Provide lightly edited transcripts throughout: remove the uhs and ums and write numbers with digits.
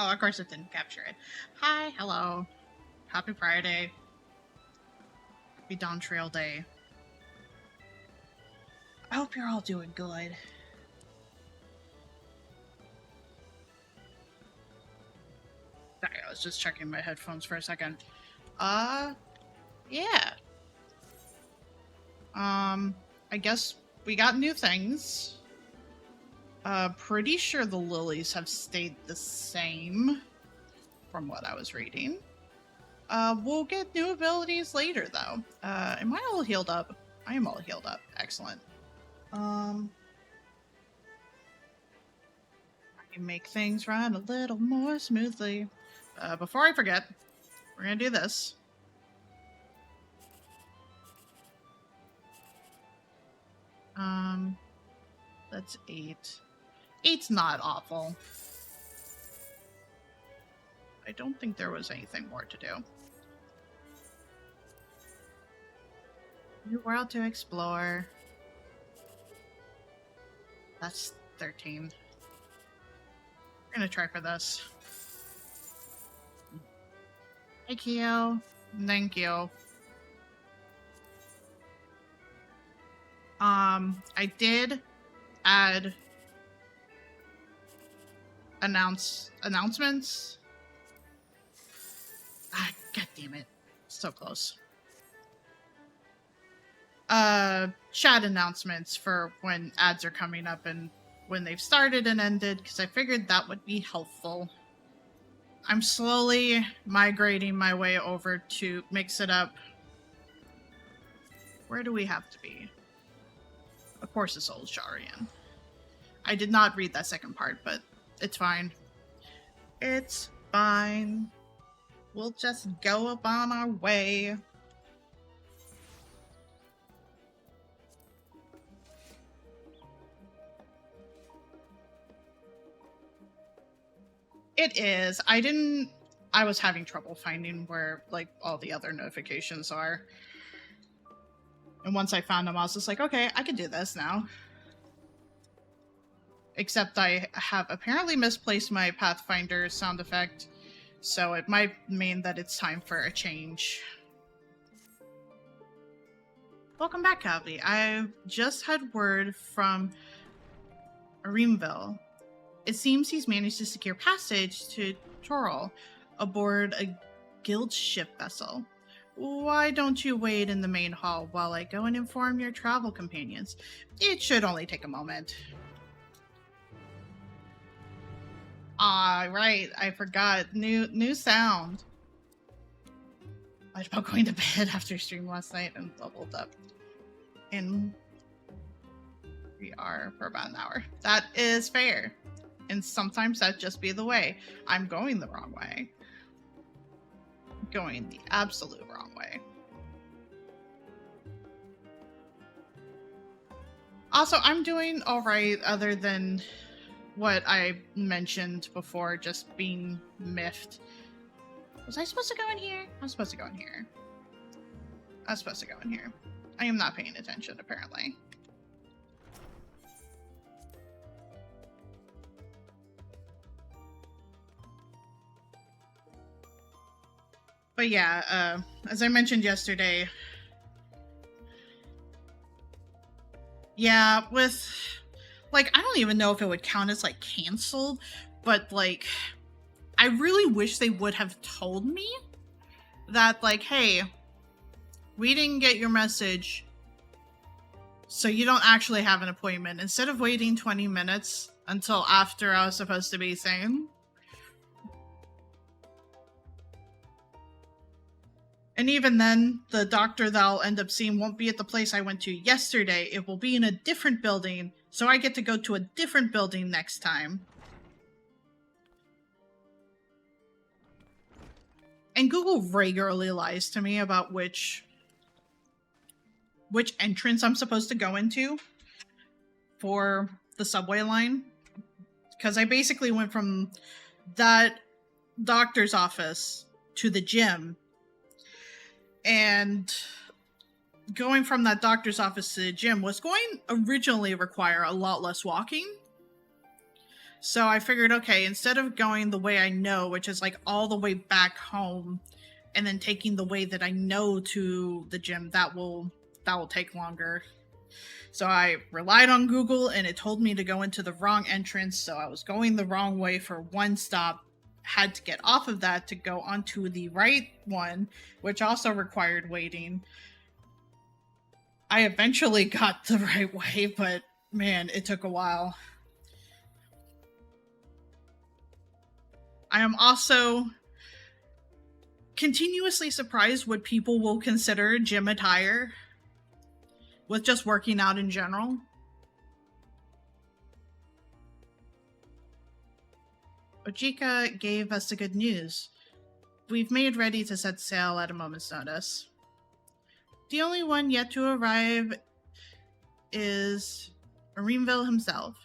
Oh, of course it didn't capture it. Hi, hello. Happy Friday. Happy Dawntrail Day. I hope you're all doing good. Sorry, I was just checking my headphones for a second. Yeah. I guess we got new things. Pretty sure the lilies have stayed the same from what I was reading. We'll get new abilities later, though. Am I all healed up? I am all healed up. Excellent. I can make things run a little more smoothly. Before I forget, we're gonna do this. That's 8. 8's not awful. I don't think there was anything more to do. New world to explore. That's 13. We're gonna try for this. Thank you. Thank you. I did add announcements. Ah, god damn it. So close. Chat announcements for when ads are coming up and when they've started and ended, because I figured that would be helpful. I'm slowly migrating my way over to mix it up. Where do we have to be? Of course it's Old Sharian. I did not read that second part, but it's fine. It's fine. We'll just go up on our way. It is. I was having trouble finding where, like, all the other notifications are. And once I found them, I was just like, okay, I can do this now. Except I have apparently misplaced my Pathfinder sound effect, so it might mean that it's time for a change. Welcome back, Calvi. I just had word from Arimville. It seems he's managed to secure passage to Toril aboard a guild ship vessel. Why don't you wait in the main hall while I go and inform your travel companions? It should only take a moment. Right, I forgot. New sound. I was about going to bed after stream last night and leveled up. And we are for about an hour. That is fair. And sometimes that just be the way. I'm going the wrong way. Going the absolute wrong way. Also, I'm doing alright other than what I mentioned before, just being miffed. Was I supposed to go in here? I was supposed to go in here. I was supposed to go in here. I am not paying attention, apparently. But yeah, as I mentioned yesterday, yeah, with, like, I don't even know if it would count as, like, canceled, but, like, I really wish they would have told me that, like, hey, we didn't get your message, so you don't actually have an appointment. Instead of waiting 20 minutes until after I was supposed to be saying. And even then, the doctor that I'll end up seeing won't be at the place I went to yesterday. It will be in a different building, so I get to go to a different building next time. And Google regularly lies to me about which entrance I'm supposed to go into for the subway line. Because I basically went from that doctor's office to the gym. And going from that doctor's office to the gym was going to originally require a lot less walking. So I figured, okay, instead of going the way I know, which is like all the way back home, and then taking the way that I know to the gym, that will take longer. So I relied on Google, and it told me to go into the wrong entrance. So I was going the wrong way for one stop, had to get off of that to go onto the right one, which also required waiting. I eventually got the right way, but man, it took a while. I am also continuously surprised what people will consider gym attire with just working out in general. Ojika gave us the good news. We've made ready to set sail at a moment's notice. The only one yet to arrive is Marineville himself.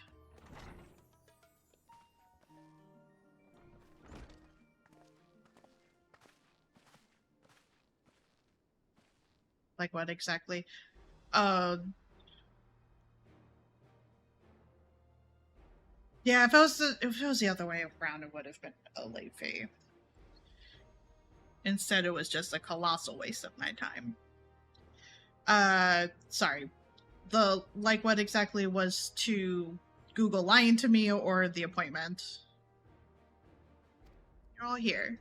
Like what exactly? Yeah, if it was the other way around, it would have been a late fee. Instead, it was just a colossal waste of my time. Sorry. The like what exactly was to Google lying to me or the appointment? You're all here.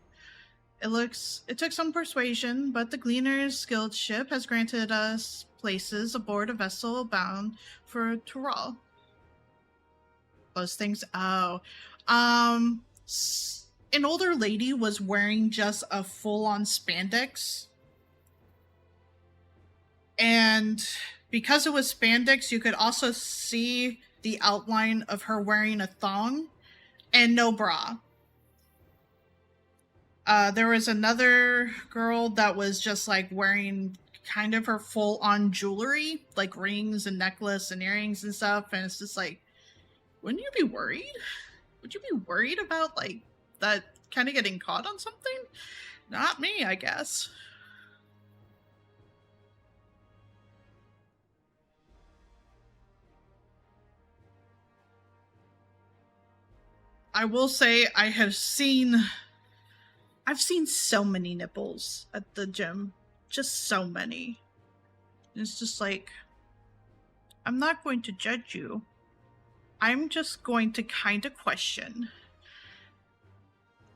It took some persuasion, but the Gleaner's Guild ship has granted us places aboard a vessel bound for Tural. Those things. Oh. An older lady was wearing just a full-on spandex. And because it was spandex, you could also see the outline of her wearing a thong and no bra. There was another girl that was just like wearing kind of her full-on jewelry, like rings and necklace and earrings and stuff. And it's just like, wouldn't you be worried? Would you be worried about like that kind of getting caught on something? Not me, I guess. I will say I've seen so many nipples at the gym. Just so many. It's just like, I'm not going to judge you. I'm just going to kind of question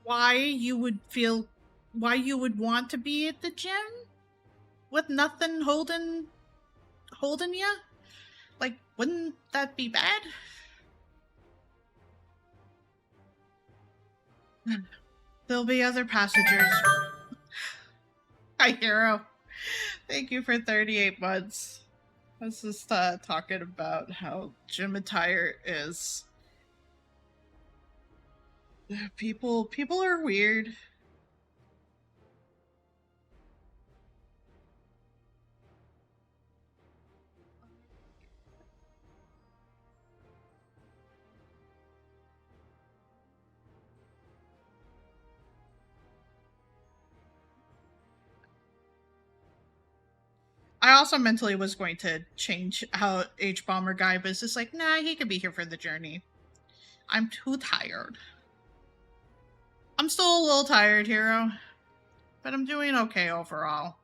why you would want to be at the gym with nothing holding you. Like, wouldn't that be bad? There'll be other passengers. Hi, Hero. Thank you for 38 months. I was just talking about how gym attire is. People are weird. I also mentally was going to change how H-Bomber guy, but it's just like, nah, he could be here for the journey. I'm too tired. I'm still a little tired, Hero. But I'm doing okay overall.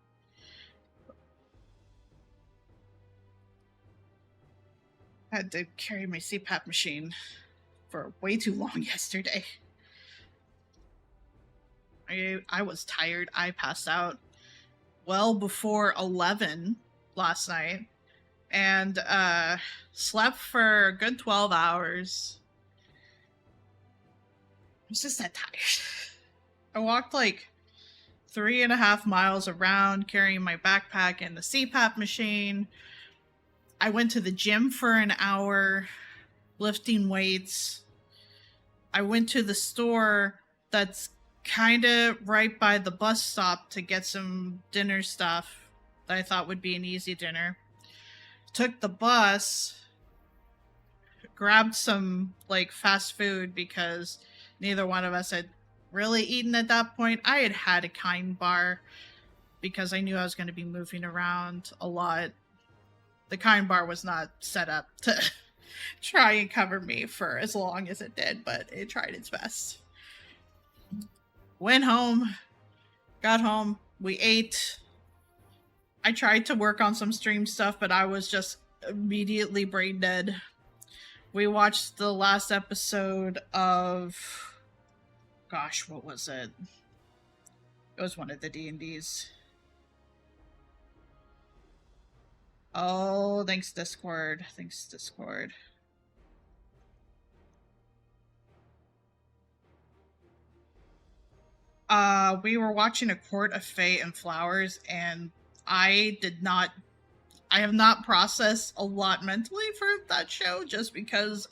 I had to carry my CPAP machine for way too long yesterday. I was tired. I passed out well before 11 last night and slept for a good 12 hours. I was just that tired. I walked like 3.5 miles around carrying my backpack and the CPAP machine. I went to the gym for an hour lifting weights. I went to the store that's kind of right by the bus stop to get some dinner stuff that I thought would be an easy dinner. Took the bus, grabbed some like fast food because neither one of us had really eaten at that point. I had a Kind bar because I knew I was going to be moving around a lot. The Kind bar was not set up to try and cover me for as long as it did, but it tried its best. Went home, got home, we ate. I tried to work on some stream stuff, but I was just immediately brain dead. We watched the last episode of... Gosh, what was it? It was one of the D&Ds. Oh, thanks Discord. Thanks Discord. We were watching A Court of Fate and Flowers, and I have not processed a lot mentally for that show just because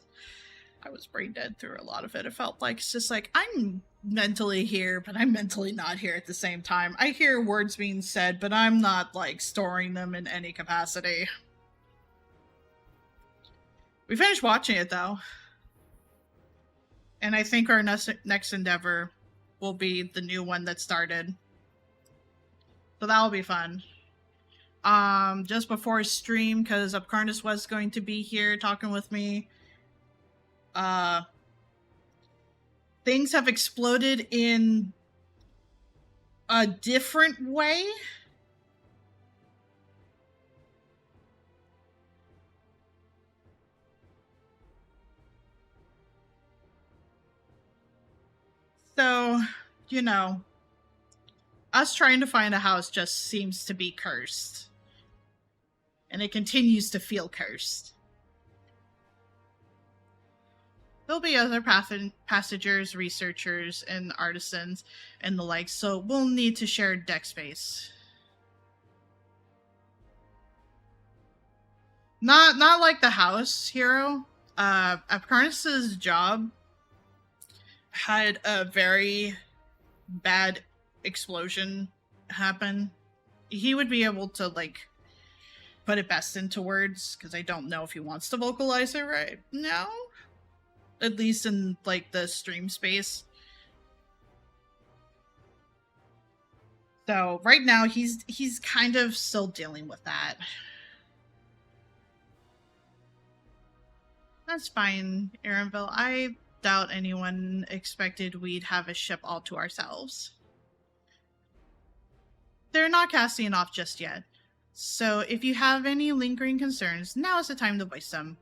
I was brain dead through a lot of it. It felt like it's just like I'm mentally here, but I'm mentally not here at the same time. I hear words being said, but I'm not like storing them in any capacity. We finished watching it though. And I think our next endeavor will be the new one that started. So that'll be fun. Just before stream, because Upcarnus was going to be here talking with me. Things have exploded in a different way. So, you know, us trying to find a house just seems to be cursed. And it continues to feel cursed. There'll be other passengers, researchers, and artisans, and the like, so we'll need to share deck space. Not like the house, Hero. Apcarnus's job had a very bad explosion happen. He would be able to, like, put it best into words, because I don't know if he wants to vocalize it right now. At least in, like, the stream space. So, right now, he's kind of still dealing with that. That's fine, Aaronville. I doubt anyone expected we'd have a ship all to ourselves. They're not casting it off just yet. So, if you have any lingering concerns, now is the time to voice them.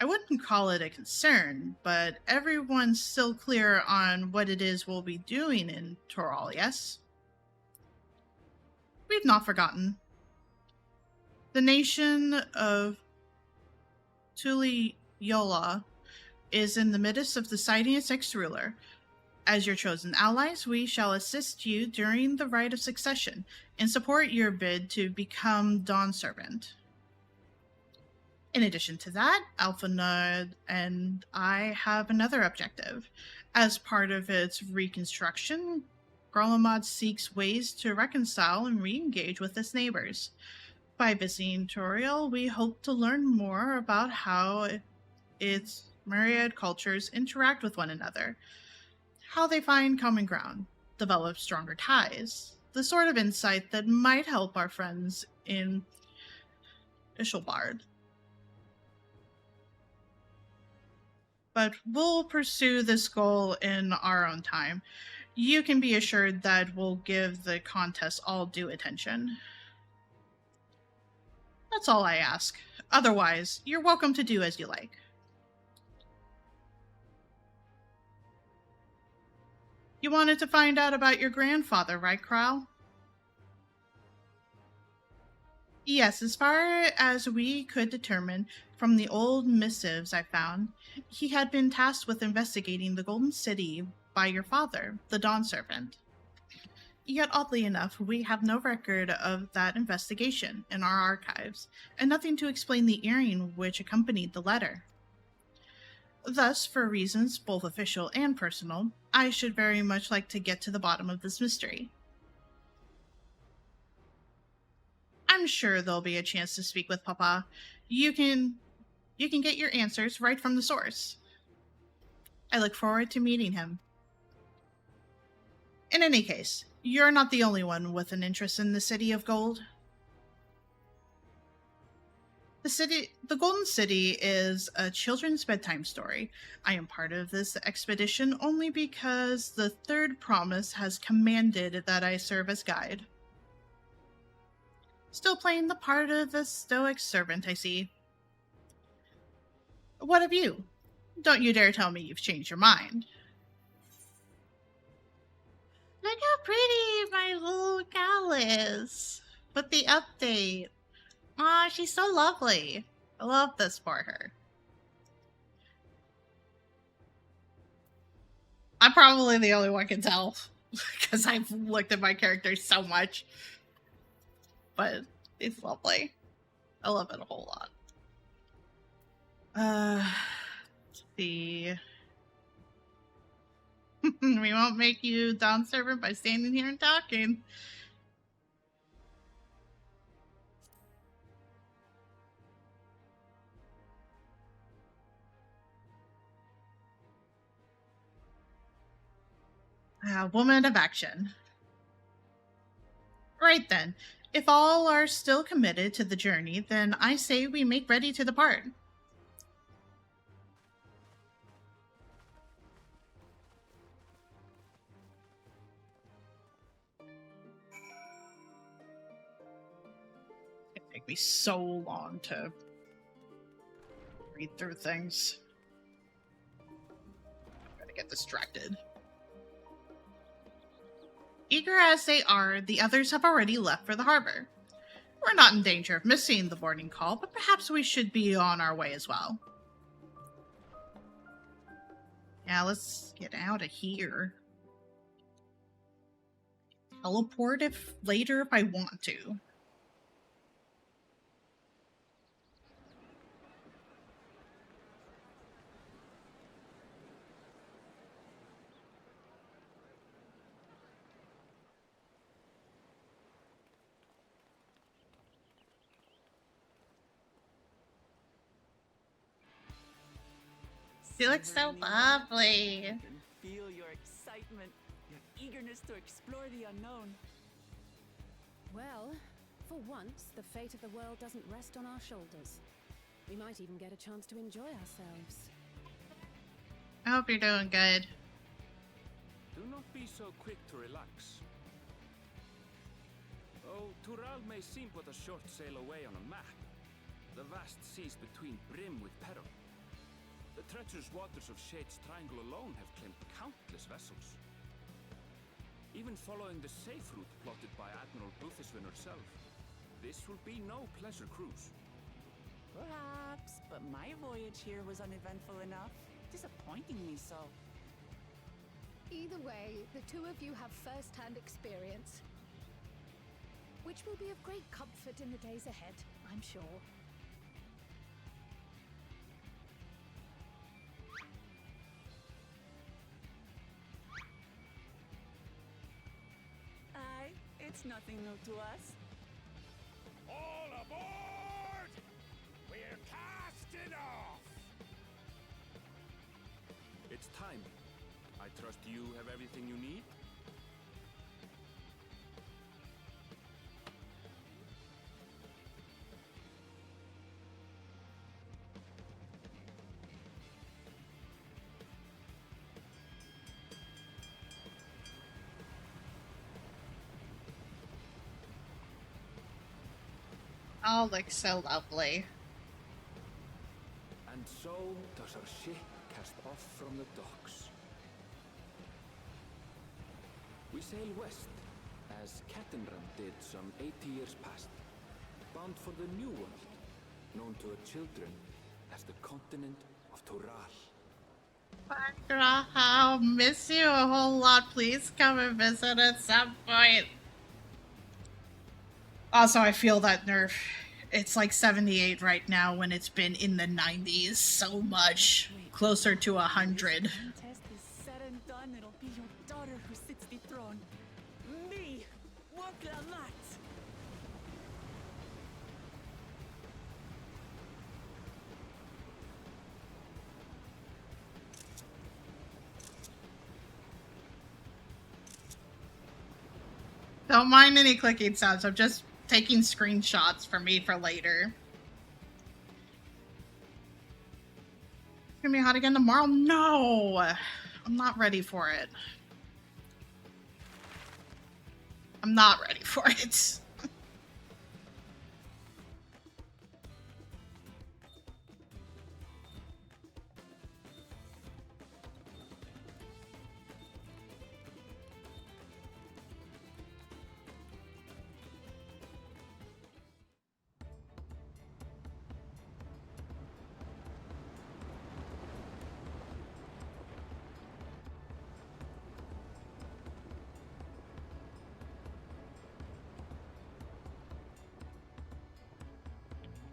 I wouldn't call it a concern, but everyone's still clear on what it is we'll be doing in Toral, yes? We've not forgotten. The nation of Tuliyola is in the midst of deciding its next ruler. As your chosen allies, we shall assist you during the rite of succession and support your bid to become Dawn Servant. In addition to that, Alphanud and I have another objective. As part of its reconstruction, Garlemald seeks ways to reconcile and re-engage with its neighbors. By visiting Toriel, we hope to learn more about how its myriad cultures interact with one another, how they find common ground, develop stronger ties, the sort of insight that might help our friends in Ishelbard. But we'll pursue this goal in our own time. You can be assured that we'll give the contest all due attention. That's all I ask. Otherwise, you're welcome to do as you like. You wanted to find out about your grandfather, right, Krau? Yes, as far as we could determine from the old missives I found, he had been tasked with investigating the Golden City by your father, the Dawn Servant. Yet, oddly enough, we have no record of that investigation in our archives, and nothing to explain the earring which accompanied the letter. Thus, for reasons both official and personal, I should very much like to get to the bottom of this mystery. I'm sure there'll be a chance to speak with Papa. You can get your answers right from the source. I look forward to meeting him. In any case, you're not the only one with an interest in the City of Gold. The The Golden City is a children's bedtime story. I am part of this expedition only because the third promise has commanded that I serve as guide. Still playing the part of the stoic servant, I see. What of you? Don't you dare tell me you've changed your mind. Look how pretty my little gal is. With the update. Aw, she's so lovely. I love this for her. I'm probably the only one can tell. Because I've looked at my character so much. But it's lovely. I love it a whole lot. Let's see. We won't make you Dawn servant by standing here and talking. Woman of action. Right then. If all are still committed to the journey, then I say we make ready to depart. It'd take me so long to read through things. I'm gonna get distracted. Eager as they are, the others have already left for the harbor. We're not in danger of missing the boarding call, but perhaps we should be on our way as well. Yeah, let's get out of here. Teleport later if I want to. She looks so lovely. I can feel your excitement, your eagerness to explore the unknown. Well, for once, the fate of the world doesn't rest on our shoulders. We might even get a chance to enjoy ourselves. I hope you're doing good. Do not be so quick to relax. Oh, Tural may seem but a short sail away on a map. The vast seas between brim with peril. The treacherous waters of Shade's Triangle alone have claimed countless vessels. Even following the safe route plotted by Admiral Blutheswin herself, this will be no pleasure cruise. Perhaps, but my voyage here was uneventful enough, disappointingly so. Either way, the two of you have first-hand experience, which will be of great comfort in the days ahead, I'm sure. Aye, it's nothing new to us. All aboard! We're casting off! It's time. I trust you have everything you need? Oh, looks so lovely. And so does our ship cast off from the docks. We sail west, as Cattenram did some 80 years past, bound for the New World, known to her children as the continent of Tural. Bye, girl. I'll miss you a whole lot. Please come and visit at some point. Also, I feel that nerf. It's like 78 right now when it's been in the 90s so much. Closer to 100. This contest is said and done, it'll be your daughter who sits the throne. Me, Waklamat. Don't mind any clicking sounds. I'm just taking screenshots for me for later. gonna be hot again tomorrow? No! I'm not ready for it. I'm not ready for it.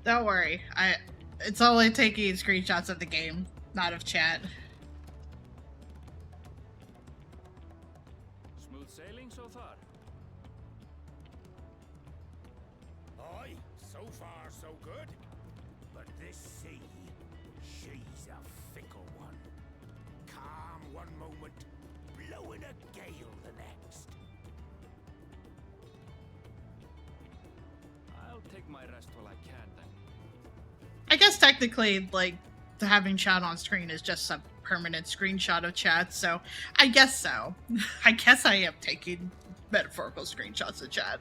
Don't worry. It's only taking screenshots of the game, not of chat. Smooth sailing so far? Aye, so far so good. But this sea, she's a fickle one. Calm one moment, blowing a gale the next. I'll take my rest while I can then. I guess technically, like, having chat on screen is just a permanent screenshot of chat, so I guess so. I guess I am taking metaphorical screenshots of chat.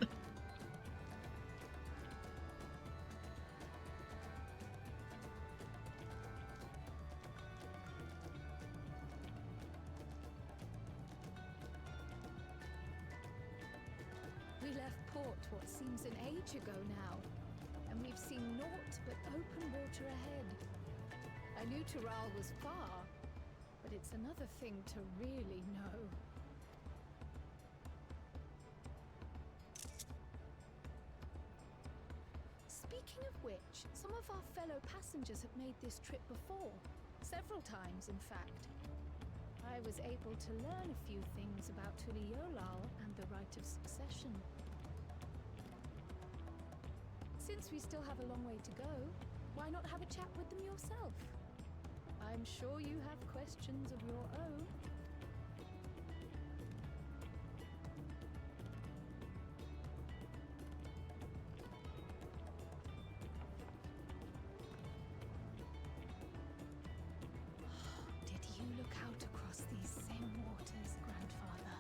We left port what seems an age ago now, and we've seen naught but open water ahead. I knew Tural was far, but it's another thing to really know. Speaking of which, some of our fellow passengers have made this trip before. Several times, in fact. I was able to learn a few things about Tuliolal and the rite of succession. Since we still have a long way to go, why not have a chat with them yourself? I'm sure you have questions of your own. Did you look out across these same waters, Grandfather?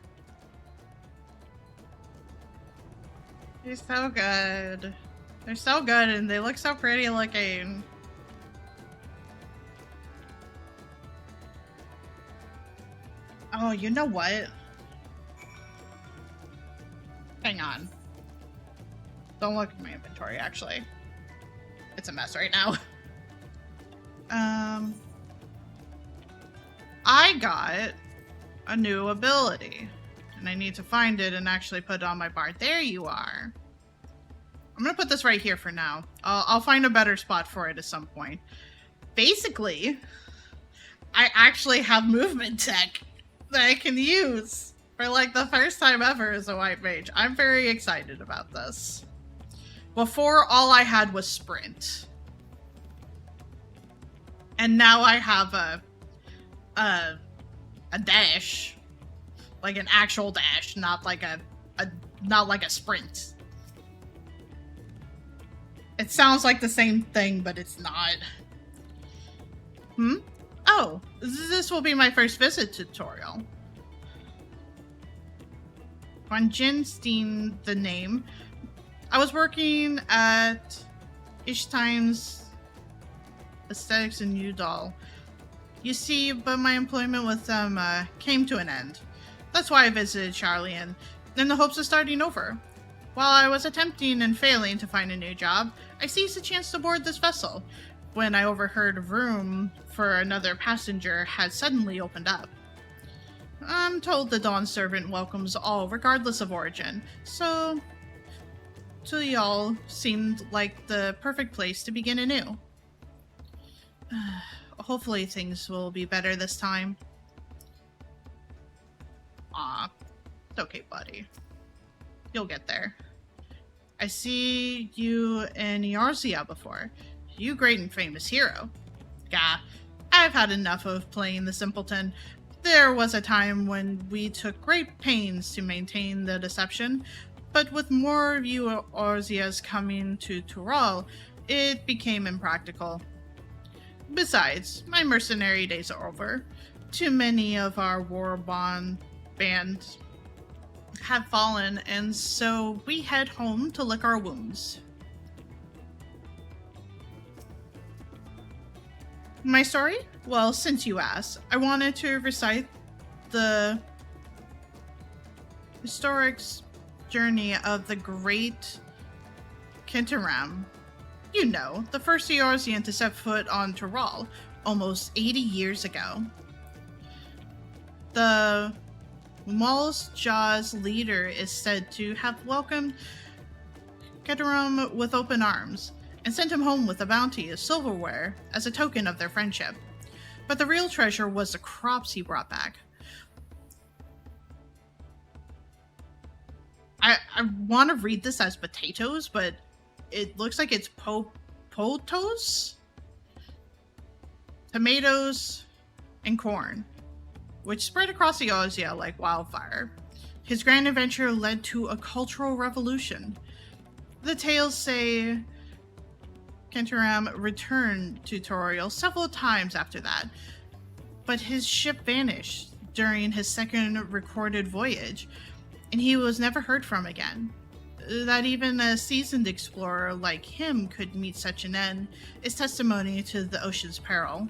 They're so good. They're so good and they look so pretty looking. Oh, you know what? Hang on. Don't look at my inventory, actually. It's a mess right now. I got a new ability. And I need to find it and actually put it on my bar. There you are. I'm gonna put this right here for now. I'll find a better spot for it at some point. Basically, I actually have movement tech that I can use for like the first time ever as a white mage. I'm very excited about this. Before, all I had was sprint. And now I have a dash. Like an actual dash, not like a sprint. It sounds like the same thing, but it's not. Oh, this will be my first visit tutorial. Von Jinstein, the name. I was working at Ishtine's Aesthetics in Udall. You see, but my employment with them came to an end. That's why I visited Charlian, in the hopes of starting over. While I was attempting and failing to find a new job, I seized a chance to board this vessel, when I overheard a room for another passenger had suddenly opened up. I'm told the Dawn Servant welcomes all regardless of origin, so to y'all seemed like the perfect place to begin anew. Hopefully things will be better this time. Aw, it's okay, buddy. You'll get there. I see you in Yarzia before. You great and famous hero. Gah, I've had enough of playing the simpleton. There was a time when we took great pains to maintain the deception, but with more of you Yarzias coming to Tural, it became impractical. Besides, my mercenary days are over. Too many of our war-bond bands have fallen, and so we head home to lick our wounds. My story? Well, since you asked, I wanted to recite the historic journey of the great Kintaram. You know, the first Eorzean to set foot on Tyrol almost 80 years ago. The Maul's Jaw's leader is said to have welcomed Kintaram with open arms and sent him home with a bounty of silverware as a token of their friendship. But the real treasure was the crops he brought back. I want to read this as potatoes, but it looks like it's potos, tomatoes, and corn, which spread across the Eorzea like wildfire. His grand adventure led to a cultural revolution. The tales say Kintaram returned to Toriel several times after that, but his ship vanished during his second recorded voyage, and he was never heard from again. That even a seasoned explorer like him could meet such an end is testimony to the ocean's peril.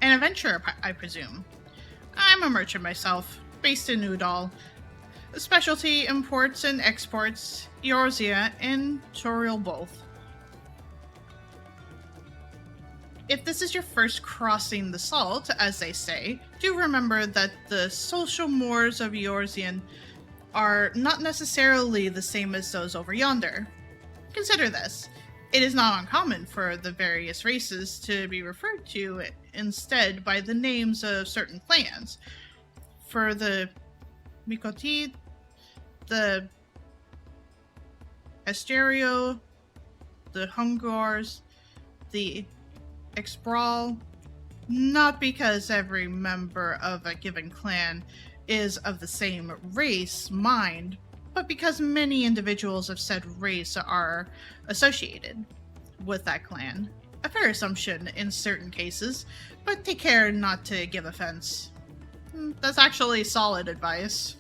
An adventurer, I presume. I'm a merchant myself, based in Udall. Specialty imports and exports, Eorzea and Toriel both. If this is your first crossing the salt, as they say, do remember that the social mores of Eorzean are not necessarily the same as those over yonder. Consider this. It is not uncommon for the various races to be referred to instead by the names of certain clans. For the Mikoti, the Asterio, the Hungars, the Exbrawl, not because every member of a given clan is of the same race mind, but because many individuals of said race are associated with that clan. A fair assumption in certain cases, but take care not to give offense. That's actually solid advice.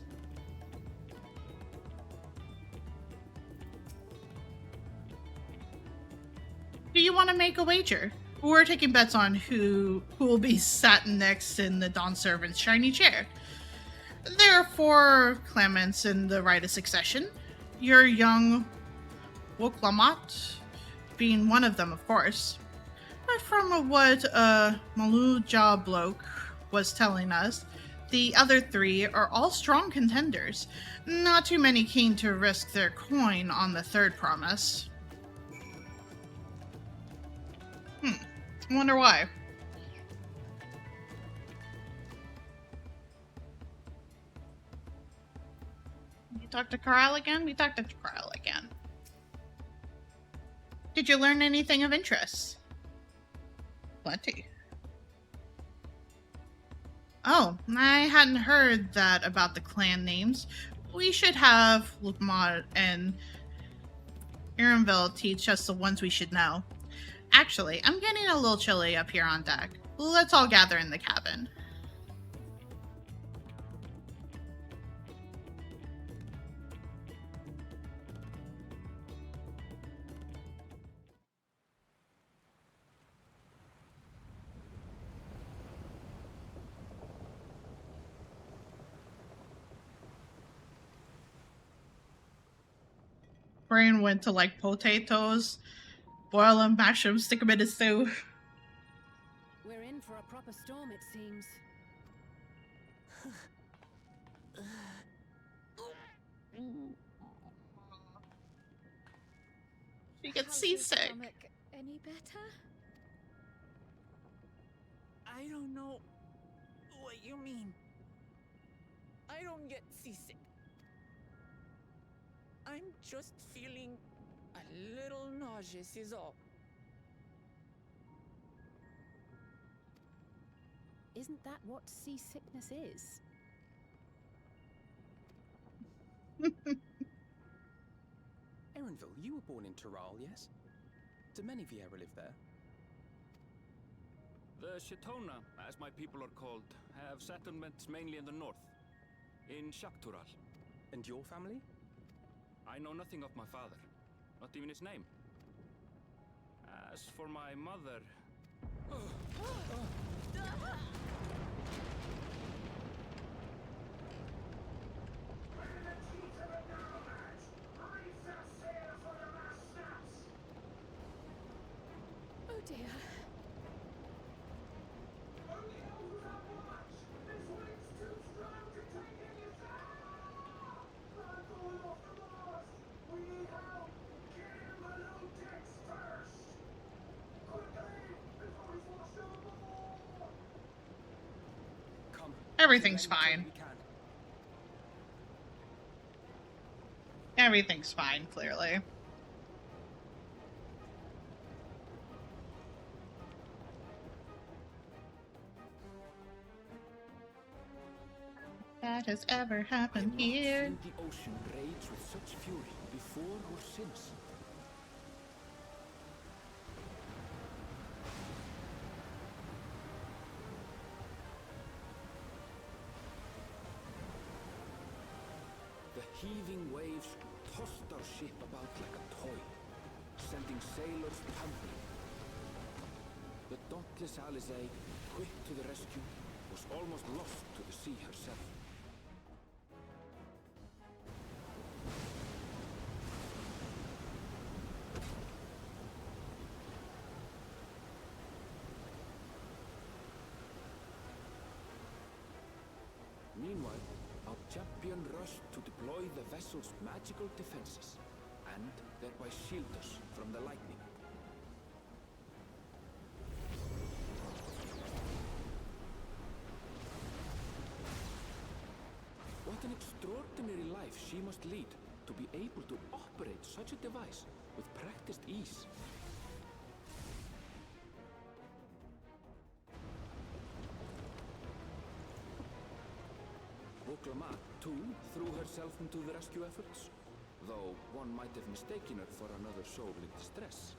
Do you want to make a wager? We're taking bets on who will be sat next in the Dawn Servant's shiny chair. There are 4 claimants in the right of succession. Your young Woklamat being one of them, of course. But from what Malu Jaw bloke was telling us, the other 3 are all strong contenders. Not too many keen to risk their coin on the third promise. I wonder why. You talked to Corral again? We talked to Corral again. Did you learn anything of interest? Plenty. Oh, I hadn't heard that about the clan names. We should have Lukmod and Ironville teach us the ones we should know. Actually, I'm getting a little chilly up here on deck. Let's all gather in the cabin. Brain went to like potatoes. Boil them, mash them, stick them in a stew. We're in for a proper storm, it seems. She gets How's your seasick. stomach any better? I don't know what you mean. I don't get seasick. I'm just feeling a little nauseous is all. Isn't that what seasickness is? Erenville, you were born in Tyrol, yes? Do many of you ever live there? The Shetona, as my people are called, have settlements mainly in the north, in Shaktural. And your family? I know nothing of my father, not even his name. As for my mother... Oh dear. Come. Everything's We'll do fine. what we can. Everything's fine, clearly. That has ever happened I have not here. seen the ocean rage with such fury before or since. The heaving waves tossed our ship about like a toy, sending sailors tumbling. The dauntless Alizé, quick to the rescue, was almost lost to the sea herself. Meanwhile, our champion rushed to deploy the vessel's magical defenses, and thereby shield us from the lightning. What an extraordinary life she must lead to be able to operate such a device with practiced ease. Oklama, too, threw herself into the rescue efforts, though one might have mistaken her for another soul in distress.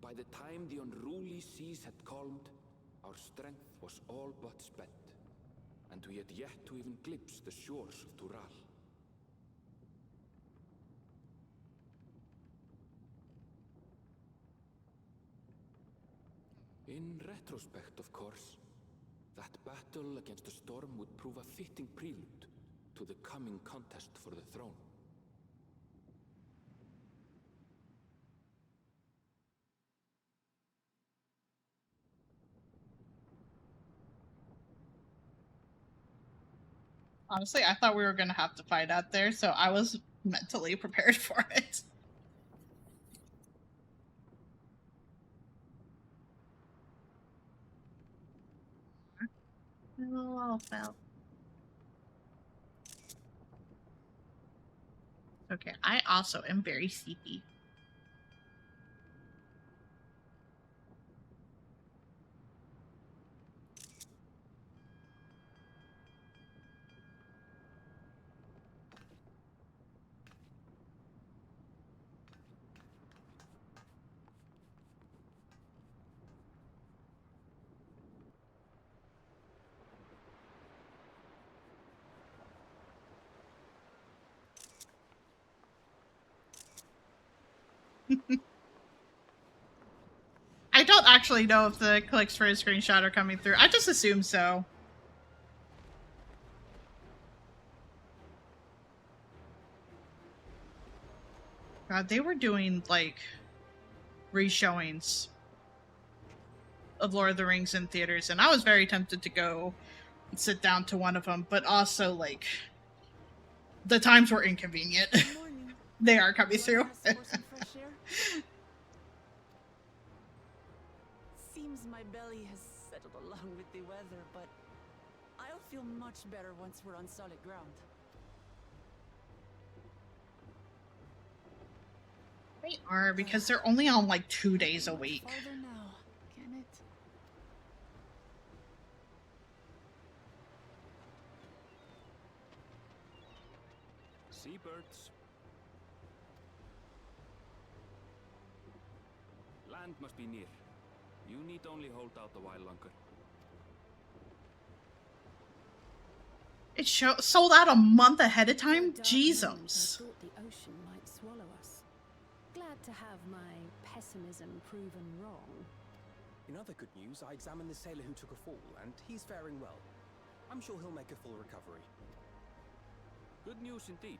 By the time the unruly seas had calmed, our strength was all but spent, and we had yet to even glimpse the shores of Tural. In retrospect, of course, that battle against the storm would prove a fitting prelude to the coming contest for the throne. Honestly, I thought we were gonna have to fight out there, so I was mentally prepared for it. Okay, I also am very sleepy. I don't actually know if the clicks for his screenshot are coming through. I just assume so. God, they were doing, like, re-showings of Lord of the Rings in theaters, and I was very tempted to go and sit down to one of them, but also, like, the times were inconvenient. Good morning. They are coming Wanna through. pass for some fresh air? Seems my belly has settled along with the weather, but I'll feel much better once we're on solid ground. They are, because they're only on like 2 days a week. Farther now, can it? Seabirds. Land must be near. You need only hold out a while longer. It sold out a month ahead of For a time? dark Jesus. moment, I thought the ocean might swallow us. Glad to have my pessimism proven wrong. In other good news, I examined the sailor who took a fall, and he's faring well. I'm sure he'll make a full recovery. Good news indeed.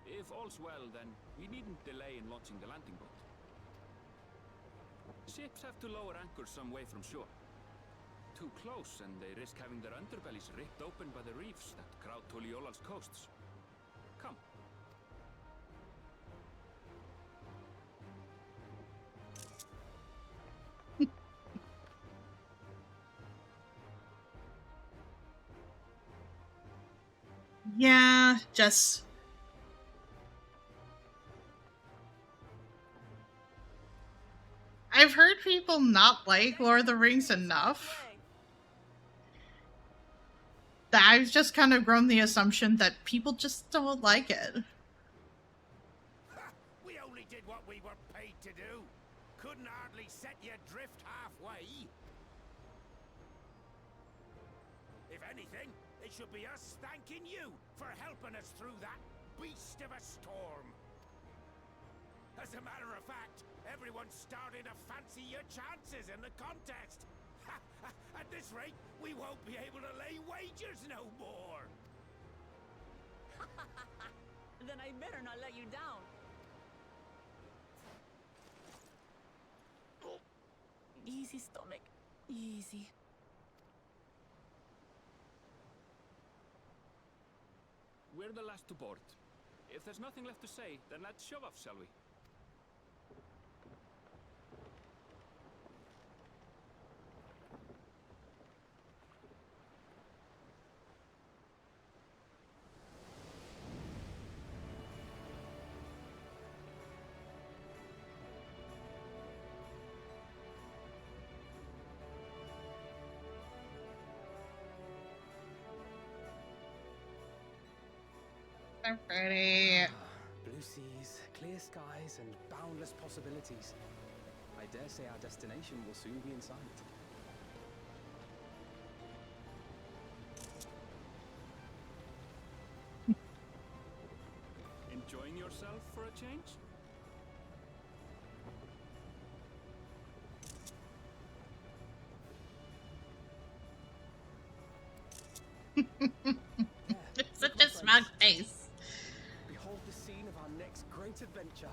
If all's well, then we needn't delay in launching the landing boat. Ships have to lower anchor some way from shore. Too close, and they risk having their underbellies ripped open by the reefs that crowd Tuliola's coasts. Come. Yeah, just... I've heard people not like Lord of the Rings enough that I've just kind of grown the assumption that people just don't like it. We only did what we were paid to do. Couldn't hardly set you adrift halfway. If anything, it should be us thanking you for helping us through that beast of a storm. As a matter of fact, everyone's starting to fancy your chances in the contest. At this rate, we won't be able to lay wagers no more. Then I better not let you down. Easy, stomach. Easy. We're the last to board. If there's nothing left to say, then let's shove off, shall we? So pretty. Blue seas, clear skies, and boundless possibilities. I dare say our destination will soon be in sight. Enjoying yourself for a change? It's such a smug face. Behold the scene of our next great adventure.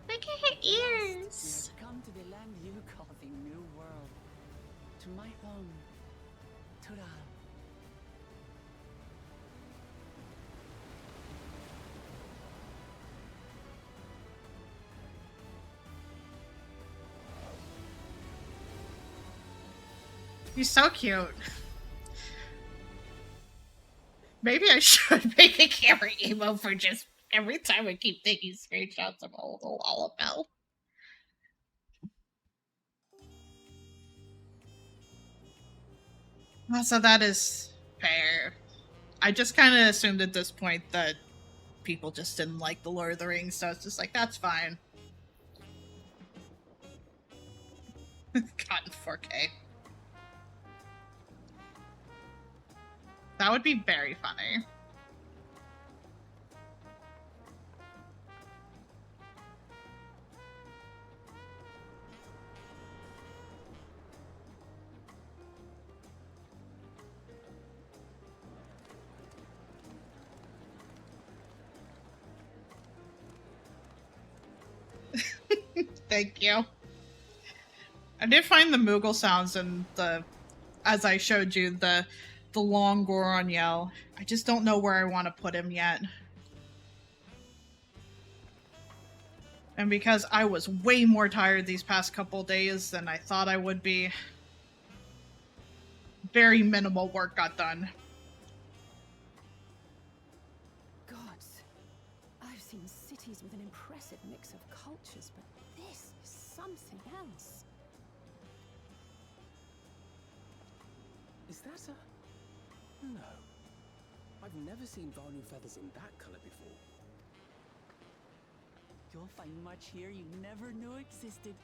Look at her We ears. have come to the land you call the New World. To my home, Tural. He's so cute. Maybe I should make a camera emo for just every time I keep taking screenshots of a little Lalabelle. So that is fair. I just kind of assumed at this point that people just didn't like the Lord of the Rings, so it's just like, that's fine. Caught in 4K. That would be very funny. Thank you. I did find the Moogle sounds and the, as I showed you, the long Goron yell. I just don't know where I want to put him yet. And because I was way more tired these past couple days than I thought I would be, very minimal work got done. Gods, I've seen cities with an impressive mix of cultures, but this is something else. Is that a... No. I've never seen Vanu feathers in that color before. You'll find much here you never knew existed.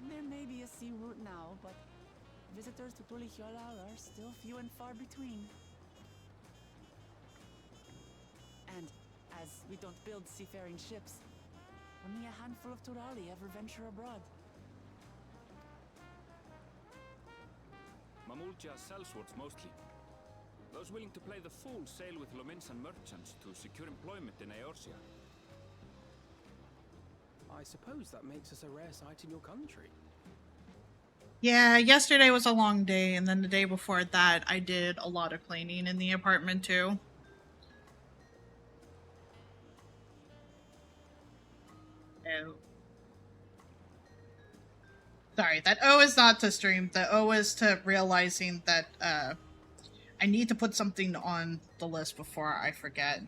There may be a sea route now, but visitors to Tulihyolal are still few and far between. And as we don't build seafaring ships, only a handful of Turali ever venture abroad. Mamulja sellswords mostly. Those willing to play the fool sail with Lominsan merchants to secure employment in Eorzea. I suppose that makes us a rare sight in your country. Yeah, yesterday was a long day, and then the day before that, I did a lot of cleaning in the apartment too. Oh. Sorry, that O is not to stream. The O is to realizing that I need to put something on the list before I forget.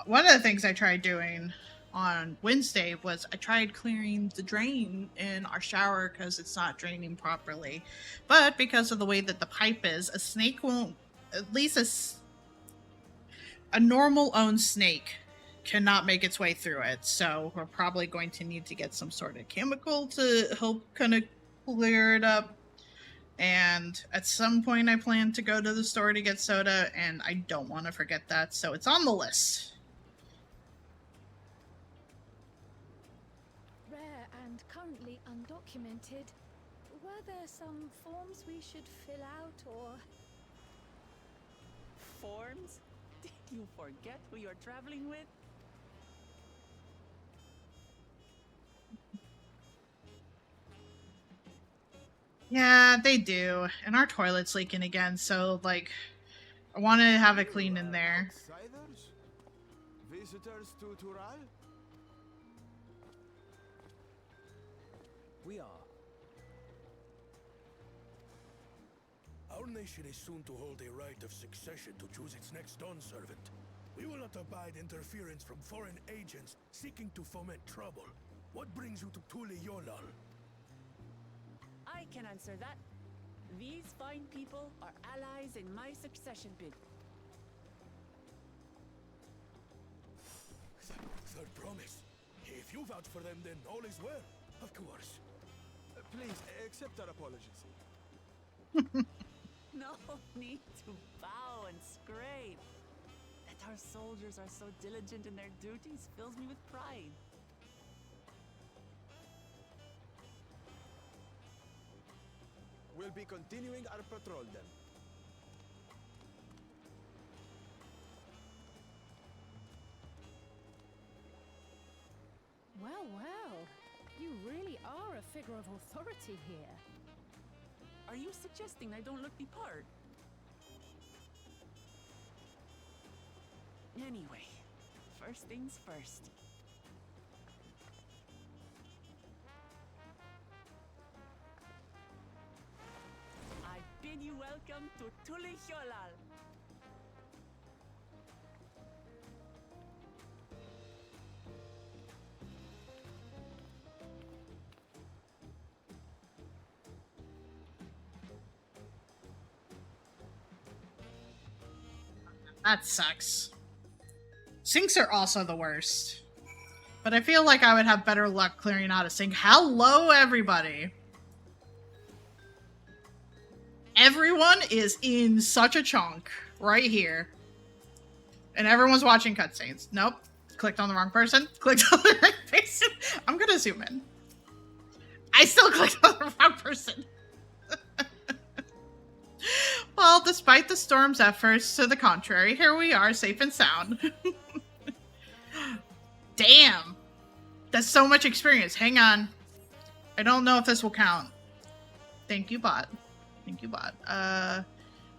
One of the things I tried doing on Wednesday was I tried clearing the drain in our shower because it's not draining properly. But because of the way that the pipe is, a snake won't, at least a normal owned snake cannot make its way through it. So we're probably going to need to get some sort of chemical to help kind of clear it up. And at some point I plan to go to the store to get soda, and I don't want to forget that, so it's on the list. Rare and currently undocumented. Were there some forms we should fill out, or... Forms? Did you forget who you're traveling with? Yeah, they do. And our toilet's leaking again, so, like, I want to have it clean in there. Outsiders? Visitors to Tural? We are. Our nation is soon to hold a right of succession to choose its next dawn servant. We will not abide interference from foreign agents seeking to foment trouble. What brings you to Tulihyolal? I can answer that. These fine people are allies in my succession bid. Third promise. If you vouch for them, then all is well. Of course. Please, accept our apologies. No need to bow and scrape. That our soldiers are so diligent in their duties fills me with pride. We'll be continuing our patrol then. Well, well. You really are a figure of authority here. Are you suggesting I don't look the part? Anyway, first things first. I bid you welcome to Tulihyolal. That sucks. Sinks are also the worst. But I feel like I would have better luck clearing out a sink. Hello, everybody! Everyone is in such a chunk right here. And everyone's watching cutscenes. Nope. Clicked on the wrong person. Clicked on the right person. I'm gonna zoom in. I still clicked on the wrong person. Well, despite the storm's efforts to the contrary, here we are, safe and sound. Damn! That's so much experience. Hang on. I don't know if this will count. Thank you, bot. Thank you, bot.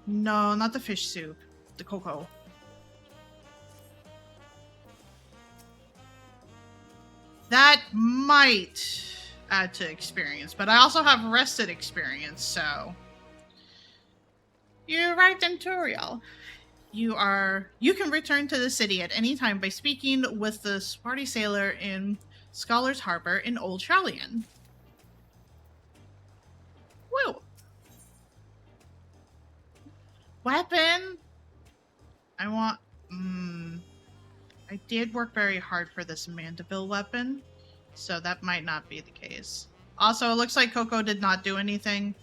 No, not the fish soup. The cocoa. That might add to experience, but I also have rested experience, so... You're right, Dawntrail. You can return to the city at any time by speaking with the Sparty Sailor in Scholar's Harbor in Old Shallian. Woo! Weapon? I did work very hard for this Mandeville weapon, so that might not be the case. Also, it looks like Coco did not do anything.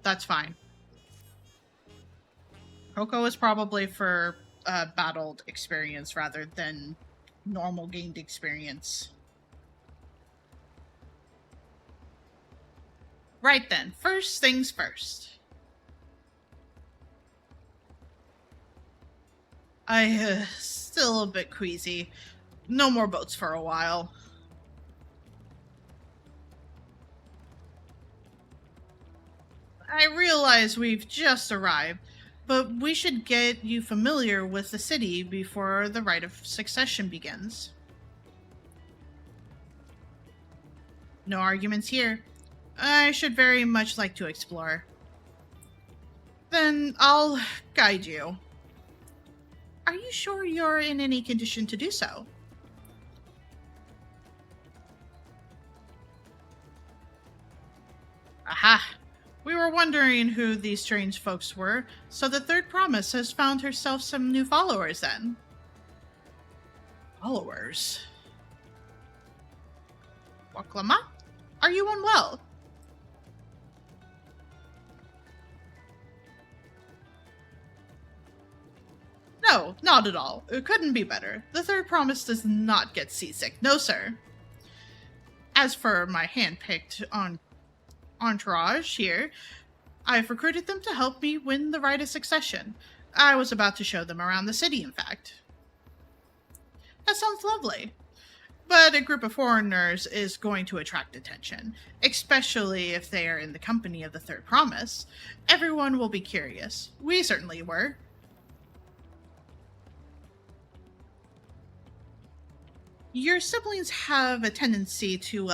That's fine. Coco is probably for battled experience rather than normal gained experience. Right then, first things first. Still a bit queasy. No more boats for a while. I realize we've just arrived, but we should get you familiar with the city before the rite of succession begins. No arguments here. I should very much like to explore. Then I'll guide you. Are you sure you're in any condition to do so? Aha! We were wondering who these strange folks were, so the Third Promise has found herself some new followers then. Followers? Waklama? Are you unwell? No, not at all. It couldn't be better. The Third Promise does not get seasick. No, sir. As for my hand-picked entourage here, I've recruited them to help me win the rite of succession. I was about to show them around the city, in fact. That sounds lovely. But a group of foreigners is going to attract attention, especially if they are in the company of the Third Promise. Everyone will be curious. We certainly were. Your siblings have a tendency to,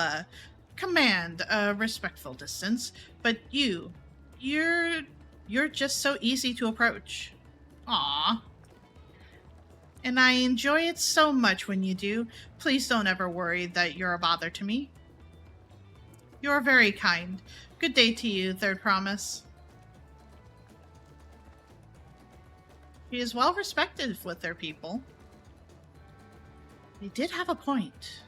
command a respectful distance, but you're just so easy to approach. Aww. And I enjoy it so much when you do. Please don't ever worry that you're a bother to me. You're very kind. Good day to you, Third Promise. She is well respected with their people. They did have a point.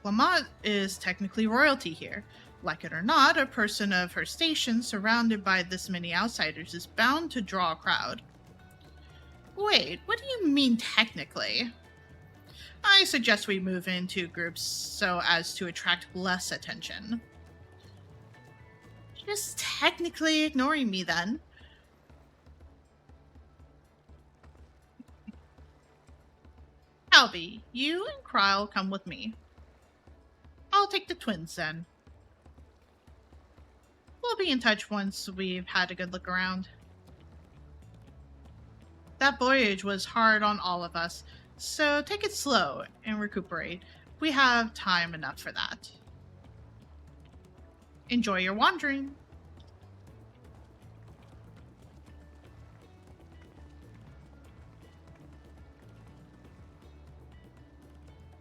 Lamont is technically royalty here. Like it or not, a person of her station surrounded by this many outsiders is bound to draw a crowd. Wait, what do you mean technically? I suggest we move into groups so as to attract less attention. Just technically ignoring me then. Albie, you and Kryle come with me. I'll take the twins then. We'll be in touch once we've had a good look around. That voyage was hard on all of us, so take it slow and recuperate. We have time enough for that. Enjoy your wandering.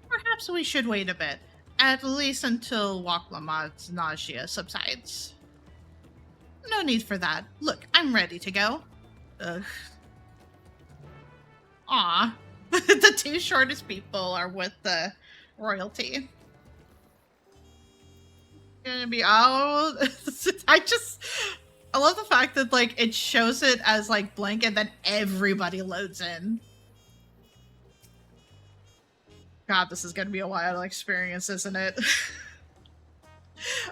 Perhaps we should wait a bit, at least until Waklamad's nausea subsides. No need for that. Look, I'm ready to go. Ugh. Aw. The two shortest people are with the royalty. Gonna be out. I love the fact that, like, it shows it as, like, blank and then everybody loads in. God, this is gonna be a wild experience, isn't it?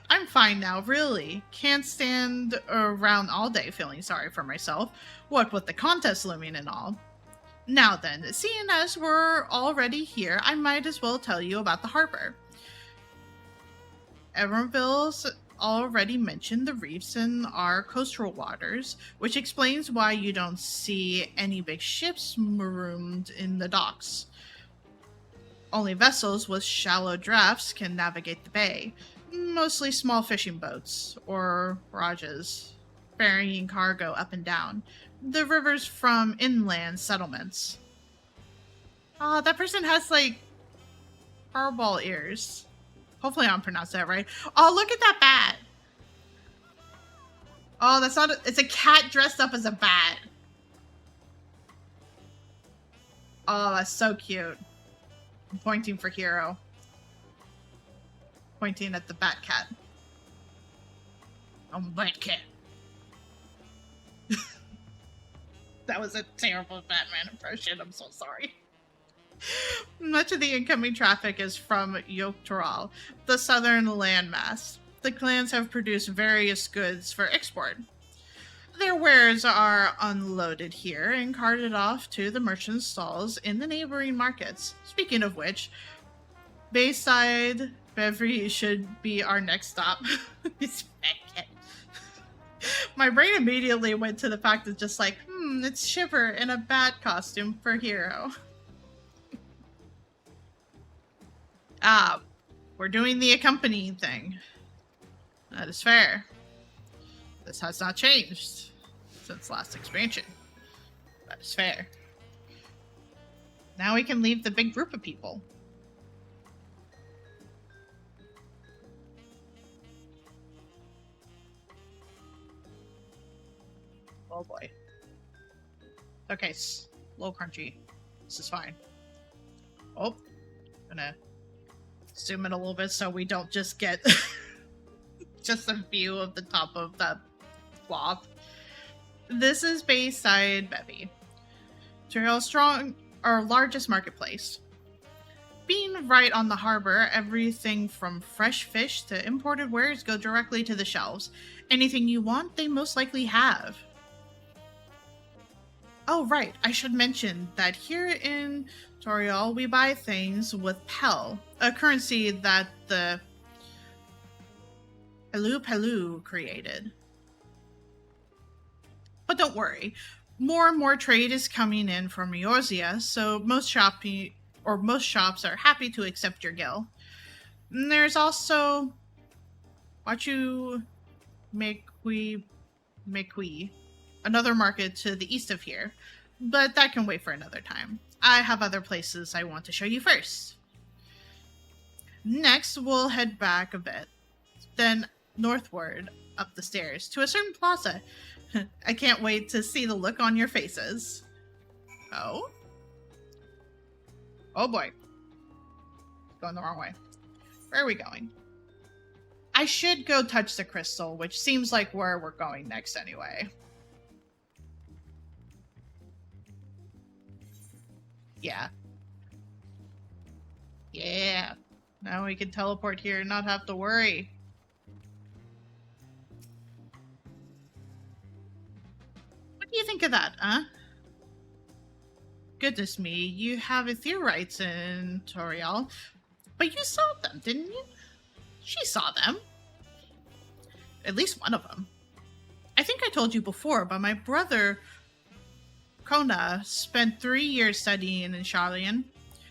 I'm fine now, really. Can't stand around all day feeling sorry for myself. What with the contest looming and all. Now then, seeing as we're already here, I might as well tell you about the harbor. already mentioned the reefs in our coastal waters, which explains why you don't see any big ships marooned in the docks. Only vessels with shallow drafts can navigate the bay, mostly small fishing boats or barges, ferrying cargo up and down the rivers from inland settlements. Oh, that person has like hardball ears. Hopefully I'm pronouncing that right. Oh, look at that bat. Oh, that's not it's a cat dressed up as a bat. Oh, that's so cute. I'm pointing for Hero. Pointing at the bat cat. I'm a bat cat. That was a terrible Batman impression. I'm so sorry. Much of the incoming traffic is from Dawntrail, the southern landmass. The clans have produced various goods for export. Their wares are unloaded here and carted off to the merchant stalls in the neighboring markets. Speaking of which, Bayside Beverly should be our next stop. My brain immediately went to the fact that just like, it's Shiver in a bat costume for Hero. We're doing the accompanying thing. That is fair. This has not changed since last expansion. That is fair. Now we can leave the big group of people. Oh boy. Okay, low crunchy. This is fine. Oh, gonna zoom in a little bit so we don't just get just a view of the top of the cloth. This is Bayside Bevy, Trail Strong, our largest marketplace. Being right on the harbor, everything from fresh fish to imported wares go directly to the shelves. Anything you want, they most likely have. Oh, right. I should mention that here in Dawntrail, we buy things with Pel, a currency that the Pelu created. But don't worry. More and more trade is coming in from Eorzea, so most shops are happy to accept your gil. And there's also Wachu Mekwi, another market to the east of here, but that can wait for another time. I have other places I want to show you first. Next, we'll head back a bit, then northward up the stairs to a certain plaza. I can't wait to see the look on your faces. Oh? Oh boy. Going the wrong way. Where are we going? I should go touch the crystal, which seems like where we're going next anyway. Yeah. Yeah. Now we can teleport here and not have to worry. What do you think of that, huh? Goodness me, you have Aetherites in Dawntrail, but you saw them, didn't you? She saw them. At least one of them. I think I told you before, but my brother Kona spent 3 years studying in Sharlayan.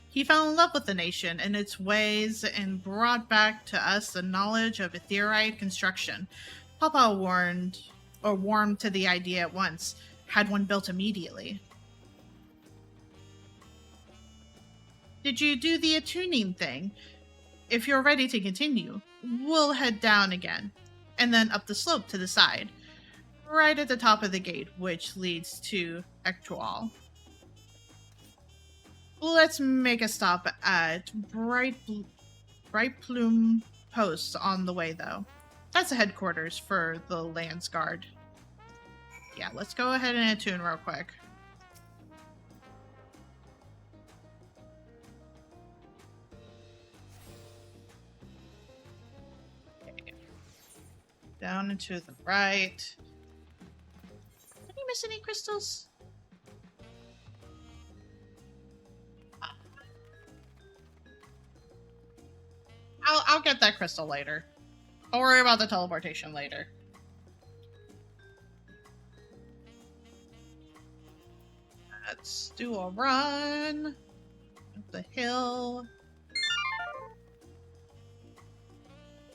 He fell in love with the nation and its ways and brought back to us the knowledge of Aetherite construction. Papa warmed to the idea at once, had one built immediately. Did you do the attuning thing? If you're ready to continue, we'll head down again, and then up the slope to the side, right at the top of the gate, which leads to Ektual. Let's make a stop at Bright Plume Post on the way, though. That's the headquarters for the Lands Guard. Yeah, let's go ahead and attune real quick. Okay. Down and to the right. Did you miss any crystals? I'll get that crystal later. I'll worry about the teleportation later. Let's do a run up the hill.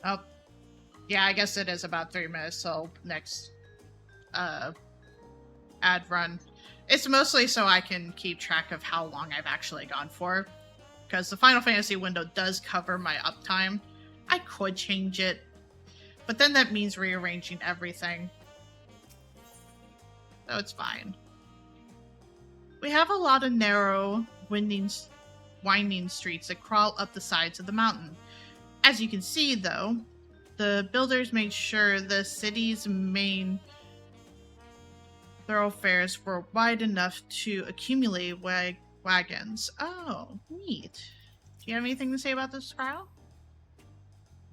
Oh, yeah, I guess it is about 3 minutes, so next ad run. It's mostly so I can keep track of how long I've actually gone for, because the Final Fantasy window does cover my uptime. I could change it, but then that means rearranging everything. So it's fine. We have a lot of narrow, winding streets that crawl up the sides of the mountain. As you can see, though, the builders made sure the city's main thoroughfares were wide enough to accumulate wagons. Oh, neat. Do you have anything to say about this, Kyle?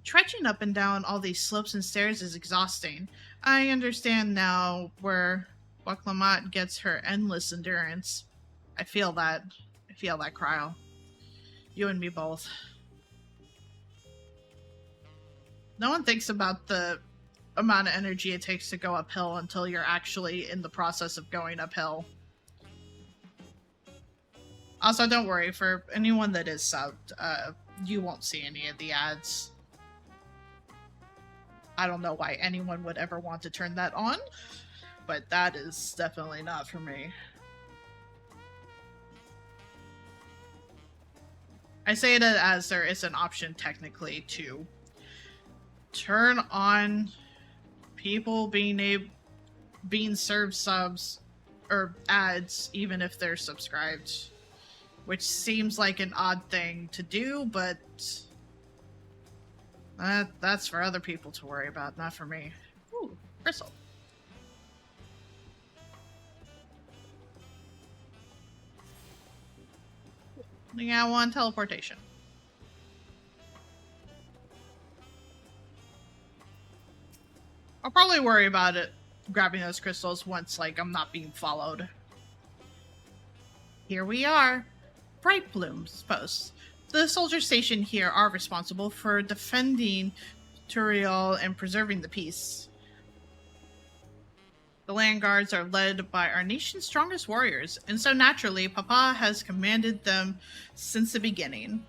Trudging up and down all these slopes and stairs is exhausting. I understand now where Waclamat gets her endless endurance. I feel that. I feel that, Kyle. You and me both. No one thinks about the amount of energy it takes to go uphill until you're actually in the process of going uphill. Also, don't worry, for anyone that is subbed, you won't see any of the ads. I don't know why anyone would ever want to turn that on, but that is definitely not for me. I say it as there is an option technically to turn on people being served subs or ads even if they're subscribed, which seems like an odd thing to do, but that's for other people to worry about, not for me. Ooh, crystal. We got one teleportation. I'll probably worry about it grabbing those crystals once, like, I'm not being followed. Here we are. Bright Bloom's post. The soldiers stationed here are responsible for defending Turiel and preserving the peace. The land guards are led by our nation's strongest warriors, and so naturally, Papa has commanded them since the beginning,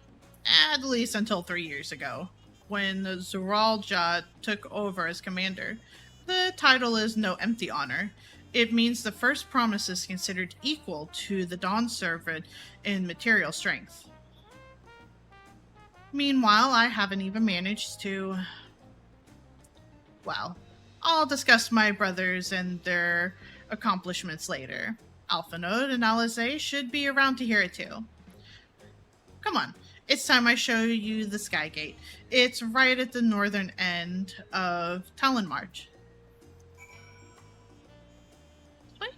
at least until 3 years ago, when Zuralja took over as commander. The title is no empty honor. It means the first promise is considered equal to the Dawn servant in material strength. Meanwhile, I haven't even managed to... Well, I'll discuss my brothers and their accomplishments later. Alphanode and Alizé should be around to hear it too. Come on, it's time I show you the Skygate. It's right at the northern end of Talonmarch. Wait.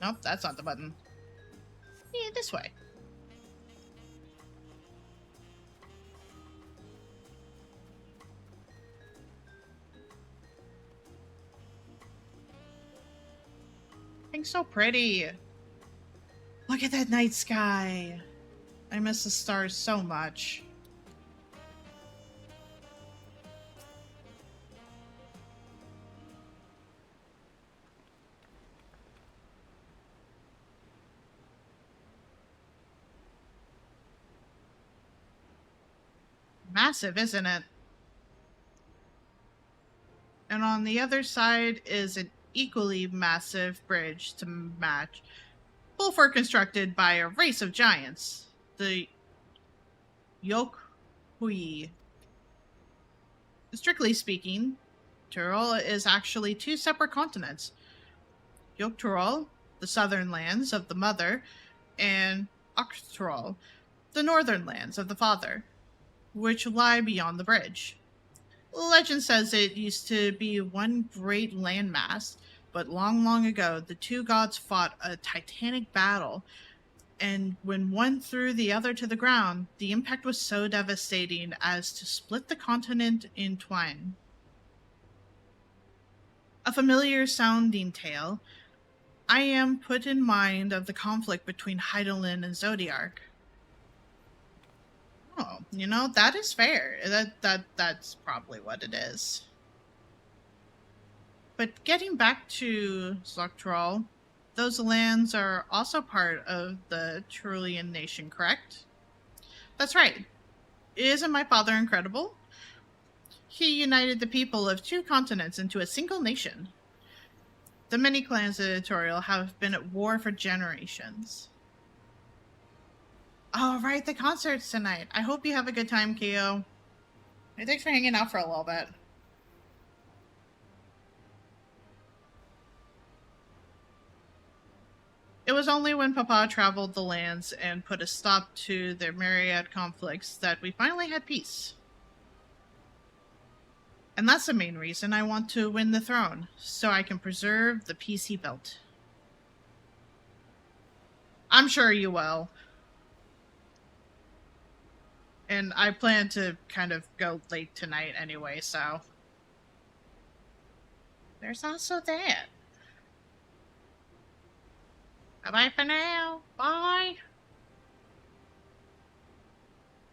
Nope, that's not the button. Yeah, this way. It's so pretty. Look at that night sky. I miss the stars so much. Massive, isn't it? And on the other side is an equally massive bridge to match. Both were constructed by a race of giants, the Yokhui. Strictly speaking, Tyrol is actually 2 separate continents. Yokturol, the southern lands of the mother, and Okturol, the northern lands of the father, which lie beyond the bridge. Legend says it used to be one great landmass, but long, long ago, the 2 gods fought a titanic battle, and when one threw the other to the ground, the impact was so devastating as to split the continent in twain. A familiar sounding tale, I am put in mind of the conflict between Heidelin and Zodiark. Oh, that is fair. That's probably what it is. But getting back to Zoctral, those lands are also part of the Trulian nation, correct? That's right. Isn't my father incredible? He united the people of 2 continents into a single nation. The many clans of Editorial have been at war for generations. All right, the concert's tonight. I hope you have a good time, Kyo. Hey, thanks for hanging out for a little bit. It was only when Papa traveled the lands and put a stop to their myriad conflicts that we finally had peace. And that's the main reason I want to win the throne, so I can preserve the peace he built. I'm sure you will. And I plan to kind of go late tonight anyway, so... There's also that. Bye-bye for now. Bye.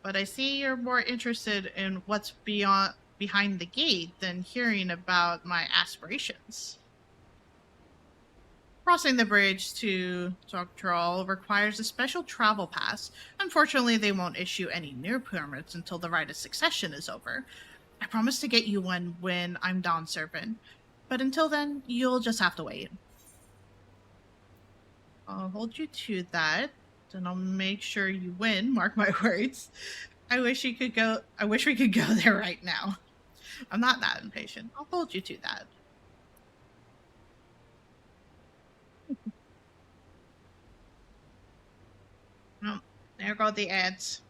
But I see you're more interested in what's behind the gate than hearing about my aspirations. Crossing the bridge to Dawntrail requires a special travel pass. Unfortunately, they won't issue any new permits until the Rite of Succession is over. I promise to get you one when I'm Dawn Servant, but until then, you'll just have to wait. I'll hold you to that, and I'll make sure you win, mark my words. I wish we could go there right now. I'm not that impatient. I'll hold you to that. Oh, there go the ads.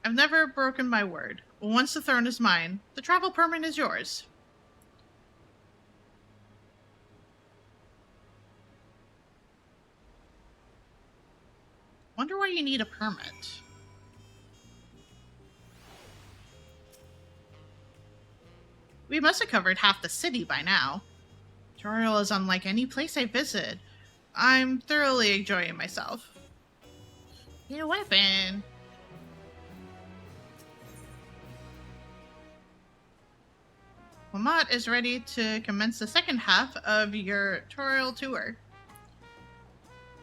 I've never broken my word. Once the throne is mine, the travel permit is yours. Wonder why you need a permit. We must have covered half the city by now. Dawntrail is unlike any place I visit. I'm thoroughly enjoying myself. Need a weapon. Lamont is ready to commence the second half of your Dawntrail tour.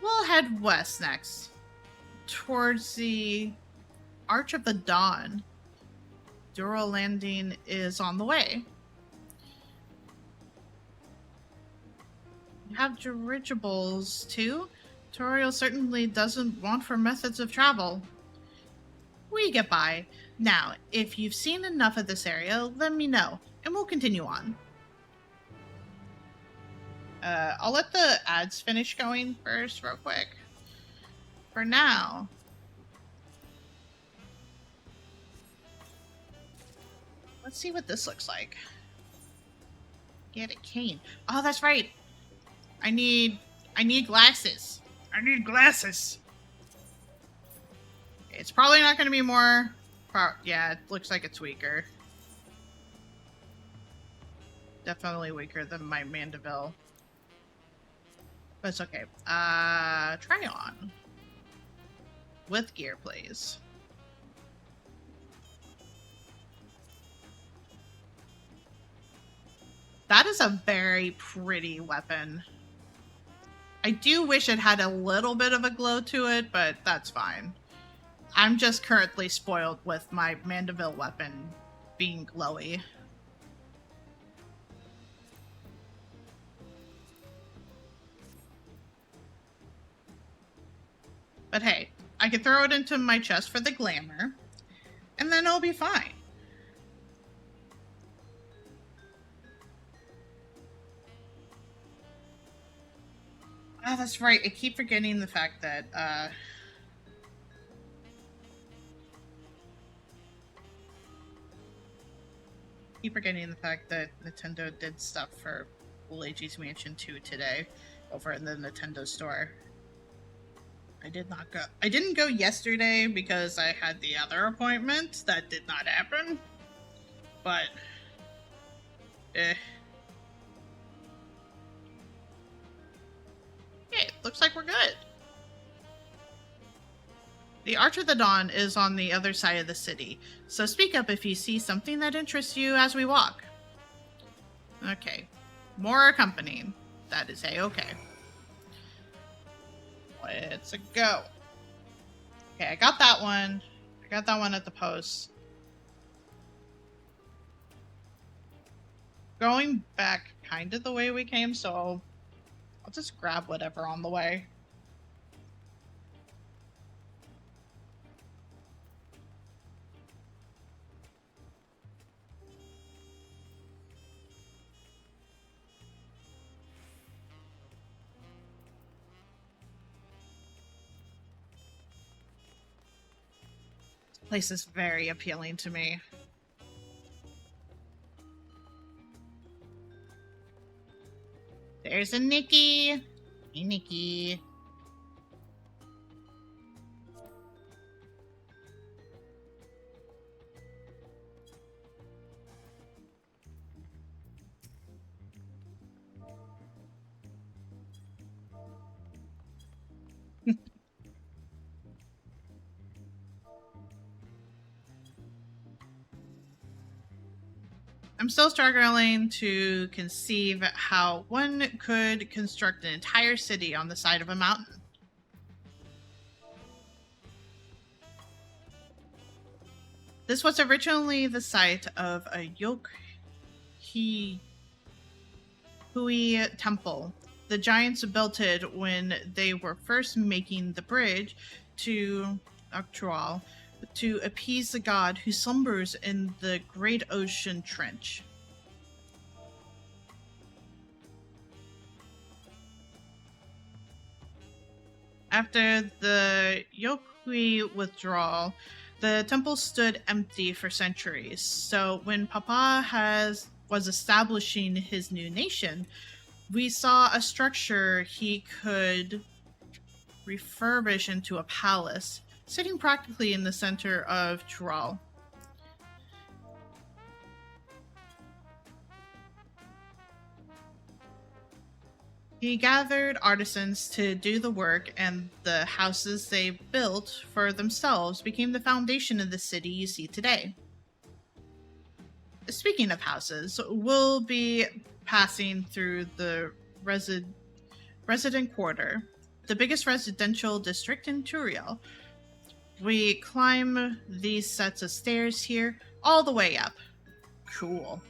We'll head west next, towards the Arch of the Dawn. Dural Landing is on the way. You have dirigibles too. Dawntrail certainly doesn't want for methods of travel. We get by. Now, if you've seen enough of this area, let me know, and we'll continue on. I'll let the ads finish going first, real quick. For now, let's see what this looks like. Get a cane. Oh, that's right. I need glasses. I need glasses. It's probably not going to be more. Yeah, it looks like it's weaker. Definitely weaker than my Mandeville. But it's okay. Try on. With gear, please. That is a very pretty weapon. I do wish it had a little bit of a glow to it, but that's fine. I'm just currently spoiled with my Mandeville weapon being glowy. But hey, I can throw it into my chest for the glamour, and then it'll be fine. Oh, that's right. I keep forgetting the fact that, Nintendo did stuff for Luigi's Mansion 2 today over in the Nintendo store. I didn't go yesterday because I had the other appointment. That did not happen. But, looks like we're good. The Arch of the Dawn is on the other side of the city, so speak up if you see something that interests you as we walk. Okay. More company. That is a-okay. Let's go. Okay, I got that one. I got that one at the post. Going back kind of the way we came, so I'll just grab whatever on the way. This place is very appealing to me. There's a Nikki. Hey, Nikki. I'm still struggling to conceive how one could construct an entire city on the side of a mountain. This was originally the site of a Hui temple. The giants built it when they were first making the bridge to Dawntrail to appease the god who slumbers in the great ocean trench. After the Yokui withdrawal, the temple stood empty for centuries. So when Papa was establishing his new nation, we saw a structure he could refurbish into a palace, sitting practically in the center of Tural. He gathered artisans to do the work, and the houses they built for themselves became the foundation of the city you see today. Speaking of houses, we'll be passing through the resident quarter, the biggest residential district in Turiel. We climb these sets of stairs here all the way up. Cool.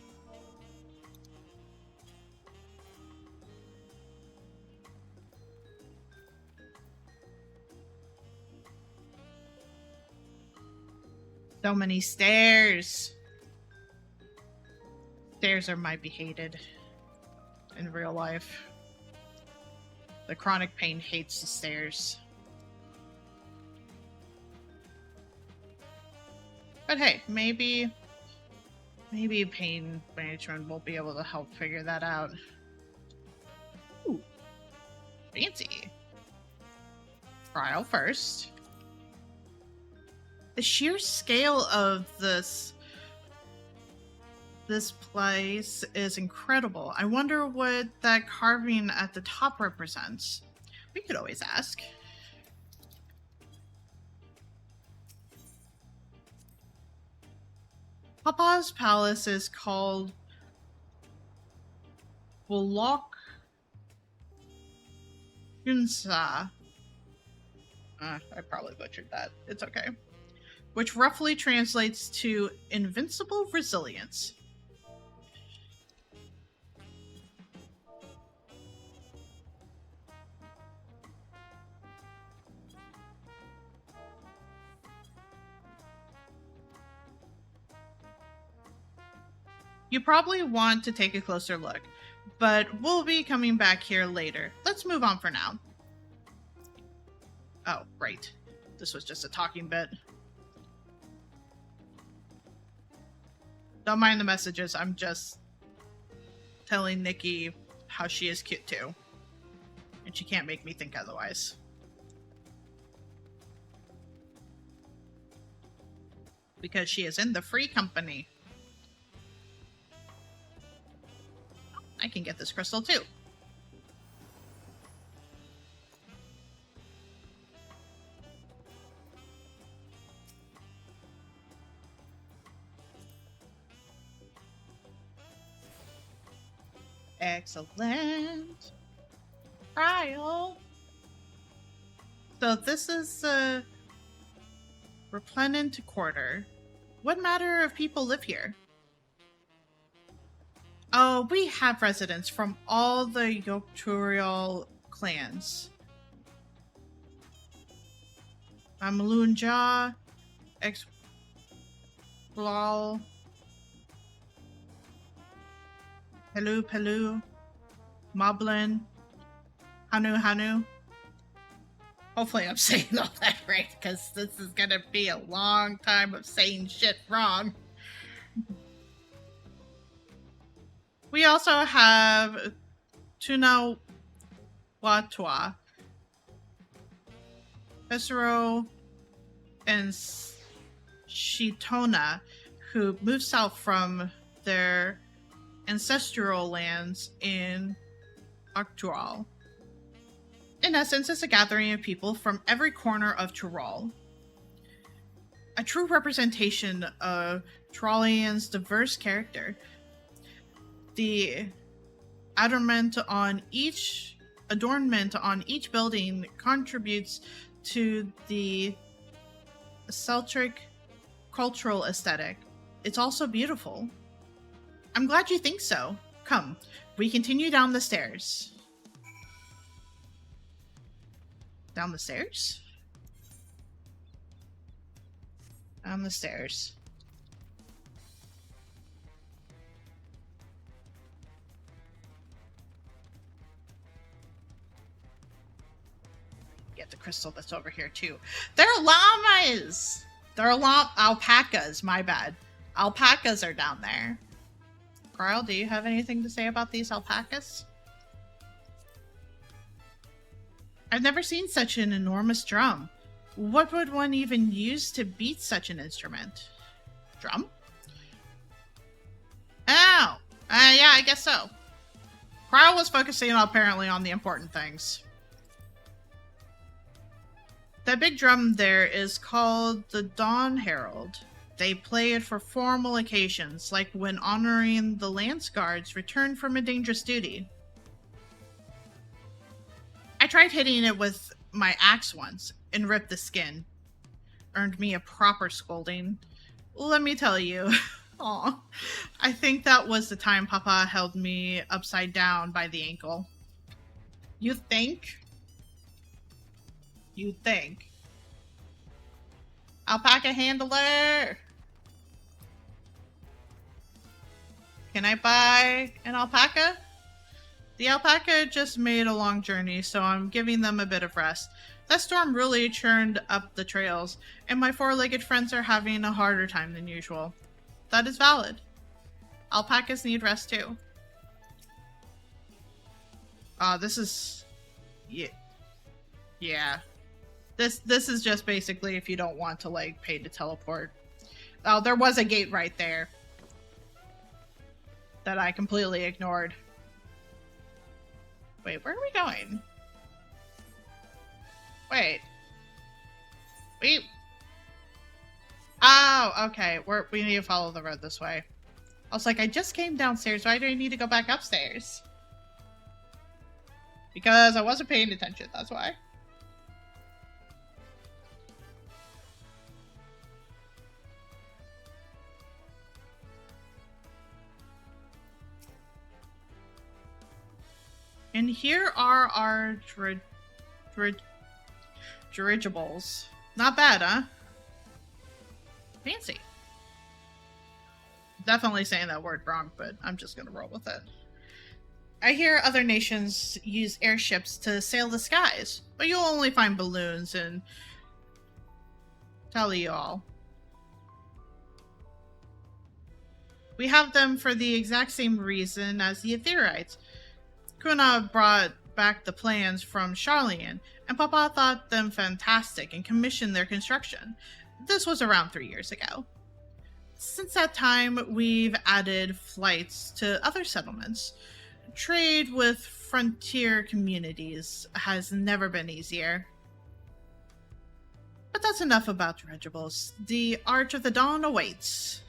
So many stairs. Stairs might be hated in real life. The chronic pain hates the stairs. But hey, maybe pain management will be able to help figure that out. Ooh, fancy. Trial first. The sheer scale of this place is incredible. I wonder what that carving at the top represents. We could always ask. Papa's palace is called Bulok Yunsa. I probably butchered that. It's okay. Which roughly translates to invincible resilience. You probably want to take a closer look, but we'll be coming back here later. Let's move on for now. Oh, right. This was just a talking bit. Don't mind the messages, I'm just telling Nikki how she is cute too. And she can't make me think otherwise. Because she is in the free company. I can get this crystal too. Excellent. Trial. So this is Replennant Quarter. What matter of people live here? Oh, we have residents from all the Yogturial clans. Malunja, Exblal, Pelu, Moblin, Hanu. Hopefully I'm saying all that right, because this is gonna be a long time of saying shit wrong. We also have Tunawatwa, Pesaro, and Shitona, who moved south from their ancestral lands in Octural. In essence, it's a gathering of people from every corner of Tyrol. A true representation of Tyrolians' diverse character. The adornment on each building contributes to the Celtic cultural aesthetic. It's also beautiful. I'm glad you think so. Come, we continue down the stairs. Down the stairs? Down the stairs. Get the crystal that's over here too. They're llamas! They're alpacas, my bad. Alpacas are down there. Carl, do you have anything to say about these alpacas? I've never seen such an enormous drum. What would one even use to beat such an instrument? Drum? Oh! Yeah, I guess so. Carl was focusing apparently on the important things. That big drum there is called the Dawn Herald. They play it for formal occasions, like when honoring the Lance Guards returned from a dangerous duty. I tried hitting it with my axe once and ripped the skin. Earned me a proper scolding. Let me tell you. Aw. I think that was the time Papa held me upside down by the ankle. You think? You think. Alpaca handler! Can I buy an alpaca? The alpaca just made a long journey, so I'm giving them a bit of rest. That storm really churned up the trails, and my four-legged friends are having a harder time than usual. That is valid. Alpacas need rest too. This is... Yeah. This is just basically if you don't want to, like, pay to teleport. Oh, there was a gate right there that I completely ignored. Wait, where are we going? Wait. Oh, okay. We need to follow the road this way. I was like, I just came downstairs. Why do I need to go back upstairs? Because I wasn't paying attention, that's why. And here are our dirigibles. Not bad, huh? Fancy. Definitely saying that word wrong, but I'm just gonna roll with it. I hear other nations use airships to sail the skies, but you'll only find balloons in Taliol. We have them for the exact same reason as the Aetherites. Kuna brought back the plans from Charlian, and Papa thought them fantastic and commissioned their construction. This was around 3 years ago. Since that time, we've added flights to other settlements. Trade with frontier communities has never been easier. But that's enough about dirigibles. The Arch of the Dawn awaits.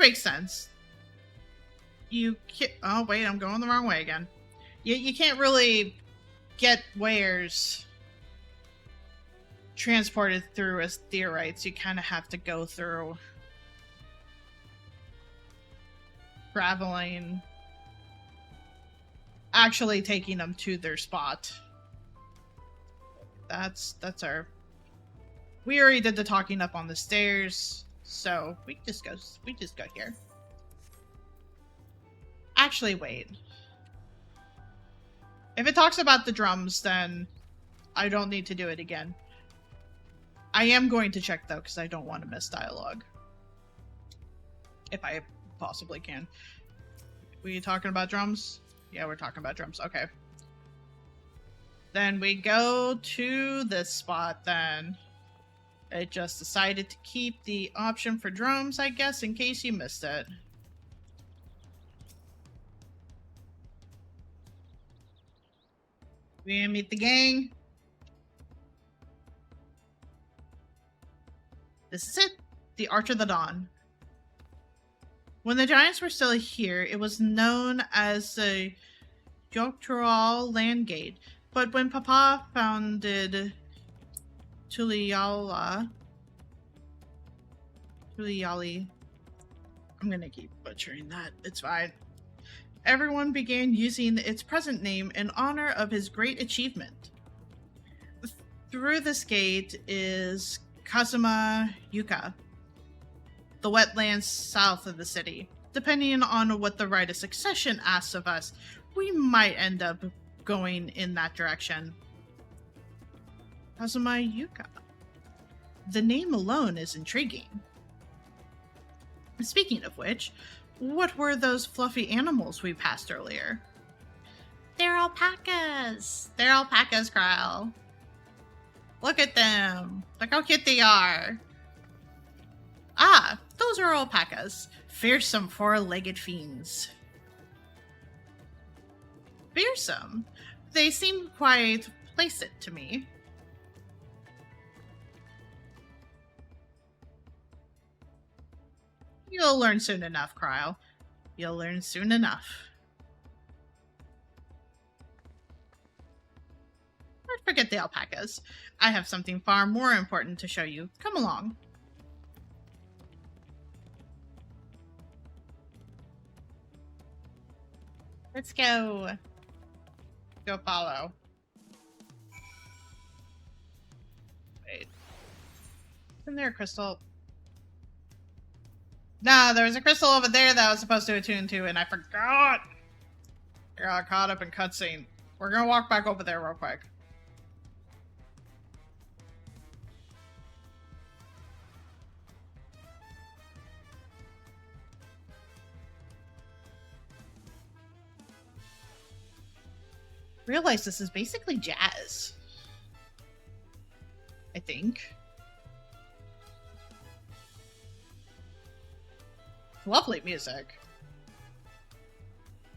makes sense. You can't... Oh, wait, I'm going the wrong way again. You can't really get wares transported through as theorites. You kind of have to go through traveling, actually taking them to their spot. That's our... We already did the talking up on the stairs, so we just go here. Actually, wait. If it talks about the drums, then I don't need to do it again. I am going to check, though, because I don't want to miss dialogue. If I possibly can. Were you talking about drums? Yeah, we're talking about drums. Okay. Then we go to this spot, then. I just decided to keep the option for drums, I guess, in case you missed it. We gonna meet the gang. This is it. The Arch of the Dawn. When the Giants were still here, it was known as the Dawntrail Landgate. But when Papa founded Tuliali, I'm gonna keep butchering that. It's fine. Everyone began using its present name in honor of his great achievement. Through this gate is Kazuma Yuka, the wetlands south of the city. Depending on what the rite of succession asks of us, we might end up going in that direction. Kazuma Yuka. The name alone is intriguing. Speaking of which, what were those fluffy animals we passed earlier? They're alpacas! They're alpacas, Kyle. Look at them! Look how cute they are! Ah, those are alpacas. Fearsome four-legged fiends. Fearsome? They seem quite placid to me. You'll learn soon enough, Kryle. You'll learn soon enough. But forget the alpacas. I have something far more important to show you. Come along. Let's go. Go follow. Wait. Isn't there a crystal? Nah, there was a crystal over there that I was supposed to attune to, and I forgot. I got caught up in cutscene. We're gonna walk back over there real quick. Realize this is basically jazz. I think. Lovely music.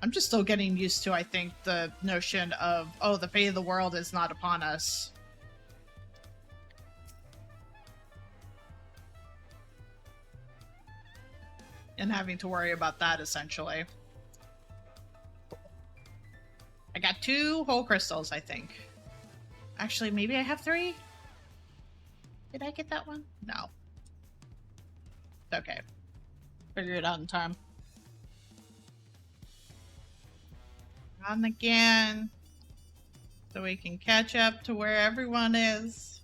I'm just still getting used to, I think, the notion of, oh, the fate of the world is not upon us. And having to worry about that, essentially. I got 2 whole crystals, I think. Actually, maybe I have 3? Did I get that one? No. It's okay. Figure it out in time. On again. So we can catch up to where everyone is.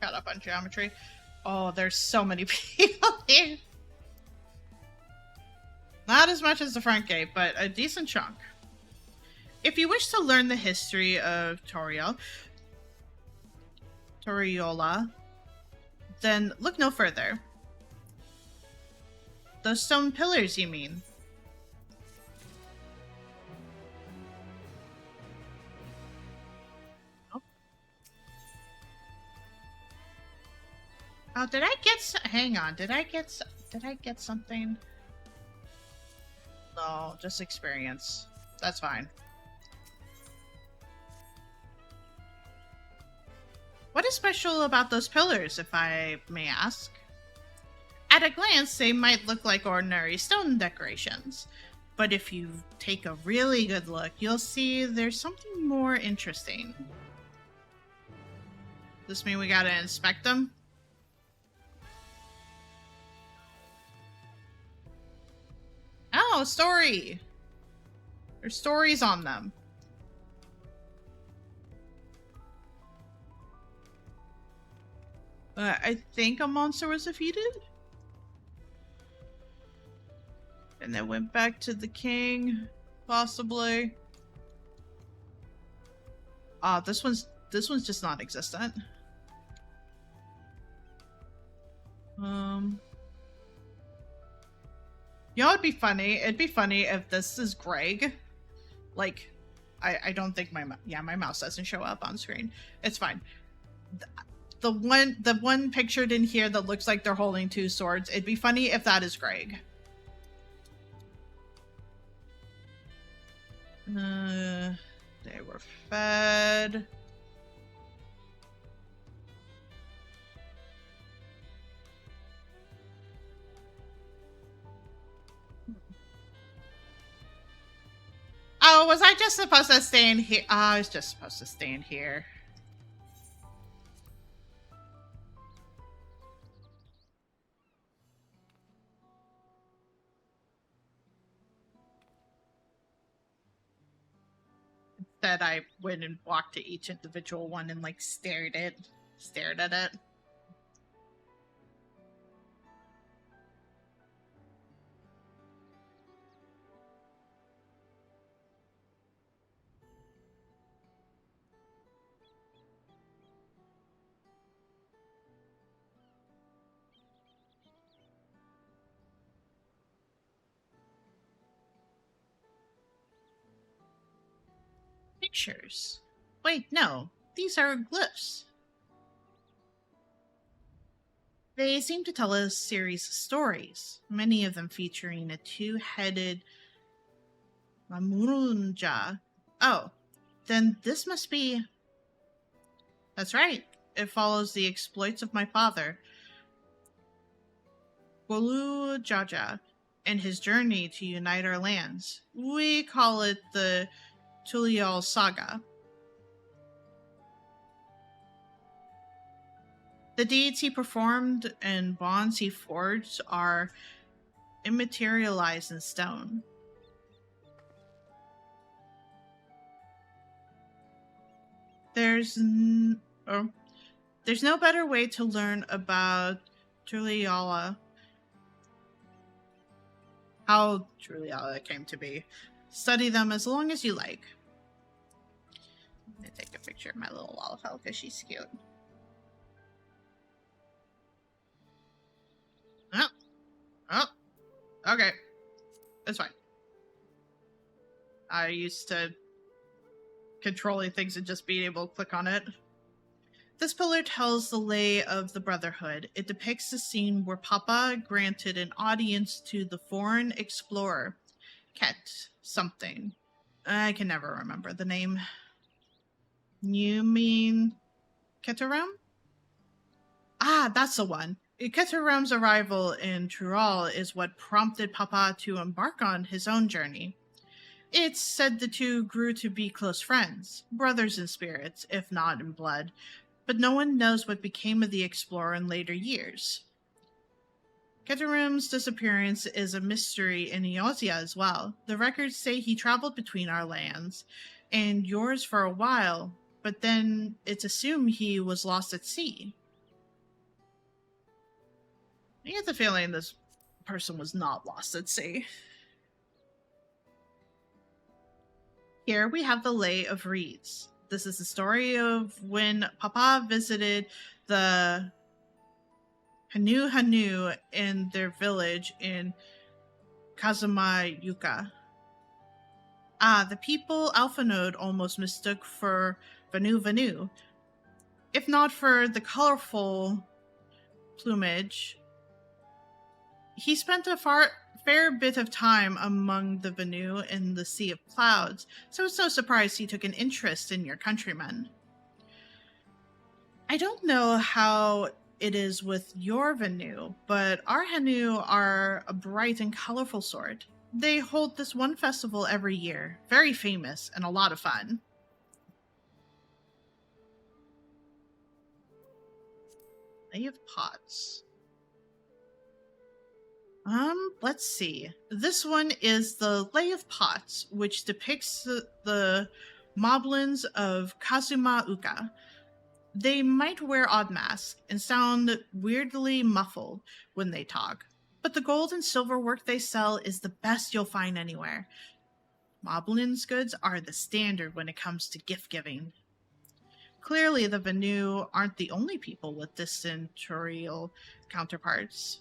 Got up on geometry. Oh, there's so many people here. Not as much as the front gate, but a decent chunk. If you wish to learn the history of Toriola, then look no further. Those stone pillars, you mean? Oh, did I get hang on, did I get something? No, just experience. That's fine. What is special about those pillars, if I may ask? At a glance, they might look like ordinary stone decorations, but if you take a really good look, you'll see there's something more interesting. Does this mean we gotta inspect them? Oh, story! There's stories on them. I think a monster was defeated? And then went back to the king, possibly. Ah, this one's just non-existent. You know, it'd be funny if this is Greg. Like, I don't think my mouse doesn't show up on screen. It's fine. The one pictured in here that looks like they're holding two swords. It'd be funny if that is Greg. They were fed. Oh, was I just supposed to stay in here? Oh, I was just supposed to stay in here. Instead, I went and walked to each individual one and like stared at it. Pictures. Wait, no. These are glyphs. They seem to tell a series of stories, many of them featuring a two-headed Mamurunja. Oh, then this must be... That's right. It follows the exploits of my father, Golu Jaja, and his journey to unite our lands. We call it the Tulial Saga. The deeds he performed and bonds he forged are immaterialized in stone. There's no better way to learn about Tuliala, how Tuliala came to be. Study them as long as you like. Let me take a picture of my little Lalafell because she's cute. Oh, okay. That's fine. I used to controlling things and just being able to click on it. This pillar tells the lay of the Brotherhood. It depicts the scene where Papa granted an audience to the foreign explorer, Ket something. I can never remember the name. You mean Keteram? Ah, that's the one. Keteram's arrival in Tural is what prompted Papa to embark on his own journey. It's said the two grew to be close friends, brothers in spirits, if not in blood, but no one knows what became of the explorer in later years. Keteram's disappearance is a mystery in Eosia as well. The records say he traveled between our lands and yours for a while, but then it's assumed he was lost at sea. I get the feeling this person was not lost at sea. Here we have the Lay of Reeds. This is the story of when Papa visited the Hanu in their village in Kazuma Yuka. The people Alphanode almost mistook for Vanu. If not for the colorful plumage. He spent a fair bit of time among the Vanu in the Sea of Clouds, so it's no surprise he took an interest in your countrymen. I don't know how it is with your Vanu, but our Hanu are a bright and colorful sort. They hold this one festival every year, very famous and a lot of fun. Lay of Pots. Let's see. This one is the Lay of Pots, which depicts the moblins of Kazuma Uka. They might wear odd masks and sound weirdly muffled when they talk, but the gold and silver work they sell is the best you'll find anywhere. Moblin's goods are the standard when it comes to gift giving. Clearly, the Vanu aren't the only people with distant Turiel counterparts.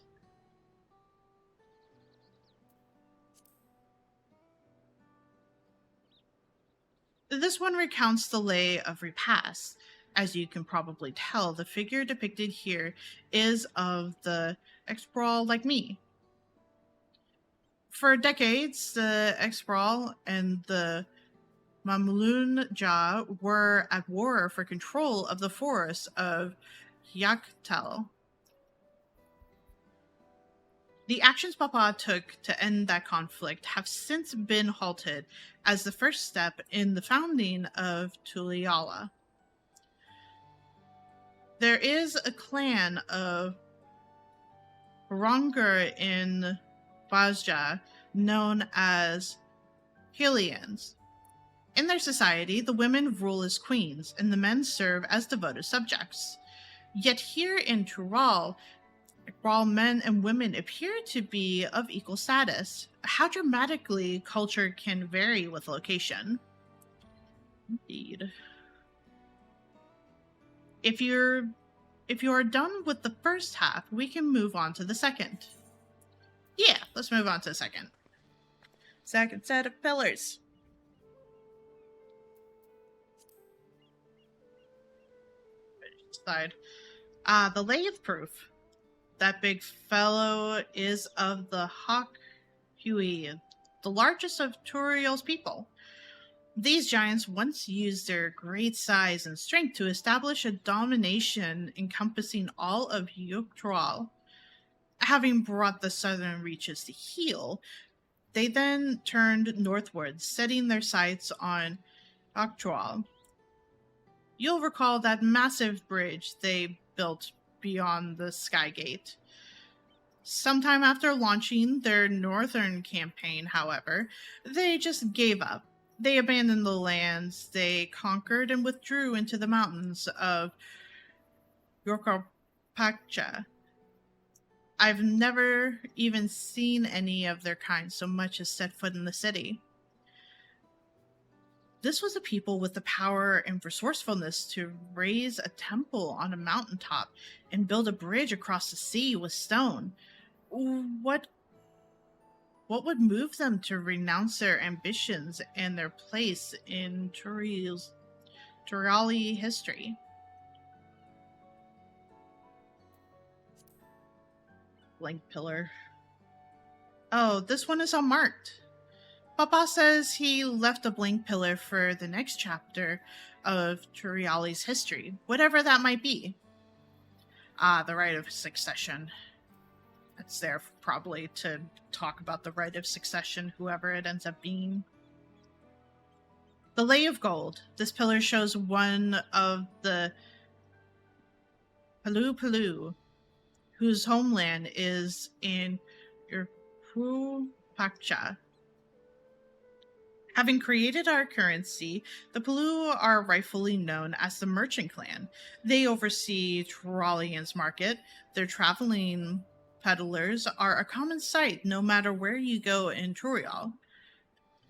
This one recounts the Lay of Repast. As you can probably tell, the figure depicted here is of the X-Brawl like me. For decades, the X-Brawl and the Mamlunja were at war for control of the forests of Yaktel. The actions Papa took to end that conflict have since been halted as the first step in the founding of Tuliala. There is a clan of Barangar in Bajja known as Helians. In their society, the women rule as queens and the men serve as devoted subjects. Yet here in Tural, while men and women appear to be of equal status, how dramatically culture can vary with location. Indeed. If you are done with the first half, we can move on to the second. Yeah, let's move on to the second. Second set of pillars. Side. The Lay of Proof. That big fellow is of the Hawk Huey, the largest of Turiel's people. These giants once used their great size and strength to establish a domination encompassing all of Yugtral. Having brought the southern reaches to heel, they then turned northwards, setting their sights on Yugtral. You'll recall that massive bridge they built beyond the Skygate. Sometime after launching their northern campaign, however, they just gave up. They abandoned the lands they conquered and withdrew into the mountains of Yorkopakcha. I've never even seen any of their kind so much as set foot in the city. This was a people with the power and resourcefulness to raise a temple on a mountaintop and build a bridge across the sea with stone. What would move them to renounce their ambitions and their place in Turali history? Blank pillar. Oh, this one is unmarked. Papa says he left a blank pillar for the next chapter of Turiali's history, whatever that might be. The right of succession. It's there probably to talk about the right of succession, whoever it ends up being. The Lay of Gold. This pillar shows one of the Palu, whose homeland is in Yorkopakcha. Having created our currency, the Palu are rightfully known as the Merchant Clan. They oversee Turalian's market. Their traveling peddlers are a common sight no matter where you go in Turial.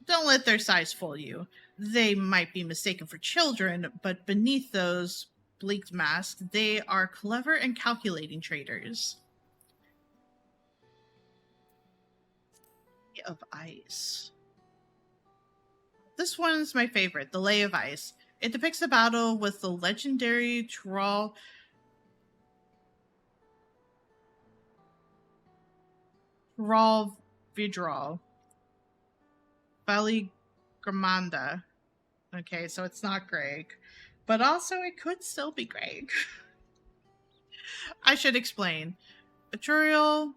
Don't let their size fool you. They might be mistaken for children, but beneath those bleaked masks, they are clever and calculating traders. Of Ice. This one's my favorite, the Lay of Ice. It depicts a battle with the legendary Tural Rawl Vidral. Belligramanda. Okay, so it's not Greg. But also it could still be Greg. I should explain. Aturiel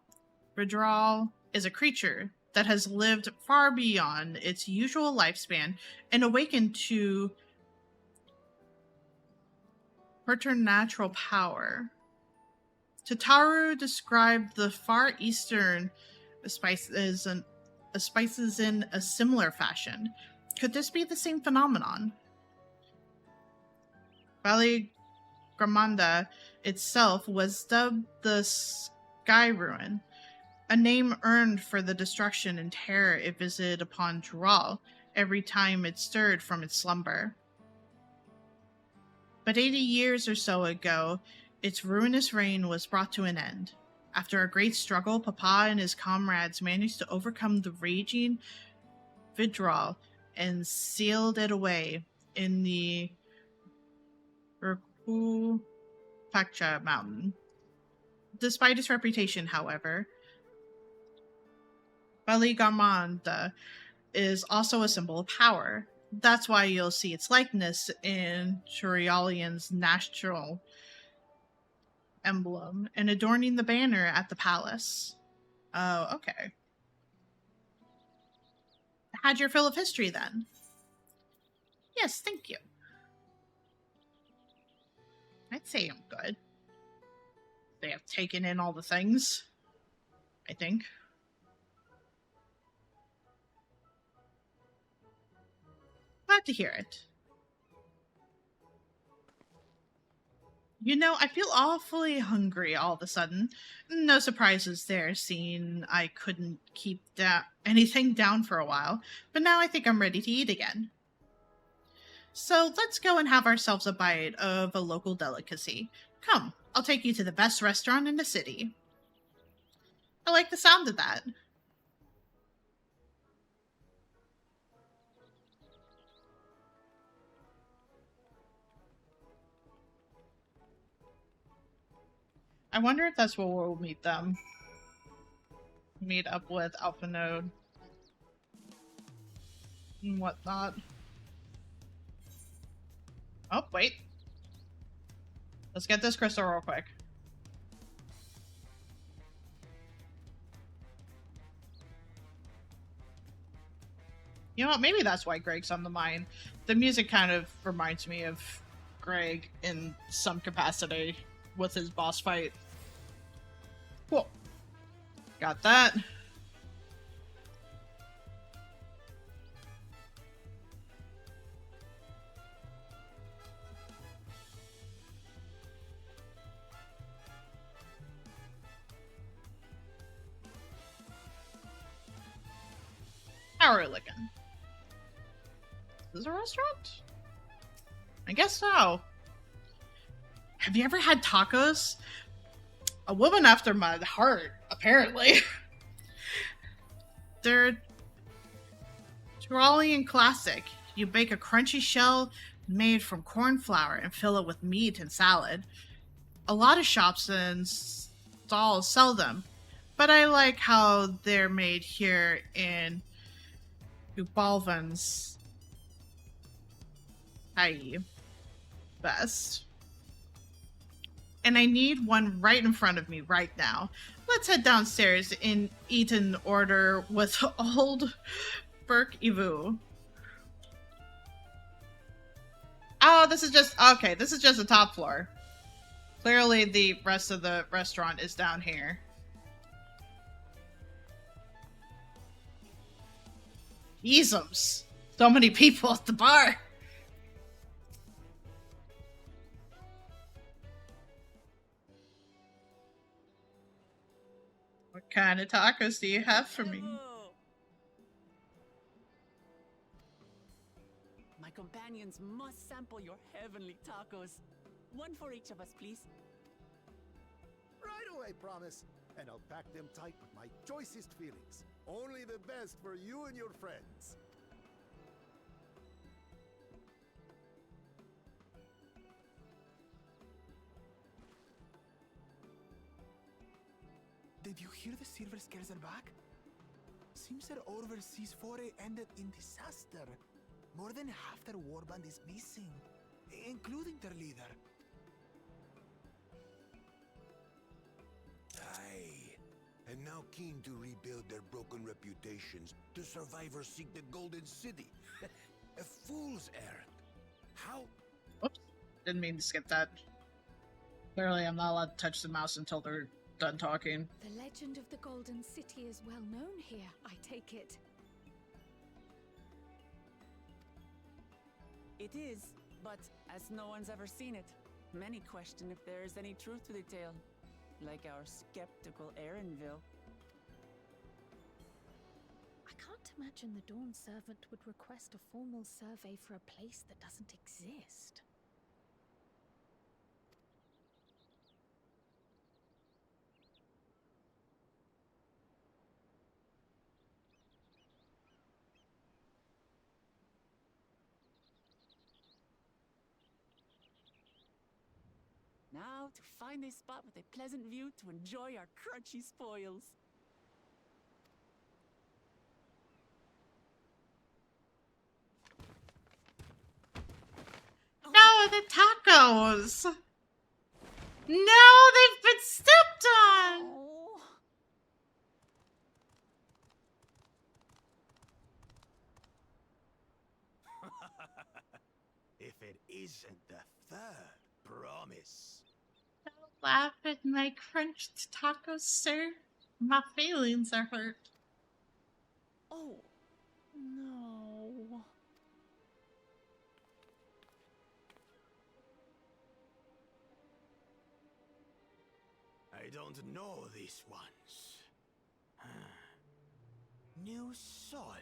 Vidral is a creature that has lived far beyond its usual lifespan and awakened to preternatural power. Tataru described the Far Eastern spices in a similar fashion. Could this be the same phenomenon? Belligramanda itself was dubbed the Sky Ruin, a name earned for the destruction and terror it visited upon Dural every time it stirred from its slumber. But 80 years or so ago, its ruinous reign was brought to an end. After a great struggle, Papa and his comrades managed to overcome the raging Vidral and sealed it away in the Ruku Pacha mountain. Despite its reputation, however, Belligramanda is also a symbol of power. That's why you'll see its likeness in Turialian's national emblem and adorning the banner at the palace. Oh, okay. Had your fill of history then? Yes, thank you. I'd say I'm good. They have taken in all the things, I think. Glad to hear it. You know, I feel awfully hungry all of a sudden. No surprises there, seeing I couldn't keep anything down for a while, but now I think I'm ready to eat again. So let's go and have ourselves a bite of a local delicacy. Come, I'll take you to the best restaurant in the city. I like the sound of that. I wonder if that's where we'll meet them. Meet up with Alpha Node. And whatnot. Oh, wait. Let's get this crystal real quick. You know what? Maybe that's why Greg's on the mine. The music kind of reminds me of Greg in some capacity with his boss fight. Cool. Got that. How are we looking? Is this a restaurant? I guess so. Have you ever had tacos? A woman after my heart, apparently. They're Turalian classic. You bake a crunchy shell made from corn flour and fill it with meat and salad. A lot of shops and stalls sell them, but I like how they're made here in Ubalvan's best. And I need one right in front of me right now. Let's head downstairs and eat in order with old Burke Ivu. Oh, this is just the top floor. Clearly the rest of the restaurant is down here. Easums. So many people at the bar. What kind of tacos do you have for me? My companions must sample your heavenly tacos. One for each of us, please. Right away, promise. And I'll pack them tight with my choicest feelings. Only the best for you and your friends. Did you hear the silver scales are back? Seems their overseas foray ended in disaster. More than half their warband is missing, including their leader. Aye. And now keen to rebuild their broken reputations, the survivors seek the Golden City. A fool's errand. How? Oops. Didn't mean to skip that. Clearly, I'm not allowed to touch the mouse until they're done talking. The legend of the Golden City is well known here, I take it. It is, but as no one's ever seen it, many question if there is any truth to the tale. Like our skeptical Erinville. I can't imagine the Dawn Servant would request a formal survey for a place that doesn't exist. Now to find a spot with a pleasant view to enjoy our crunchy spoils. No, the tacos! No, they've been stepped on! Oh. If it isn't the third promise. Don't laugh at my crunched tacos, sir. My feelings are hurt. Oh, no. I don't know these ones. New salt.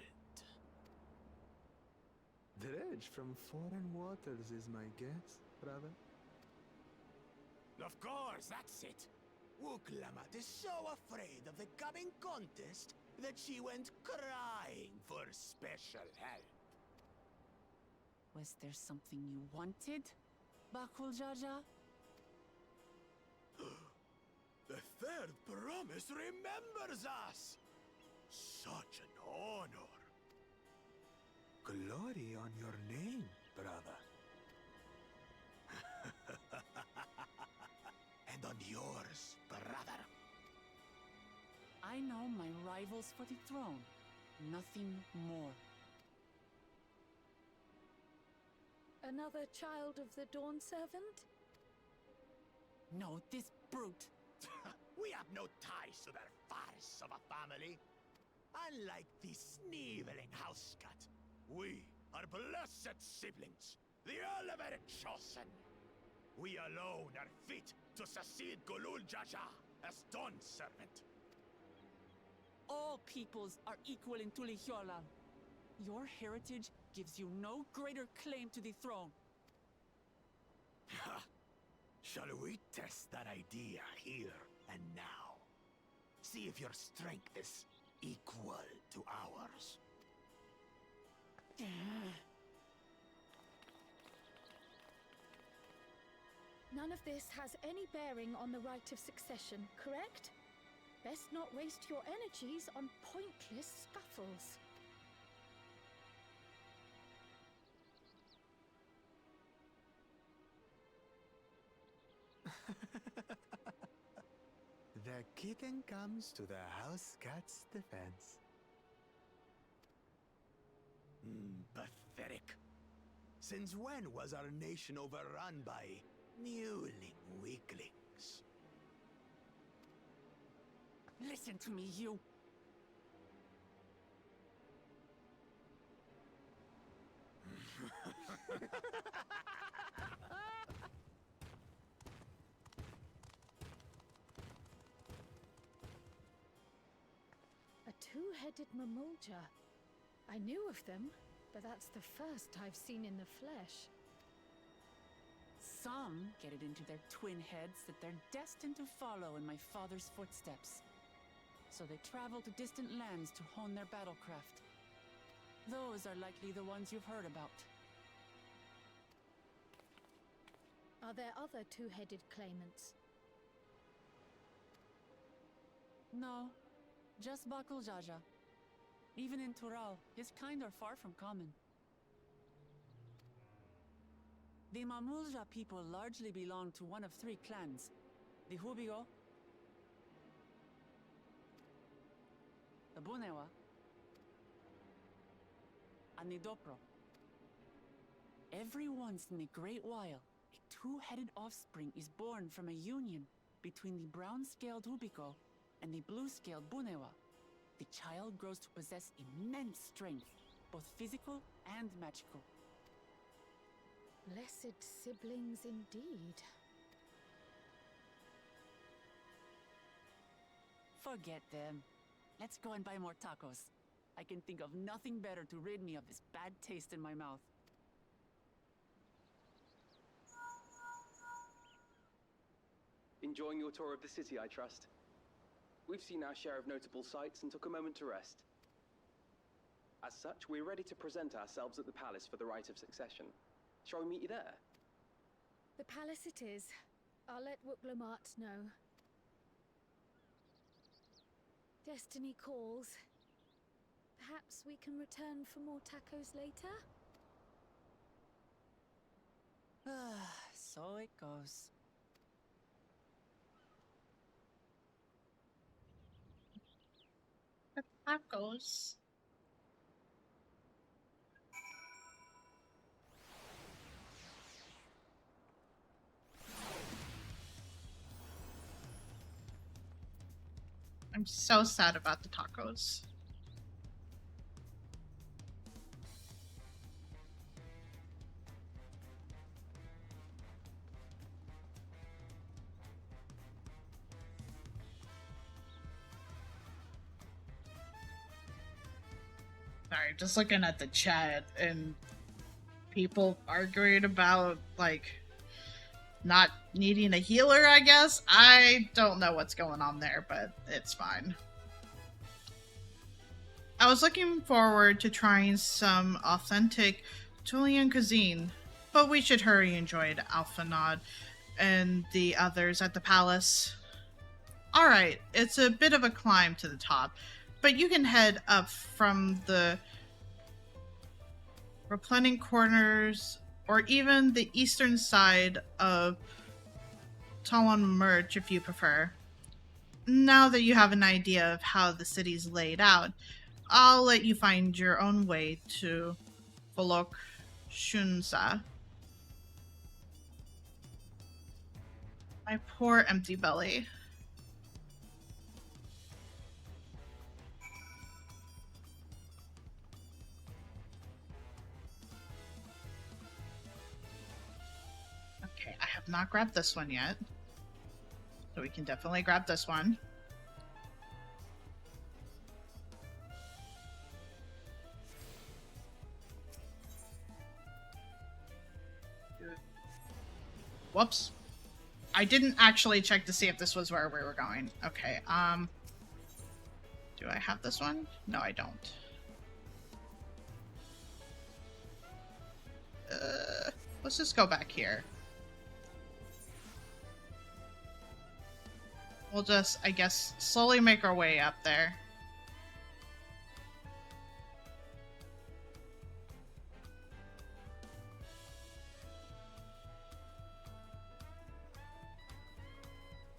Dredge from foreign waters is my guess, brother. Of course, that's it. Wuklamat is so afraid of the coming contest that she went crying for special help. Was there something you wanted, Bakul Jaja? The third promise remembers us! Such an honor. Glory on your name, brother. And on yours, brother. I know my rivals for the throne. Nothing more. Another child of the Dawn Servant? No, this brute. We have no ties to their farce of a family. Unlike the sneevling housecut, we are blessed siblings, the elevated chosen. We alone are fit to succeed Gulul Jaja as Dawn Servant. All peoples are equal in Tulihiola. Your heritage gives you no greater claim to the throne. Shall we test that idea here and now? See if your strength is equal to ours. None of this has any bearing on the right of succession, correct? Best not waste your energies on pointless scuffles. The kitten comes to the house cat's defense. Pathetic. Since when was our nation overrun by mewling weaklings? Listen to me, you. A two-headed Mamulja. I knew of them, but that's the first I've seen in the flesh. Some get it into their twin heads that they're destined to follow in my father's footsteps. So they travel to distant lands to hone their battlecraft. Those are likely the ones you've heard about. Are there other two-headed claimants? No, just Bakul Jaja. Even in Tural, his kind are far from common. The Mamulja people largely belong to one of three clans. The Hubigo, the Bunewa, and the Dopro. Every once in a great while, a two-headed offspring is born from a union between the brown-scaled Hubigo and the blue-scaled Bunewa. The child grows to possess immense strength, both physical and magical. Blessed siblings indeed. Forget them. Let's go and buy more tacos. I can think of nothing better to rid me of this bad taste in my mouth. Enjoying your tour of the city, I trust. We've seen our share of notable sights and took a moment to rest. As such, we're ready to present ourselves at the palace for the rite of succession. Shall we meet you there? The palace it is. I'll let Wuklamart know. Destiny calls. Perhaps we can return for more tacos later? So it goes. The tacos. I'm so sad about the tacos. Sorry, just looking at the chat and people arguing about, like, not needing a healer, I guess. I don't know what's going on there, but it's fine. I was looking forward to trying some authentic Tulian cuisine, but we should hurry and join Alphanod and the others at the palace. Alright, it's a bit of a climb to the top, but you can head up from the replenishing corners or even the eastern side of Talon Merch if you prefer. Now that you have an idea of how the city's laid out, I'll let you find your own way to Folok Shunza. My poor empty belly. Okay, I have not grabbed this one yet. So we can definitely grab this one. Whoops. I didn't actually check to see if this was where we were going. Okay, do I have this one? No, I don't. Let's just go back here. We'll just, I guess, slowly make our way up there.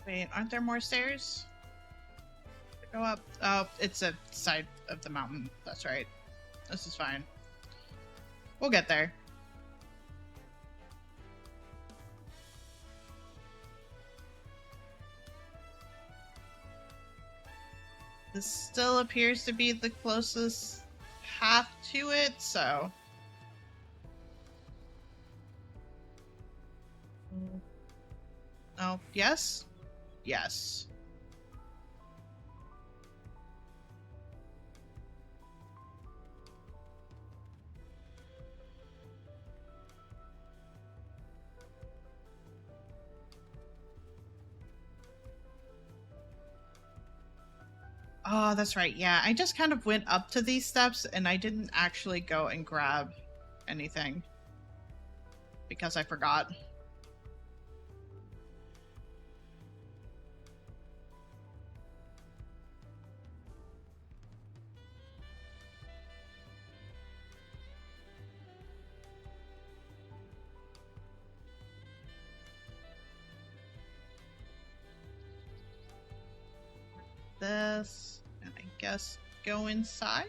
Wait, aren't there more stairs to go up? Oh, it's a side of the mountain. That's right. This is fine. We'll get there. This still appears to be the closest path to it, so... Oh, yes? Yes. Oh, that's right. Yeah, I just kind of went up to these steps and I didn't actually go and grab anything because I forgot. this, and I guess go inside?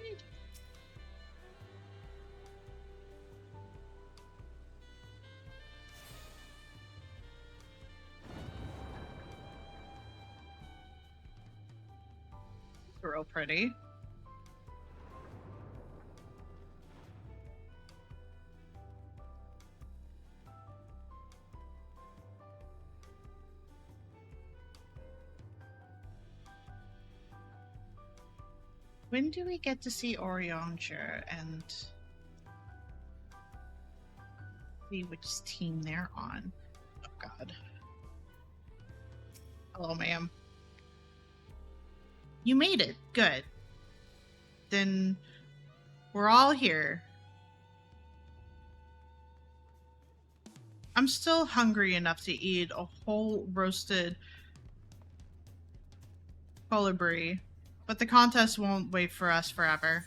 Real pretty. When do we get to see Orionshire and see which team they're on? Oh god. Hello, ma'am. You made it. Good. Then we're all here. I'm still hungry enough to eat a whole roasted colibri, but the contest won't wait for us forever.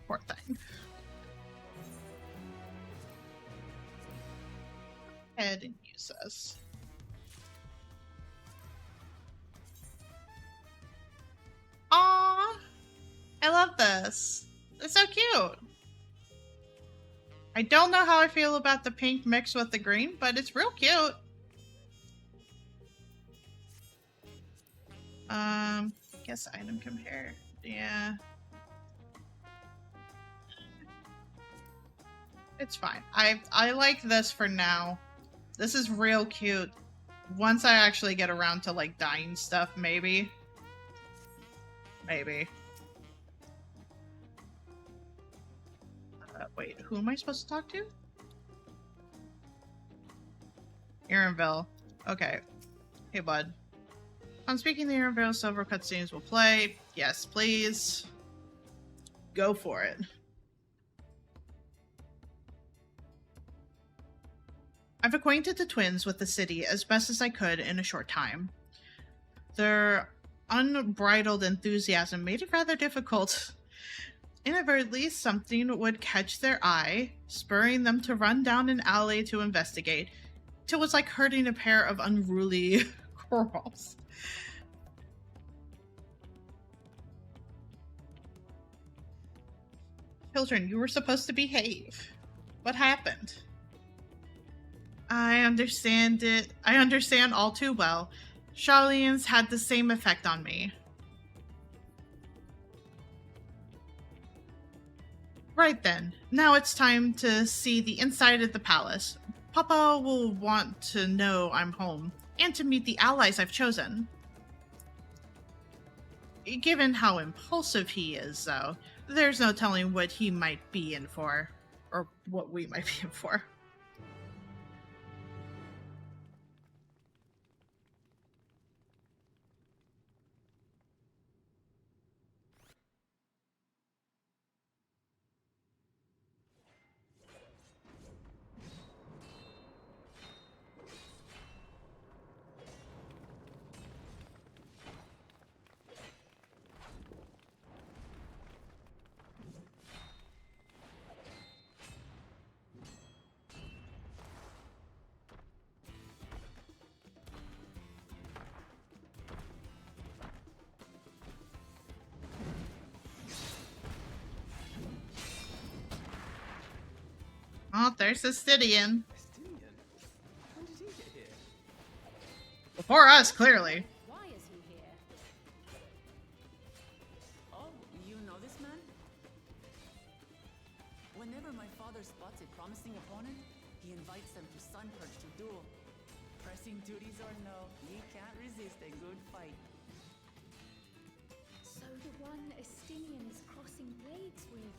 Poor thing. Go ahead and use this. Aww! I love this. It's so cute. I don't know how I feel about the pink mixed with the green, but it's real cute. Guess item compare. Yeah. It's fine. I like this for now. This is real cute. Once I actually get around to like dyeing stuff, maybe. Maybe. Wait, who am I supposed to talk to? Aaronville. Okay. Hey, bud. I'm speaking the Aaronville Silver cutscenes will play. Yes, please. Go for it. I've acquainted the twins with the city as best as I could in a short time. Their unbridled enthusiasm made it rather difficult. Inadvertently, something would catch their eye, spurring them to run down an alley to investigate, till it was like herding a pair of unruly squirrels. Children, you were supposed to behave. What happened? I understand it. I understand all too well. Charlene's had the same effect on me. Right then, now it's time to see the inside of the palace. Papa will want to know I'm home, and to meet the allies I've chosen. Given how impulsive he is, though, there's no telling what he might be in for. Or what we might be in for. Oh, there's Stydian. Stydian? When did he get here? Before us, clearly. Why is he here? Oh, you know this man? Whenever my father spots a promising opponent, he invites them to Sunperch to duel. Pressing duties or no, he can't resist a good fight. So the one Estinian is crossing blades with.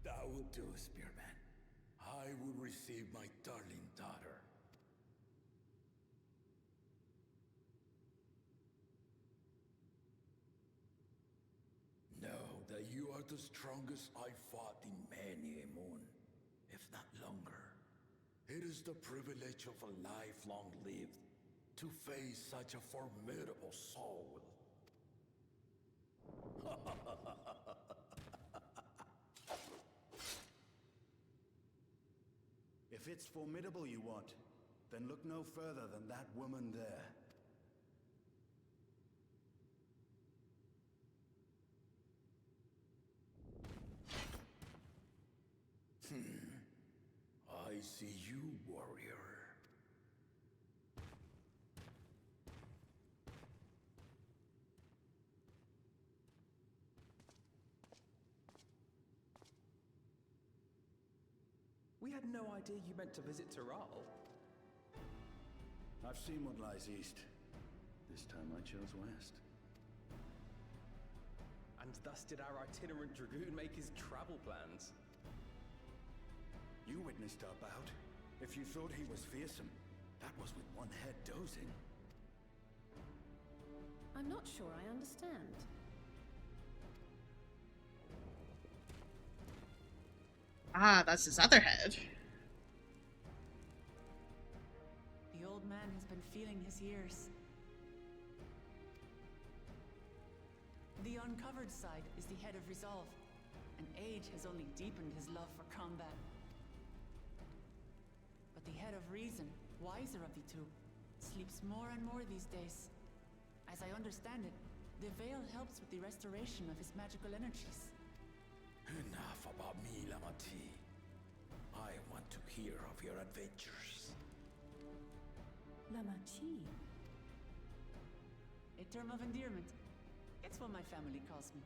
That will do, Spearman. I will receive my darling daughter. Know that you are the strongest I fought in many a moon, if not longer. It is the privilege of a life long lived to face such a formidable soul. If it's formidable you want, then look no further than that woman there. I see you, warrior. We had no idea you meant to visit Tyrrell. I've seen what lies east. This time I chose west. And thus did our itinerant dragoon make his travel plans. You witnessed our bout. If you thought he was fearsome, that was with one head dozing. I'm not sure I understand. Ah, that's his other head. The old man has been feeling his years. The uncovered side is the head of resolve, and age has only deepened his love for combat. But the head of reason, wiser of the two, sleeps more and more these days. As I understand it, the veil helps with the restoration of his magical energies. Enough about me, Lamati. I want to hear of your adventures. Lamachi. A term of endearment. It's what my family calls me.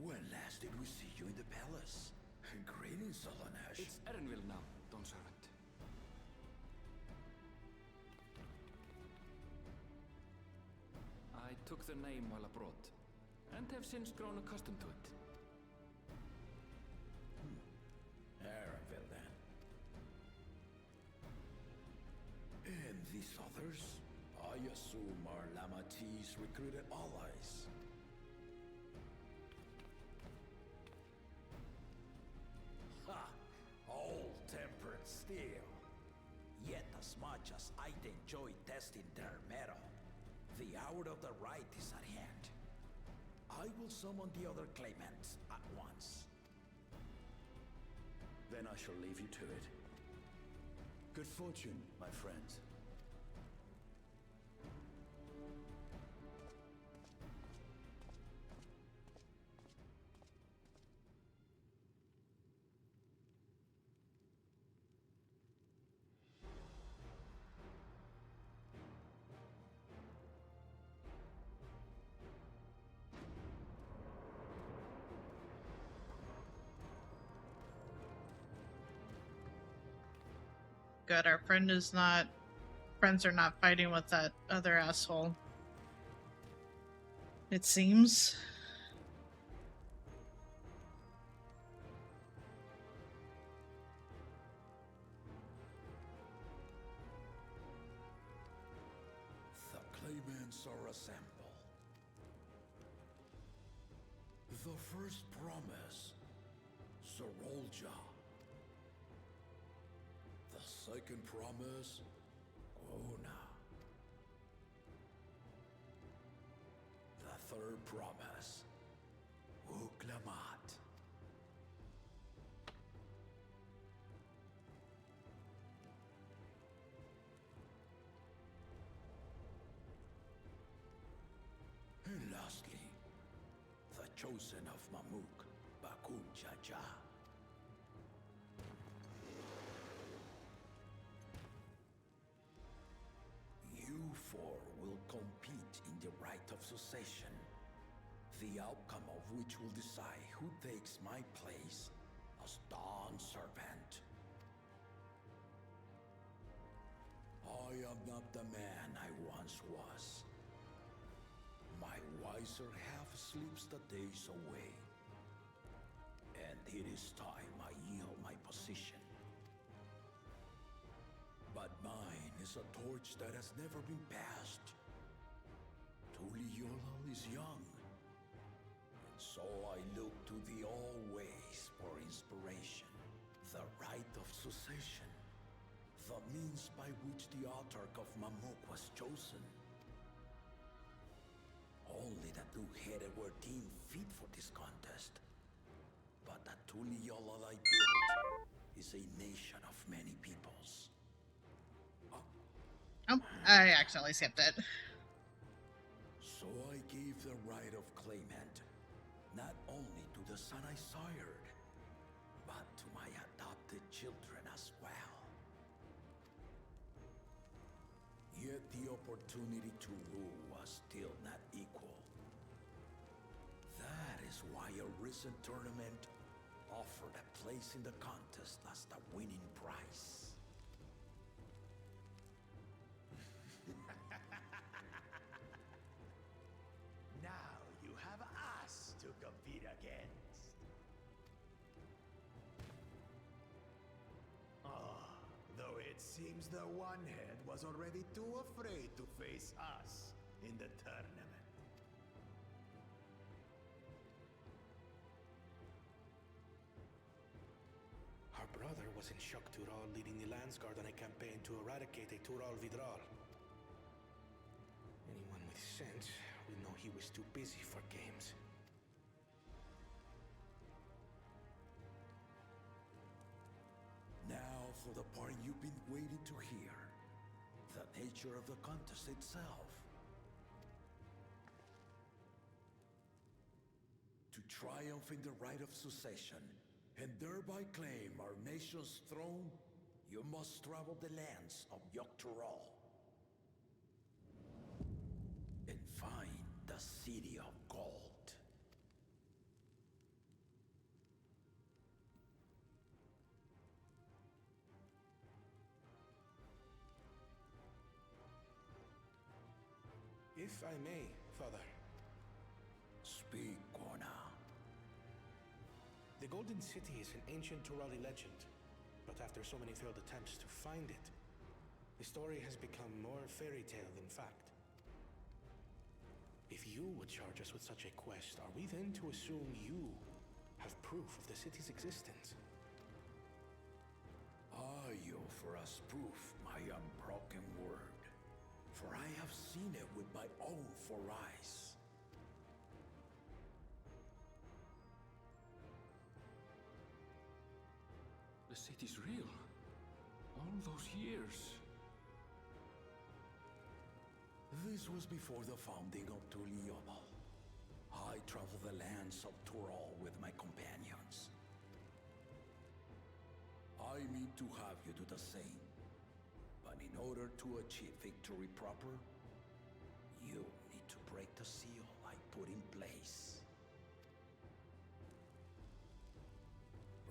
When last did we see you in the palace? Greetings, Solonash. It's Erenville now, Dawn Servant. I took the name while abroad, and have since grown accustomed to it. Erenville, then. And these others? I assume are Lamati's recruited allies. Old-tempered steel. Yet as much as I'd enjoy testing their metal, the hour of the right is at hand. I will summon the other claimants at once. Then I shall leave you to it. Good fortune, my friends. Good, our friends are not fighting with that other asshole. It seems. The claimants are assembled. The first promise, Sorolja. The second promise, Ona. The third promise, Uklamat. And lastly, the chosen of Mamuk, Bakun Jaja. You four will compete in the right of succession, the outcome of which will decide who takes my place as Dawn Servant. I am not the man I once was. My wiser half sleeps the days away, and it is time I yield my position. But mine is a torch that has never been passed. Tuliyollal is young, and so I look to thee always for inspiration. The rite of succession, the means by which the autarch of Mamuk was chosen. Only the two-headed were deemed fit for this contest. But the Tuliyollal I built is a nation of many peoples. Oh, I accidentally skipped it. So I gave the right of claimant, not only to the son I sired, but to my adopted children as well. Yet the opportunity to rule was still not equal. That is why a recent tournament offered a place in the contest as the winning prize. Now you have us to compete against. Though it seems the One-Head was already too afraid to face us in the tournament. Our brother was in Shock Tural leading the Landsguard on a campaign to eradicate a Tural Vidral. Anyone with sense would know he was too busy for games. Now for the part you've been waiting to hear. The nature of the contest itself. To triumph in the right of succession, and thereby claim our nation's throne, you must travel the lands of Yogg-Tural and find the City of Gold. If I may, Father. Speak, Kona. The Golden City is an ancient Turali legend, but after so many failed attempts to find it, the story has become more fairy tale than fact. If you would charge us with such a quest, are we then to assume you have proof of the city's existence? I offer as proof my unbroken word, for I have seen it with my own four eyes. The city's real. All those years. This was before the founding of Tuliyollal. I traveled the lands of Tural with my companions. I mean to have you do the same. But in order to achieve victory proper, you need to break the seal I put in place.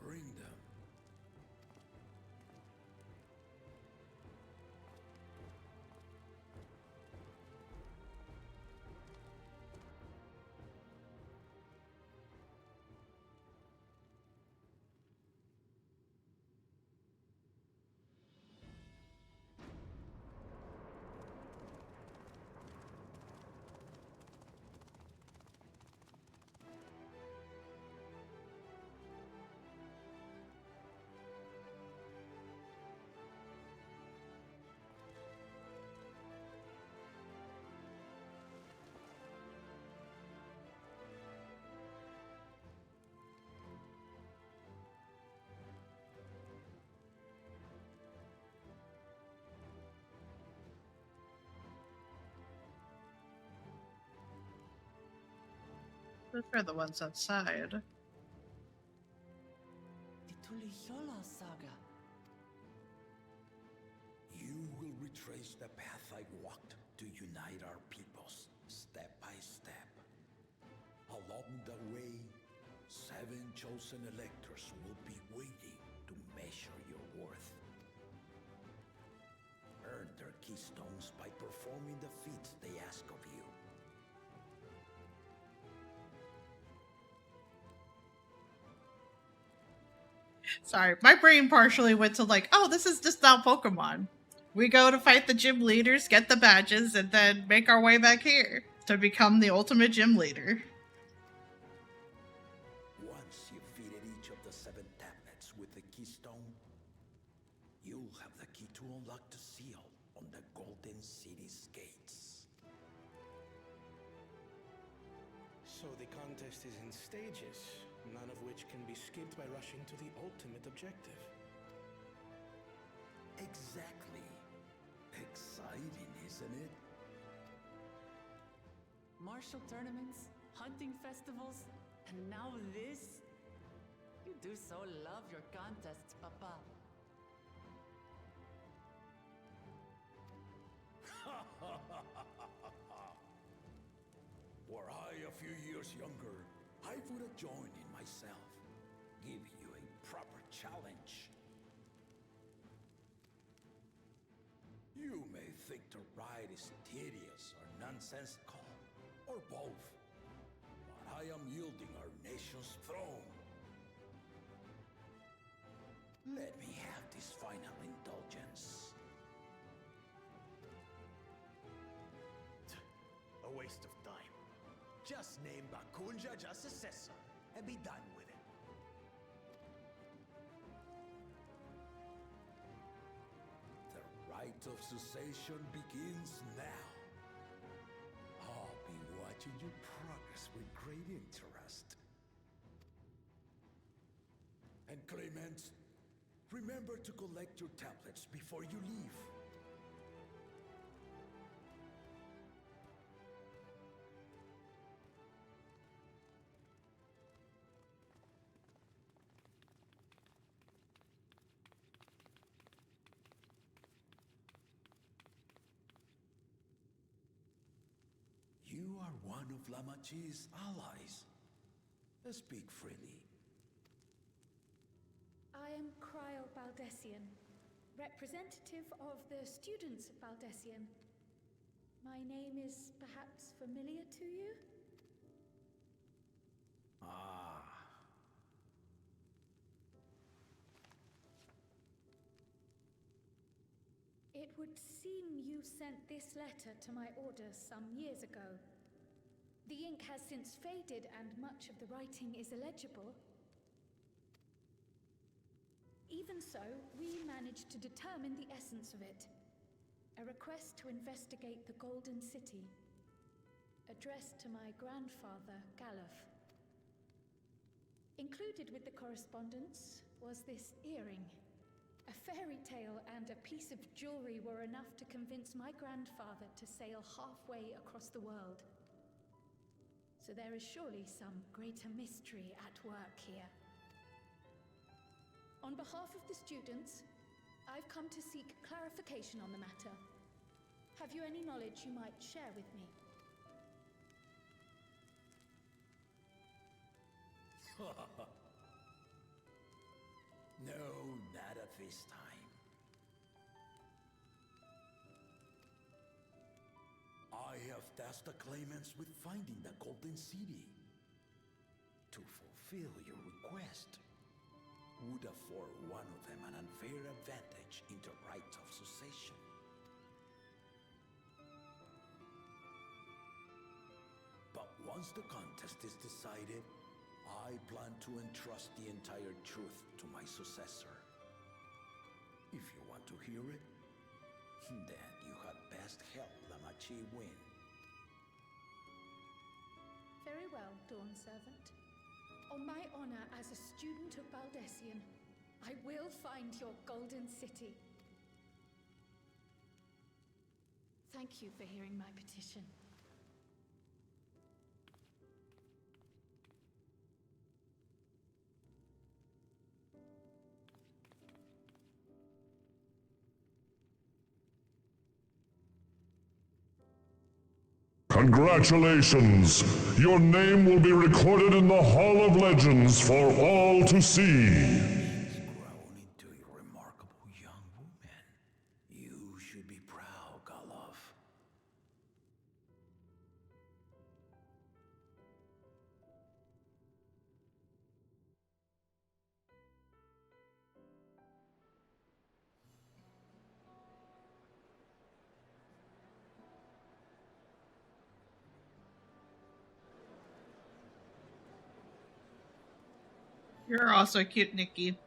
Bring them. Those are the ones outside. The Tuliyollal saga. You will retrace the path I walked to unite our peoples, step by step. Along the way, 7 chosen electors will be waiting to measure your worth. Earn their keystones by performing the feats they ask of you. Sorry, my brain partially went to like, oh, this is just now Pokemon. We go to fight the gym leaders, get the badges, and then make our way back here to become the ultimate gym leader. Once you've defeated each of the 7 tablets with the keystone, you'll have the key to unlock the seal on the Golden City's gates. So the contest is in stages, none of which can be skipped by rushing to the ultimate objective. Exactly. Exciting, isn't it? Martial tournaments, hunting festivals, and now this? You do so love your contests, Papa. Were I a few years younger, I would have joined in myself, giving you a proper challenge. You may think the ride is tedious or nonsensical, or both, but I am yielding our nation's throne. Let me have this final indulgence. A waste of time. Just name Bakunja just successor and be done with it. The rite of succession begins now. I'll be watching your progress with great interest. And Clemens, remember to collect your tablets before you leave. You are one of Lamachi's allies. Speak freely. I am Cryo Baldessian, representative of the students of Baldessian. My name is perhaps familiar to you? Ah. It would seem you sent this letter to my orders some years ago. The ink has since faded and much of the writing is illegible. Even so, we managed to determine the essence of it. A request to investigate the Golden City, addressed to my grandfather, Galuf. Included with the correspondence was this earring. A fairy tale and a piece of jewelry were enough to convince my grandfather to sail halfway across the world. So there is surely some greater mystery at work here. On behalf of the students, I've come to seek clarification on the matter. Have you any knowledge you might share with me? No, not at this time. I have tasked the claimants with finding the Golden City. To fulfill your request would afford one of them an unfair advantage in the right of succession. But once the contest is decided, I plan to entrust the entire truth to my successor. If you want to hear it, then you had best help Lamachi win. Very well, Dawn Servant. On my honor as a student of Baldessian, I will find your Golden City. Thank you for hearing my petition. Congratulations! Your name will be recorded in the Hall of Legends for all to see. She's grown into a remarkable young woman. You should be proud, Galuf. You're also cute, Nikki.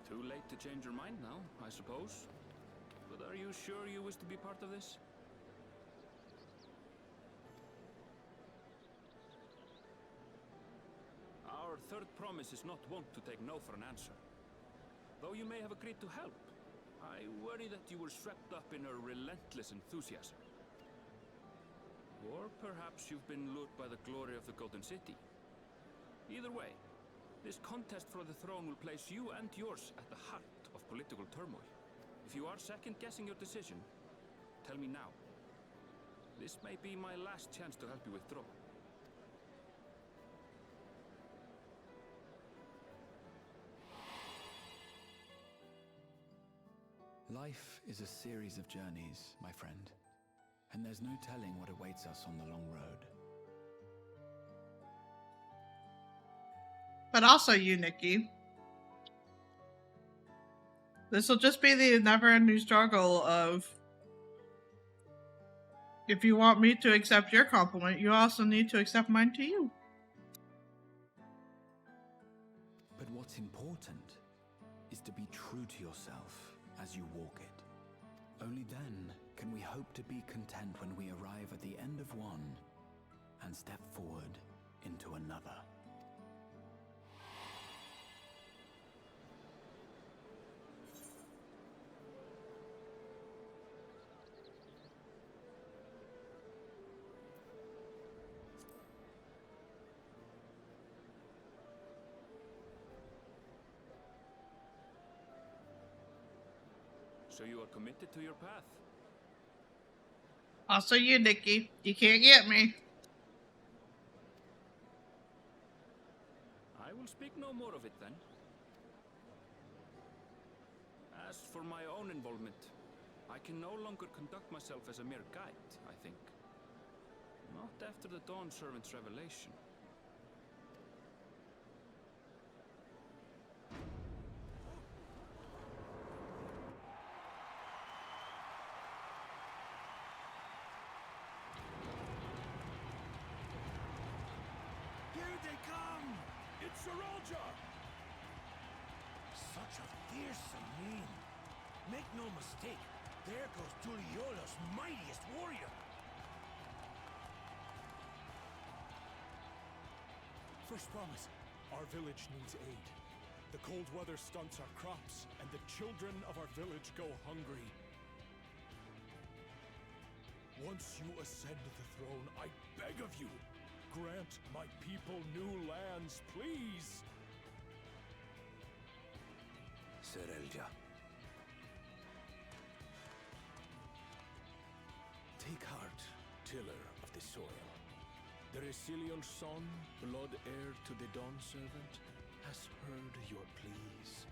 Too late to change your mind now, I suppose. But are you sure you wish to be part of this? Our third promise is not wont to take no for an answer. Though you may have agreed to help, I worry that you were swept up in a relentless enthusiasm. Or perhaps you've been lured by the glory of the Golden City. Either way, this contest for the throne will place you and yours at the heart of political turmoil. If you are second-guessing your decision, tell me now. This may be my last chance to help you withdraw. Life is a series of journeys, my friend, and there's no telling what awaits us on the long road. But also you, Nikki. This will just be the never-ending struggle of, if you want me to accept your compliment, you also need to accept mine to you. But what's important is to be true to yourself as you walk it. Only then can we hope to be content when we arrive at the end of one and step forward into another. So you are committed to your path? Also you, Nikki. You can't get me. I will speak no more of it then. As for my own involvement, I can no longer conduct myself as a mere guide, I think. Not after the Dawn Servant's revelation. Such a fearsome name. Make no mistake, there goes Tuliola's mightiest warrior. First promise, our village needs aid. The cold weather stunts our crops, and the children of our village go hungry. Once you ascend the throne, I beg of you, grant my people new lands, please! Serelja. Take heart, tiller of the soil. The Resilion son, blood heir to the Dawn Servant, has heard your pleas.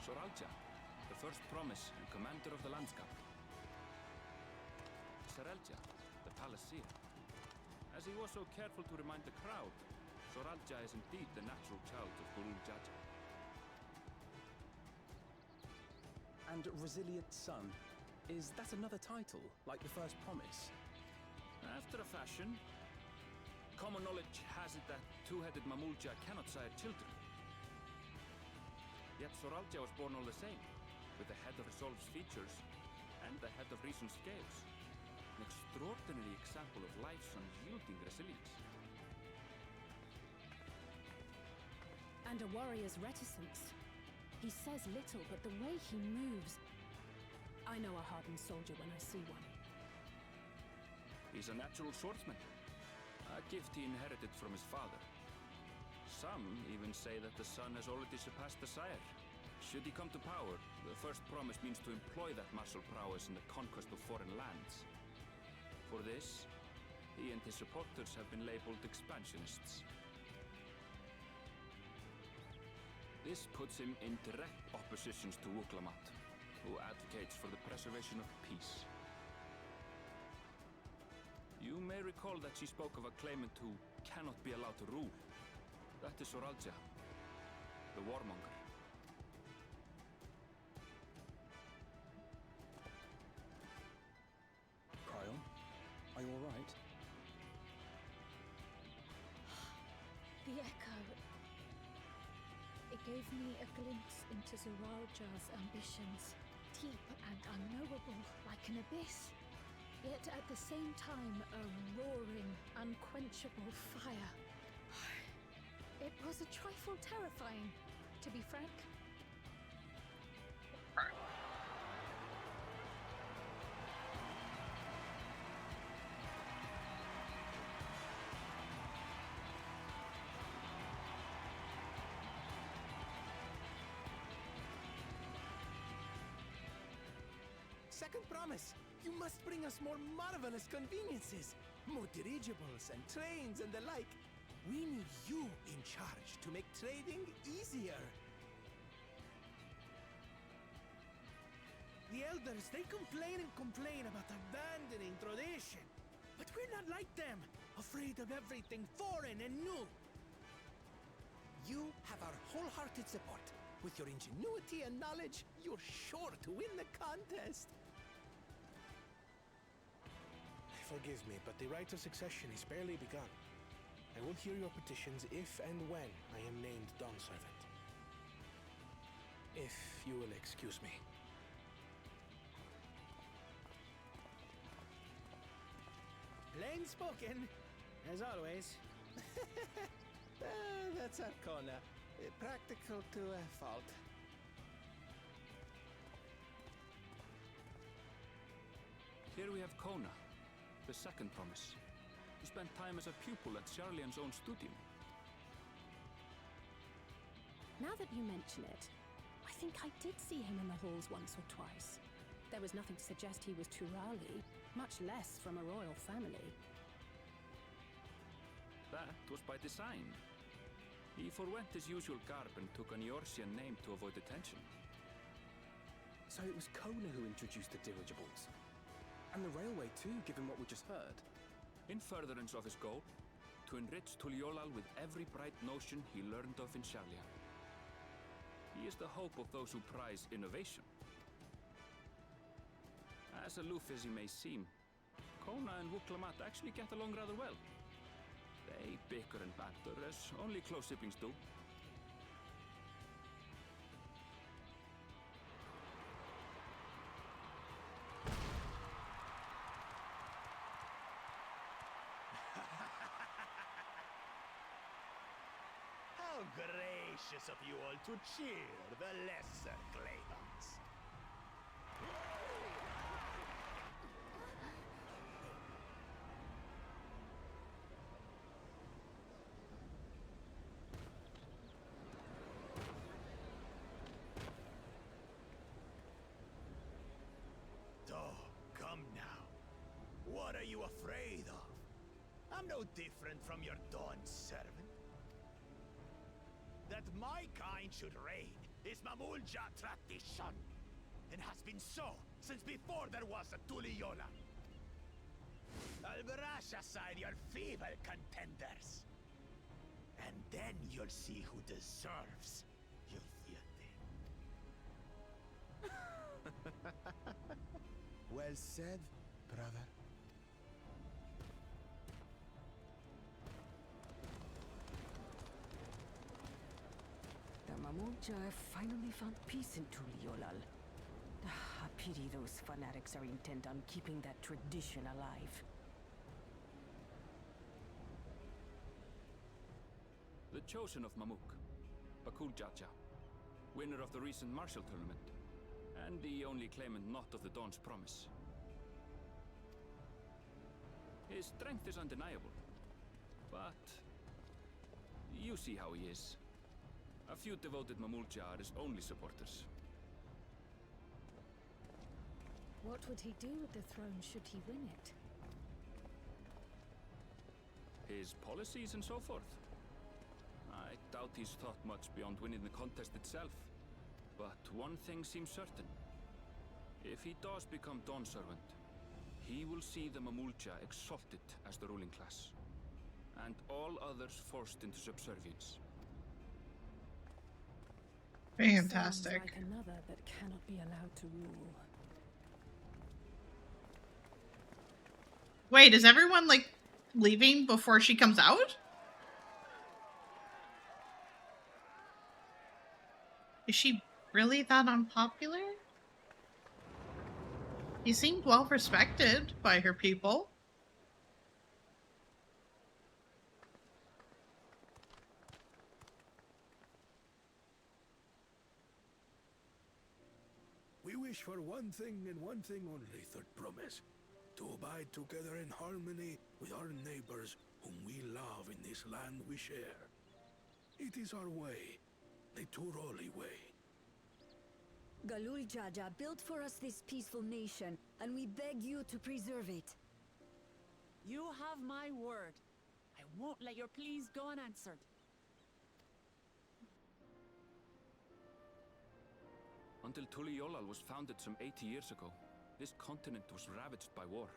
Soralja, the first promise and commander of the landscape. Serelja, the palaceer. As he was so careful to remind the crowd, Soralja is indeed the natural child of Guru Jaja. And Resilient Son, is that another title, like the first promise? After a fashion. Common knowledge has it that two-headed Mamulja cannot sire children. Yet Soralja was born all the same, with the head of Resolve's features and the head of Reason's scales. An extraordinary example of life's unyielding resilience. And a warrior's reticence. He says little, but the way he moves... I know a hardened soldier when I see one. He's a natural swordsman, a gift he inherited from his father. Some even say that the son has already surpassed the sire. Should he come to power, the first promise means to employ that martial prowess in the conquest of foreign lands. For this, he and his supporters have been labeled expansionists. This puts him in direct opposition to Wuklamat, who advocates for the preservation of peace. You may recall that she spoke of a claimant who cannot be allowed to rule. That is Soralja, the warmonger. gave me a glimpse into Zoraljar's ambitions, deep and unknowable like an abyss, yet at the same time a roaring, unquenchable fire. It was a trifle terrifying, to be frank. Second promise, you must bring us more marvelous conveniences. More dirigibles and trains and the like. We need you in charge to make trading easier. The elders, they complain and complain about abandoning tradition. But we're not like them, afraid of everything foreign and new. You have our wholehearted support. With your ingenuity and knowledge, you're sure to win the contest. Forgive me, but the rite of succession is barely begun. I will hear your petitions if and when I am named Dawnservant. If you will excuse me. Plain spoken, as always. That's Arcona. Practical to a fault. Here we have Kona, the second promise, who spent time as a pupil at Sharlian's own studio. Now that you mention it, I think I did see him in the halls once or twice. There was nothing to suggest he was Turali, much less from a royal family. That was by design. He forwent his usual garb and took an Eorzean name to avoid attention. So it was Kona who introduced the dirigibles. And the railway too, given what we just heard. In furtherance of his goal, to enrich Tuliolal with every bright notion he learned of in Sharlian. He is the hope of those who prize innovation. As aloof as he may seem, Kona and Wuklamat actually get along rather well. They bicker and banter as only close siblings do. How gracious of you all to cheer the lesser Claymans. Come now. What are you afraid of? I'm no different from your Dawn servant. That my kind should reign is Mamulja tradition, and has been so since before there was a Tuliola. I'll brush aside your feeble contenders, and then you'll see who deserves your fealty. Well said, brother. The Mamulja finally found peace in Tuliolal. A pity those fanatics are intent on keeping that tradition alive. The chosen of Mamuk, Bakul Jaja, winner of the recent martial tournament, and the only claimant not of the Dawn's promise. His strength is undeniable, but you see how he is. A few devoted Mamulja are his only supporters. What would he do with the throne should he win it? His policies and so forth. I doubt he's thought much beyond winning the contest itself. But one thing seems certain. If he does become Dawn Servant, he will see the Mamulja exalted as the ruling class, and all others forced into subservience. Fantastic. Sounds like another that cannot be allowed to rule. Wait, is everyone, like, leaving before she comes out? Is she really that unpopular? He seemed well respected by her people. We wish for one thing and one thing only, Third Promise. To abide together in harmony with our neighbors whom we love in this land we share. It is our way, the Turoli way. Galul Jaja built for us this peaceful nation, and we beg you to preserve it. You have my word. I won't let your pleas go unanswered. Until Tuliolal was founded some 80 years ago, this continent was ravaged by war.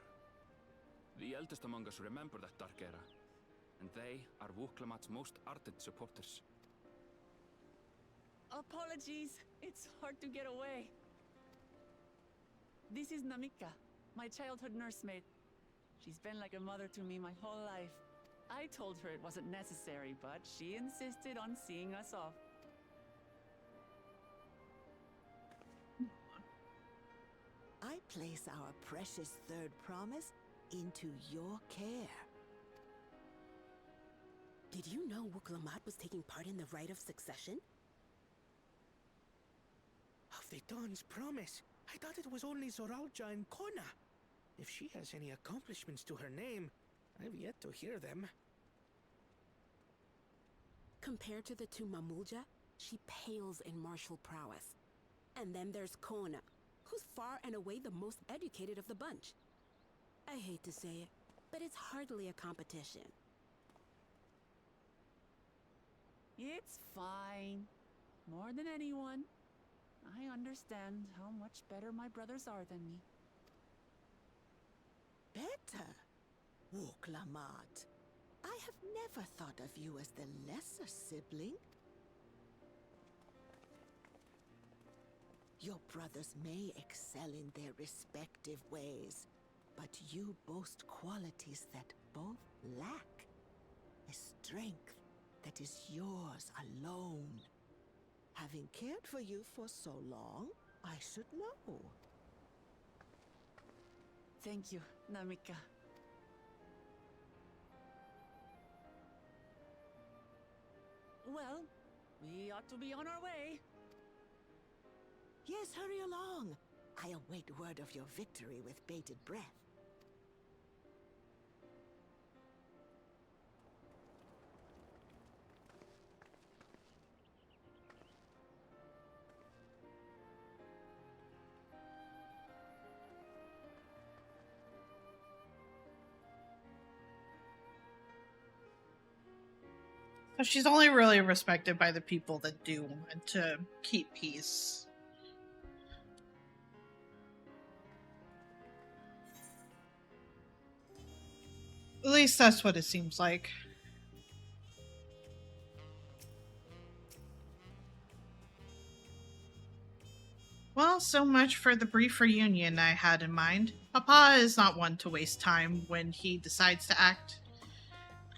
The eldest among us remember that dark era, and they are Wuklamat's most ardent supporters. Apologies, it's hard to get away. This is Namika, my childhood nursemaid. She's been like a mother to me my whole life. I told her it wasn't necessary, but she insisted on seeing us off. I place our precious Third Promise into your care. Did you know Wuklamat was taking part in the rite of succession? Of the Dawn's Promise? I thought it was only Zoralja and Kona. If she has any accomplishments to her name, I've yet to hear them. Compared to the two Mamulja, she pales in martial prowess. And then there's Kona, who's far and away the most educated of the bunch. I hate to say it, but it's hardly a competition. It's fine. More than anyone, I understand how much better my brothers are than me. Better? Wuklamat. I have never thought of you as the lesser sibling. Your brothers may excel in their respective ways, but you boast qualities that both lack. A strength that is yours alone. Having cared for you for so long, I should know. Thank you, Namika. Well, we ought to be on our way. Yes, hurry along. I await word of your victory with bated breath. So she's only really respected by the people that do want to keep peace. At least that's what it seems like. Well, so much for the brief reunion I had in mind. Papa is not one to waste time when he decides to act.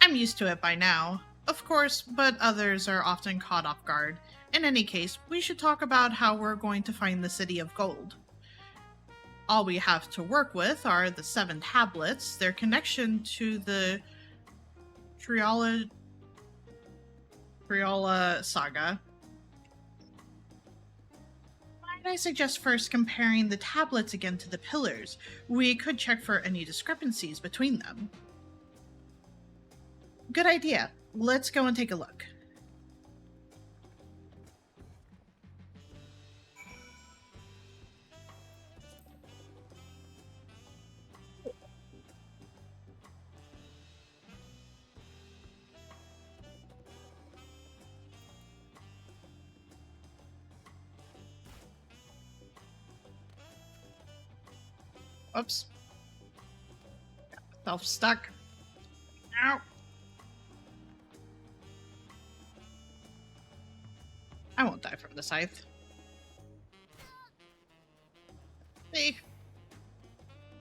I'm used to it by now, of course, but others are often caught off guard. In any case, we should talk about how we're going to find the City of Gold. All we have to work with are the 7 tablets, their connection to the Triola saga. Might I suggest first comparing the tablets again to the pillars? We could check for any discrepancies between them. Good idea. Let's go and take a look. Oops. Got myself stuck. Ow. I won't die from the scythe. See?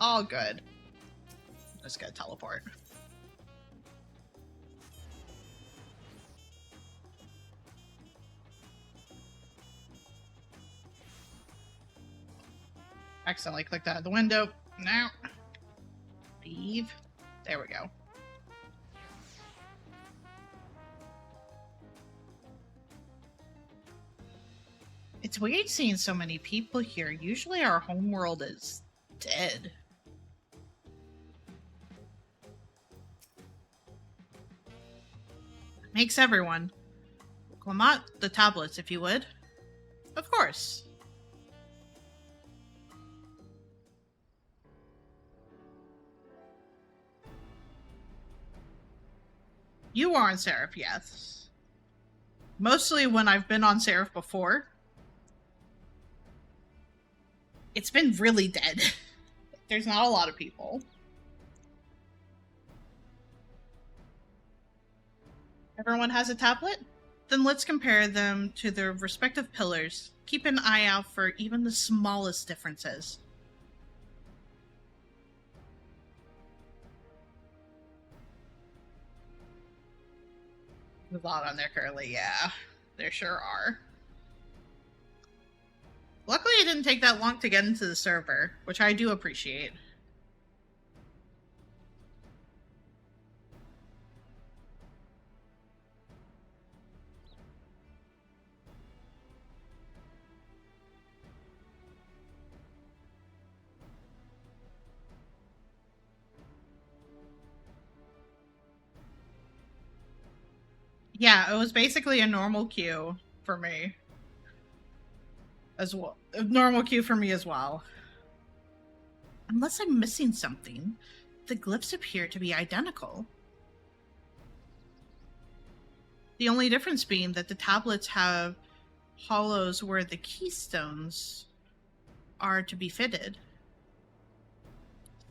All good. I'm just gonna teleport. Accidentally clicked out of the window. Now, leave. There we go. It's weird seeing so many people here. Usually our homeworld is dead. Makes everyone. Clement, the tablets, if you would. Of course. You are on Seraph, yes. Mostly when I've been on Seraph before, it's been really dead. There's not a lot of people. Everyone has a tablet? Then let's compare them to their respective pillars. Keep an eye out for even the smallest differences. There's a lot on there currently, yeah. There sure are. Luckily it didn't take that long to get into the server, which I do appreciate. Yeah, it was basically a normal queue for me. As well. A normal queue for me as well. Unless I'm missing something, the glyphs appear to be identical. The only difference being that the tablets have hollows where the keystones are to be fitted.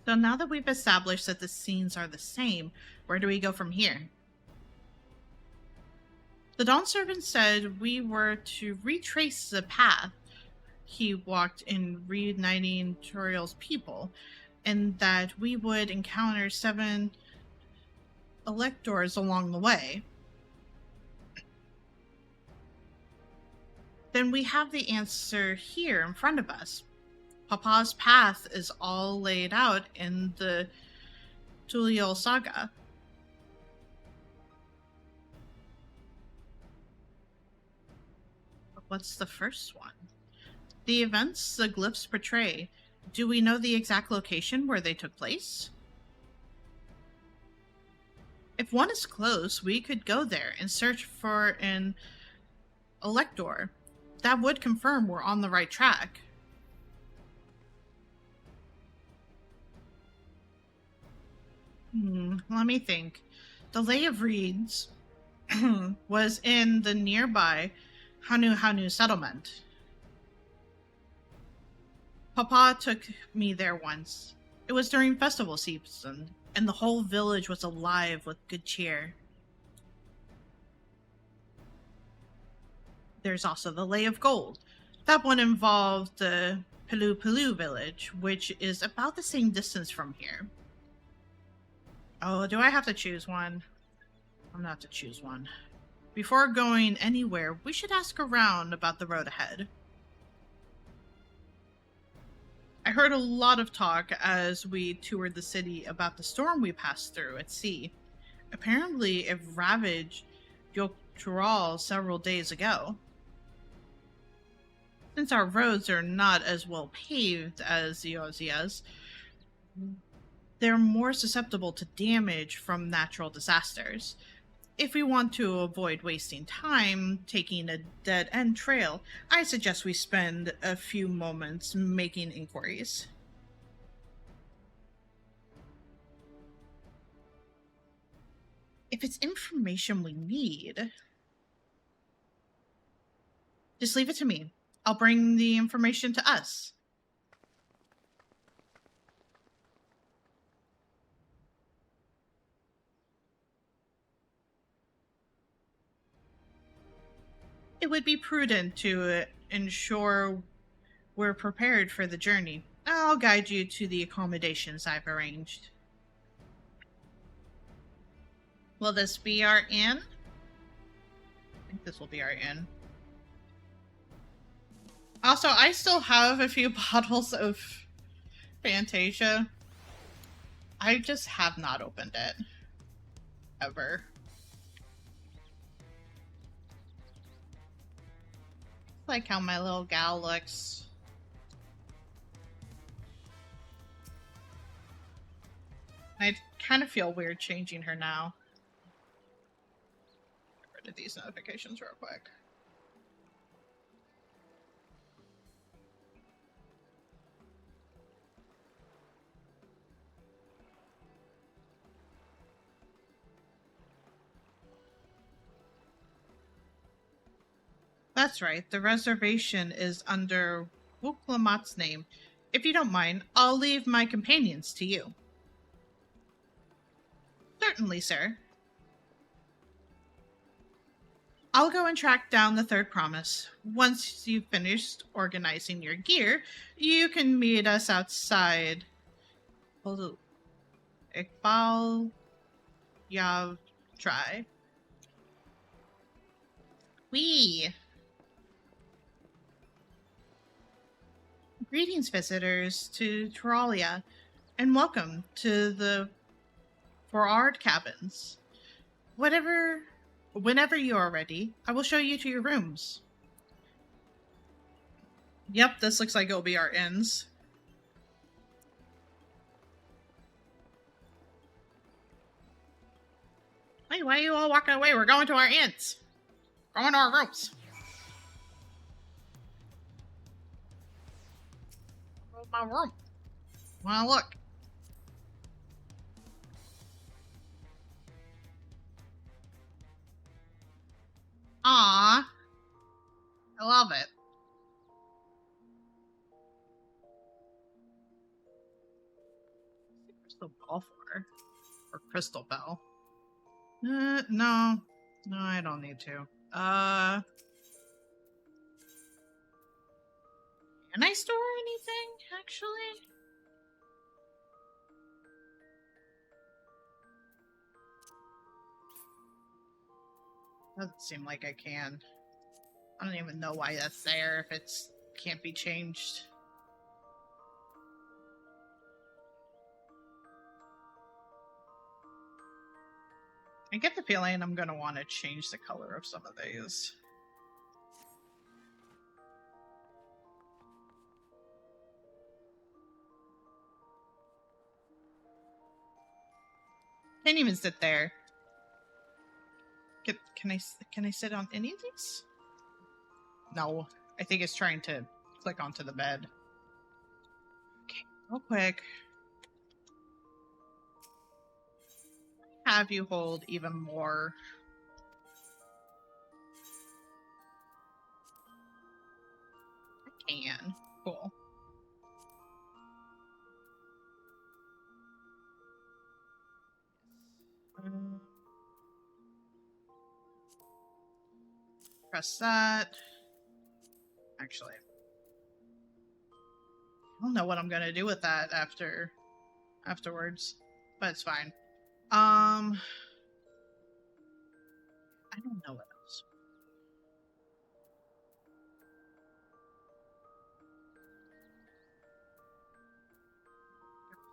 So now that we've established that the scenes are the same, where do we go from here? The Dawn Servant said we were to retrace the path he walked in reuniting Dawntrail's people, and that we would encounter 7 electors along the way. Then we have the answer here in front of us. Papa's path is all laid out in the Tuliol saga. But what's the first one? The events the glyphs portray, do we know the exact location where they took place? If one is close, we could go there and search for an elector. That would confirm we're on the right track. Let me think. The Lay of Reeds was in the nearby Hanu settlement. Papa took me there once. It was during festival season, and the whole village was alive with good cheer. There's also the Lay of Gold. That one involved the Pilu village, which is about the same distance from here. Oh, do I have to choose one? I'm not to choose one. Before going anywhere, we should ask around about the road ahead. I heard a lot of talk as we toured the city about the storm we passed through at sea. Apparently, it ravaged Dawntrail several days ago. Since our roads are not as well paved as Iozia's, they're more susceptible to damage from natural disasters. If we want to avoid wasting time taking a dead-end trail, I suggest we spend a few moments making inquiries. If it's information we need, just leave it to me. I'll bring the information to us. It would be prudent to ensure we're prepared for the journey. I'll guide you to the accommodations I've arranged. Will this be our inn? I think this will be our inn. Also, I still have a few bottles of Fantasia. I just have not opened it. Ever. Like how my little gal looks. I kind of feel weird changing her now. Get rid of these notifications real quick. That's right, the reservation is under Wuklamat's name. If you don't mind, I'll leave my companions to you. Certainly, sir. I'll go and track down the third promise. Once you've finished organizing your gear, you can meet us outside. XIV Dawntrail. Wee! Greetings, visitors to Teralia, and welcome to the Forard Cabins. Whenever you are ready, I will show you to your rooms. Yep, this looks like it'll be our inns. Hey, why are you all walking away? We're going to our inns. Going to our rooms. My room. Wanna look? Ah, I love it. Crystal ball for, or crystal bell. No, I don't need to. Can I store anything, actually? Doesn't seem like I can. I don't even know why that's there if it's can't be changed. I get the feeling I'm gonna want to change the color of some of these. Can't even sit there. Can I sit on any of these? No, I think it's trying to click onto the bed. Okay, real quick. Have you hold even more. I can. Cool. Press that. Actually, I don't know what I'm gonna do with that afterwards, but it's fine. I don't know what else.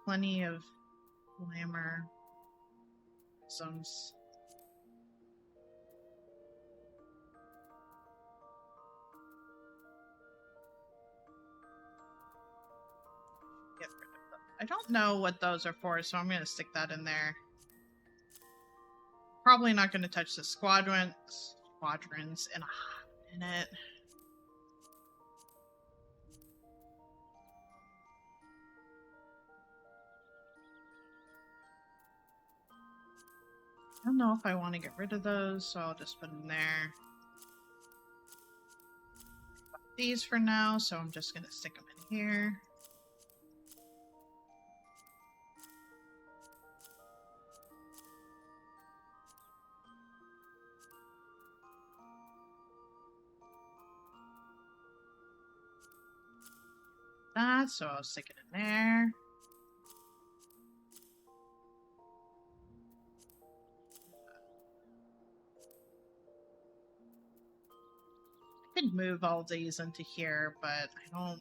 Plenty of glamour. Some. Get rid of them. I don't know what those are for, so I'm gonna stick that in there. Probably not gonna touch the squadrons in a hot minute. I don't know if I want to get rid of those, so I'll just put them there. These for now, so I'm just gonna stick them in here. That, so I'll stick it in there. I could move all these into here, but I don't.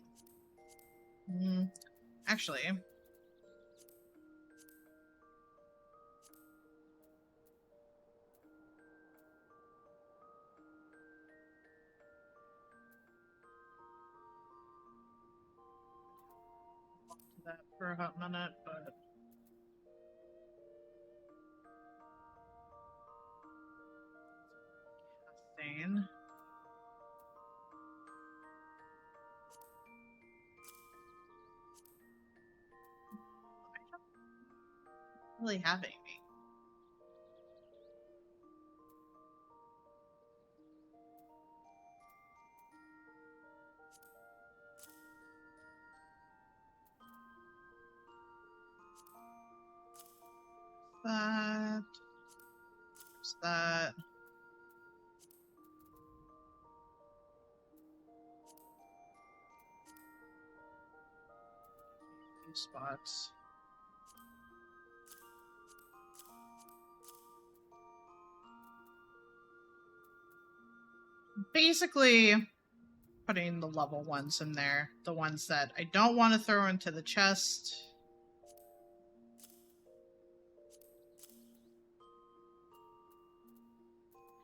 Actually, that for a hot minute, but casting. Really having me. That. Few spots. Basically, putting the level ones in there. The ones that I don't want to throw into the chest.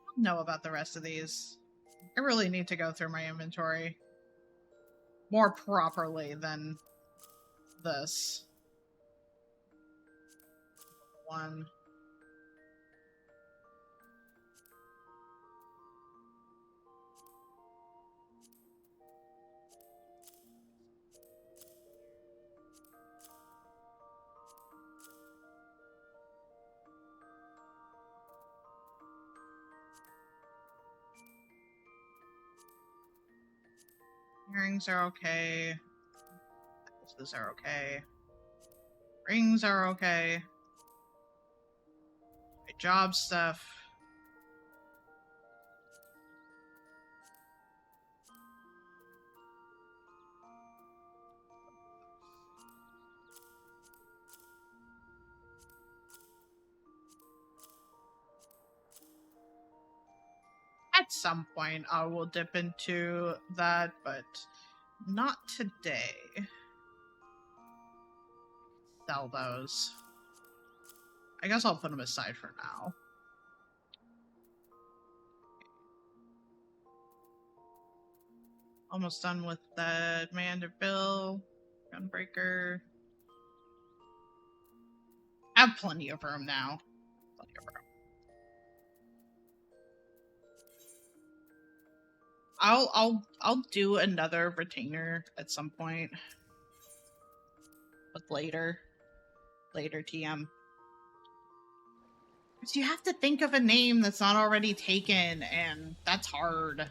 I don't know about the rest of these. I really need to go through my inventory more properly than this. One. Earrings are okay. Necklaces are okay. Rings are okay. My job stuff. At some point, I will dip into that, but not today. Sell those. I guess I'll put them aside for now. Almost done with the Manderville, Gunbreaker. I have plenty of room now. Plenty of room. I'll do another retainer at some point. But later TM. Because you have to think of a name that's not already taken, and that's hard.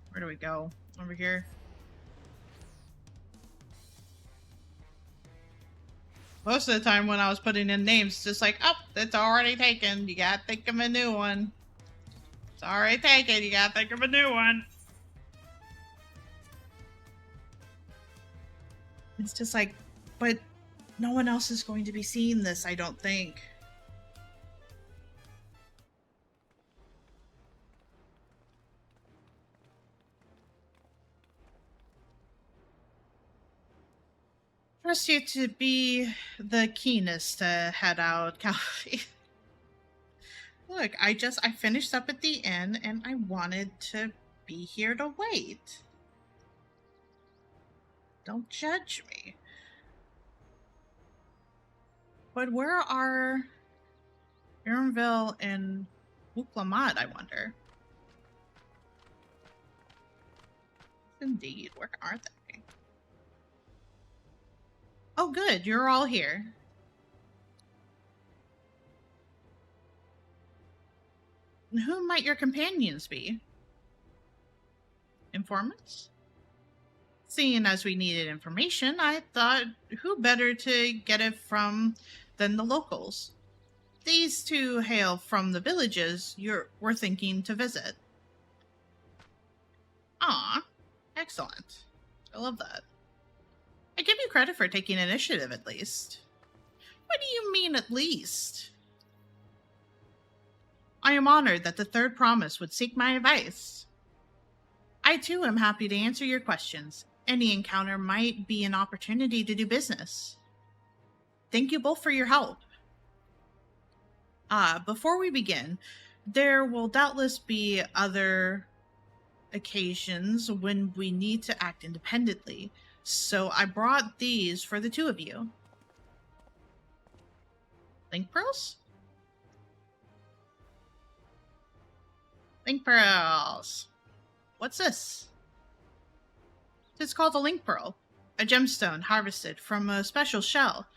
Where do we go? Over here? Most of the time when I was putting in names, just like, oh, it's already taken. You gotta think of a new one. It's already taken. You gotta think of a new one. It's just like, but no one else is going to be seeing this, I don't think. Trust you to be the keenest to head out, Calvin. Look, I finished up at the inn and I wanted to be here to wait. Don't judge me. But where are Ironville and Wuklamat, I wonder? Indeed, where are they? Oh good, you're all here. And who might your companions be? Informants? Seeing as we needed information, I thought who better to get it from than the locals. These two hail from the villages we're thinking to visit. Ah, excellent. I love that. I give you credit for taking initiative, at least. What do you mean, at least? I am honored that the Third Promise would seek my advice. I, too, am happy to answer your questions, Any encounter might be an opportunity to do business. Thank you both for your help. Before we begin, there will doubtless be other occasions when we need to act independently, so I brought these for the two of you. Link pearls? Link pearls. What's this? It's called a link pearl, a gemstone harvested from a special shell.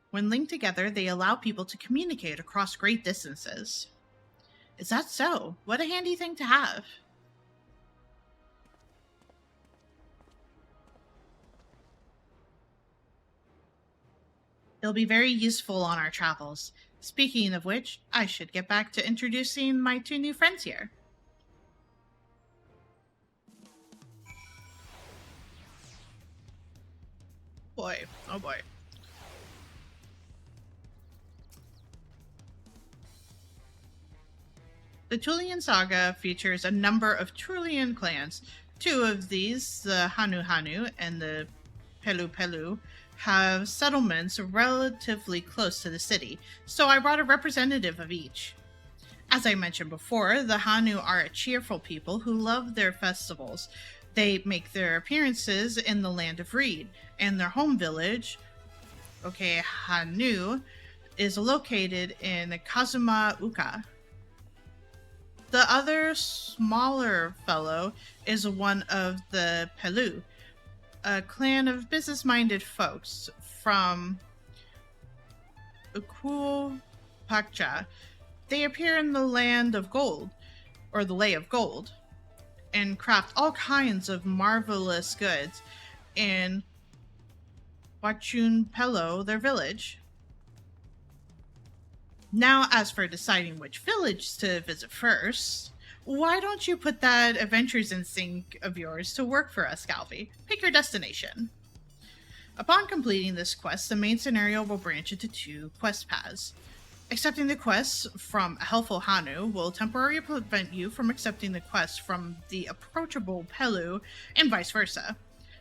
When linked together, they allow people to communicate across great distances. Is that so? What a handy thing to have. It'll be very useful on our travels. Speaking of which, I should get back to introducing my two new friends here. Boy, oh boy. The Tulian saga features a number of Tulian clans. Two of these, the Hanu Hanu and the Pelu Pelu, have settlements relatively close to the city, so I brought a representative of each. As I mentioned before, the Hanu are a cheerful people who love their festivals. They make their appearances in the Land of Reed, and their home village, Hanu, is located in Kazuma Uka. The other, smaller fellow is one of the Pelu, a clan of business-minded folks from Ukupakcha. They appear in the Land of Gold, or the Lay of Gold, and craft all kinds of marvelous goods in Wachunpelo, their village. Now, as for deciding which village to visit first, why don't you put that adventures instinct of yours to work for us, Calvi? Pick your destination. Upon completing this quest, the main scenario will branch into two quest paths. Accepting the quest from a helpful Hanu will temporarily prevent you from accepting the quest from the approachable Pelu, and vice versa.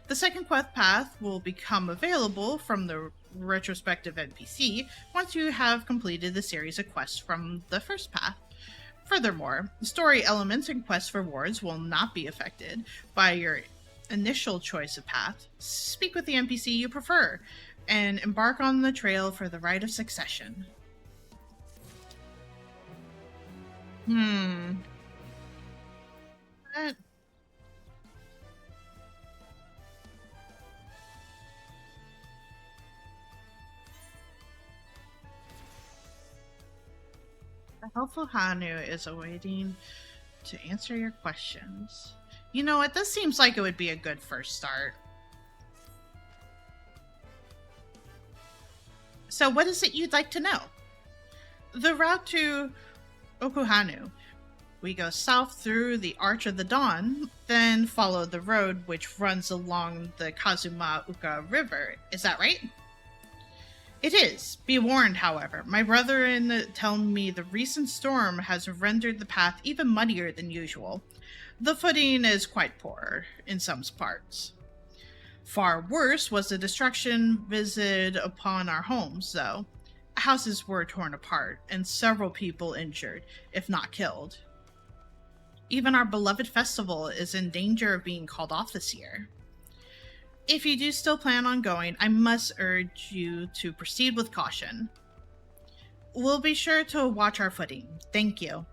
The second quest path will become available from the retrospective NPC once you have completed the series of quests from the first path. Furthermore, story elements and quest rewards will not be affected by your initial choice of path. Speak with the NPC you prefer, and embark on the trail for the rite of succession. What? The helpful Hanu is awaiting to answer your questions. You know what? This seems like it would be a good first start. So what is it you'd like to know? The route to Okuhanu. We go south through the Arch of the Dawn, then follow the road which runs along the Kazuma Uka River. Is that right? It is. Be warned, however. My brother tell me the recent storm has rendered the path even muddier than usual. The footing is quite poor in some parts. Far worse was the destruction visited upon our homes, though. Houses were torn apart, and several people injured, if not killed. Even our beloved festival is in danger of being called off this year. If you do still plan on going, I must urge you to proceed with caution. We'll be sure to watch our footing. Thank you.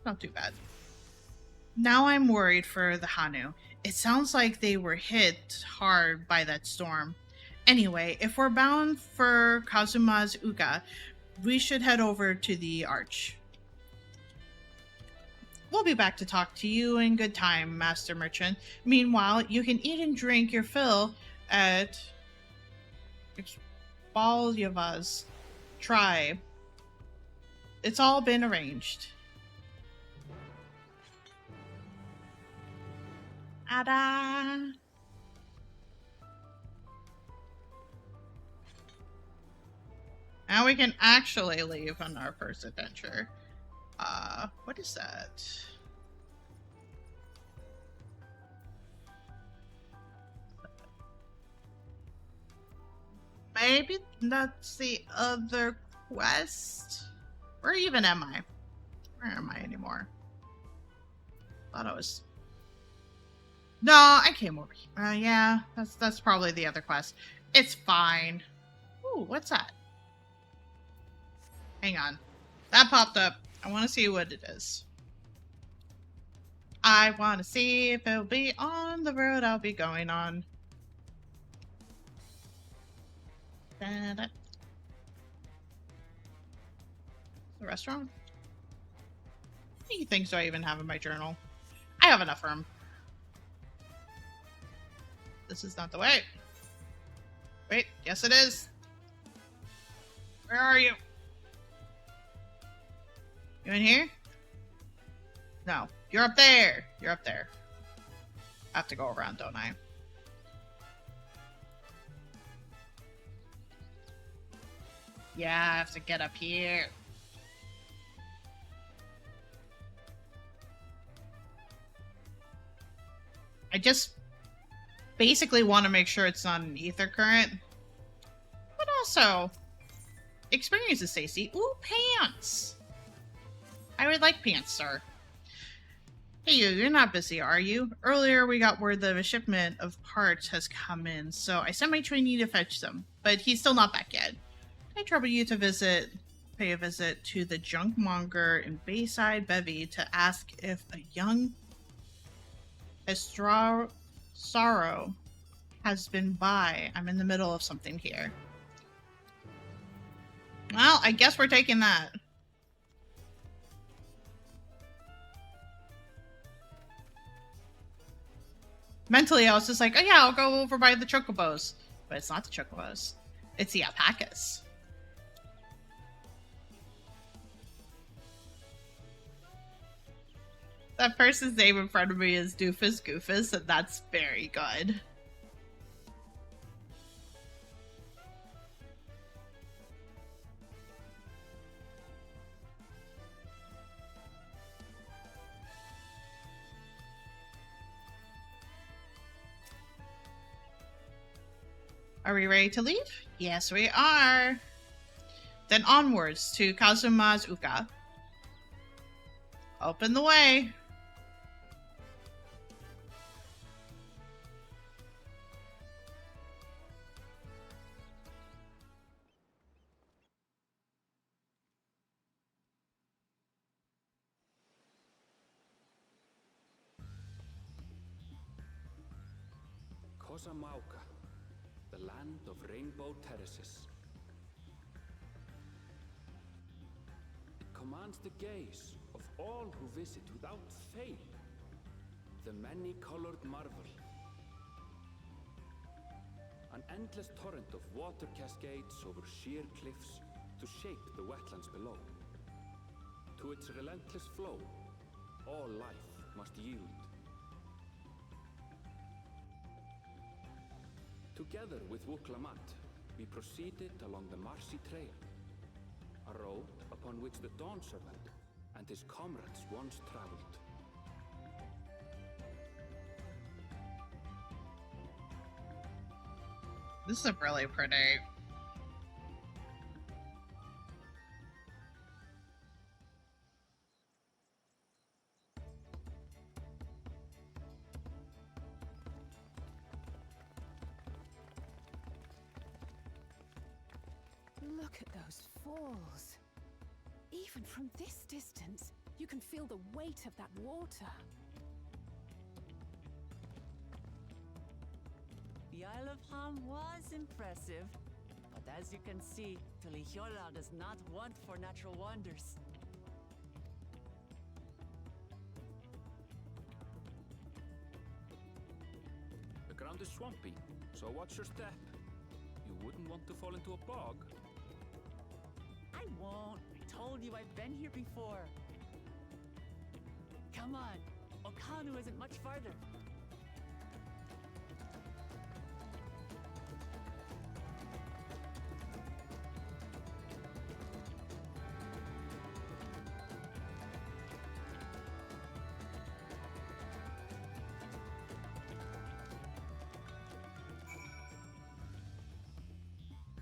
Not too bad. Now I'm worried for the Hanu. It sounds like they were hit hard by that storm. Anyway, if we're bound for Kazuma's Uka, we should head over to the Arch. We'll be back to talk to you in good time, Master Merchant. Meanwhile, you can eat and drink your fill at Balyeva's tribe. It's all been arranged. Ada! Now we can actually leave on our first adventure. What is that? maybe that's the other quest? Where even am I? Where am I anymore? Thought I was... No, I came over here. Yeah, that's probably the other quest. It's fine. Ooh, what's that? Hang on. That popped up. I want to see what it is. I want to see if it'll be on the road I'll be going on. Da-da. The restaurant? How many things do I even have in my journal? I have enough room. This is not the way. Wait, yes it is. Where are you? You in here? No, you're up there. You're up there. I have to go around, don't I? Yeah, I have to get up here. I just basically want to make sure it's not an ether current. But also, experiences, Stacy. Ooh, pants! I would like pants, sir. Hey, you're not busy, are you? Earlier, we got word that a shipment of parts has come in, so I sent my trainee to fetch them. But he's still not back yet. I trouble you to pay a visit to the junk monger in Bayside Bevy to ask if a young Sorrow has been by. I'm in the middle of something here. Well, I guess we're taking that. Mentally, I was just like, oh yeah, I'll go over by the chocobos. But it's not the chocobos. It's the alpacas. That person's name in front of me is Doofus Goofus, and that's very good. Are we ready to leave? Yes, we are. Then onwards to Kazuma's Uka. Open the way. Kosamauka, the land of rainbow terraces. It commands the gaze of all who visit without fail. The many-colored marvel. An endless torrent of water cascades over sheer cliffs to shape the wetlands below. To its relentless flow, all life must yield. Together with Wuklamat, we proceeded along the Marcy Trail, a road upon which the Dawn Servant and his comrades once traveled. This is really pretty. Look at those falls. Even from this distance, you can feel the weight of that water. The Isle of Ham was impressive, but as you can see, Tulihiola does not want for natural wonders. The ground is swampy, so watch your step. You wouldn't want to fall into a bog. I won't. I told you I've been here before. Come on, Okanu isn't much farther.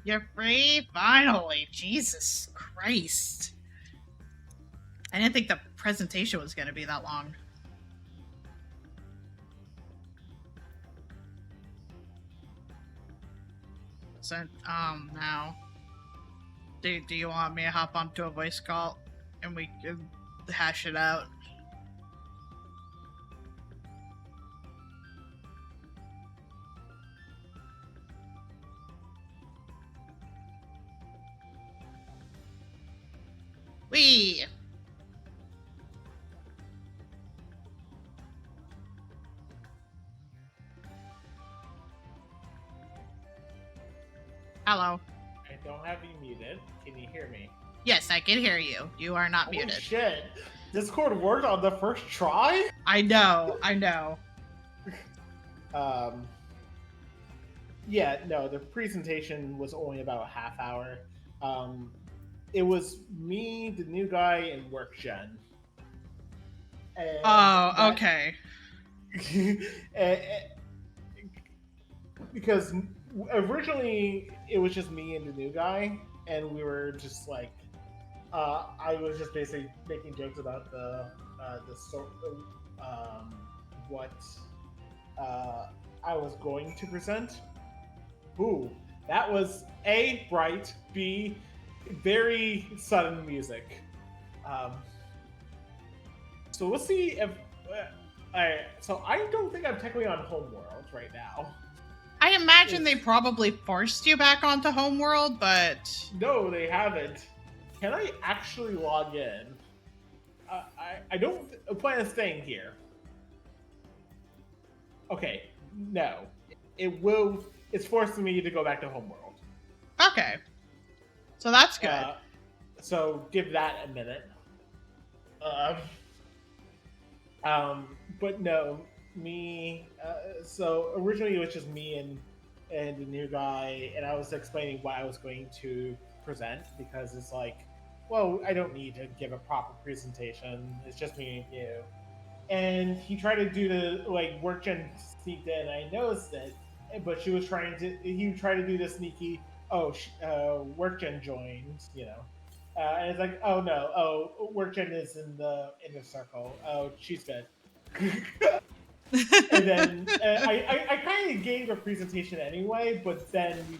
You're free? Finally. Jesus Christ. I didn't think the presentation was going to be that long. So, now. Do you want me to hop onto a voice call and we can hash it out? Wee! Hello. I don't have you muted. Can you hear me? Yes, I can hear you. You are not muted. Shit. Discord worked on the first try? I know. Yeah, no, the presentation was only about a half hour. It was me, the new guy, and work gen. Okay. Because originally it was just me and the new guy, and we were just like, I was just basically making jokes about what I was going to present. Ooh, that was A, bright, B, very sudden music. So we'll see if. So I don't think I'm technically on Homeworld right now. I imagine they probably forced you back onto Homeworld, but... No, they haven't. Can I actually log in? I don't plan on staying here. Okay, no. It's forcing me to go back to Homeworld. Okay. So that's good. So give that a minute. But no, me. So originally it was just me and the new guy, and I was explaining what I was going to present because it's like, well, I don't need to give a proper presentation. It's just me and you. And he tried to do the work gen sneaked in. I noticed it, but he tried to do the sneaky. Work gen joined. And it's like, oh no, work gen is in the inner circle. Oh, she's good. And then I kind of gave a presentation anyway, but then we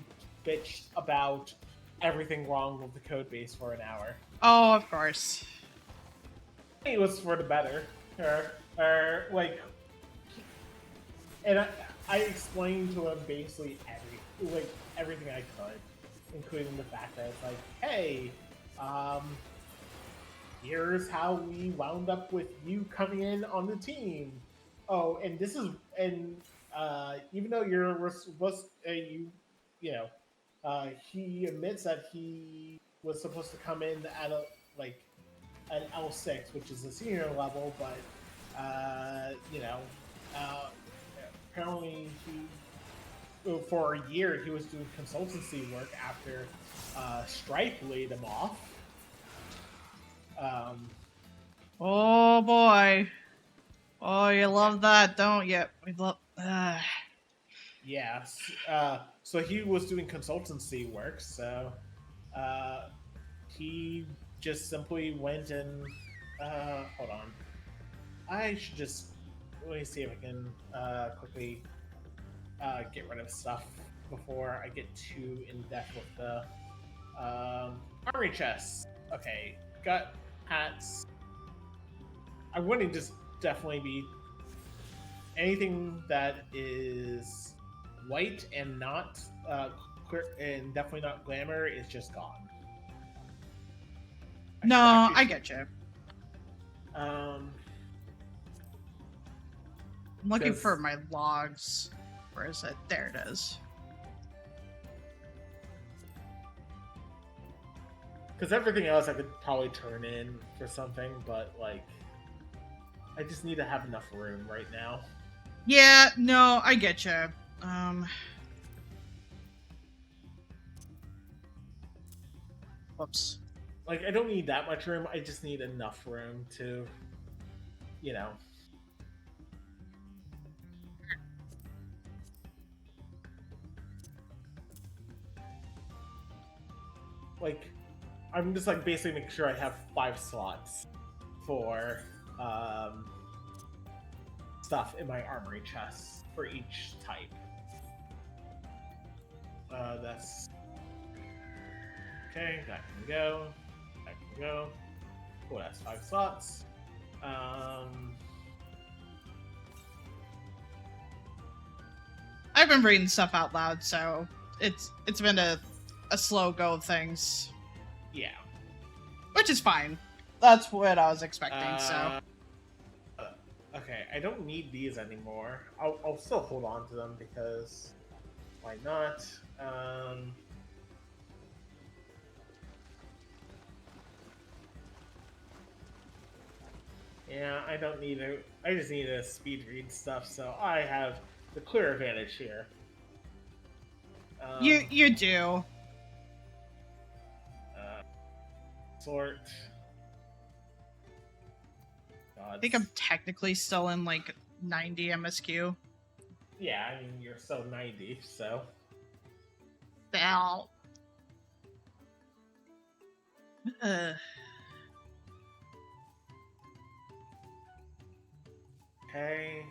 bitched about everything wrong with the code base for an hour. Oh, of course. It was for the better. And I explained to him basically everything I could, including the fact that it's like, hey, here's how we wound up with you coming in on the team. Oh, and this is, and even though you're supposed, he admits that he was supposed to come in at an L6, which is a senior level, but apparently for a year he was doing consultancy work after Stripe laid him off. Oh boy. Oh, you love that, don't you? We love. Yes. So he was doing consultancy work. So he just simply went and hold on. I should just let me see if I can quickly get rid of stuff before I get too in depth with the armory chests. Okay, got hats. I wouldn't just definitely be anything that is white and not clear and definitely not glamour is just gone. No, I get you. I'm looking for my logs. Where is it? There it is. Because everything else I could probably turn in for something, but I just need to have enough room right now. Yeah, no, I get you. Whoops. I don't need that much room. I just need enough room to, like, I'm just like basically making sure I have 5 slots for stuff in my armory chest for each type. That's okay. That can go. That can go. Cool. That's 5 slots. I've been reading stuff out loud, so it's been a slow go of things. Yeah. Which is fine. That's what I was expecting, so. Okay, I don't need these anymore. I'll still hold on to them because why not? Yeah, I don't need it. I just need to speed read stuff, so I have the clear advantage here. You do. Sort. Gods. I think I'm technically still in like 90 MSQ. Yeah, I mean you're still 90, so. Bell. Okay.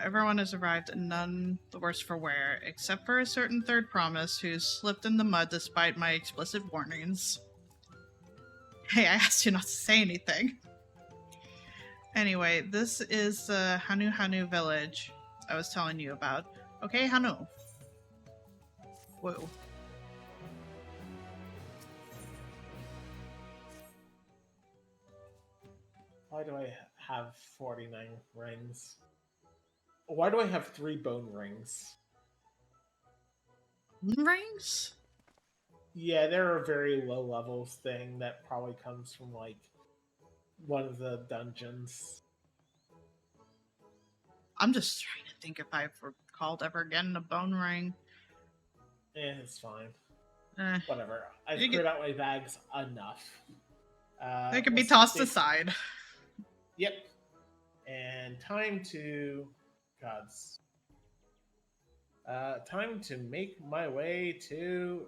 Everyone has arrived and none the worse for wear, except for a certain third promise who's slipped in the mud despite my explicit warnings. Hey, I asked you not to say anything. Anyway, this is the Hanu village I was telling you about. Okay, Hanu. Whoa. Why do I have 49 rings? Why do I have 3 bone rings? Rings? Yeah, they're a very low levels thing that probably comes from like one of the dungeons. I'm just trying to think if I've recalled ever getting a bone ring. It's fine. Whatever. I You cleared out my bags enough. They can be tossed aside. Yep. And time to... Gods. Time to make my way to...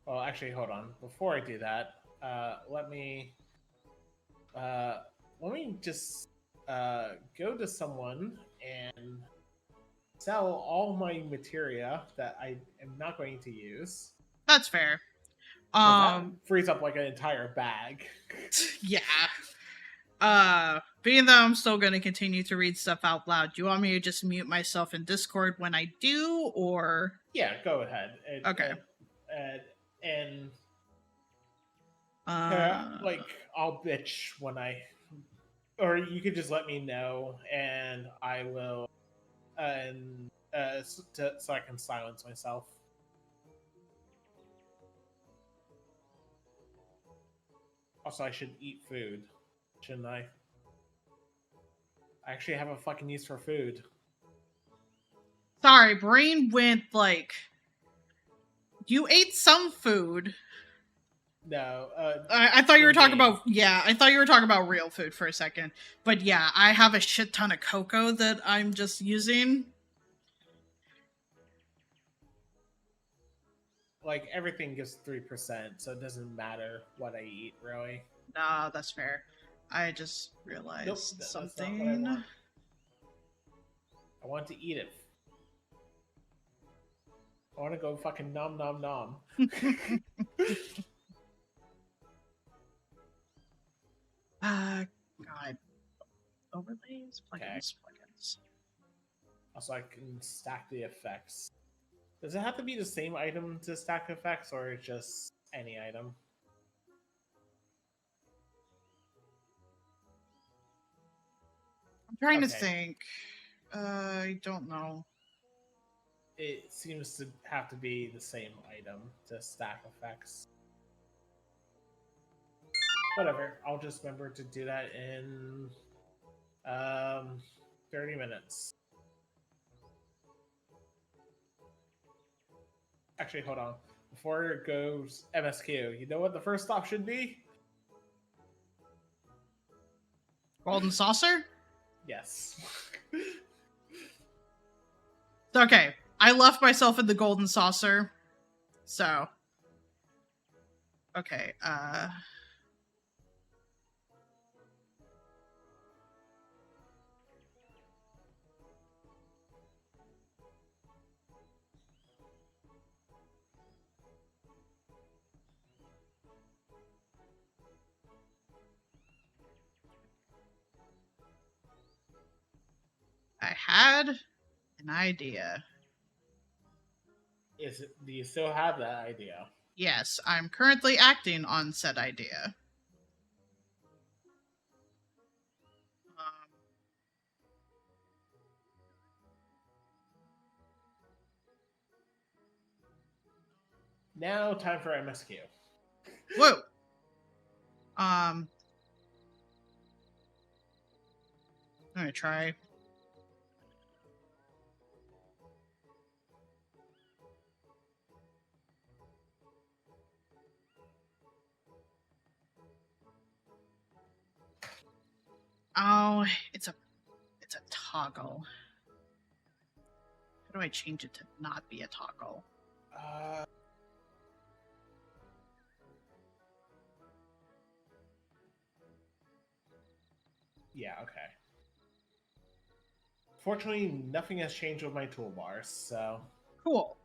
Well, actually, hold on. Before I do that, let me just go to someone and sell all my materia that I am not going to use. That's fair. That frees up like an entire bag. Yeah. Being that I'm still going to continue to read stuff out loud, do you want me to just mute myself in Discord when I do, or? Yeah, go ahead. Okay. Like, I'll bitch when I... Or you could just let me know, and I will... so I can silence myself. Also, I should eat food, shouldn't I? I actually have a fucking use for food. Sorry, brain went like... You ate some food. No, I thought you were talking about... Yeah, I thought you were talking about real food for a second. But yeah, I have a shit ton of cocoa that I'm just using. Like, everything gives 3%, so it doesn't matter what I eat, really. Nah, that's fair. I just realized something. That's not what I want to eat it. I want to go fucking nom nom nom. God. Overlays? Plugins? Plugins. Also, I can stack the effects. Does it have to be the same item to stack effects, or just any item? I'm trying to think. I don't know. It seems to have to be the same item to stack effects. Whatever, I'll just remember to do that in 30 minutes. Actually, hold on. Before it goes MSQ, you know what the first stop should be? Golden Saucer? Yes. Okay. I left myself in the golden saucer. So. Okay, I had an idea. Do you still have that idea? Yes, I'm currently acting on said idea. Now, time for MSQ. Whoa! I'm gonna try. Oh, it's a toggle. How do I change it to not be a toggle? Yeah, okay. Fortunately, nothing has changed with my toolbars, so... Cool.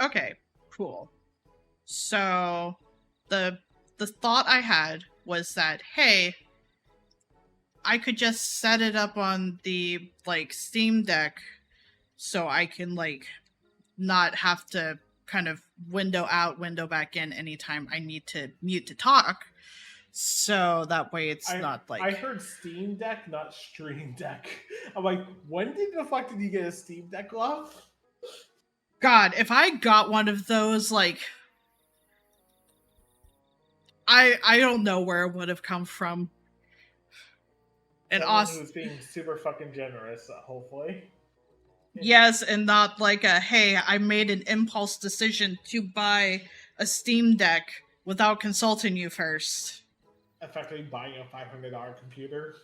Okay, cool. So, the thought I had was that, hey, I could just set it up on the, like, Steam Deck so I can, like, not have to kind of window out, window back in anytime I need to mute to talk. So that way it's not like... I heard Steam Deck, not Stream Deck. I'm like, when the fuck did you get a Steam Deck, Love? God, if I got one of those, like... I don't know where it would have come from. And Someone who's being super fucking generous, hopefully. Yes, and not like a, hey, I made an impulse decision to buy a Steam Deck without consulting you first. Effectively buying a $500 computer.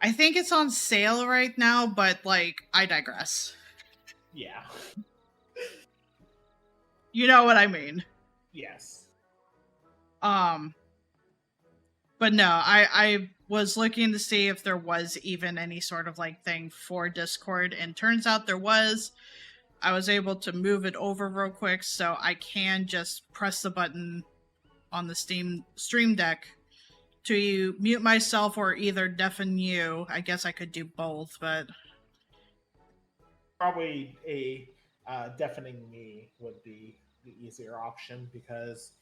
I think it's on sale right now, but, like, I digress. Yeah. You know what I mean. Yes. But no, I was looking to see if there was even any sort of, like, thing for Discord, and turns out there was. I was able to move it over real quick, so I can just press the button on the Stream Deck to mute myself or either deafen you. I guess I could do both, but... Probably a deafening me would be the easier option, because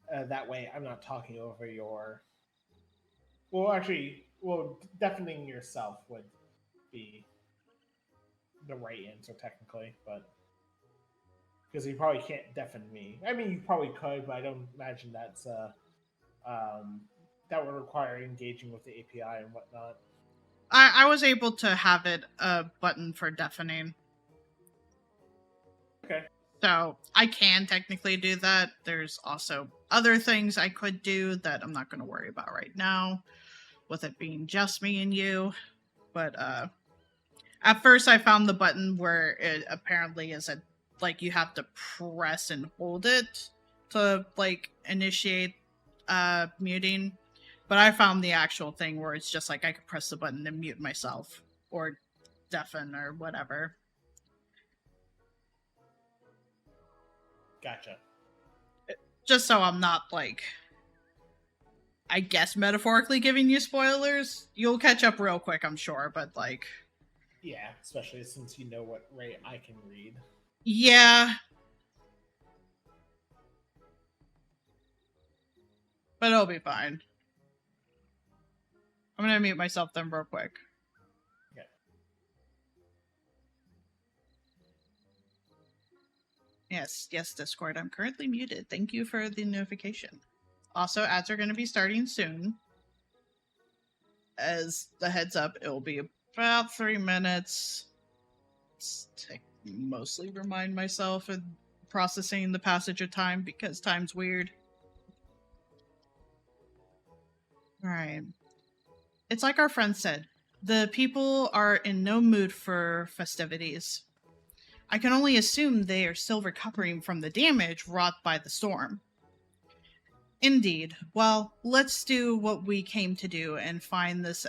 that way I'm not talking over your... Well, actually, deafening yourself would be the right answer, technically, but... Because you probably can't deafen me. I mean, you probably could, but I don't imagine that's... that would require engaging with the API and whatnot. I was able to have it a button for deafening. Okay. So I can technically do that. There's also other things I could do that I'm not going to worry about right now, with it being just me and you. But at first I found the button where it apparently is like you have to press and hold it to, like, initiate muting. But I found the actual thing where it's just like I could press the button and mute myself or deafen or whatever. Gotcha. Just so I'm not, like, I guess metaphorically giving you spoilers. You'll catch up real quick, I'm sure, but, like... Yeah, especially since you know what rate I can read. Yeah. But it'll be fine. I'm gonna mute myself then real quick. Okay. Yes, Discord. I'm currently muted. Thank you for the notification. Also, ads are gonna be starting soon. As the heads up, it will be about 3 minutes. To mostly remind myself and processing the passage of time, because time's weird. Alright. It's like our friend said, the people are in no mood for festivities. I can only assume they are still recovering from the damage wrought by the storm. Indeed. Well, let's do what we came to do and find this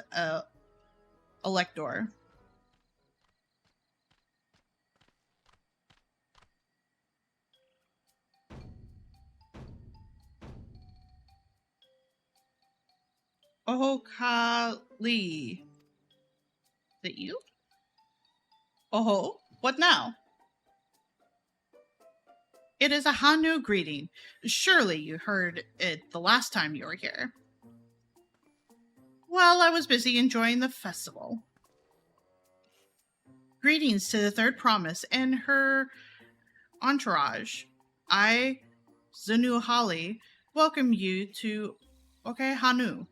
elector. Oh, Kali. Is it you? Oh, what now? It is a Hanu greeting. Surely you heard it the last time you were here. Well, I was busy enjoying the festival. Greetings to the Third Promise and her entourage. I, Zanuhali, welcome you to Hanu.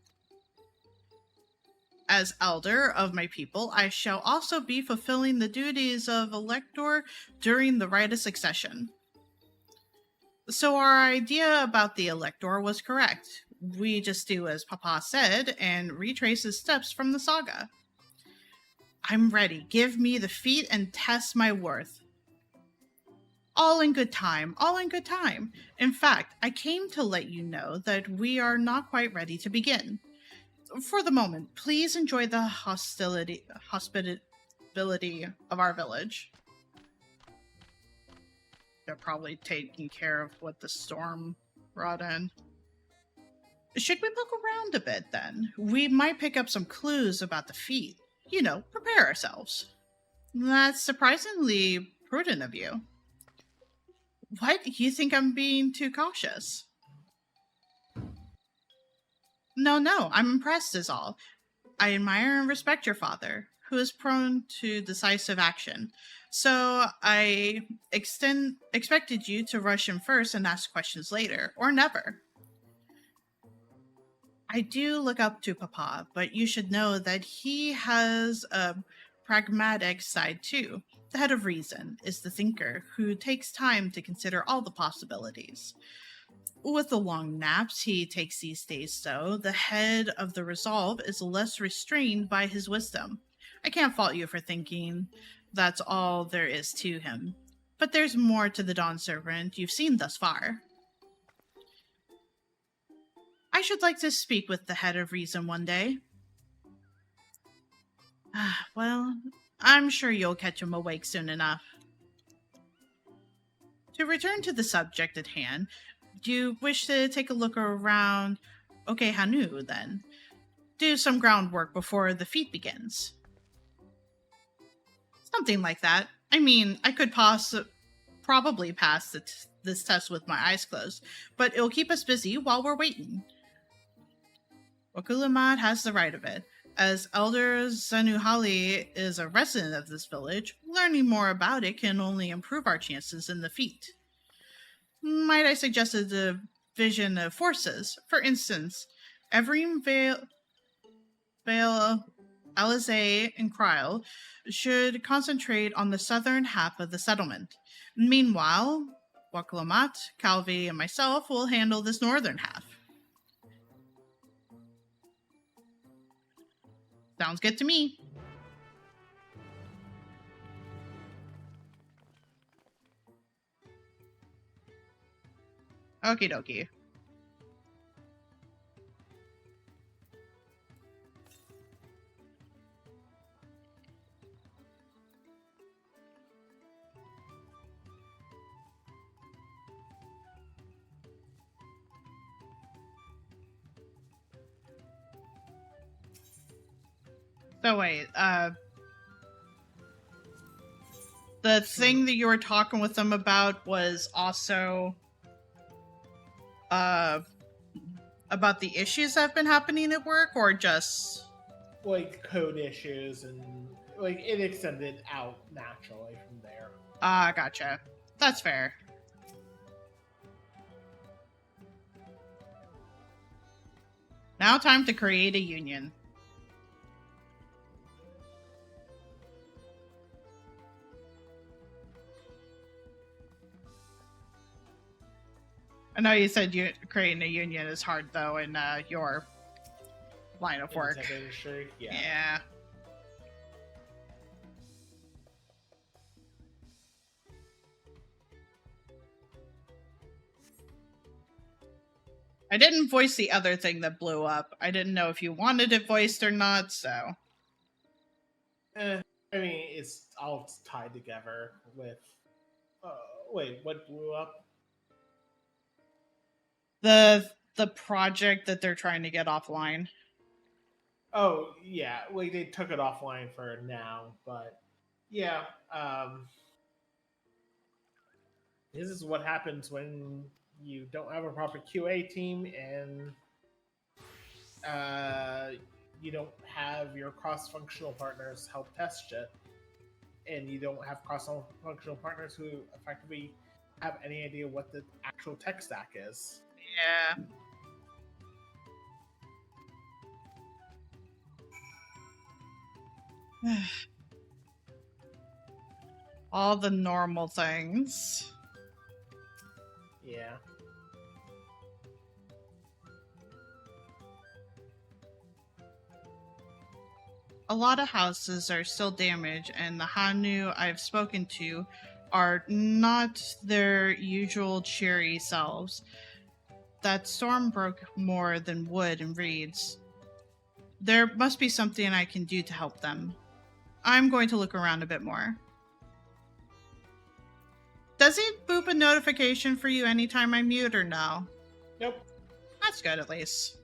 As elder of my people, I shall also be fulfilling the duties of elector during the rite of succession. So our idea about the elector was correct. We just do as Papa said and retrace his steps from the saga. I'm ready. Give me the feat and test my worth. All in good time, all in good time. In fact, I came to let you know that we are not quite ready to begin. For the moment, please enjoy the hospitality of our village. They're probably taking care of what the storm brought in. Should we look around a bit, then? We might pick up some clues about the feat. You know, prepare ourselves. That's surprisingly prudent of you. What? You think I'm being too cautious? No, I'm impressed is all. I admire and respect your father, who is prone to decisive action. So I expected you to rush in first and ask questions later, or never. I do look up to Papa, but you should know that he has a pragmatic side too. The head of reason is the thinker who takes time to consider all the possibilities. With the long naps he takes these days, though, the head of the resolve is less restrained by his wisdom. I can't fault you for thinking that's all there is to him. But there's more to the Dawn Servant you've seen thus far. I should like to speak with the head of reason one day. Well, I'm sure you'll catch him awake soon enough. To return to the subject at hand, do you wish to take a look around Hanu, then? Do some groundwork before the feat begins. Something like that. I mean, I could probably pass this test with my eyes closed, but it'll keep us busy while we're waiting. Wakulamat has the right of it. As Elder Zanuhali is a resident of this village, learning more about it can only improve our chances in the feat. Might I suggest a division of forces? For instance, Evrim, Vale, Alizé, and Kryl should concentrate on the southern half of the settlement. Meanwhile, Wakulamat, Calvi, and myself will handle this northern half. Sounds good to me. Okie dokie. So wait, the thing that you were talking with them about was also about the issues that have been happening at work, or just like code issues, and like it extended out naturally from there. Gotcha. That's fair. Now time to create a union. I know you said creating a union is hard, though, in your line of In the work. tech industry, yeah. Yeah. I didn't voice the other thing that blew up. I didn't know if you wanted it voiced or not, so. I mean, it's all tied together with. Wait, what blew up? The project that they're trying to get offline. Oh yeah, well they took it offline for now, but yeah, this is what happens when you don't have a proper QA team and you don't have your cross-functional partners help test it, and you don't have cross-functional partners who effectively have any idea what the actual tech stack is. Yeah. All the normal things. Yeah. A lot of houses are still damaged, and the Hanu I've spoken to are not their usual cheery selves. That storm broke more than wood and reeds. There must be something I can do to help them. I'm going to look around a bit more. Does it boop a notification for you anytime I mute or no? Nope. That's good at least.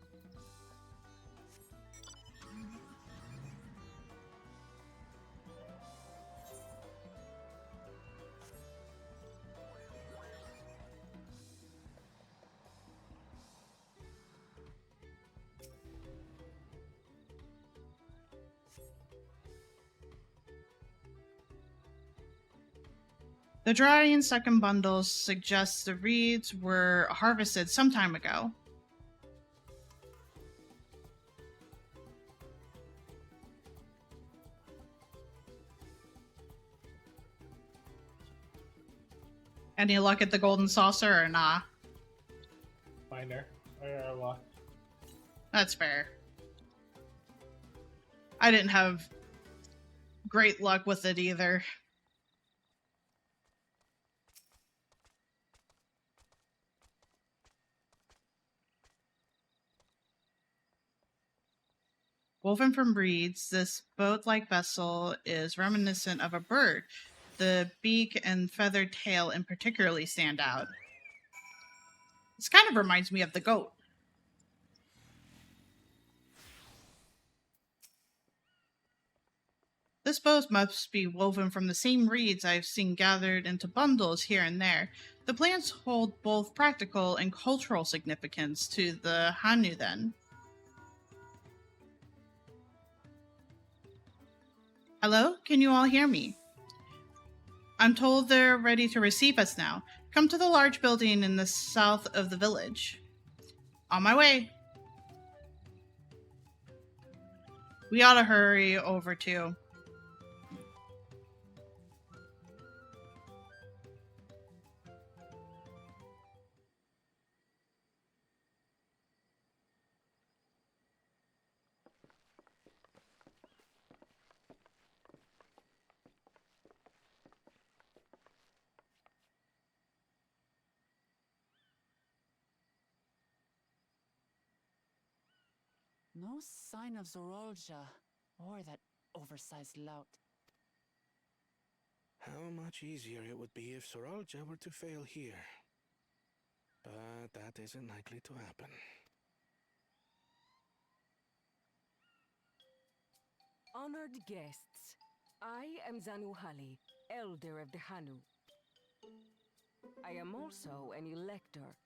The dry and second bundles suggest the reeds were harvested some time ago. Any luck at the golden saucer or nah? Minor. Luck. That's fair. I didn't have great luck with it either. Woven from reeds, this boat-like vessel is reminiscent of a bird. The beak and feathered tail in particularly stand out. This kind of reminds me of the goat. This boat must be woven from the same reeds I've seen gathered into bundles here and there. The plants hold both practical and cultural significance to the Hanu then. Hello? Can you all hear me? I'm told they're ready to receive us now. Come to the large building in the south of the village. On my way. We ought to hurry over too. No sign of Zorolja or that oversized lout. How much easier it would be if Soralja were to fail here. But that isn't likely to happen. Honored guests, I am Zanuhali, Elder of the Hanu. I am also an elector,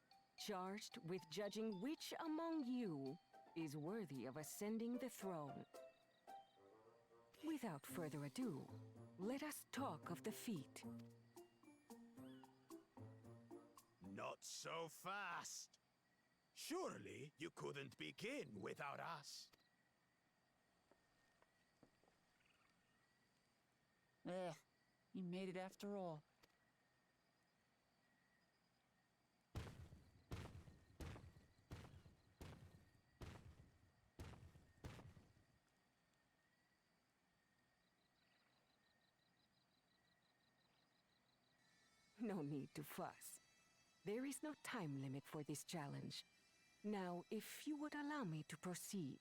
charged with judging which among you is worthy of ascending the throne. Without further ado, let us talk of the feat. Not so fast. Surely you couldn't begin without us. You made it after all. No need to fuss. There is no time limit for this challenge. Now, if you would allow me to proceed.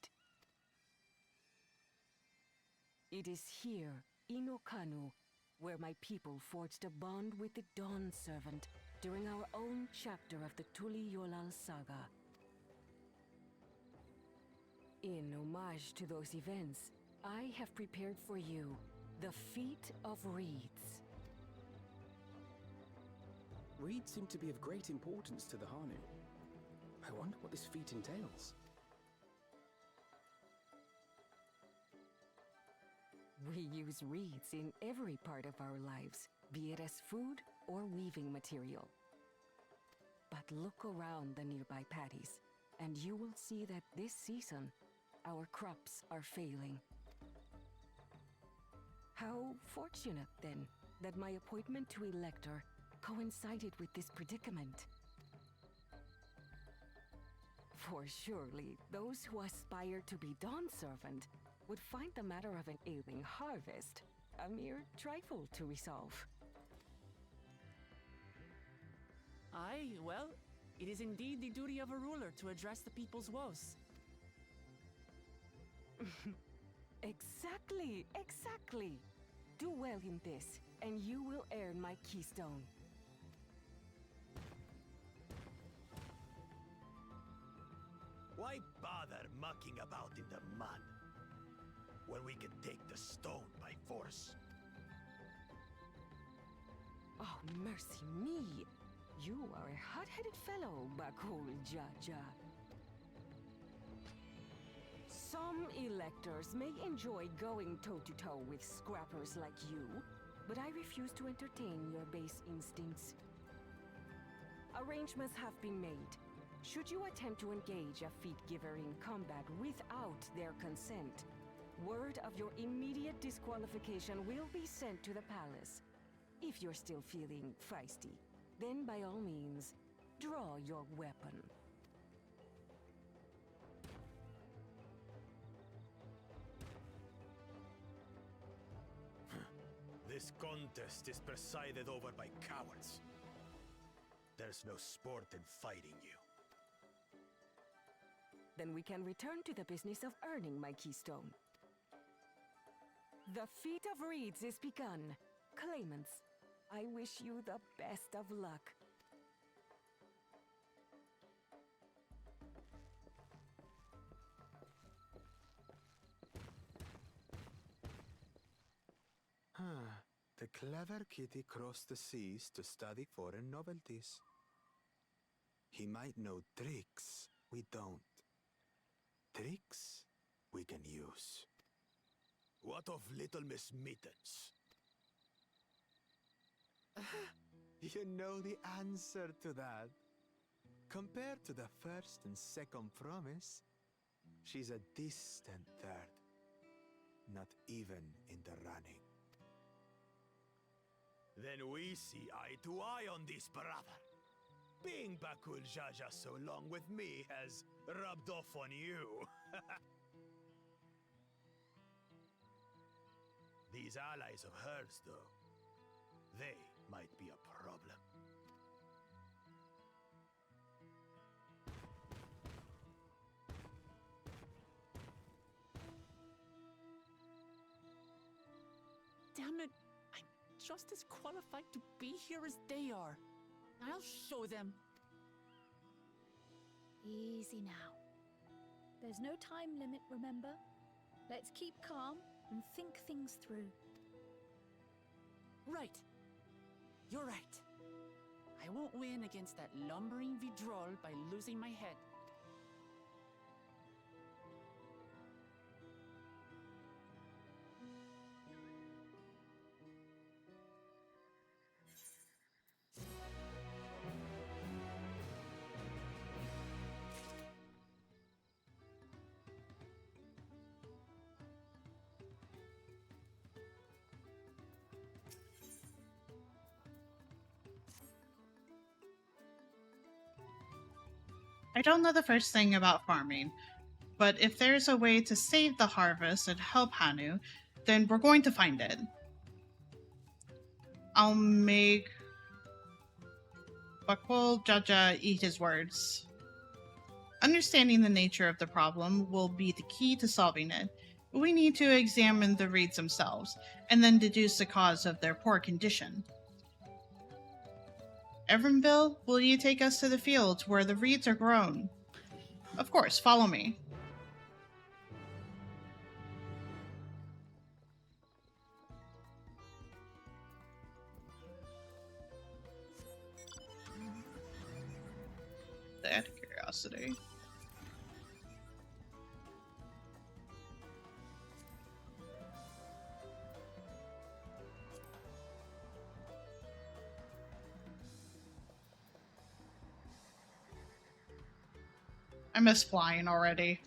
It is here, in Okanu, where my people forged a bond with the Dawn Servant during our own chapter of the Tuli Yolal saga. In homage to those events, I have prepared for you the Feat of Reeds. Reeds seem to be of great importance to the Hanu. I wonder what this feat entails. We use reeds in every part of our lives, be it as food or weaving material. But look around the nearby paddies, and you will see that this season, our crops are failing. How fortunate, then, that my appointment to Elector coincided with this predicament. For surely, those who aspire to be Dawn Servant would find the matter of an ailing harvest a mere trifle to resolve. Aye, well, it is indeed the duty of a ruler to address the people's woes. Exactly, exactly. Do well in this, and you will earn my keystone. Why bother mucking about in the mud when we can take the stone by force? Oh, mercy me! You are a hot-headed fellow, Bakul Jaja. Some electors may enjoy going toe-to-toe with scrappers like you, but I refuse to entertain your base instincts. Arrangements have been made. Should you attempt to engage a feat giver in combat without their consent, word of your immediate disqualification will be sent to the palace. If you're still feeling feisty, then by all means, draw your weapon. This contest is presided over by cowards. There's no sport in fighting you. Then we can return to the business of earning my keystone. The Feat of Reeds is begun. Claimants, I wish you the best of luck. The clever kitty crossed the seas to study foreign novelties. He might know tricks we don't. Tricks we can use. What of Little Miss Mittens? You know the answer to that. Compared to the first and second promise, she's a distant third. Not even in the running. Then we see eye to eye on this, brother. Being Bakul Jaja so long with me has rubbed off on you. These allies of hers, though, they might be a problem. Damn it! I'm just as qualified to be here as they are. I'll show them. Easy now. There's no time limit, remember? Let's keep calm and think things through. Right. You're right. I won't win against that lumbering Vidrol by losing my head. I don't know the first thing about farming, but if there's a way to save the harvest and help Hanu, then we're going to find it. I'll make but we'll eat his words. Understanding the nature of the problem will be the key to solving it. We need to examine the reeds themselves, and then deduce the cause of their poor condition. Evrenville, will you take us to the fields where the reeds are grown? Of course, follow me. Out of curiosity. I miss flying already.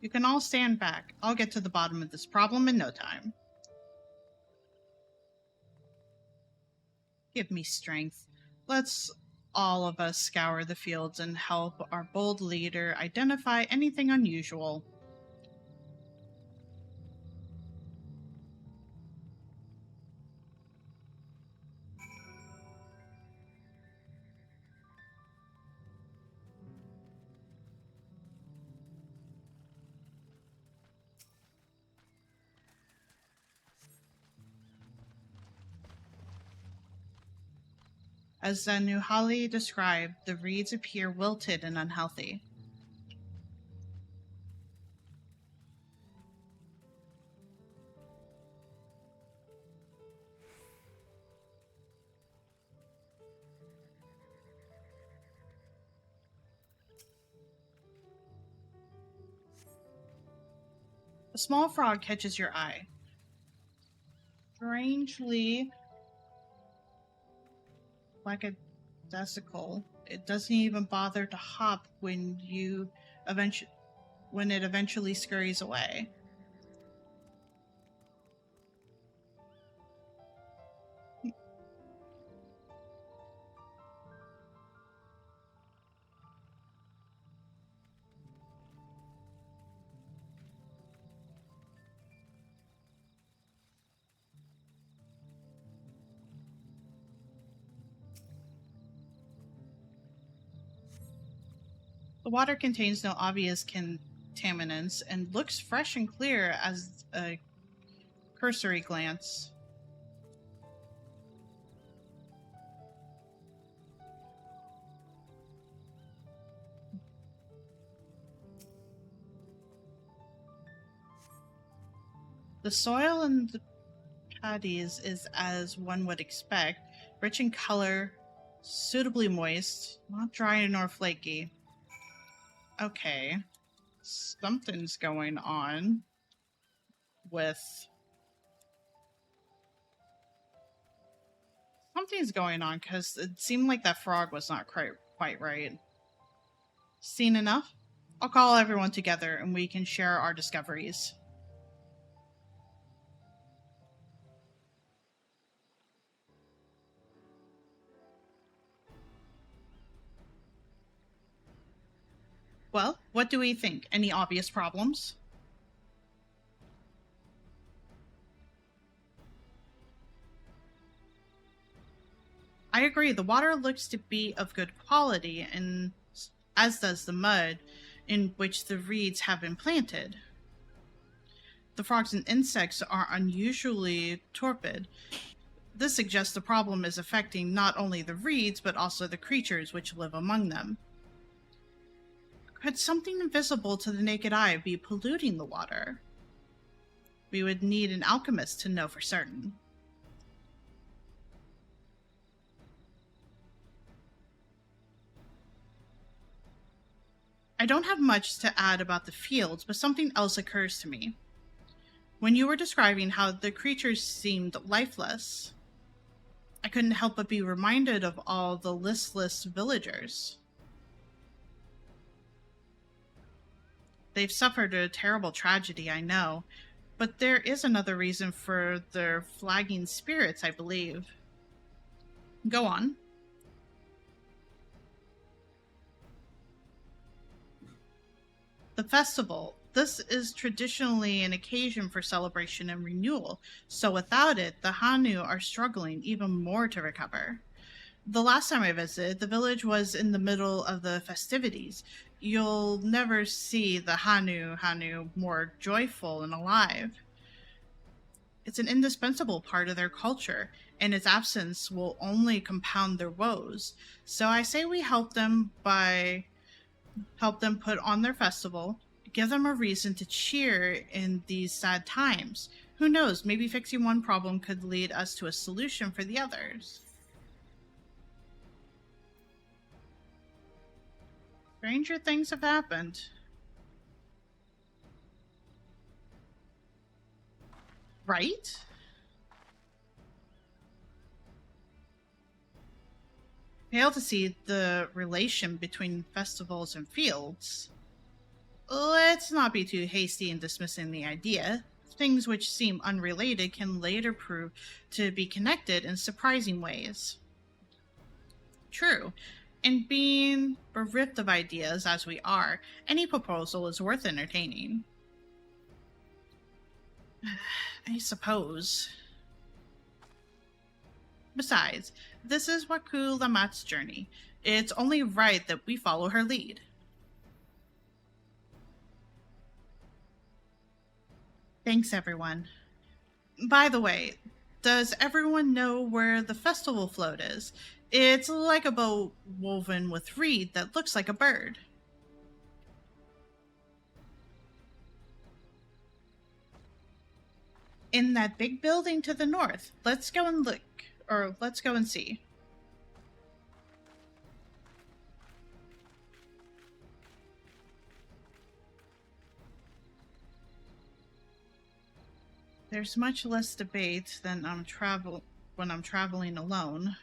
You can all stand back. I'll get to the bottom of this problem in no time. Give me strength. Let's all of us scour the fields and help our bold leader identify anything unusual. As Zanuhali described, the reeds appear wilted and unhealthy. A small frog catches your eye. Strangely lackadaisical. It doesn't even bother to hop when it eventually scurries away. The water contains no obvious contaminants and looks fresh and clear as a cursory glance. The soil in the paddies is as one would expect, rich in color, suitably moist, not dry nor flaky. Okay, something's going on with... Something's going on, because it seemed like that frog was not quite right. Seen enough? I'll call everyone together and we can share our discoveries. Well, what do we think? Any obvious problems? I agree, the water looks to be of good quality, and as does the mud in which the reeds have been planted. The frogs and insects are unusually torpid. This suggests the problem is affecting not only the reeds, but also the creatures which live among them. Could something invisible to the naked eye be polluting the water? We would need an alchemist to know for certain. I don't have much to add about the fields, but something else occurs to me. When you were describing how the creatures seemed lifeless, I couldn't help but be reminded of all the listless villagers. They've suffered a terrible tragedy, I know, but there is another reason for their flagging spirits, I believe. Go on. The festival. This is traditionally an occasion for celebration and renewal, so without it, the Hanu are struggling even more to recover. The last time I visited, the village was in the middle of the festivities. You'll never see the Hanu more joyful and alive. It's an indispensable part of their culture, and its absence will only compound their woes. So I say we help them put on their festival, give them a reason to cheer in these sad times. Who knows, maybe fixing one problem could lead us to a solution for the others. Stranger things have happened. Right? Fail to see the relation between festivals and fields. Let's not be too hasty in dismissing the idea. Things which seem unrelated can later prove to be connected in surprising ways. True, and being bereft of ideas as we are, any proposal is worth entertaining. I suppose. Besides, this is Waku Lamat's journey. It's only right that we follow her lead. Thanks, everyone. By the way, does everyone know where the festival float is? It's like a boat woven with reed that looks like a bird. In that big building to the north. Let's go and look. Or let's go and see. There's much less debate than when I'm traveling alone.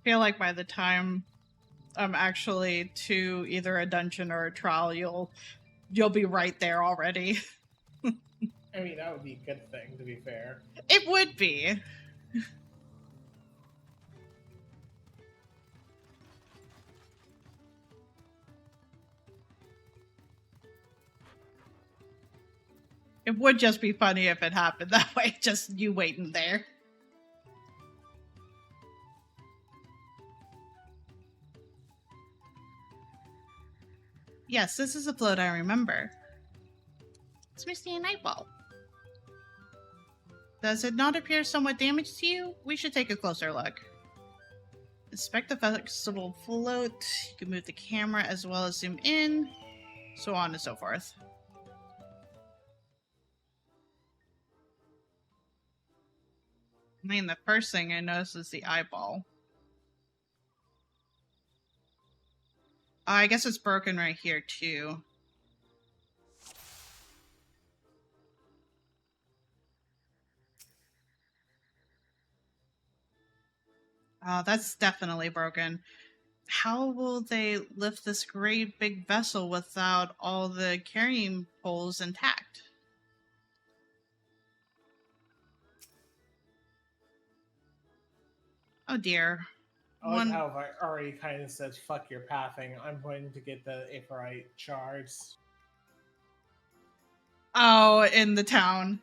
feel like by the time I'm actually to either a dungeon or a trial, you'll be right there already. I mean, that would be a good thing, to be fair. It would be. It would just be funny if it happened that way, just you waiting there. Yes, this is a float I remember. It's missing an eyeball. Does it not appear somewhat damaged to you? We should take a closer look. Inspect the flexible float. You can move the camera as well as zoom in, so on and so forth. I mean, the first thing I notice is the eyeball. I guess it's broken right here, too. Oh, that's definitely broken. How will they lift this great big vessel without all the carrying poles intact? Oh dear. I like how I already kind of said, fuck your pathing. I'm going to get the Aephorite shards. Oh, in the town.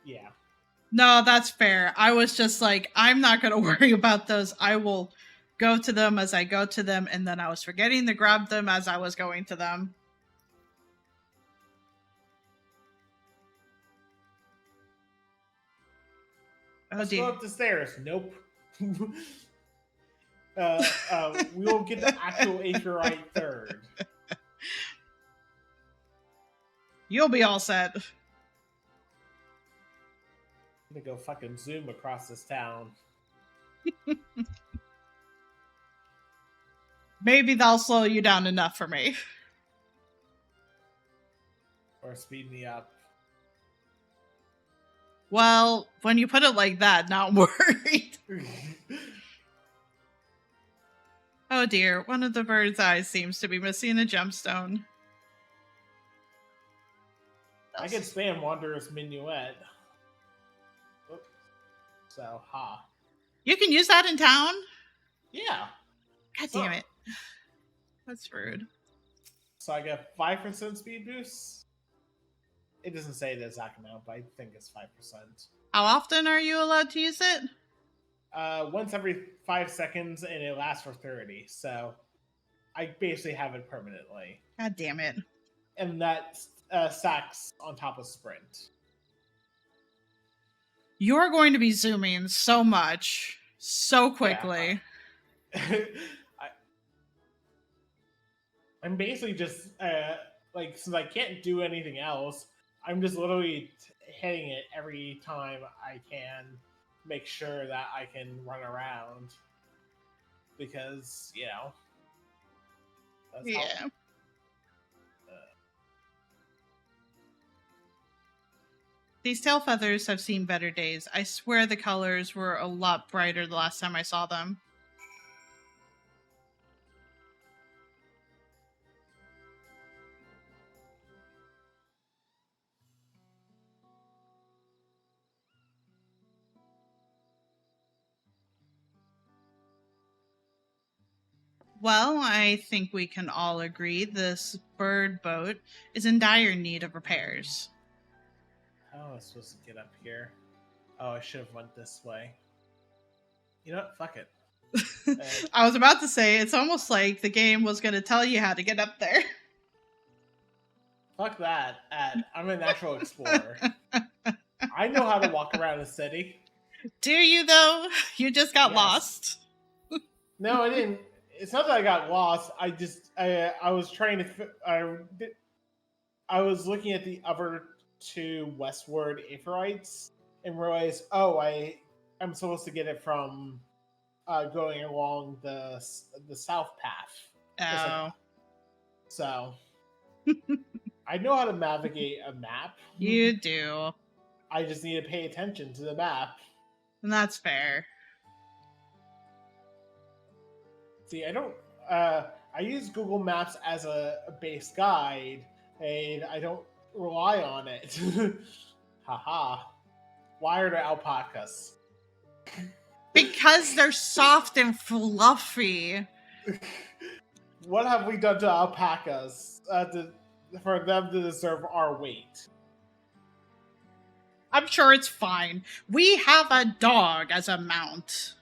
Yeah. No, that's fair. I was just like, I'm not going to worry about those. I will go to them as I go to them, and then I was forgetting to grab them as I was going to them. Let's go up the stairs. Nope. We will get the actual Aephorite third. You'll be all set. I'm gonna go fucking zoom across this town. Maybe that'll slow you down enough for me. Or speed me up. Well, when you put it like that, not worried. Oh dear, one of the bird's eyes seems to be missing a gemstone. I can spam Wanderer's Minuet. Oop. So, ha. You can use that in town? Yeah. God damn it. That's rude. So I get 5% speed boost? It doesn't say the exact amount, but I think it's 5%. How often are you allowed to use it? Once every 5 seconds, and it lasts for 30. So I basically have it permanently. God damn it. And that stacks on top of sprint. You're going to be zooming so much, so quickly. Yeah. I'm basically just, since I can't do anything else, I'm just literally hitting it every time I can, make sure that I can run around. Because, that's yeah. These tail feathers have seen better days. I swear the colors were a lot brighter the last time I saw them. Well, I think we can all agree this bird boat is in dire need of repairs. How am I supposed to get up here? Oh, I should have went this way. You know what? Fuck it. I was about to say, it's almost like the game was going to tell you how to get up there. Fuck that. I'm a natural explorer. I know how to walk around a city. Do you, though? You just got lost. No, I didn't. It's not that I got lost. I was trying to... I was looking at the other two westward Aephorites and realized, I'm supposed to get it from going along the south path. Oh. So, I know how to navigate a map. You do. I just need to pay attention to the map. And that's fair. See, I don't. I use Google Maps as a base guide, and I don't rely on it. Haha. Why are there alpacas? Because they're soft and fluffy. What have we done to alpacas for them to deserve our weight? I'm sure it's fine. We have a dog as a mount.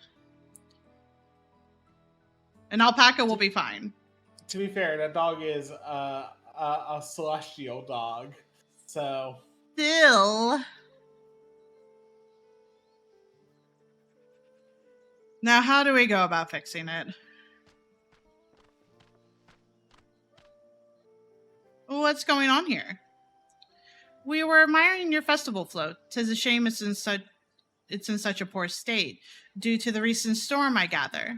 An alpaca will be fine. To be fair, that dog is a celestial dog, so... Still. Now, how do we go about fixing it? What's going on here? We were admiring your festival float. 'Tis a shame it's in such a poor state, due to the recent storm, I gather.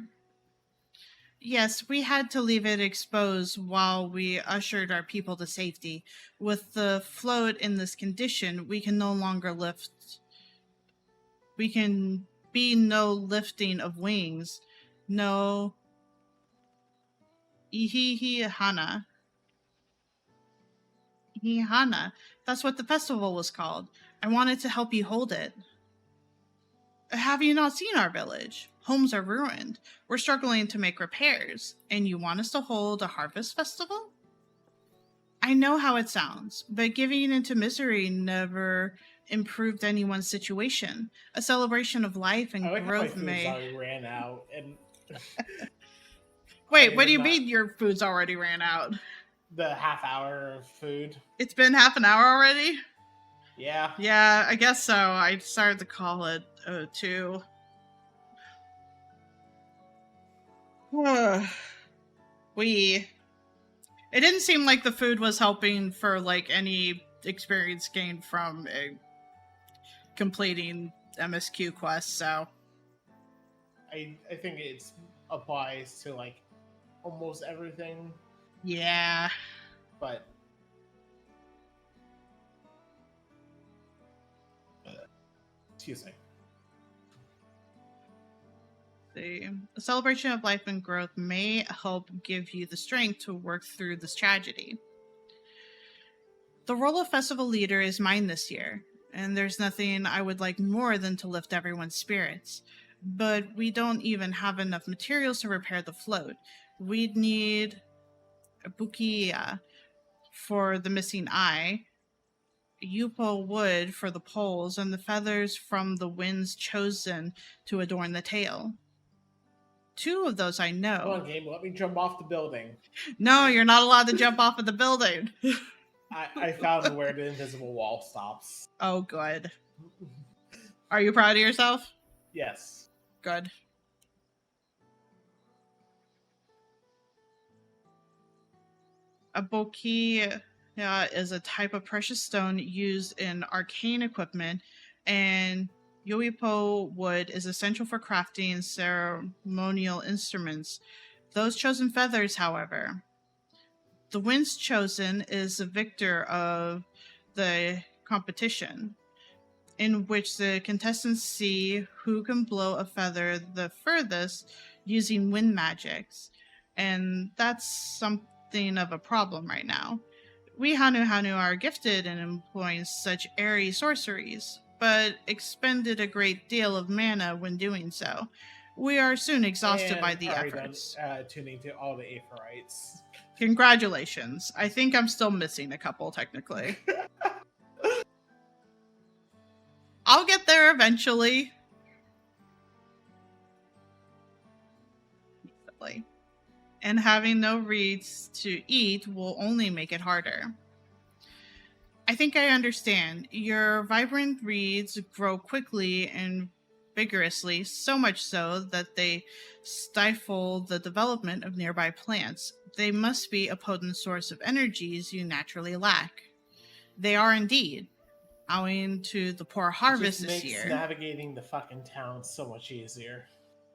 Yes, we had to leave it exposed while we ushered our people to safety. With the float in this condition, we can no longer lift. We can be no lifting of wings, no ihihihana. Ihihana. That's what the festival was called. I wanted to help you hold it. Have you not seen our village? Homes are ruined. We're struggling to make repairs, and you want us to hold a harvest festival? I know how it sounds, but giving into misery never improved anyone's situation. A celebration of life and growth may... already ran out, and... Wait, what do you mean your food's already ran out? The half hour of food. It's been half an hour already? Yeah. Yeah, I guess so. I started to call it 2. It didn't seem like the food was helping for like any experience gained from completing MSQ quests, so I think it applies to like almost everything. Yeah. But excuse me. The celebration of life and growth may help give you the strength to work through this tragedy. The role of festival leader is mine this year, and there's nothing I would like more than to lift everyone's spirits. But we don't even have enough materials to repair the float. We'd need a bukia for the missing eye, yupo wood for the poles, and the feathers from the winds chosen to adorn the tail. 2 of those I know. Come on, game, let me jump off the building. No, you're not allowed to jump off of the building. I found where the invisible wall stops. Oh, good. Are you proud of yourself? Yes. Good. A boki is a type of precious stone used in arcane equipment, and Yoipo wood is essential for crafting ceremonial instruments. Those chosen feathers, however. The winds chosen is the victor of the competition, in which the contestants see who can blow a feather the furthest using wind magics. And that's something of a problem right now. We Hanu are gifted in employing such airy sorceries, but expended a great deal of mana when doing so. We are soon exhausted by the efforts. Tuning to all the Aetherites. Congratulations. I think I'm still missing a couple, technically. I'll get there eventually. And having no reeds to eat will only make it harder. I think I understand. Your vibrant reeds grow quickly and vigorously, so much so that they stifle the development of nearby plants. They must be a potent source of energies you naturally lack. They are indeed, owing to the poor harvest this year. It makes navigating the fucking town so much easier.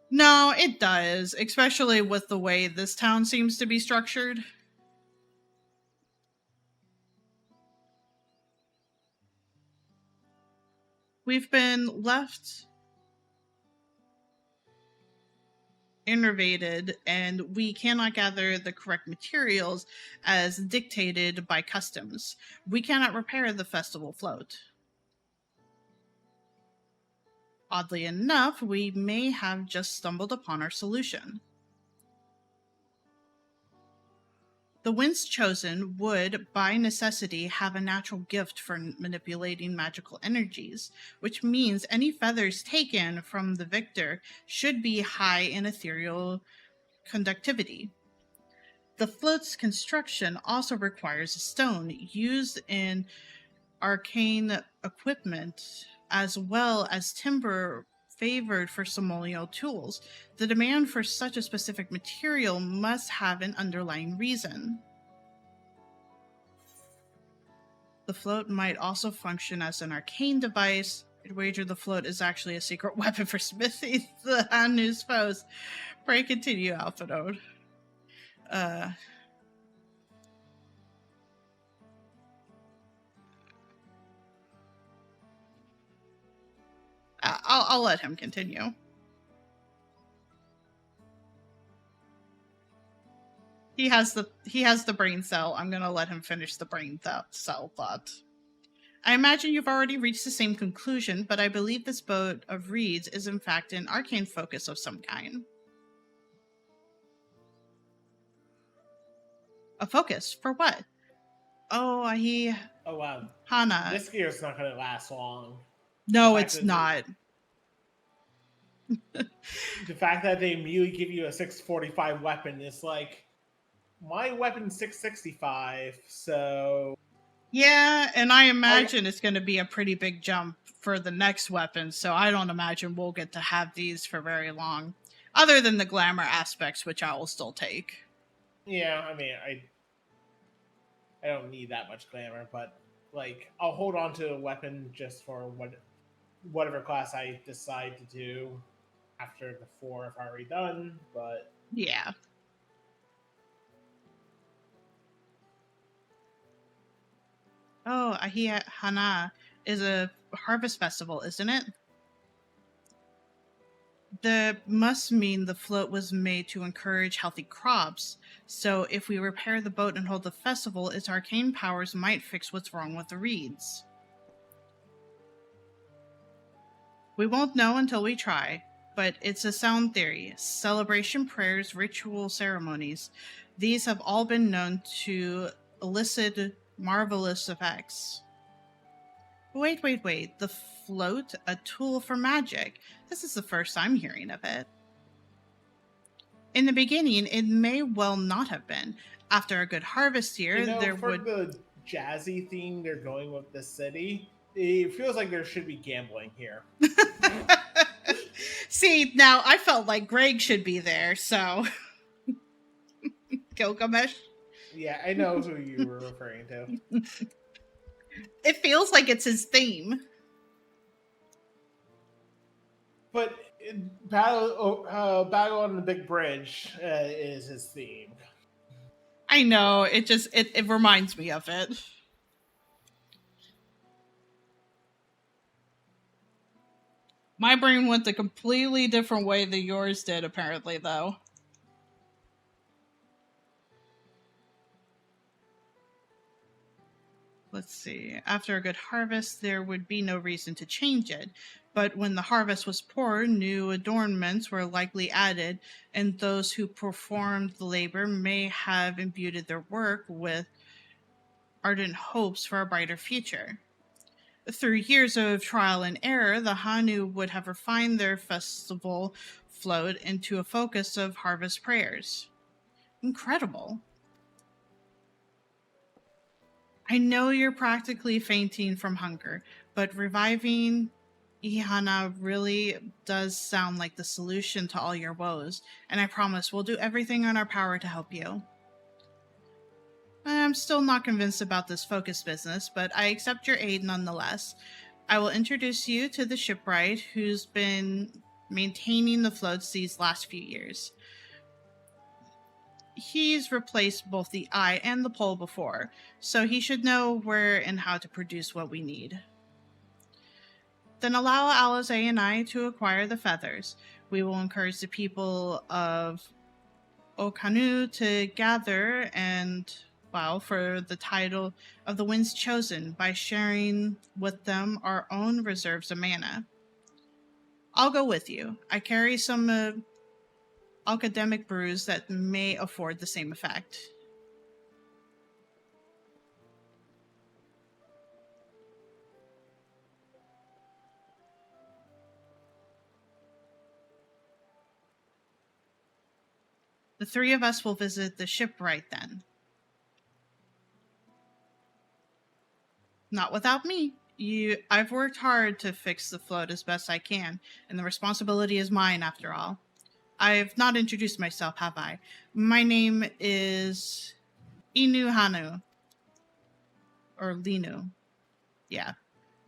No, it does, especially with the way this town seems to be structured. We've been left innervated, and we cannot gather the correct materials as dictated by customs. We cannot repair the festival float. Oddly enough, we may have just stumbled upon our solution. The winds chosen would, by necessity, have a natural gift for manipulating magical energies, which means any feathers taken from the victor should be high in ethereal conductivity. The float's construction also requires a stone used in arcane equipment, as well as timber favored for ceremonial tools. The demand for such a specific material must have an underlying reason. The float might also function as an arcane device. I'd wager the float is actually a secret weapon for smithing the Hanu's foes. Pray continue, Alpha Node. I'll let him continue. He has the brain cell. I'm gonna let him finish the brain cell thought. I imagine you've already reached the same conclusion, but I believe this boat of reeds is in fact an arcane focus of some kind. A focus? For what? Oh, Oh, wow. Hana. This gear's not going to last long. No, it's not. The fact that they immediately give you a 645 weapon is like, my weapon's 665, so... Yeah, and I imagine it's going to be a pretty big jump for the next weapon, so I don't imagine we'll get to have these for very long. Other than the glamour aspects, which I will still take. Yeah, I mean, I don't need that much glamour, but like I'll hold on to a weapon just for whatever class I decide to do after the 4 I've already done, but yeah. Oh, Ahia Hana is a harvest festival, isn't it? That must mean the float was made to encourage healthy crops, so if we repair the boat and hold the festival, its arcane powers might fix what's wrong with the reeds. We won't know until we try, but it's a sound theory. Celebration prayers, ritual ceremonies, these have all been known to elicit marvelous effects. Wait. The float? A tool for magic? This is the first I'm hearing of it. In the beginning, it may well not have been. After a good harvest year, for the jazzy theme they're going with the city, it feels like there should be gambling here. See, now I felt like Greg should be there, so... Gilgamesh? Yeah, I know who you were referring to. It feels like it's his theme. But Battle on the Big Bridge is his theme. I know, it reminds me of it. My brain went a completely different way than yours did, apparently, though. Let's see. After a good harvest, there would be no reason to change it. But when the harvest was poor, new adornments were likely added, and those who performed the labor may have imbued their work with ardent hopes for a brighter future. Through years of trial and error, the Hanu would have refined their festival float into a focus of harvest prayers. Incredible. I know you're practically fainting from hunger, but reviving Ihana really does sound like the solution to all your woes, and I promise we'll do everything in our power to help you. I'm still not convinced about this focus business, but I accept your aid nonetheless. I will introduce you to the shipwright who's been maintaining the floats these last few years. He's replaced both the eye and the pole before, so he should know where and how to produce what we need. Then allow Alize and I to acquire the feathers. We will encourage the people of Okanu to gather and vow for the title of the Winds Chosen by sharing with them our own reserves of mana. I'll go with you. I carry some academic brews that may afford the same effect. The three of us will visit the shipwright then. Not without me. I've worked hard to fix the float as best I can, and the responsibility is mine after all. I've not introduced myself, have I? My name is Inu Hanu. Or Linu. Yeah.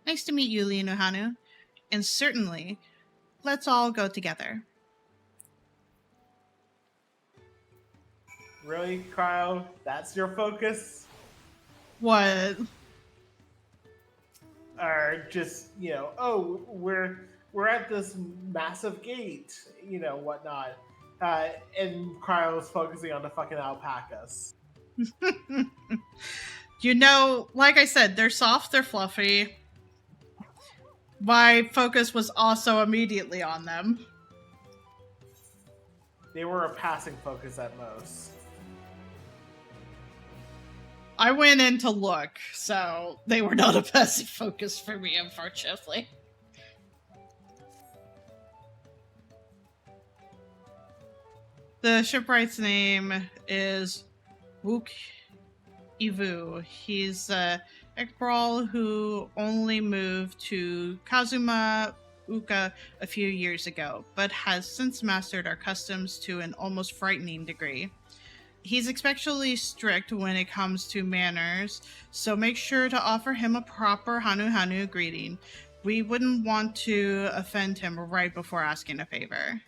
Nice to meet you, Linu Hanu. And certainly, let's all go together. Really, Cryo? That's your focus? What? Or just, oh, we're at this massive gate, whatnot. And Cryo's focusing on the fucking alpacas. Like I said, they're soft, they're fluffy. My focus was also immediately on them. They were a passing focus at most. I went in to look, so they were not a passive focus for me, unfortunately. The shipwright's name is Wook Ivu. He's a Ekbrawl who only moved to Kazuma Uka a few years ago, but has since mastered our customs to an almost frightening degree. He's especially strict when it comes to manners, so make sure to offer him a proper Hanu greeting. We wouldn't want to offend him right before asking a favor.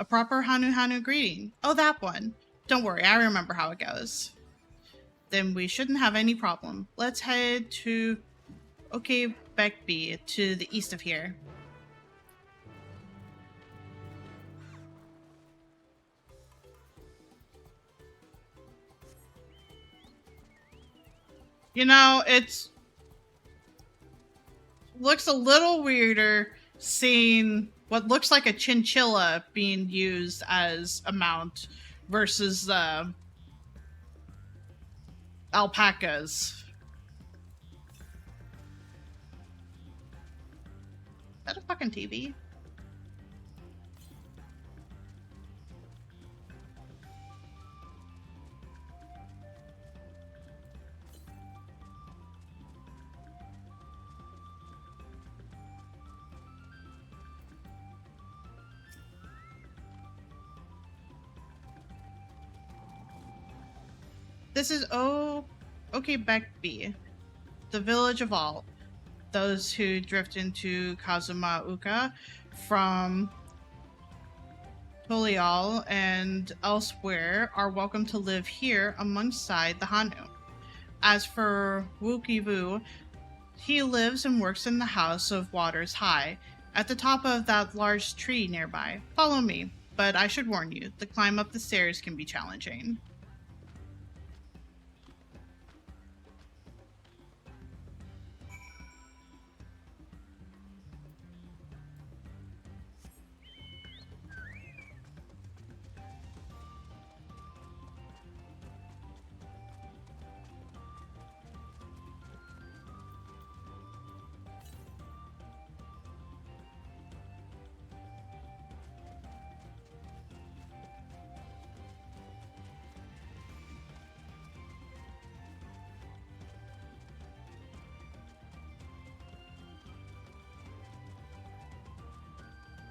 A proper Hanu greeting. Oh, that one. Don't worry, I remember how it goes. Then we shouldn't have any problem. Let's head to Bekby, to the east of here. It's looks a little weirder seeing what looks like a chinchilla being used as a mount versus the alpacas. Is that a fucking TV? This is Bekby, the village of all. Those who drift into Kazuma Uka from Tolial and elsewhere are welcome to live here alongside the Hanu. As for Wukivu, he lives and works in the House of Waters High, at the top of that large tree nearby. Follow me, but I should warn you, the climb up the stairs can be challenging.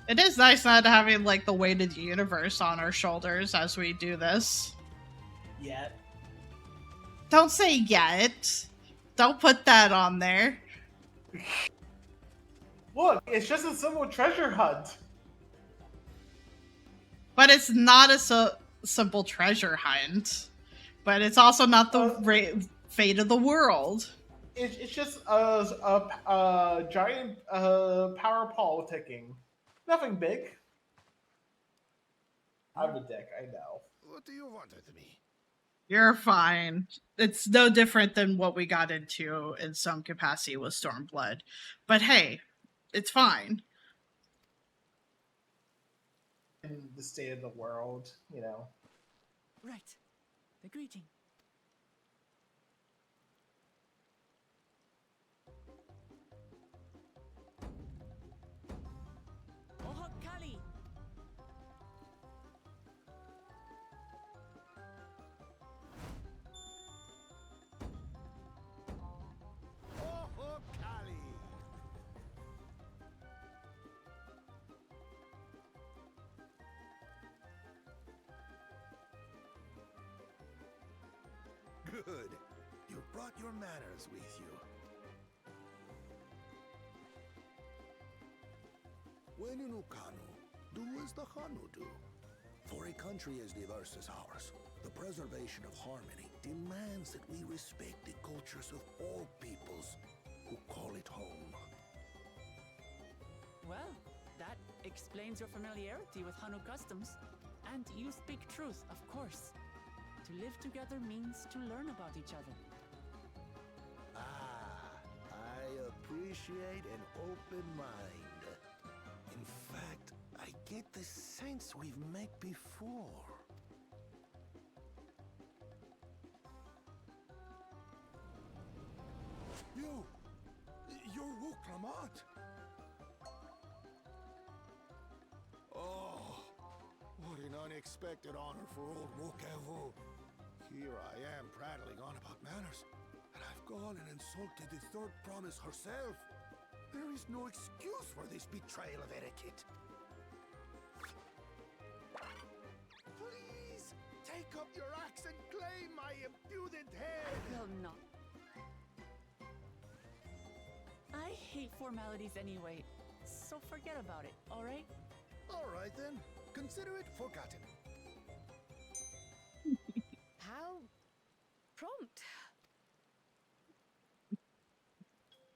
It is nice not having, the weight of the universe on our shoulders as we do this. Yet. Don't say yet. Don't put that on there. Look, it's just a simple treasure hunt. But it's not a simple treasure hunt. But it's also not the fate of the world. It's just a giant power politicking. Nothing big. I'm a dick, I know. What do you want with me? You're fine. It's no different than what we got into in some capacity with Stormblood. But hey, it's fine. In the state of the world, you know. Right. The greeting. Ohok Kali! Oh, Kali! Good. You brought your manners with you. When in Ukanu, do as the Hanu do. For a country as diverse as ours, the preservation of harmony demands that we respect the cultures of all peoples who call it home. Well, that explains your familiarity with Hanu customs. And you speak truth, of course. To live together means to learn about each other. Ah, I appreciate an open mind. In fact, I get the sense we've met before. You're Wuklamat. Oh, what an unexpected honor for old Wukevu. Here I am prattling on about manners, and I've gone and insulted the third promise herself. There is no excuse for this betrayal of etiquette. Please, take up your axe and claim my impudent head! Will not. I hate formalities anyway, so forget about it, alright? Alright then, consider it forgotten. How prompt.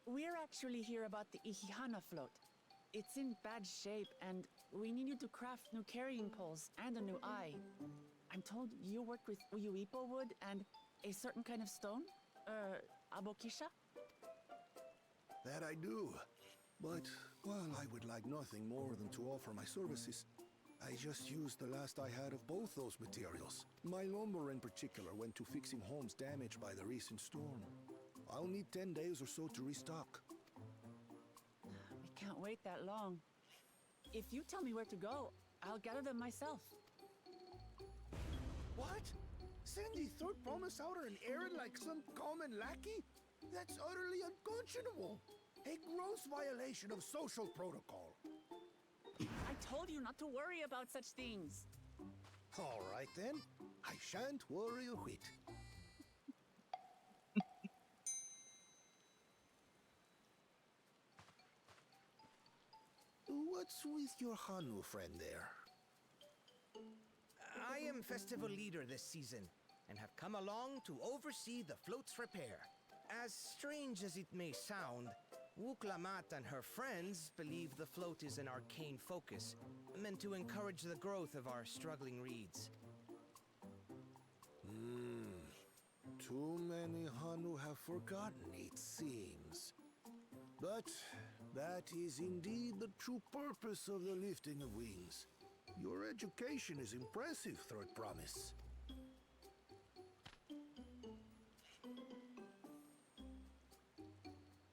We're actually here about the Ihihana float. It's in bad shape, and we need you to craft new carrying poles and a new eye. I'm told you work with Uyuipo wood and a certain kind of stone? Abokisha? That I do. But while I would like nothing more than to offer my services, I just used the last I had of both those materials. My lumber in particular went to fixing homes damaged by the recent storm. I'll need 10 days or so to restock. We can't wait that long. If you tell me where to go, I'll gather them myself. What? Send the third promise out on an errand like some common lackey? That's utterly unconscionable. A gross violation of social protocol. I told you not to worry about such things. All right then. I shan't worry a whit. What's with your Hanu friend there? I am festival leader this season, and have come along to oversee the float's repair. As strange as it may sound, Wuklamat and her friends believe the float is an arcane focus, meant to encourage the growth of our struggling reeds. Too many Hanu have forgotten, it seems. But that is indeed the true purpose of the lifting of wings. Your education is impressive, Third Promise.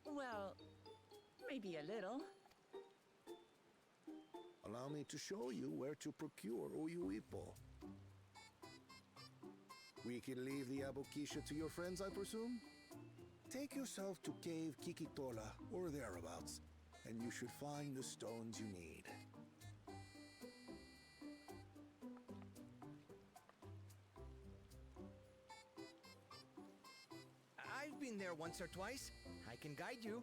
Well, maybe a little. Allow me to show you where to procure Uyuipo. We can leave the Abokisha to your friends, I presume? Take yourself to Cave Kikitola, or thereabouts, and you should find the stones you need. I've been there once or twice. I can guide you.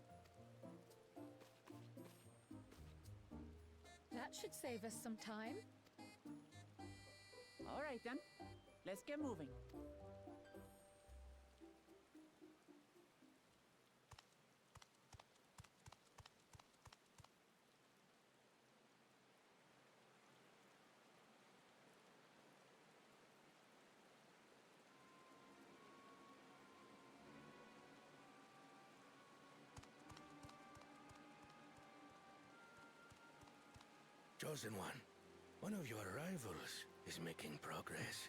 That should save us some time. All right then, let's get moving. Chosen one of your rivals is making progress.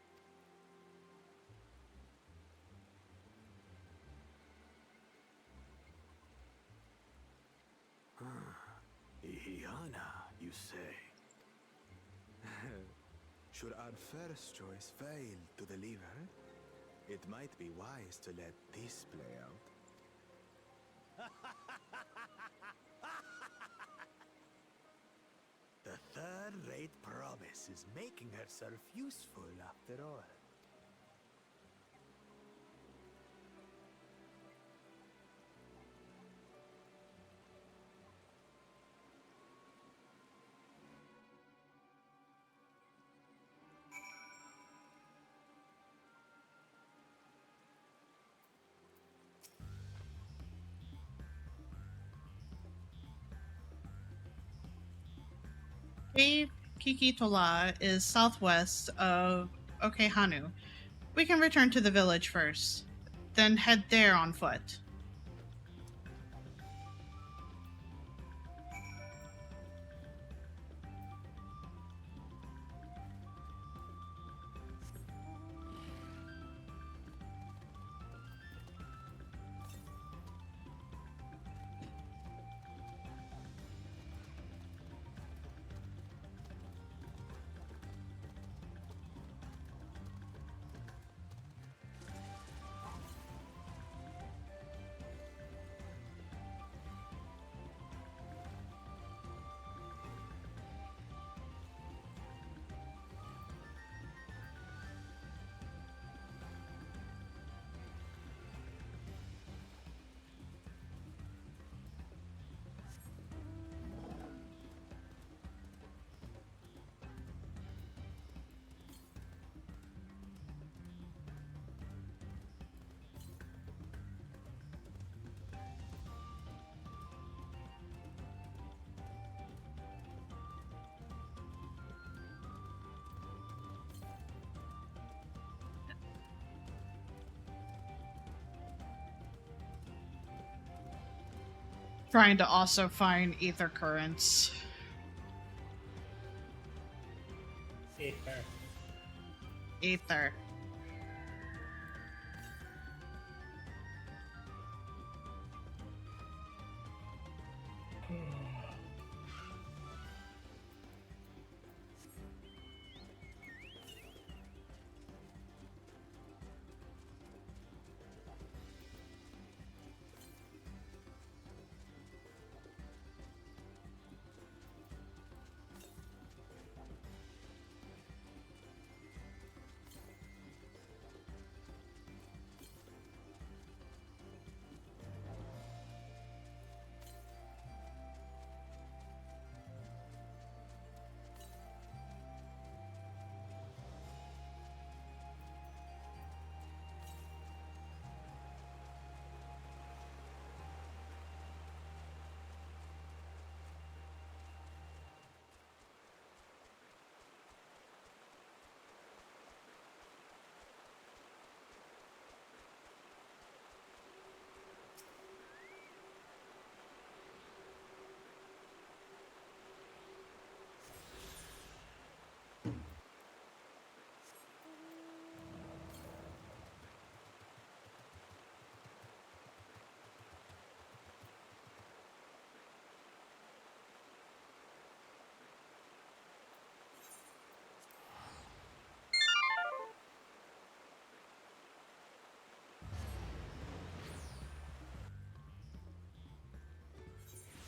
Iana, you say? Should our first choice fail to deliver, it might be wise to let this play out. The third-rate promise is making herself useful after all. Cave Kikitola is southwest of Okehanu. We can return to the village first, then head there on foot. Trying to also find ether currents. Ether. Ether.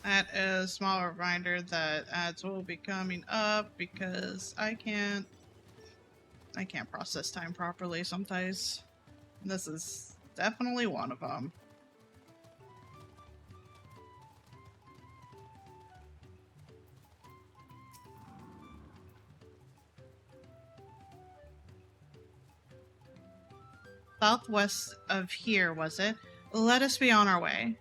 That is a small reminder that ads will be coming up because I can't process time properly sometimes. This is definitely one of them. Southwest of here, was it? Let us be on our way.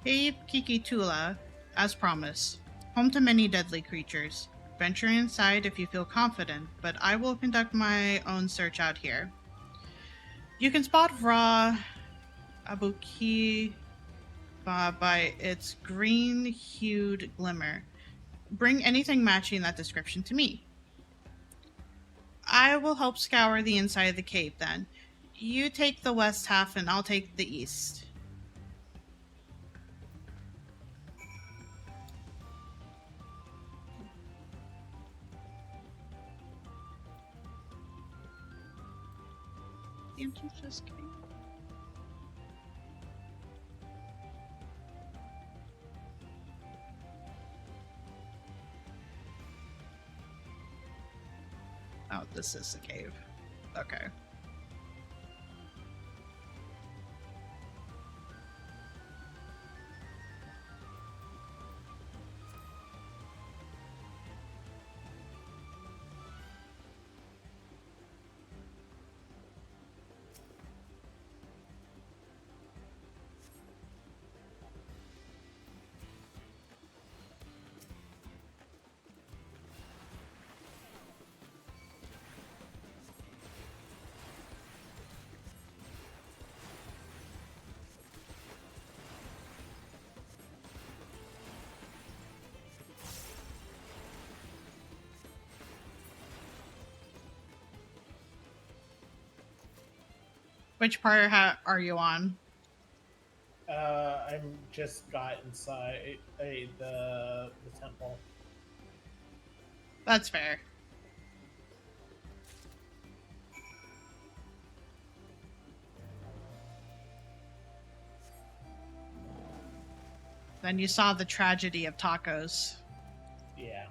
Cave Kikitula, as promised, home to many deadly creatures. Venture inside if you feel confident, but I will conduct my own search out here. You can spot raw Abuki by its green-hued glimmer. Bring anything matching that description to me. I will help scour the inside of the cave then. You take the west half and I'll take the east. The entrance to this cave. Oh, this is the cave. Okay. Which part are you on? I'm just got inside the temple. That's fair. Then you saw the tragedy of tacos. Yeah.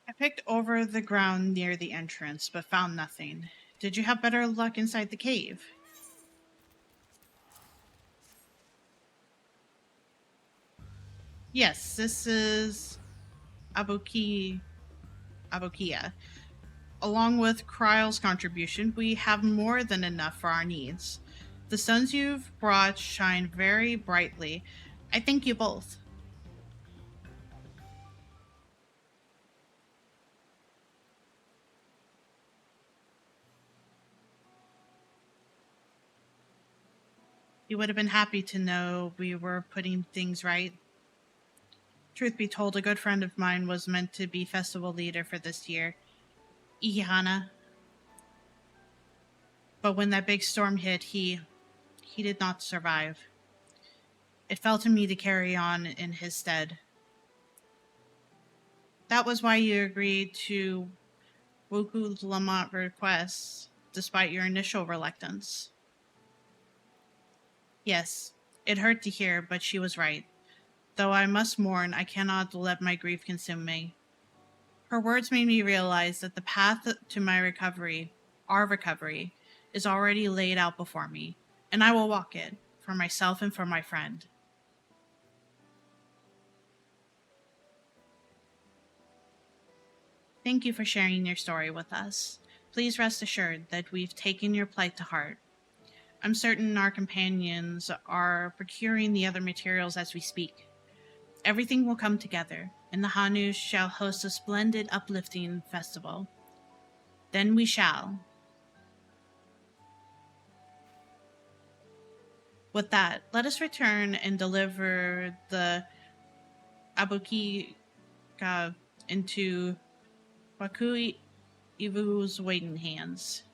I picked over the ground near the entrance, but found nothing. Did you have better luck inside the cave? Yes, this is Abokia. Along with Kryle's contribution, we have more than enough for our needs. The suns you've brought shine very brightly. I thank you both. You would have been happy to know we were putting things right. Truth be told, a good friend of mine was meant to be festival leader for this year, Ihana. But when that big storm hit, he did not survive. It fell to me to carry on in his stead. That was why you agreed to Wuku Lamont requests, despite your initial reluctance. Yes, it hurt to hear, but she was right. Though I must mourn, I cannot let my grief consume me. Her words made me realize that the path to my recovery, our recovery, is already laid out before me, and I will walk it, for myself and for my friend. Thank you for sharing your story with us. Please rest assured that we've taken your plight to heart. I'm certain our companions are procuring the other materials as we speak. Everything will come together, and the Hanus shall host a splendid, uplifting festival. Then we shall. With that, let us return and deliver the Abukika into Wakui Ivu's waiting hands.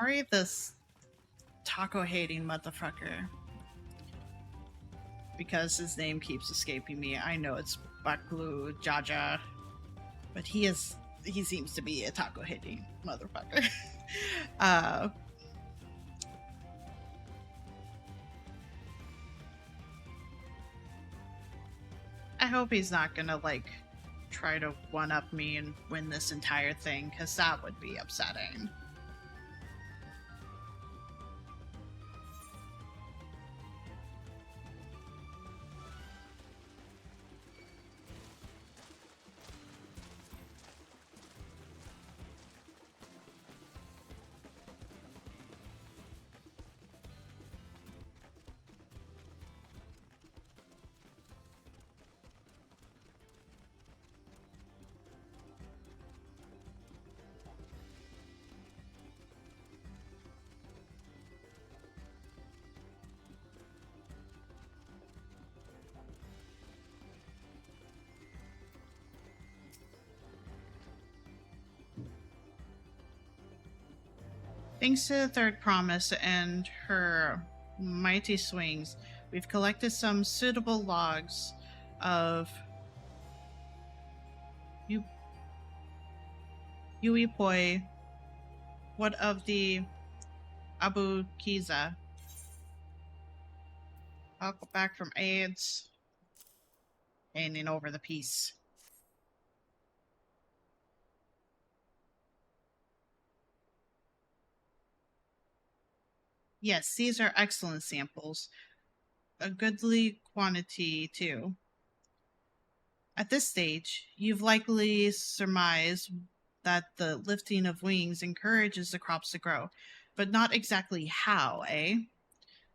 Worry this taco-hating motherfucker. Because his name keeps escaping me. I know it's Baklu Jaja, but he seems to be a taco-hating motherfucker. I hope he's not gonna, like, try to one-up me and win this entire thing, because that would be upsetting. Thanks to the third promise and her mighty swings, we've collected some suitable logs of Yuipoi, what of the Abu Kiza. I'll go back from AIDS, handing over the piece. Yes, these are excellent samples. A goodly quantity, too. At this stage, you've likely surmised that the lifting of wings encourages the crops to grow, but not exactly how, eh?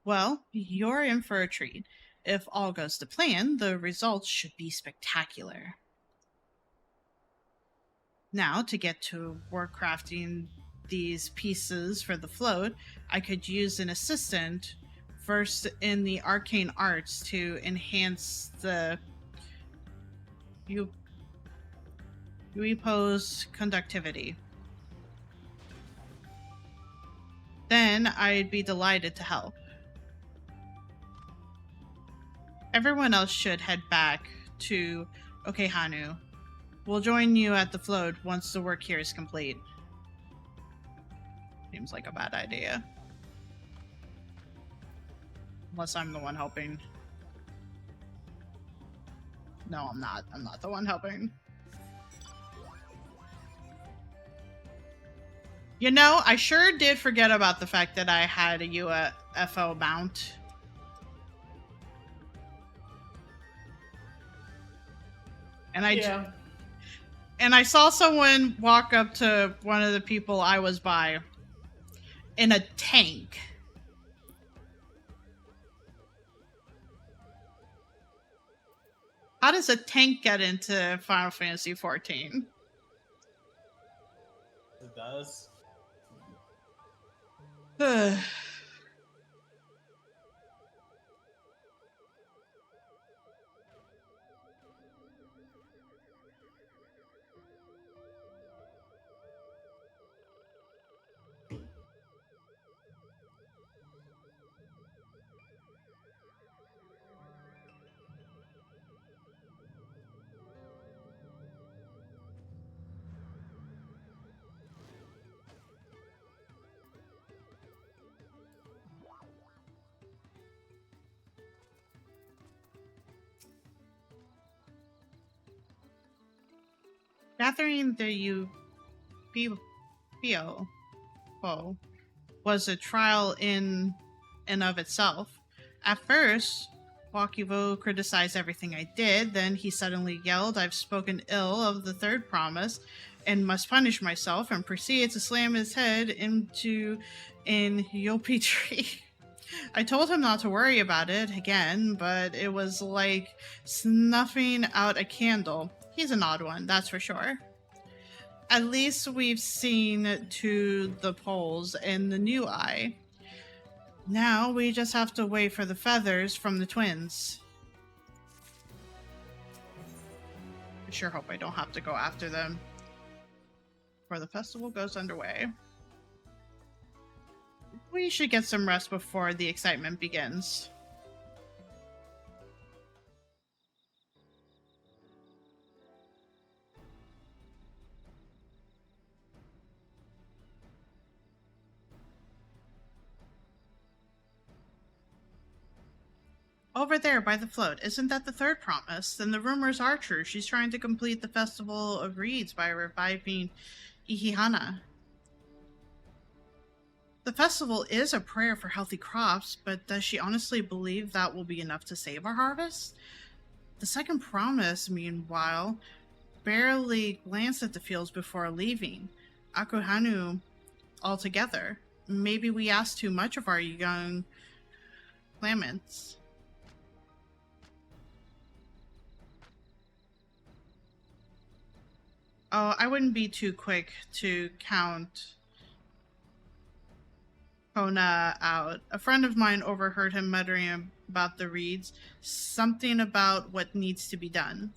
Well, you're in for a treat. If all goes to plan, the results should be spectacular. Now, to get to work crafting these pieces for the float, I could use an assistant versed in the arcane arts to enhance the Yuipo's conductivity. Then I'd be delighted to help. Everyone else should head back to Okehanu. We'll join you at the float once the work here is complete. Seems like a bad idea. Unless I'm the one helping. No, I'm not. I'm not the one helping. You know, I sure did forget about the fact that I had a UFO mount. And I saw someone walk up to one of the people I was by in a tank. How does a tank get into Final Fantasy XIV? It does. Gathering the Upio was a trial in and of itself. At first, Wakivo criticized everything I did, then he suddenly yelled, "I've spoken ill of the third promise and must punish myself," and proceeded to slam his head into an Yopi tree. I told him not to worry about it again, but it was like snuffing out a candle. He's an odd one, that's for sure. At least we've seen to the poles in the new eye. Now we just have to wait for the feathers from the twins. I sure hope I don't have to go after them before the festival goes underway. We should get some rest before the excitement begins. Over there by the float, isn't that the third promise? Then the rumors are true. She's trying to complete the Festival of Reeds by reviving Ihihana. The festival is a prayer for healthy crops, but does she honestly believe that will be enough to save our harvest? The second promise, meanwhile, barely glanced at the fields before leaving Akuhanu altogether. Maybe we asked too much of our young claimants. Oh, I wouldn't be too quick to count Kona out. A friend of mine overheard him muttering about the reeds, something about what needs to be done.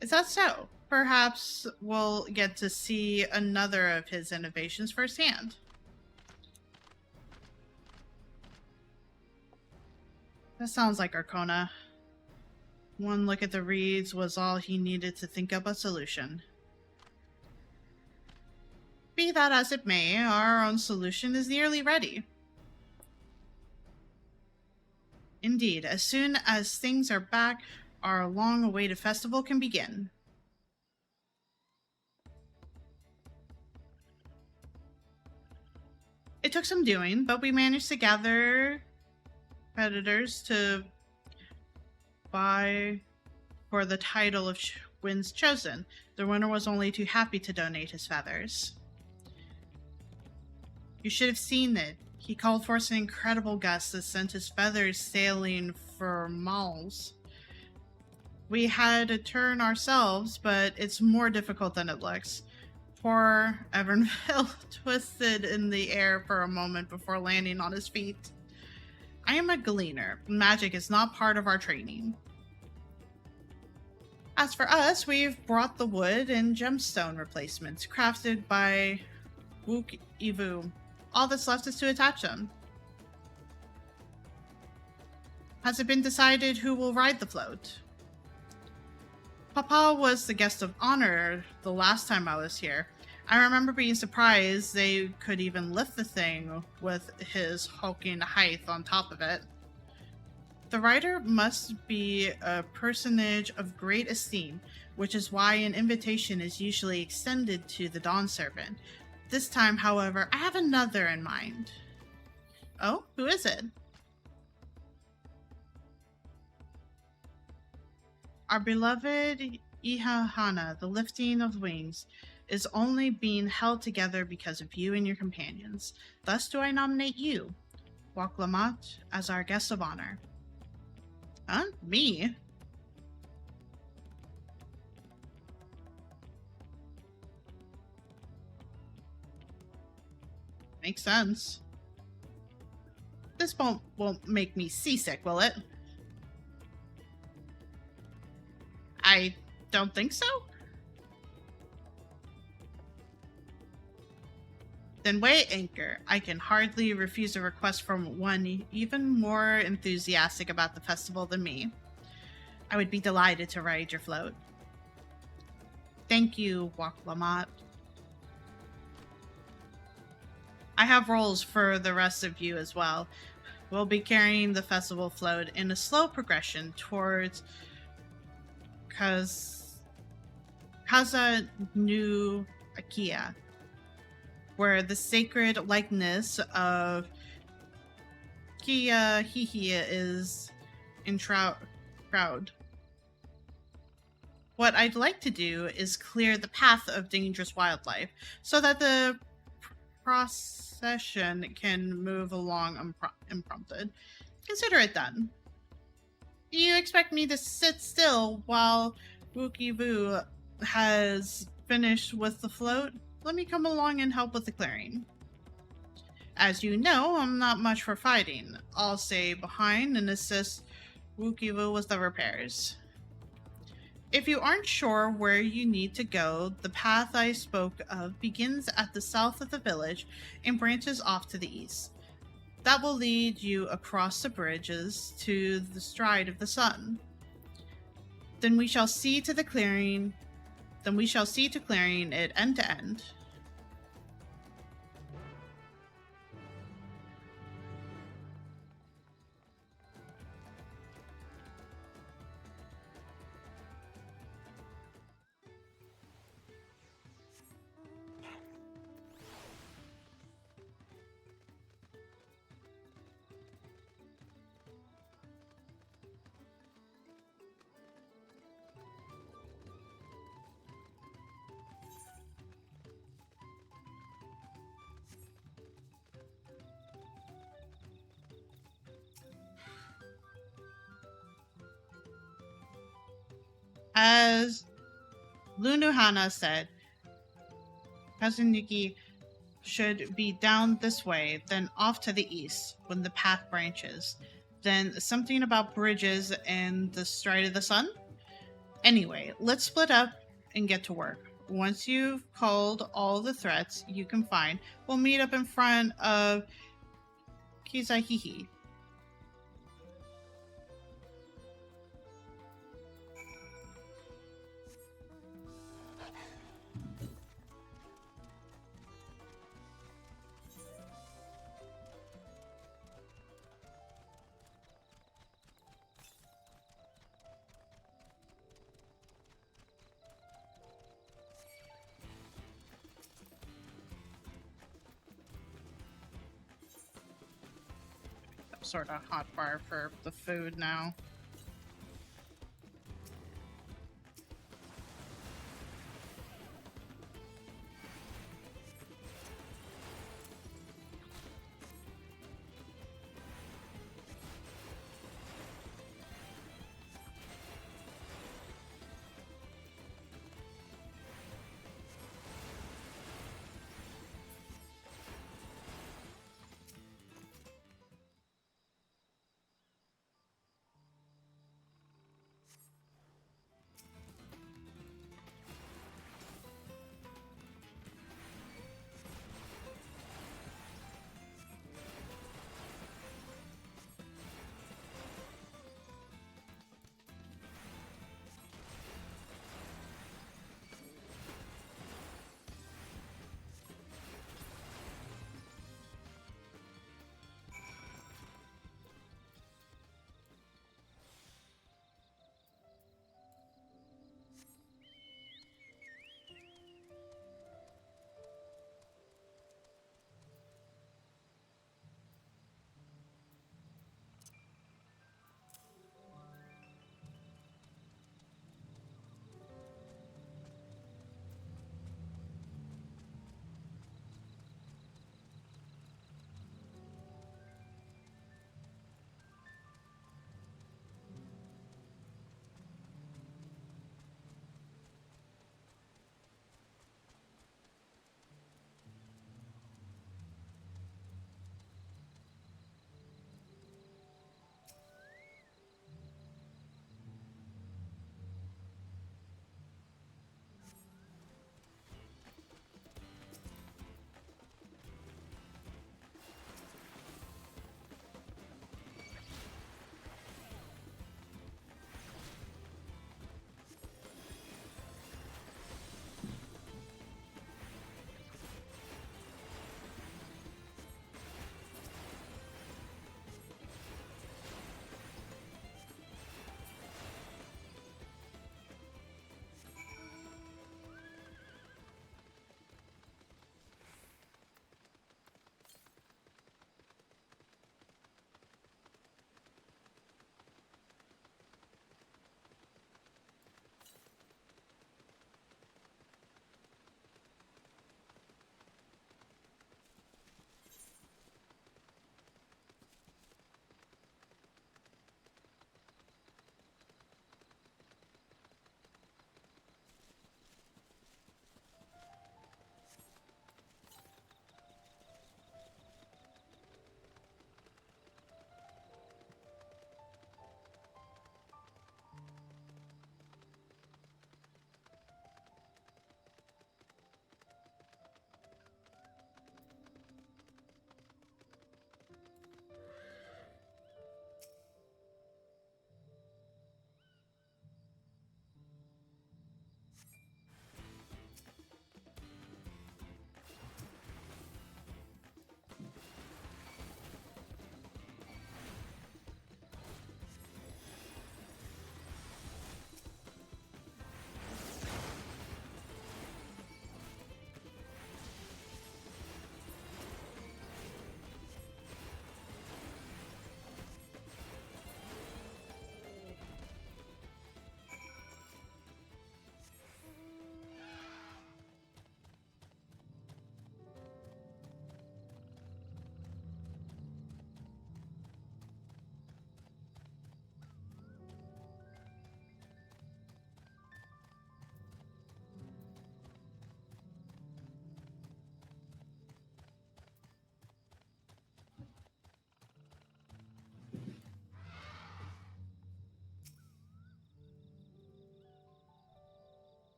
Is that so? Perhaps we'll get to see another of his innovations firsthand. That sounds like Arcona. One look at the reeds was all he needed to think up a solution. Be that as it may, our own solution is nearly ready. Indeed, as soon as things are back, our long-awaited festival can begin. It took some doing, but we managed to gather competitors to vie for the title of Winds Chosen. The winner was only too happy to donate his feathers. You should have seen it. He called forth an incredible gust that sent his feathers sailing for miles. We had to turn ourselves, but it's more difficult than it looks. Poor Evernville twisted in the air for a moment before landing on his feet. I am a gleaner. Magic is not part of our training. As for us, we've brought the wood and gemstone replacements crafted by Wook Ivu. All that's left is to attach them. Has it been decided who will ride the float? Papa was the guest of honor the last time I was here. I remember being surprised they could even lift the thing with his hulking height on top of it. The rider must be a personage of great esteem, which is why an invitation is usually extended to the Dawn Servant. This time, however, I have another in mind. Oh, who is it? Our beloved Ihahana, the lifting of wings, is only being held together because of you and your companions. Thus do I nominate you, Waklamat, as our guest of honor. Huh? Me? Makes sense. This won't make me seasick, will it? I don't think so. Then weigh anchor. I can hardly refuse a request from one even more enthusiastic about the festival than me. I would be delighted to ride your float. Thank you, Waklamat. I have roles for the rest of you as well. We'll be carrying the festival float in a slow progression towards Kaza Nu Akia, where the sacred likeness of Kia Hihia is enshrouded. What I'd like to do is clear the path of dangerous wildlife so that the procession can move along unprompted. Consider it done. Do you expect me to sit still while Wukivu has finished with the float? Let me come along and help with the clearing. As you know, I'm not much for fighting. I'll stay behind and assist Wukivu with the repairs. If you aren't sure where you need to go, the path I spoke of begins at the south of the village and branches off to the east. That will lead you across the bridges to the stride of the sun. Then we shall see to clearing it end to end. As Lunuhana said, Cousin Nikki should be down this way, then off to the east when the path branches. Then something about bridges and the stride of the sun? Anyway, let's split up and get to work. Once you've called all the threats you can find, we'll meet up in front of Kizahihi. Sort of hot bar for the food now.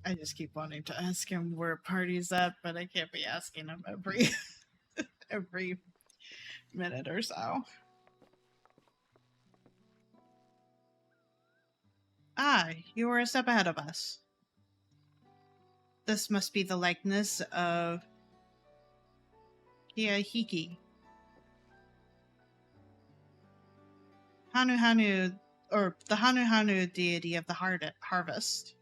I just keep wanting to ask him where party's at, but I can't be asking him every every minute or so. Ah, you were a step ahead of us. This must be the likeness of Kiahiki. Hanu, or the Hanu deity of the harvest.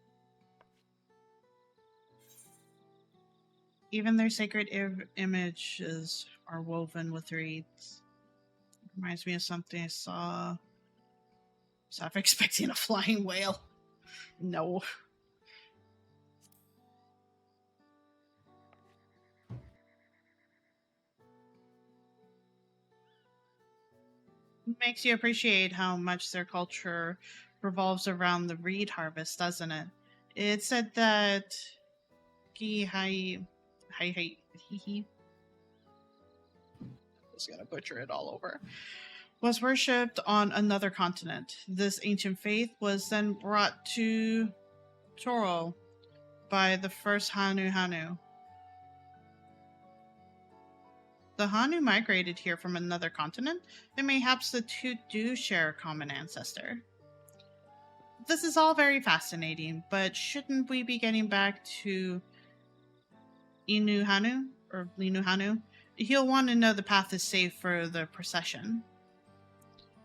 Even their sacred images are woven with reeds. Reminds me of something I saw. So I'm expecting a flying whale. No. Makes you appreciate how much their culture revolves around the reed harvest, doesn't it? It said that I was gonna butcher it all over. Was worshipped on another continent. This ancient faith was then brought to Toro by the first Hanu. The Hanu migrated here from another continent, and mayhaps the two do share a common ancestor. This is all very fascinating, but shouldn't we be getting back to Inu Hanu? Or Linu Hanu? He'll want to know the path is safe for the procession.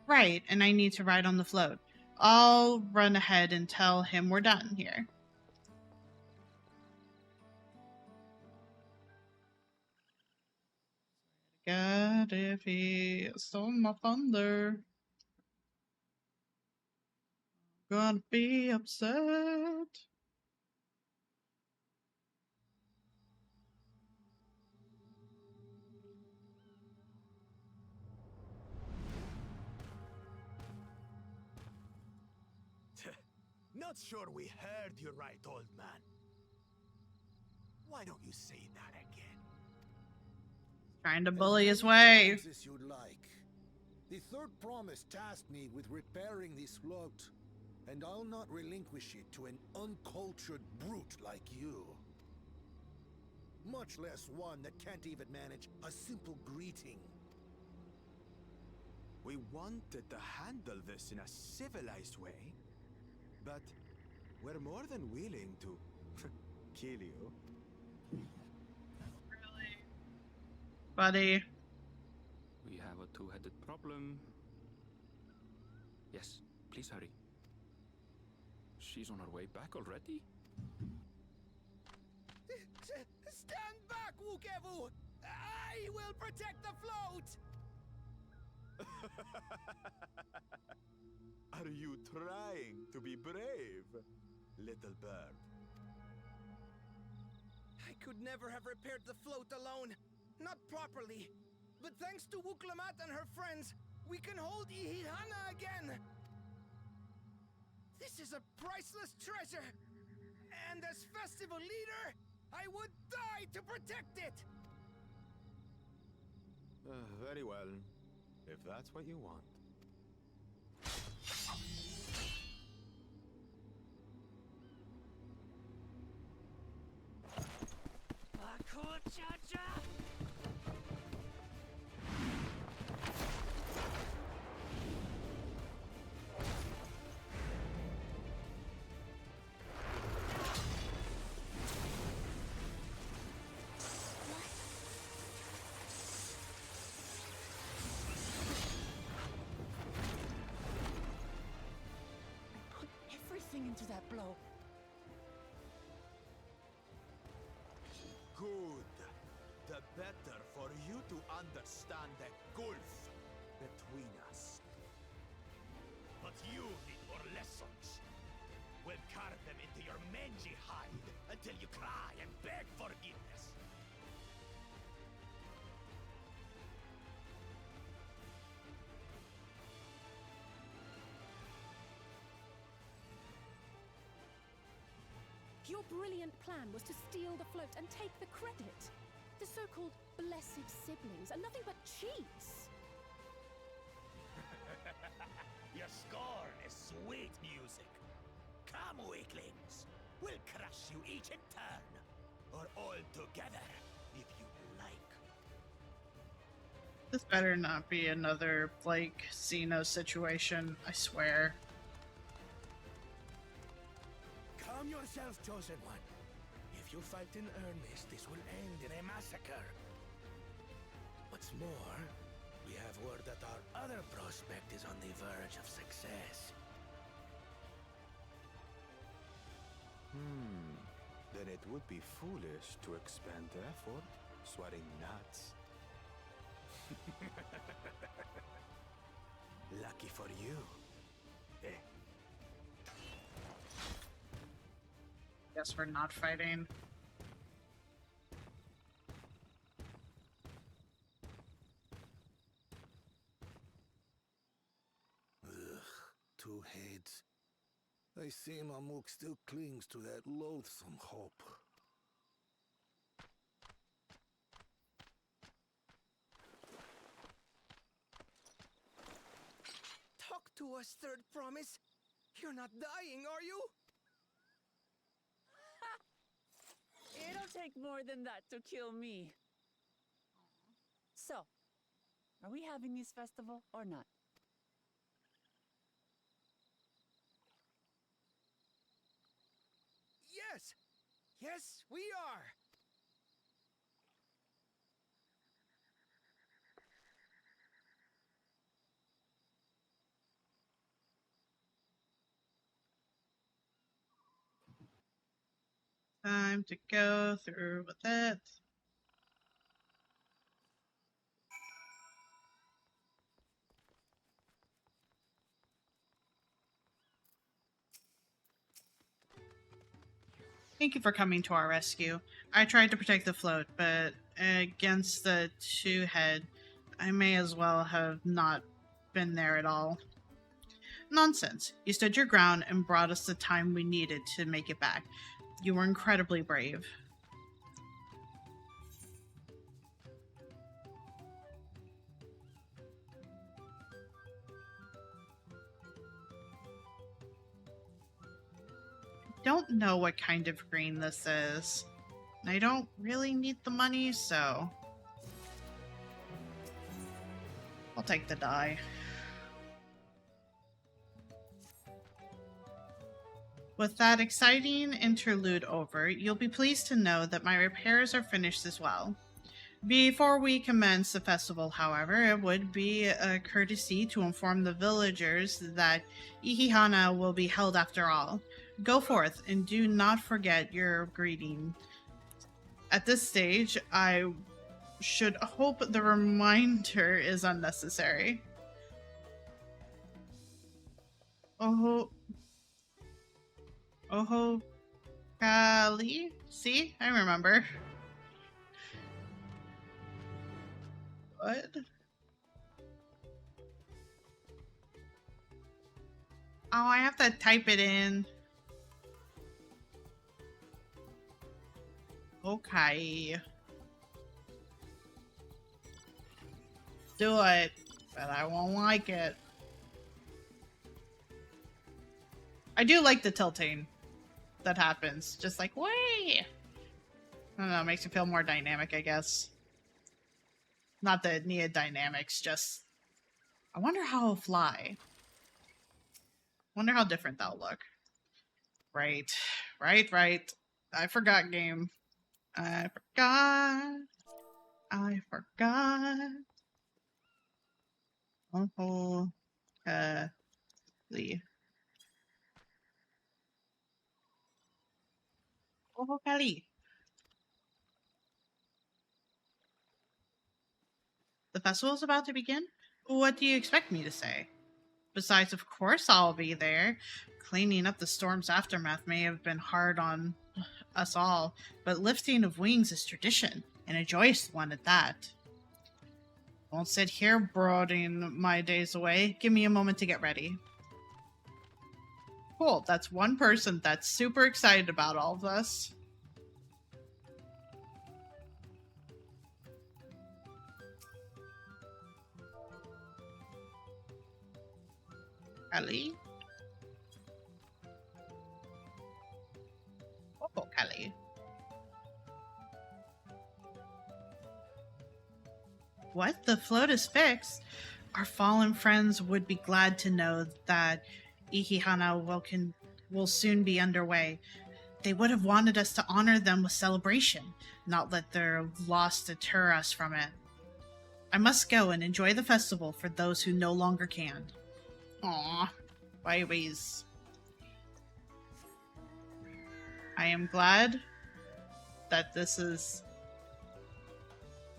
Right, and I need to ride on the float. I'll run ahead and tell him we're done here. God, if he stole my thunder, gonna be upset. Not sure we heard you right, old man. Why don't you say that again? Trying to bully his way. As you'd like. The third promise tasked me with repairing this float, and I'll not relinquish it to an uncultured brute like you. Much less one that can't even manage a simple greeting. We wanted to handle this in a civilized way, but we're more than willing to kill you. Really? Buddy. We have a two-headed problem. Yes, please hurry. She's on her way back already? Stand back, Wukevu! I will protect the float! Are you trying to be brave, little bird? I could never have repaired the float alone. Not properly. But thanks to Wuklamat and her friends, we can hold Ihihana again! This is a priceless treasure! And as festival leader, I would die to protect it! Very well, if that's what you want. Into that blow. Good. The better for you to understand the gulf between us. But you need more lessons. We'll carve them into your mangy hide until you cry and beg forgiveness. Your brilliant plan was to steal the float and take the credit. The so-called blessed siblings are nothing but cheats. Your scorn is sweet music. Come, weaklings. We'll crush you each in turn, or all together, if you like. This better not be another, like, Xeno situation, I swear. Calm yourself, Chosen One. If you fight in earnest, this will end in a massacre. What's more, we have word that our other prospect is on the verge of success. Then it would be foolish to expend effort sweating nuts. Lucky for you. Guess we're not fighting. Ugh, two heads. I see Mamuk still clings to that loathsome hope. Talk to us, Third Promise. You're not dying, are you? It'll take more than that to kill me. So, are we having this festival or not? Yes! Yes, we are! Time to go through with it. Thank you for coming to our rescue. I tried to protect the float, but against the two-head, I may as well have not been there at all. Nonsense. You stood your ground and brought us the time we needed to make it back. You were incredibly brave. Don't know what kind of green this is. I don't really need the money, so I'll take the die. With that exciting interlude over, you'll be pleased to know that my repairs are finished as well. Before we commence the festival, however, it would be a courtesy to inform the villagers that Ihihana will be held after all. Go forth and do not forget your greeting. At this stage, I should hope the reminder is unnecessary. Oh, Kali? See? I remember. What? Oh, I have to type it in. Okay. Do it, but I won't like it. I do like the tilting that happens. Just like, way! I don't know, it makes it feel more dynamic, I guess. Not the Nia dynamics, just... I wonder how it'll fly. Wonder how different that'll look. Right. Right. I forgot, game. I forgot. Oh, Kali. Oh, Kali. The festival's about to begin? What do you expect me to say? Besides, of course I'll be there. Cleaning up the storm's aftermath may have been hard on us all, but lifting of wings is tradition, and a joyous one at that. Won't sit here brooding my days away. Give me a moment to get ready. Cool, that's one person that's super excited about all of this. Ali? What? The float is fixed? Our fallen friends would be glad to know that Ihihana will soon be underway. They would have wanted us to honor them with celebration, not let their loss deter us from it. I must go and enjoy the festival for those who no longer can. Aww. Anyways, I am glad that this is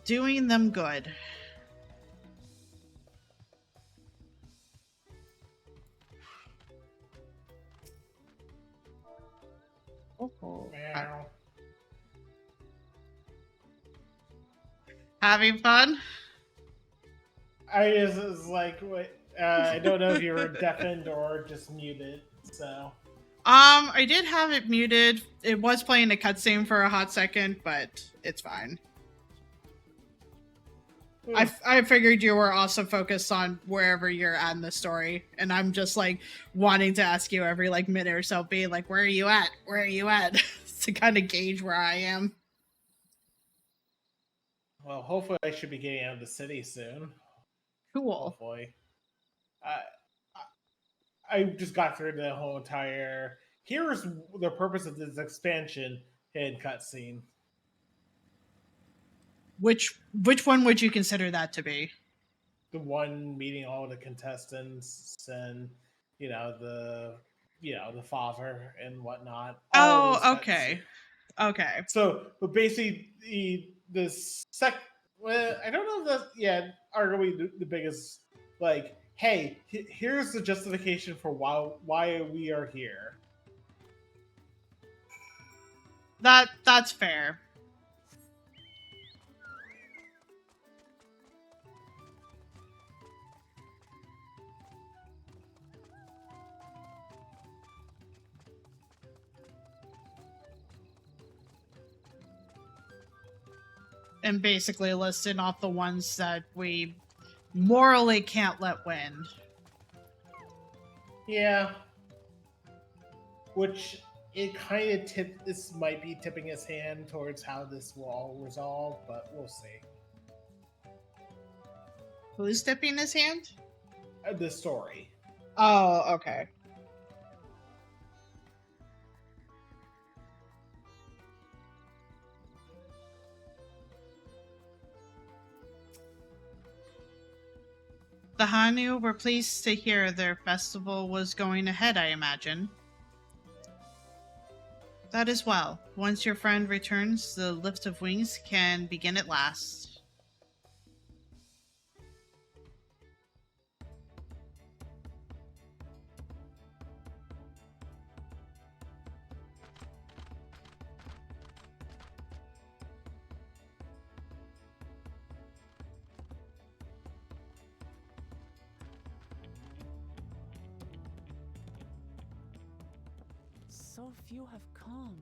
doing them good. Meow. Having fun? I was like, wait, I don't know if you were deafened or just muted, so. I did have it muted. It was playing a cutscene for a hot second, but it's fine. I figured you were also focused on wherever you're at in the story, and I'm just like wanting to ask you every like minute or so, be like, where are you at? Where are you at? To kind of gauge where I am. Well, hopefully I should be getting out of the city soon. Cool. Hopefully. I just got through the whole entire. Here's the purpose of this expansion in cutscene. Which one would you consider that to be? The one meeting all the contestants and the father and whatnot. Oh, okay. Okay. So, but basically, well, I don't know if that's arguably the biggest. Like, hey, here's the justification for why we are here. That's fair. And basically listing off the ones that we morally can't let win. Yeah. Which it kind of this might be tipping his hand towards how this will all resolve, but we'll see. Who's tipping his hand? The story. Oh, okay. The Hanu were pleased to hear their festival was going ahead, I imagine. That is well. Once your friend returns, the lift of wings can begin at last. So few have come.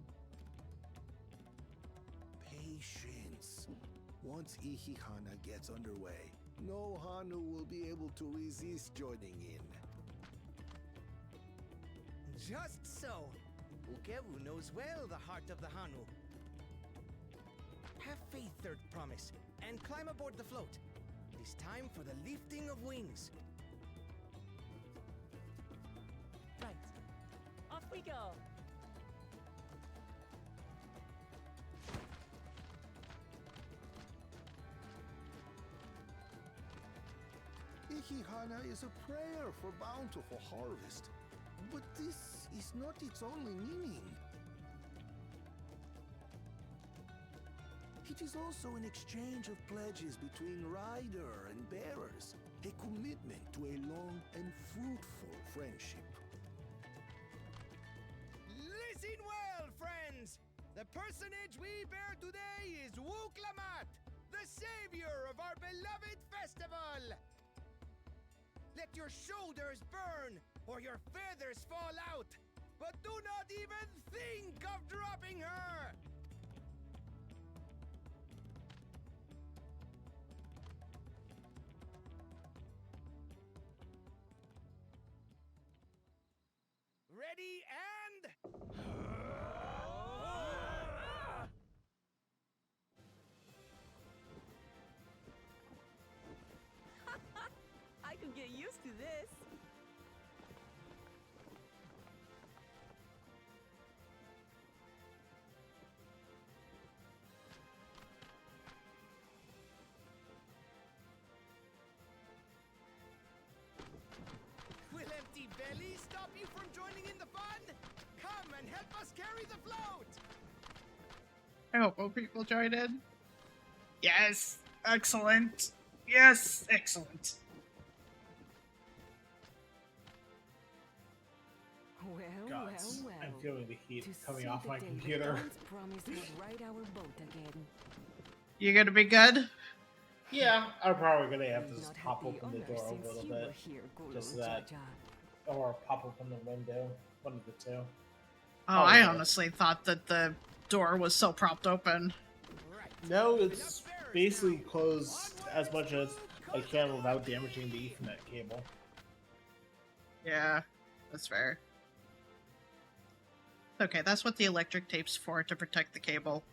Patience. Once Ihihana gets underway, no Hanu will be able to resist joining in. Just so. Ukeru knows well the heart of the Hanu. Have faith, Third Promise, and climb aboard the float. It is time for the lifting of wings. Right. Off we go. Ihihana is a prayer for bountiful harvest. But this is not its only meaning. It is also an exchange of pledges between rider and bearers, a commitment to a long and fruitful friendship. Listen well, friends! The personage we bear today is Wuklamat, the savior of our beloved festival! Let your shoulders burn, or your feathers fall out, but do not even think of dropping her! Ready and... this. Will empty bellies stop you from joining in the fun? Come and help us carry the float! I hope more people join in. Yes! Excellent! Yes! Excellent! Well, God, well. I'm feeling the heat To coming see off the my day computer. that Dawn's promise would ride our boat again. You gonna be good? Yeah, I'm probably gonna have to We've just not pop had the open the honor door a since little you bit. were here, Just Gulu that. Jaja. Or pop open the window. One of the two. Oh, Probably I both. honestly thought that the door was still propped open. No, it's basically closed as much as I can without damaging the Ethernet cable. Yeah, that's fair. Okay, that's what the electric tape's for, to protect the cable.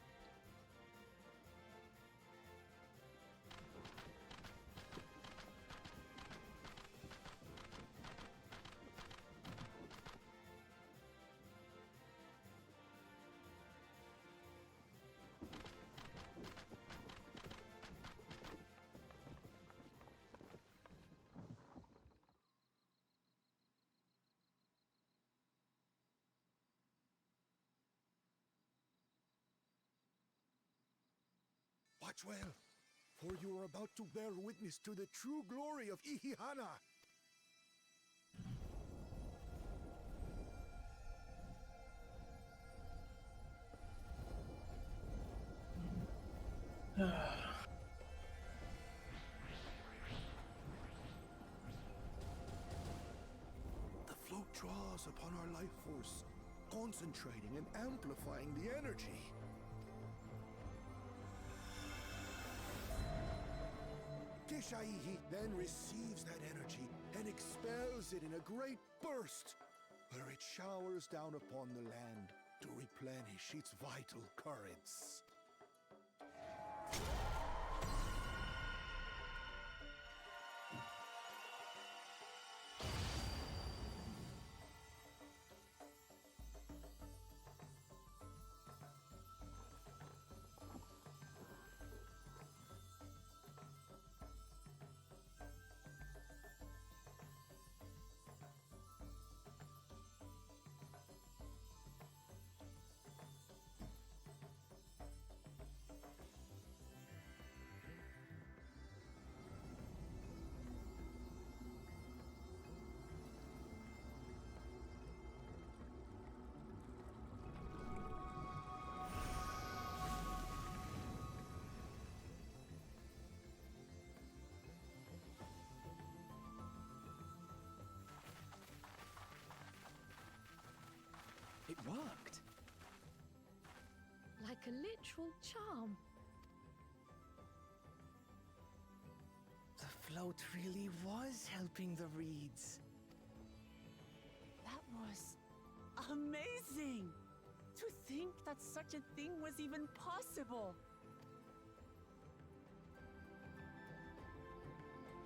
Watch well, for you are about to bear witness to the true glory of Ihihana. The float draws upon our life force, concentrating and amplifying the energy. Keshaihi then receives that energy and expels it in a great burst, where it showers down upon the land to replenish its vital currents. It worked. Like a literal charm. The float really was helping the reeds. That was amazing! To think that such a thing was even possible!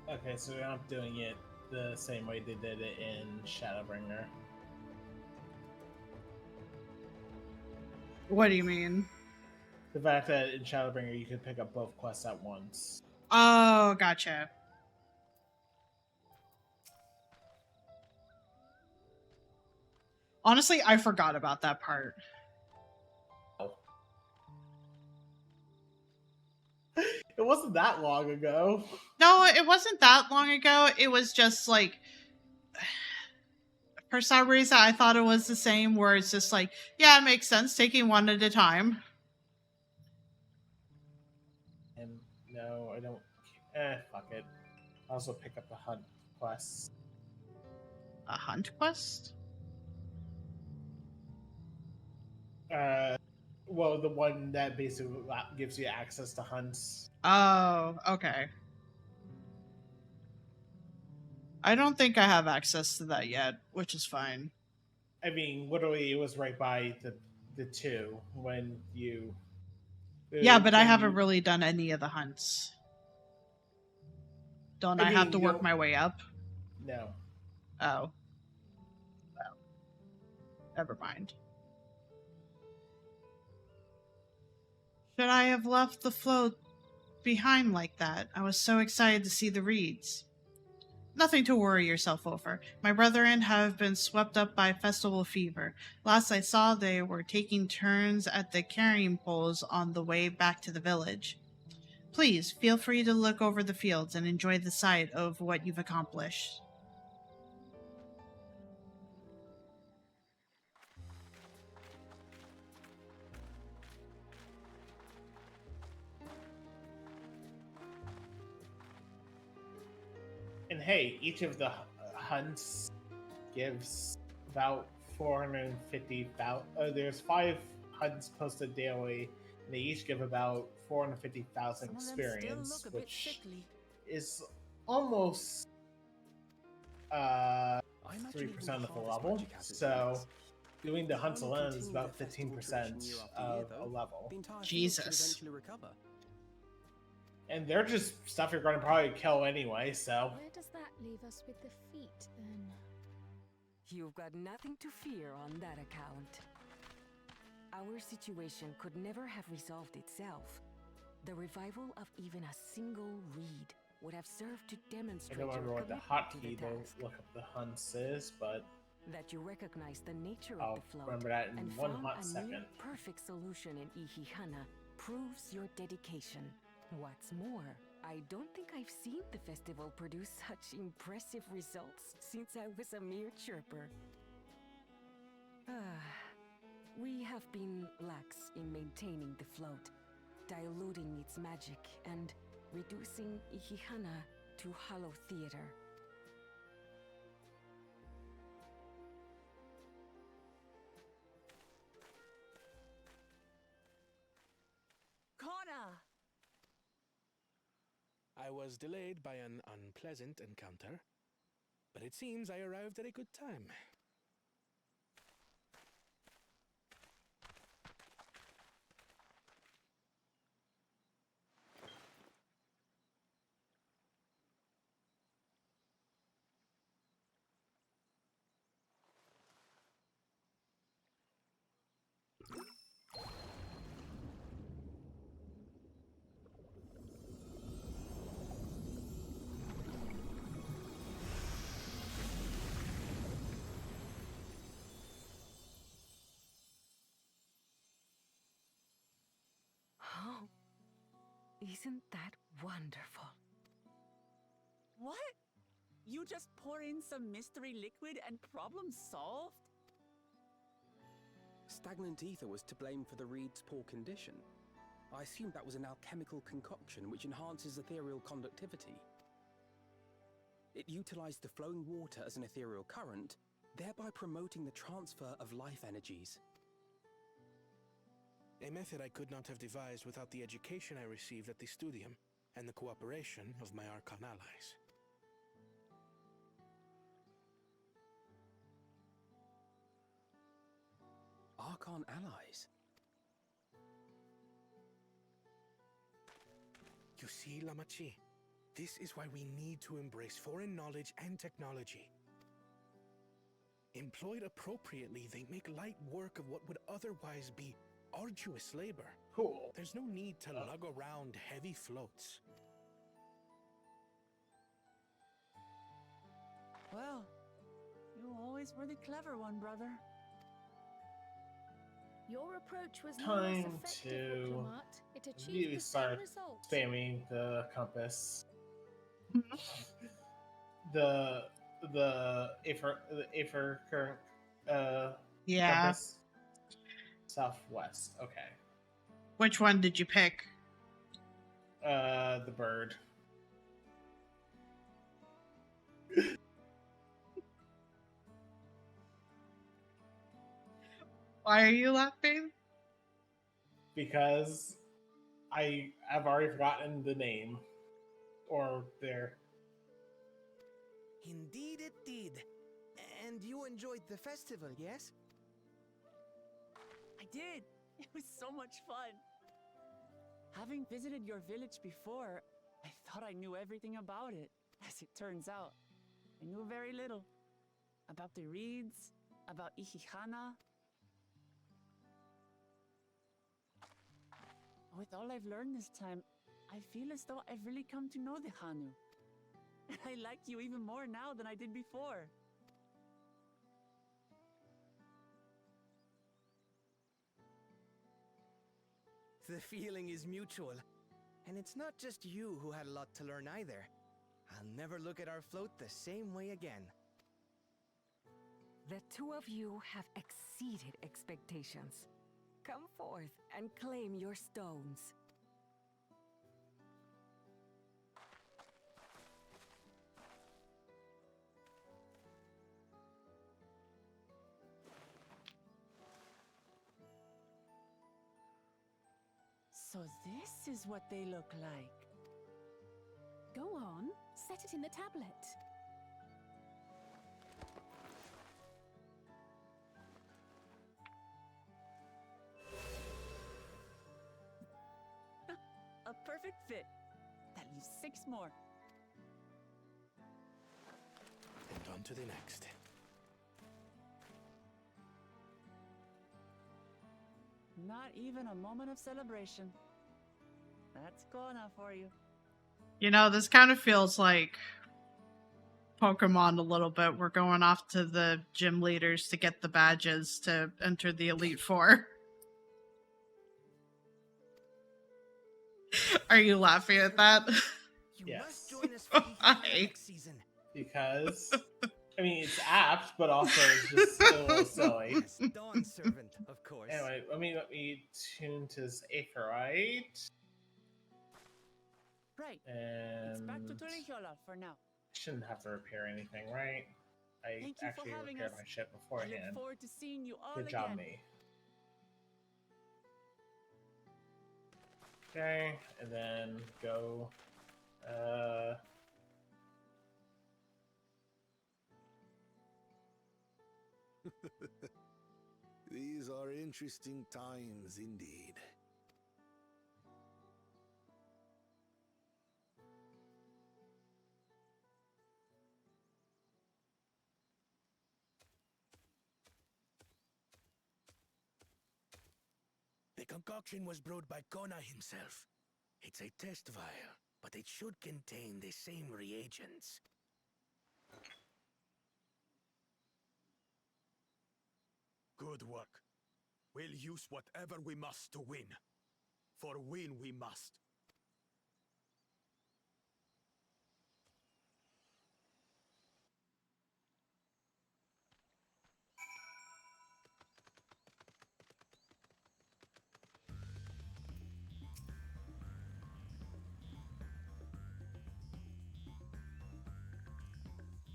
Okay, so we're not doing it the same way they did it in Shadowbringer. What do you mean? The fact that in Shadowbringer you could pick up both quests at once. Oh, gotcha. Honestly, I forgot about that part. It wasn't that long ago. No, it wasn't that long ago. It was just like, for some reason, I thought it was the same, where it's just like, yeah, it makes sense, taking one at a time. And no, I don't. Fuck it. I also pick up the hunt quests. A hunt quest? Well, the one that basically gives you access to hunts. Oh, okay. I don't think I have access to that yet, which is fine. I mean, literally, it was right by the two when you. Yeah, but I when haven't you- really done any of the hunts. Don't I I have mean, to you work don't- my way up? No. Oh. Well, never mind. Should I have left the float behind like that? I was so excited to see the reeds. Nothing to worry yourself over. My brethren have been swept up by festival fever. Last I saw, they were taking turns at the carrying poles on the way back to the village. Please, feel free to look over the fields and enjoy the sight of what you've accomplished. And hey, each of the hunts gives about 450,000. There's 5 hunts posted daily, and they each give about 450,000 experience, which is almost 3% of the level. So doing the hunts alone is about 15% of a level. Jesus. And they're just stuff you're going to probably kill anyway, so. Where does that leave us with the feet, then? You've got nothing to fear on that account. Our situation could never have resolved itself. The revival of even a single reed would have served to demonstrate I don't remember your what the commitment to hotkey the to task. look up the hunts is, but That you recognize the nature I'll of the float remember that in and one found hot a second. near perfect solution in Ihihana proves your dedication. What's more, I don't think I've seen the festival produce such impressive results since I was a mere chirper. We have been lax in maintaining the float, diluting its magic and reducing Ihihana to hollow theater. Kona! I was delayed by an unpleasant encounter, but it seems I arrived at a good time. Oh, isn't that wonderful? What? You just pour in some mystery liquid and problem solved? Stagnant ether was to blame for the reed's poor condition. I assumed that was an alchemical concoction which enhances ethereal conductivity. It utilized the flowing water as an ethereal current, thereby promoting the transfer of life energies. A method I could not have devised without the education I received at the studium and the cooperation of my Archon allies. Archon allies? You see, Lamachi, this is why we need to embrace foreign knowledge and technology. Employed appropriately, they make light work of what would otherwise be arduous labor. Cool. There's no need to lug around heavy floats. Well, you always were the clever one, brother. Your approach was no Time less effective, to Diplomat. It achieved really the start same result. spamming the compass. the Afer current Yeah. compass. Southwest. Okay. Which one did you pick? The bird. Why are you laughing? Because I've already forgotten the name. Or their. Indeed it did. And you enjoyed the festival, yes? I did. It was so much fun. Having visited your village before, I thought I knew everything about it. As it turns out, I knew very little. About the reeds, about Ihihana. With all I've learned this time, I feel as though I've really come to know the Hanu. I like you even more now than I did before. The feeling is mutual. And it's not just you who had a lot to learn either. I'll never look at our float the same way again. The two of you have exceeded expectations. Come forth and claim your stones. So this is what they look like. Go on, set it in the tablet. A perfect fit. That leaves 6 more. And on to the next. Not even a moment of celebration. That's Kona for you. You know, this kind of feels like Pokemon a little bit. We're going off to the gym leaders to get the badges to enter the Elite Four. Are you laughing at that? Yes. Join us for Why? next season. Because, I mean, it's apt, but also it's just a little silly. Yes, Dawn servant, of course. Anyway, let me tune to this Aetheryte. Right. And It's back to Torihiola for now. shouldn't have to repair anything, right? I Thank you actually for having repaired us. my ship I beforehand. look forward to seeing you all Good again. job, me. Okay, and then go. These are interesting times indeed. The concoction was brewed by Kona himself. It's a test vial, but it should contain the same reagents. Good work. We'll use whatever we must to win. For win we must.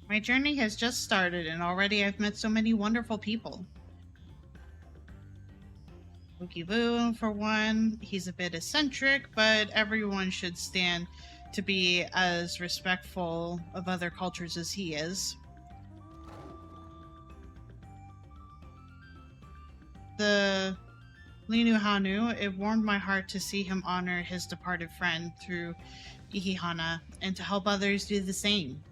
My journey has just started, and already I've met so many wonderful people. Wookie for one, he's a bit eccentric, but everyone should stand to be as respectful of other cultures as he is. The Linu Hanu, it warmed my heart to see him honor his departed friend through Ihihana, and to help others do the same.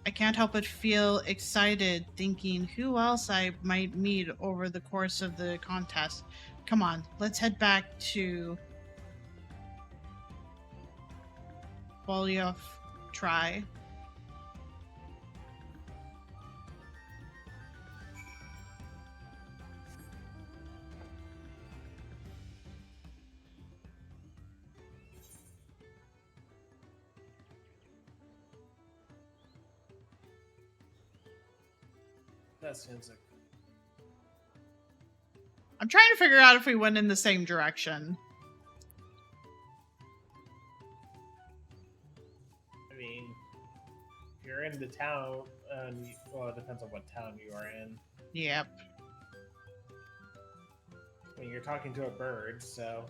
I can't help but feel excited thinking who else I might meet over the course of the contest. Come on, let's head back to Boliof Try. That seems like. I'm trying to figure out if we went in the same direction. I mean, if you're in the town, well, it depends on what town you are in. Yep. I mean, you're talking to a bird, so.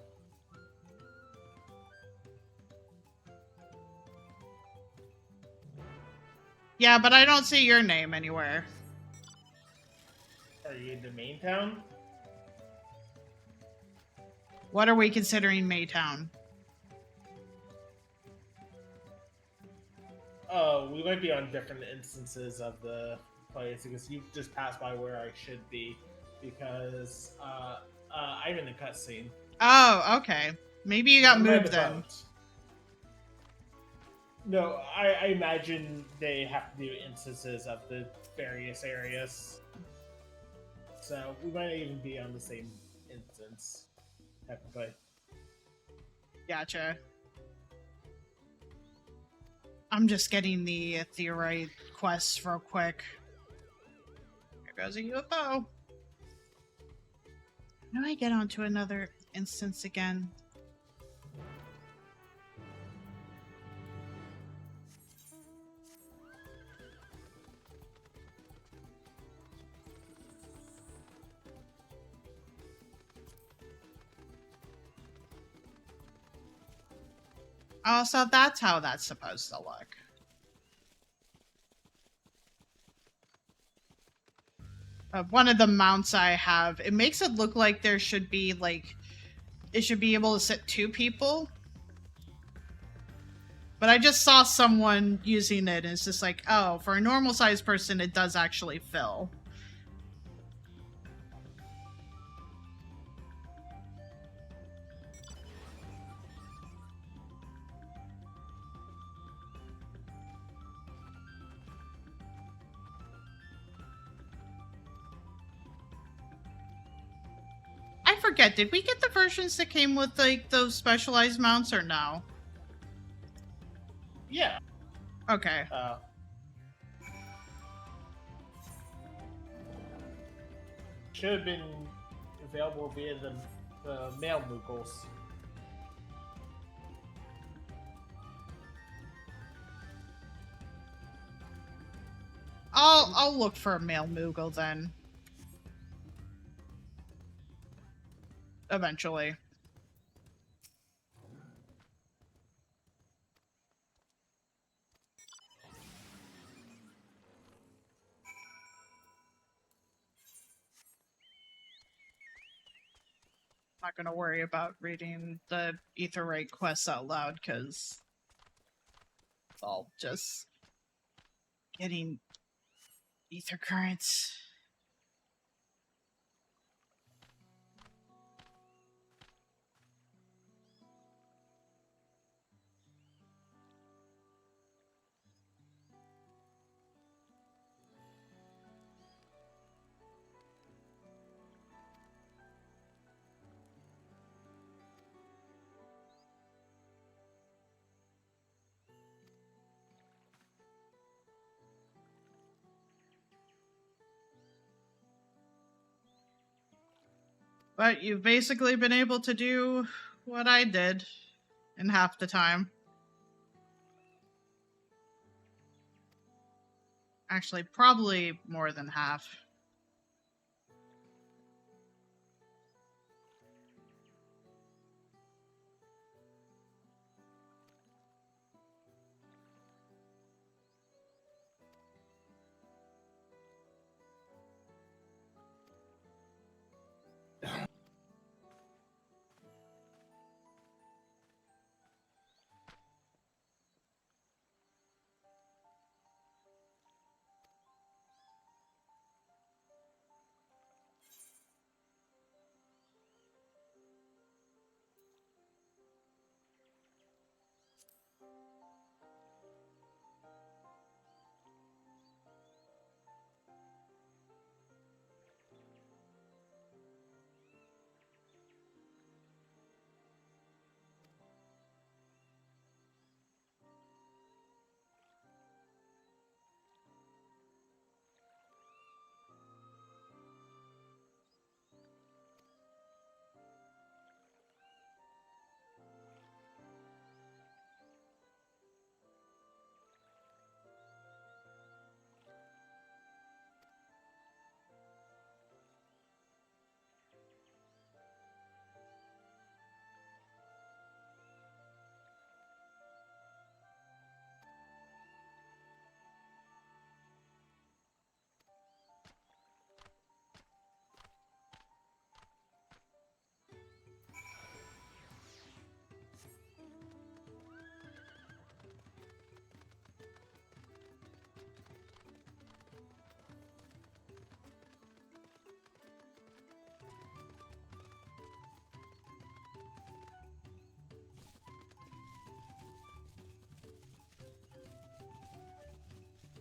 Yeah, but I don't see your name anywhere. Are you in the main town? What are we considering Maytown? Oh, we might be on different instances of the place because you just passed by where I should be because I'm in the cutscene. Oh, okay. Maybe you got I'm at moved the then. boat. No, I imagine they have to do instances of the various areas. So we might even be on the same instance, technically. Gotcha. I'm just getting the theorite quests real quick. Here goes a UFO. How do I get onto another instance again? Oh, so that's how that's supposed to look. One of the mounts I have, it makes it look like there should be, like, it should be able to sit 2 people. But I just saw someone using it, and it's just like, oh, for a normal-sized person, it does actually fill. I forget, did we get the versions that came with, like, those specialized mounts, or no? Yeah. Okay. Should have been available via the mail Moogles. I'll look for a male Moogle then. Eventually. Not gonna worry about reading the Aetheryte quests out loud, because it's all just getting ether currents. But you've basically been able to do what I did in half the time. Actually, probably more than half.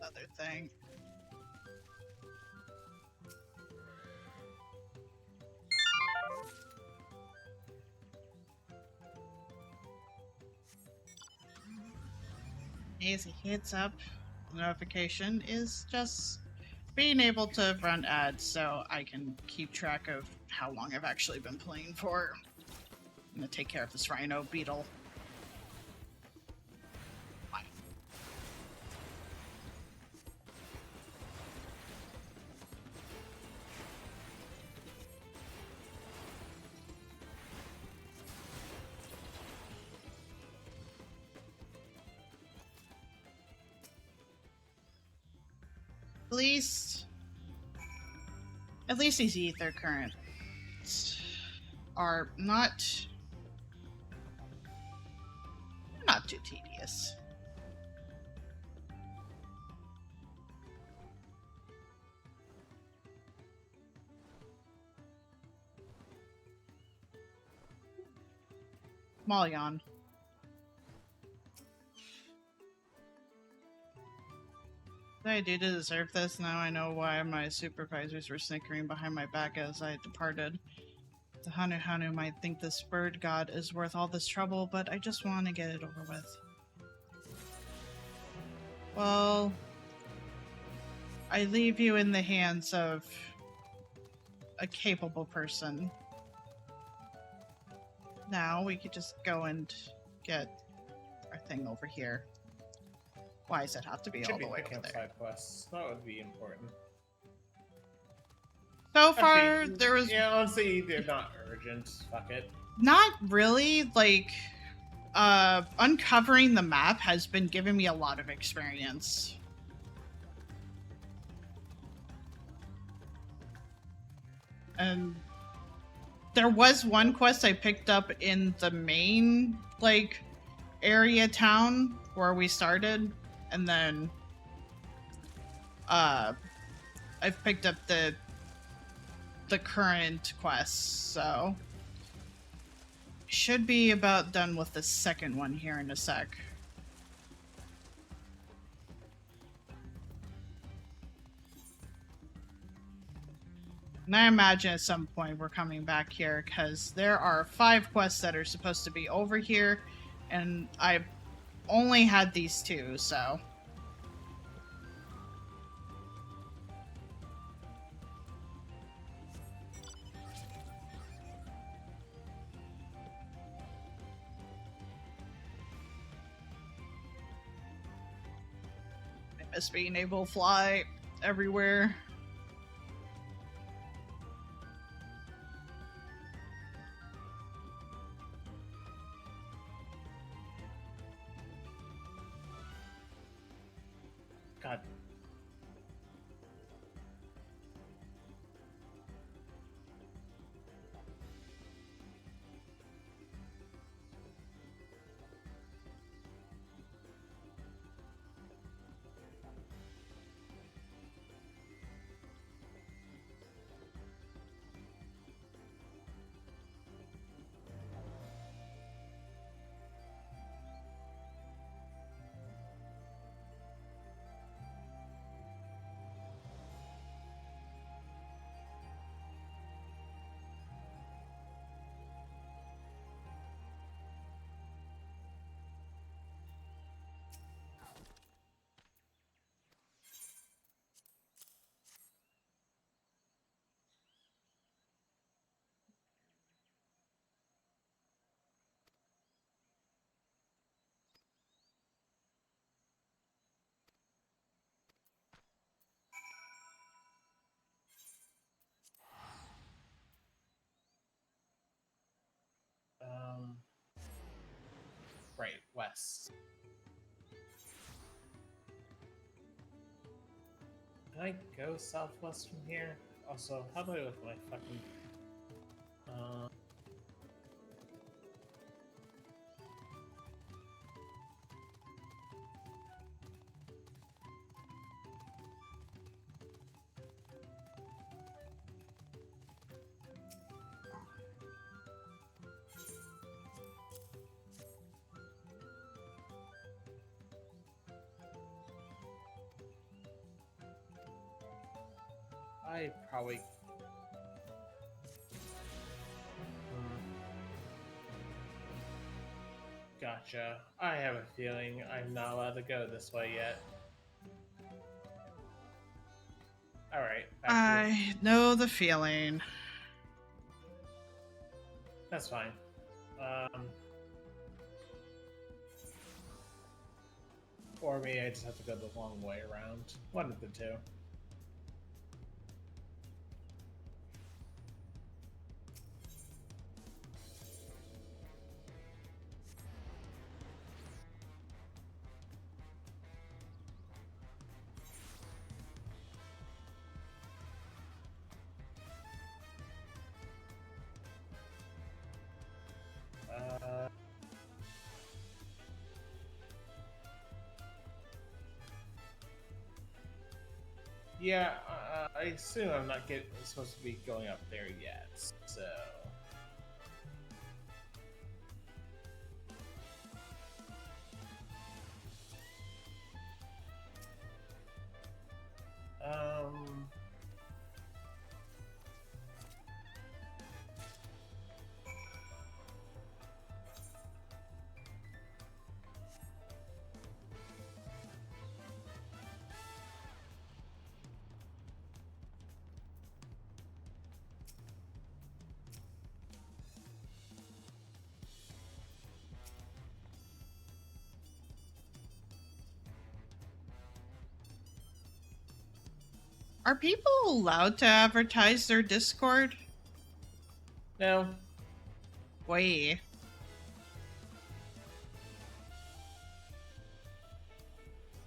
another thing. Easy heads up notification is just being able to run ads so I can keep track of how long I've actually been playing for. I'm gonna take care of this rhino beetle. At least these ether currents are not too tedious. Small yawn. What did I do to deserve this? Now I know why my supervisors were snickering behind my back as I departed. The Hanu might think this bird god is worth all this trouble, but I just want to get it over with. Well, I leave you in the hands of a capable person. Now we could just go and get our thing over here. Why does it have to be all the way over there? Side quests. That would be important. So far, there was... Yeah, honestly, they're not urgent. Fuck it. Not really. Like, uncovering the map has been giving me a lot of experience. And there was one quest I picked up in the main, like, area town where we started, and then I've picked up the current quest, so should be about done with the second one here in a sec. And I imagine at some point we're coming back here because there are 5 quests that are supposed to be over here, and I've only had these 2, so. I miss being able to fly everywhere. God. Right, west. Can I go southwest from here? Also, how do I look like fucking... I probably... Gotcha. I have a feeling I'm not allowed to go this way yet. Alright, I know the feeling. That's fine. Or maybe I just have to go the long way around. One of the two. Yeah, I assume I'm not supposed to be going up there yet, so... Are people allowed to advertise their Discord? No. Wait.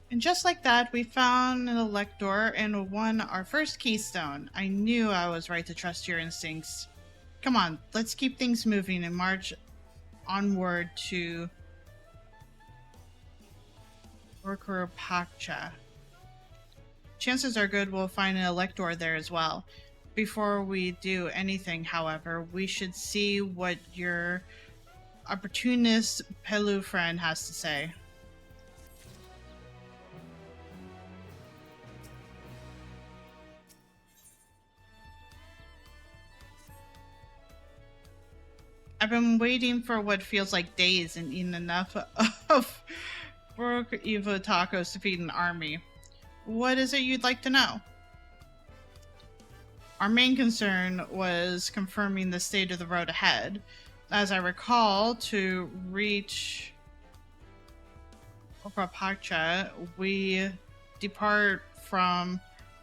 And just like that, we found an elector and won our first keystone. I knew I was right to trust your instincts. Come on, let's keep things moving and march onward to Orkurapakcha. Chances are good we'll find an elector there as well. Before we do anything, however, we should see what your opportunist Pelu friend has to say. I've been waiting for what feels like days and eaten enough of Baroque Evo tacos to feed an army. What is it you'd like to know? Our main concern was confirming the state of the road ahead. As I recall, to reach Orkurapakcha, we depart from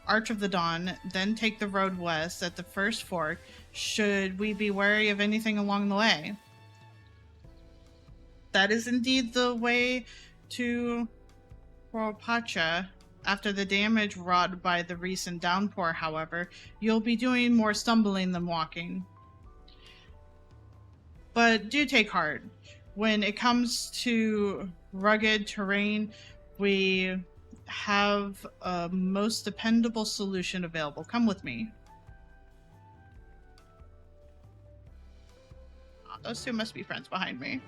Arch of the Dawn, then take the road west at the first fork. Should we be wary of anything along the way? That is indeed the way to Orkurapakcha. After the damage wrought by the recent downpour, however, you'll be doing more stumbling than walking. But do take heart. When it comes to rugged terrain, we have a most dependable solution available. Come with me. Oh, those two must be friends behind me.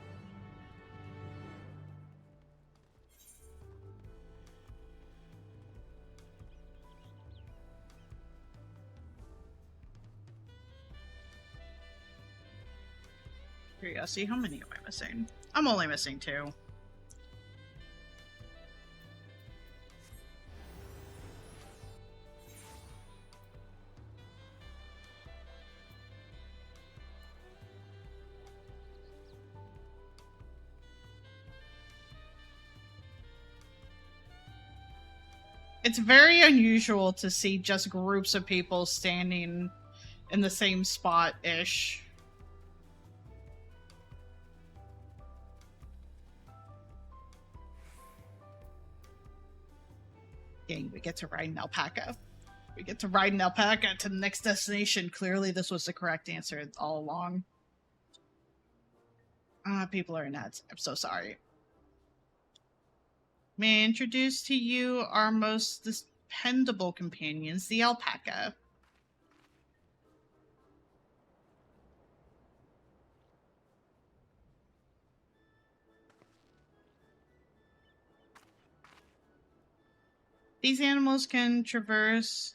Curiosity, how many am I missing? I'm only missing 2. It's very unusual to see just groups of people standing in the same spot-ish. Dang, we get to ride an alpaca. We get to ride an alpaca to the next destination. Clearly this was the correct answer all along. People are nuts. I'm so sorry. May I introduce to you our most dependable companions, the alpaca. These animals can traverse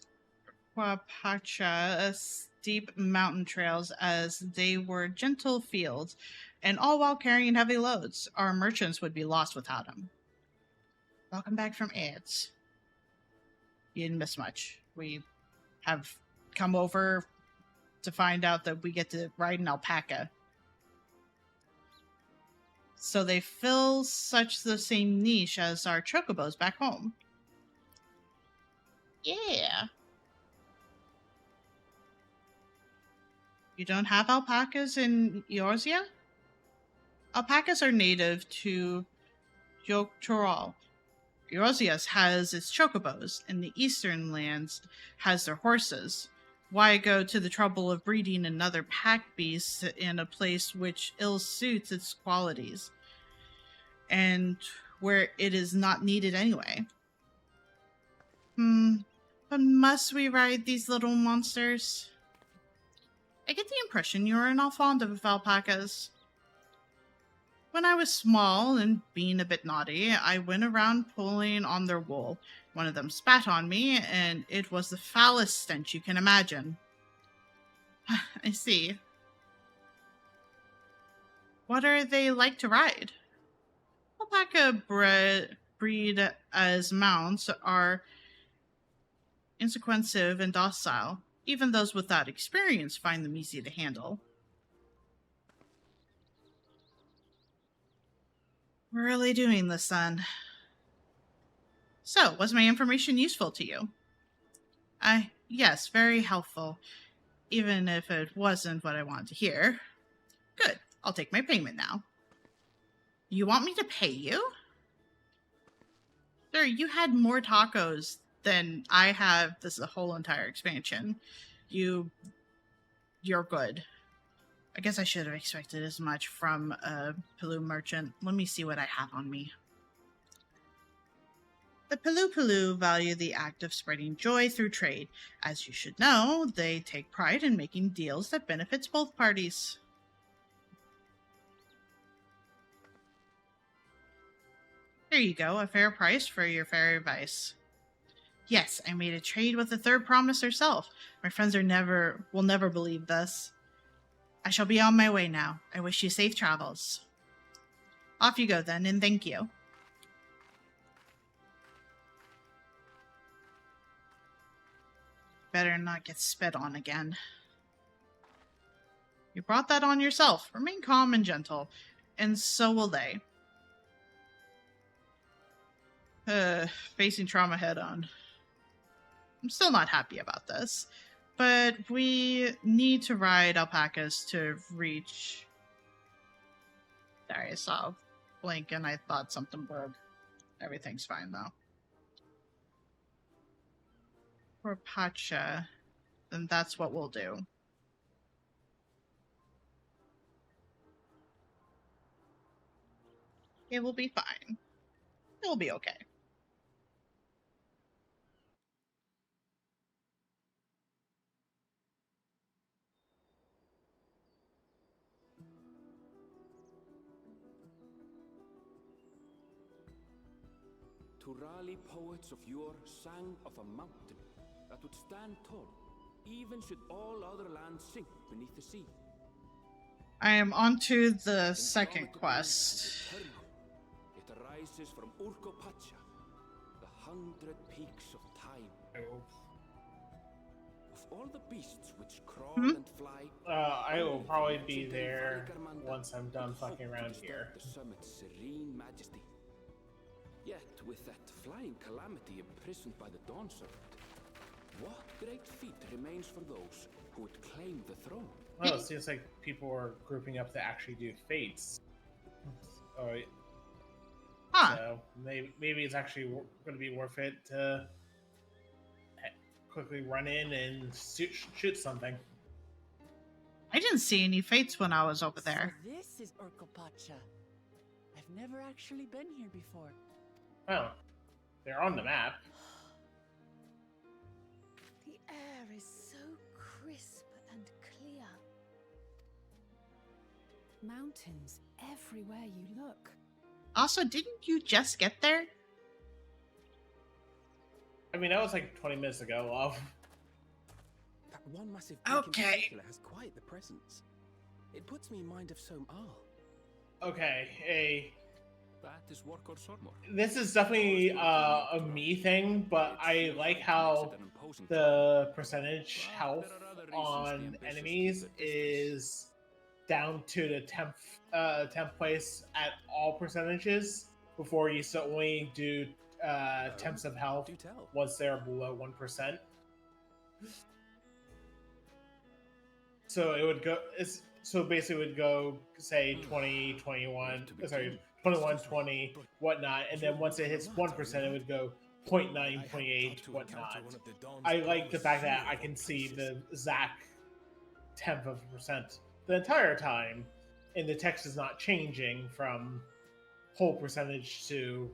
Huapacha steep mountain trails as they were gentle fields, and all while carrying heavy loads. Our merchants would be lost without them. Welcome back from ads. You didn't miss much. We have come over to find out that we get to ride an alpaca. So they fill such the same niche as our chocobos back home. Yeah. You don't have alpacas in Eorzea? Alpacas are native to Dawntrail. Eorzea has its chocobos, and the eastern lands has their horses. Why go to the trouble of breeding another pack beast in a place which ill suits its qualities, and where it is not needed anyway? But must we ride these little monsters? I get the impression you are not fond of alpacas. When I was small and being a bit naughty, I went around pulling on their wool. One of them spat on me, and it was the foulest stench you can imagine. I see. What are they like to ride? Alpaca breed as mounts are insequensive and docile. Even those without experience find them easy to handle. We're really doing this, then. So, was my information useful to you? Yes, very helpful. Even if it wasn't what I wanted to hear. Good. I'll take my payment now. You want me to pay you? Sir, you had more tacos than I have this whole entire expansion. You're good. I guess I should have expected as much from a Palu merchant. Let me see what I have on me. The Palu value the act of spreading joy through trade. As you should know, they take pride in making deals that benefits both parties. There you go, a fair price for your fair advice. Yes, I made a trade with the third promise herself. My friends will never believe this. I shall be on my way now. I wish you safe travels. Off you go then, and thank you. Better not get spit on again. You brought that on yourself. Remain calm and gentle, and so will they. Facing trauma head on. I'm still not happy about this, but we need to ride alpacas to reach... Sorry, I saw a blink and I thought something broke. Everything's fine though. For Pacha, then that's what we'll do. It will be fine. It'll be okay. Turali poets of yore sang of a mountain that would stand tall, even should all other lands sink beneath the sea. I am on to the second quest. It arises from Urkopacha, the 100 peaks of time. Of all the beasts which crawl and fly, I will probably be there once I'm done fucking around here. The summit's serene majesty. Yet, with that flying calamity imprisoned by the Dawn Serpent, what great feat remains for those who would claim the throne? Well, it seems like people are grouping up to actually do fates. So maybe it's actually going to be worth it to quickly run in and shoot something. I didn't see any fates when I was over there. So this is Urkopacha. I've never actually been here before. Oh, they're on the map. The air is so crisp and clear. Mountains everywhere you look. Also, didn't you just get there? I mean, that was like 20 minutes ago, love. one massive brick in Okay. particular has quite the presence. It puts me in mind of Som Al. Okay, That is work or Sormor. this is definitely a me thing, but I like how the percentage health on enemies is down to the 10th place at all percentages before you only do temps of health once they're below 1%. So it would go. So basically, it would go say 20, 21. Sorry, 21, 20, whatnot, and then once it hits 1%, it would go 0.9, 0.8, whatnot. I like the fact that I can see the exact 10th of a percent the entire time, and the text is not changing from whole percentage to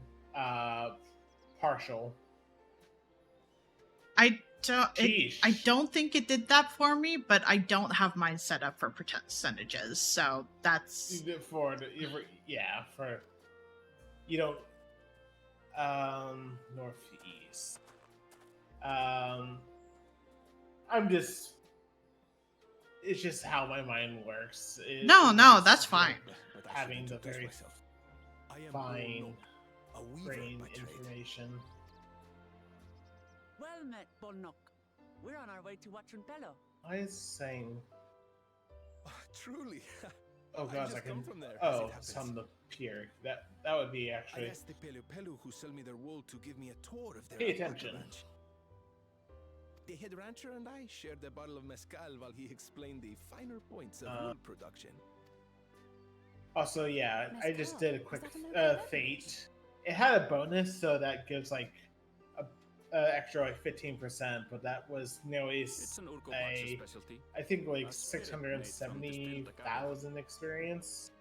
partial. I don't think it did that for me, but I don't have mine set up for percentages, so that's for you don't northeast. It's just how my mind works. No, that's fine. Having the very fine brain information. Well met, Bolnock. We're on our way to Watrunpello. I was saying. Truly. Oh god, I can. From there, some the pier. That would be actually. I asked the Pelu who sell me their wool to give me a tour of their Pay attention. ranch. The head rancher and I shared a bottle of mezcal while he explained the finer points of wool production. Also, yeah, I just did a quick fate. It had a bonus, so that gives like extra like 15%, but that was nearly I think like 670,000 experience.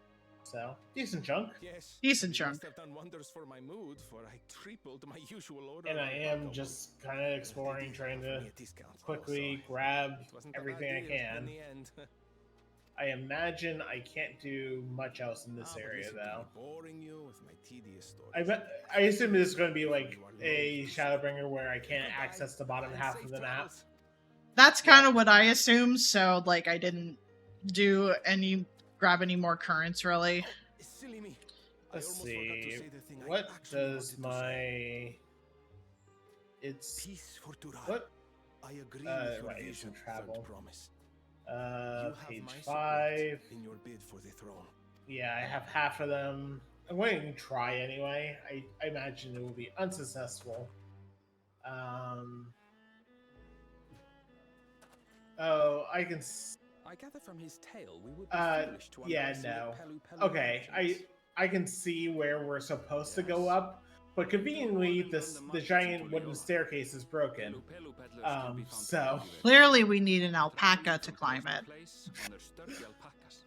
So decent chunk. Yes, decent chunk. Have done wonders for my mood, for I tripled my usual order. And I am just kind of exploring, trying to quickly grab everything I can. I imagine I can't do much else in this area, though. Boring you with my tedious story. I assume this is going to be like a Shadowbringer where I can't access the bottom half of the map. That's kind of what I assumed, so like I didn't grab any more currents really. Let's see. What does my what? I agree right, it's in travel. Page 5. In your bid for the throne. Yeah, I have half of them. I'm going to try anyway. I imagine it will be unsuccessful. Oh, I can. I gather from his tale we would be foolish to yeah, no. Okay, I can see where we're supposed to go up, but conveniently, the giant wooden staircase is broken. So clearly, we need an alpaca to climb it.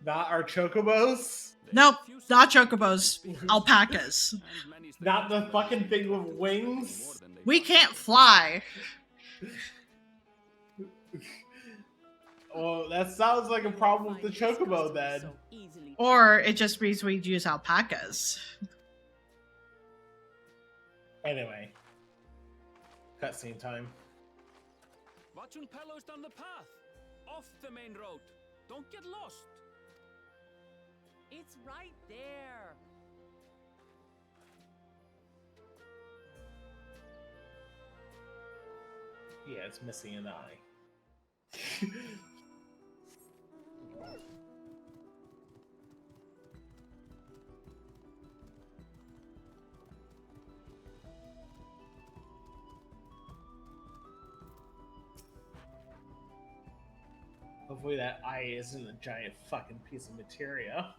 Not our chocobos. Nope, not chocobos. Alpacas. Not the fucking thing with wings. We can't fly. Well, that sounds like a problem with the chocobo then. Or it just means we'd use alpacas. Anyway. Cutscene time. Watrunpello is down the path. Off the main road. Don't get lost. It's right there. Yeah, it's missing an eye. Hopefully that eye isn't a giant fucking piece of materia.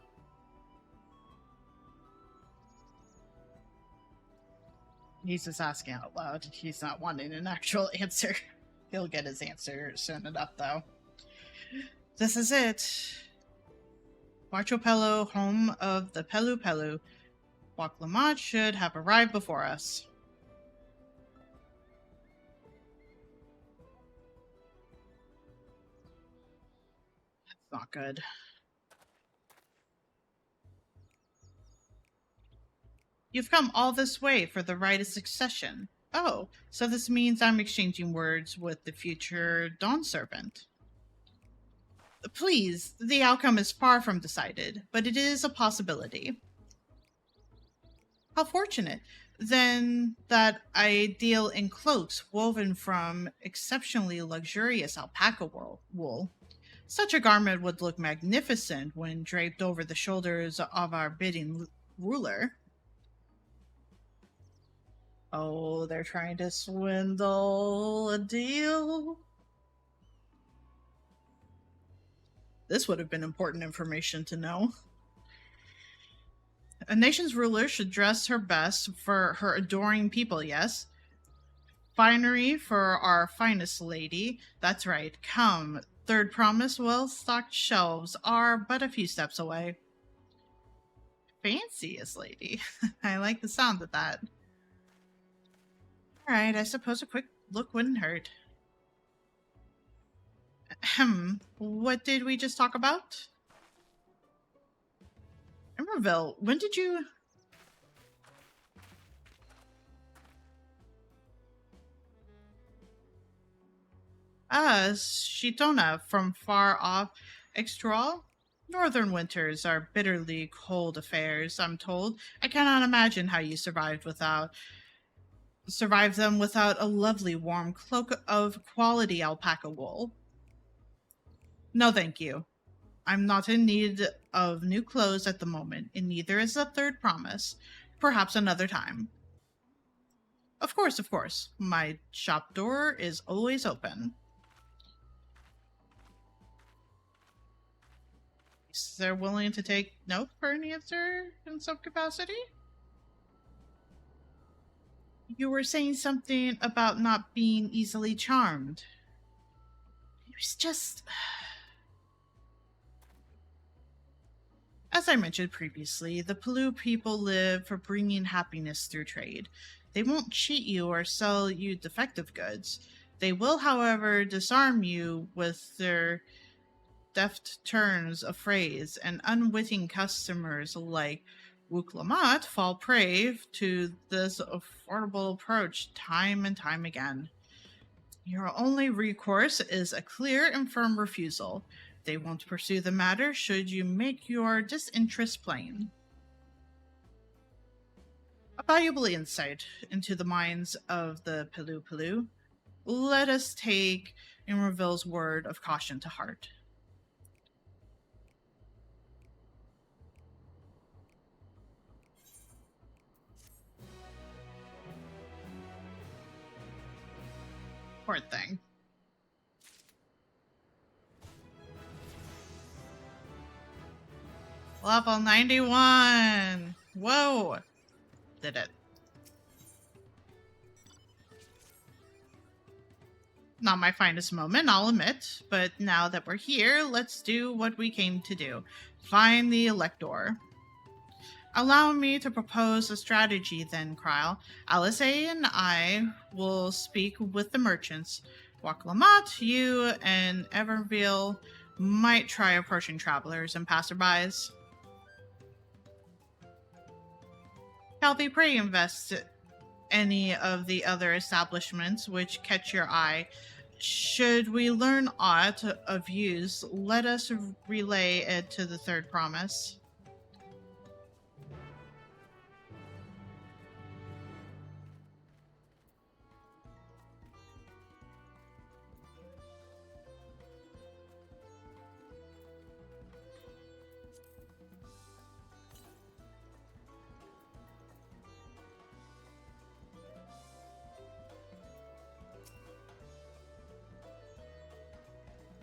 He's just asking out loud. He's not wanting an actual answer. He'll get his answer soon enough, though. This is it. Watrunpello, home of the Pelu. Waklamat should have arrived before us. That's not good. You've come all this way for the right of succession. Oh, so this means I'm exchanging words with the future Dawn Servant. Please, the outcome is far from decided, but it is a possibility. How fortunate, then, that I deal in cloaks woven from exceptionally luxurious alpaca wool. Such a garment would look magnificent when draped over the shoulders of our bidding ruler. Oh, they're trying to swindle a deal. This would have been important information to know. A nation's ruler should dress her best for her adoring people, yes? Finery for our finest lady. That's right. Come. Third promise, well-stocked shelves are but a few steps away. Fanciest lady. I like the sound of that. Alright, I suppose a quick look wouldn't hurt. Ahem. What did we just talk about? Emerville, when did you... Shitona from far off Extral? Northern winters are bitterly cold affairs, I'm told. I cannot imagine how you survived them without a lovely warm cloak of quality alpaca wool. No, thank you. I'm not in need of new clothes at the moment, and neither is the third promise. Perhaps another time. Of course, of course. My shop door is always open. Is they're willing to take no for an answer in some capacity? You were saying something about not being easily charmed. It was just... As I mentioned previously, the Palu people live for bringing happiness through trade. They won't cheat you or sell you defective goods. They will, however, disarm you with their deft turns of phrase, and unwitting customers like Wuklamat fall prey to this affordable approach time and time again. Your only recourse is a clear and firm refusal. They won't pursue the matter should you make your disinterest plain. A valuable insight into the minds of the Palu. Let us take Emerville's word of caution to heart. Poor thing. Level 91! Whoa! Did it. Not my finest moment, I'll admit, but now that we're here, let's do what we came to do. Find the Elector. Allow me to propose a strategy then, Kryle. Alice and I will speak with the merchants. Waklamat, you and Everville might try approaching travelers and passerbys. Calvi, pray invest any of the other establishments which catch your eye. Should we learn aught of use, let us relay it to the third promise.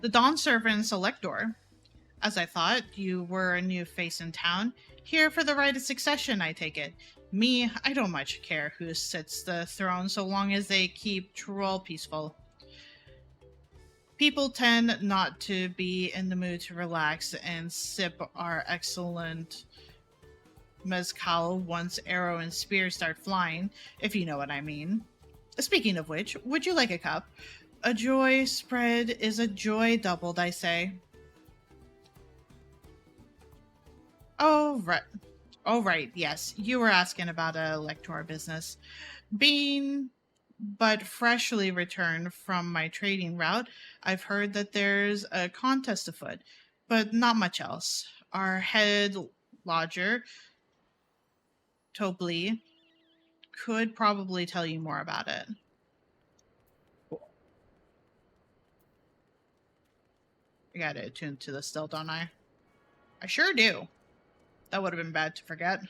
The Dawn Servant's Elector. As I thought, you were a new face in town. Here for the right of succession, I take it. Me, I don't much care who sits the throne so long as they keep Troll peaceful. People tend not to be in the mood to relax and sip our excellent mezcal once arrow and spear start flying, if you know what I mean. Speaking of which, would you like a cup? A joy spread is a joy doubled, I say. Oh, right, yes. You were asking about a Elector business. Being but freshly returned from my trading route, I've heard that there's a contest afoot, but not much else. Our head lodger, Tobli, could probably tell you more about it. I gotta attune to this still, don't I? I sure do. That would have been bad to forget.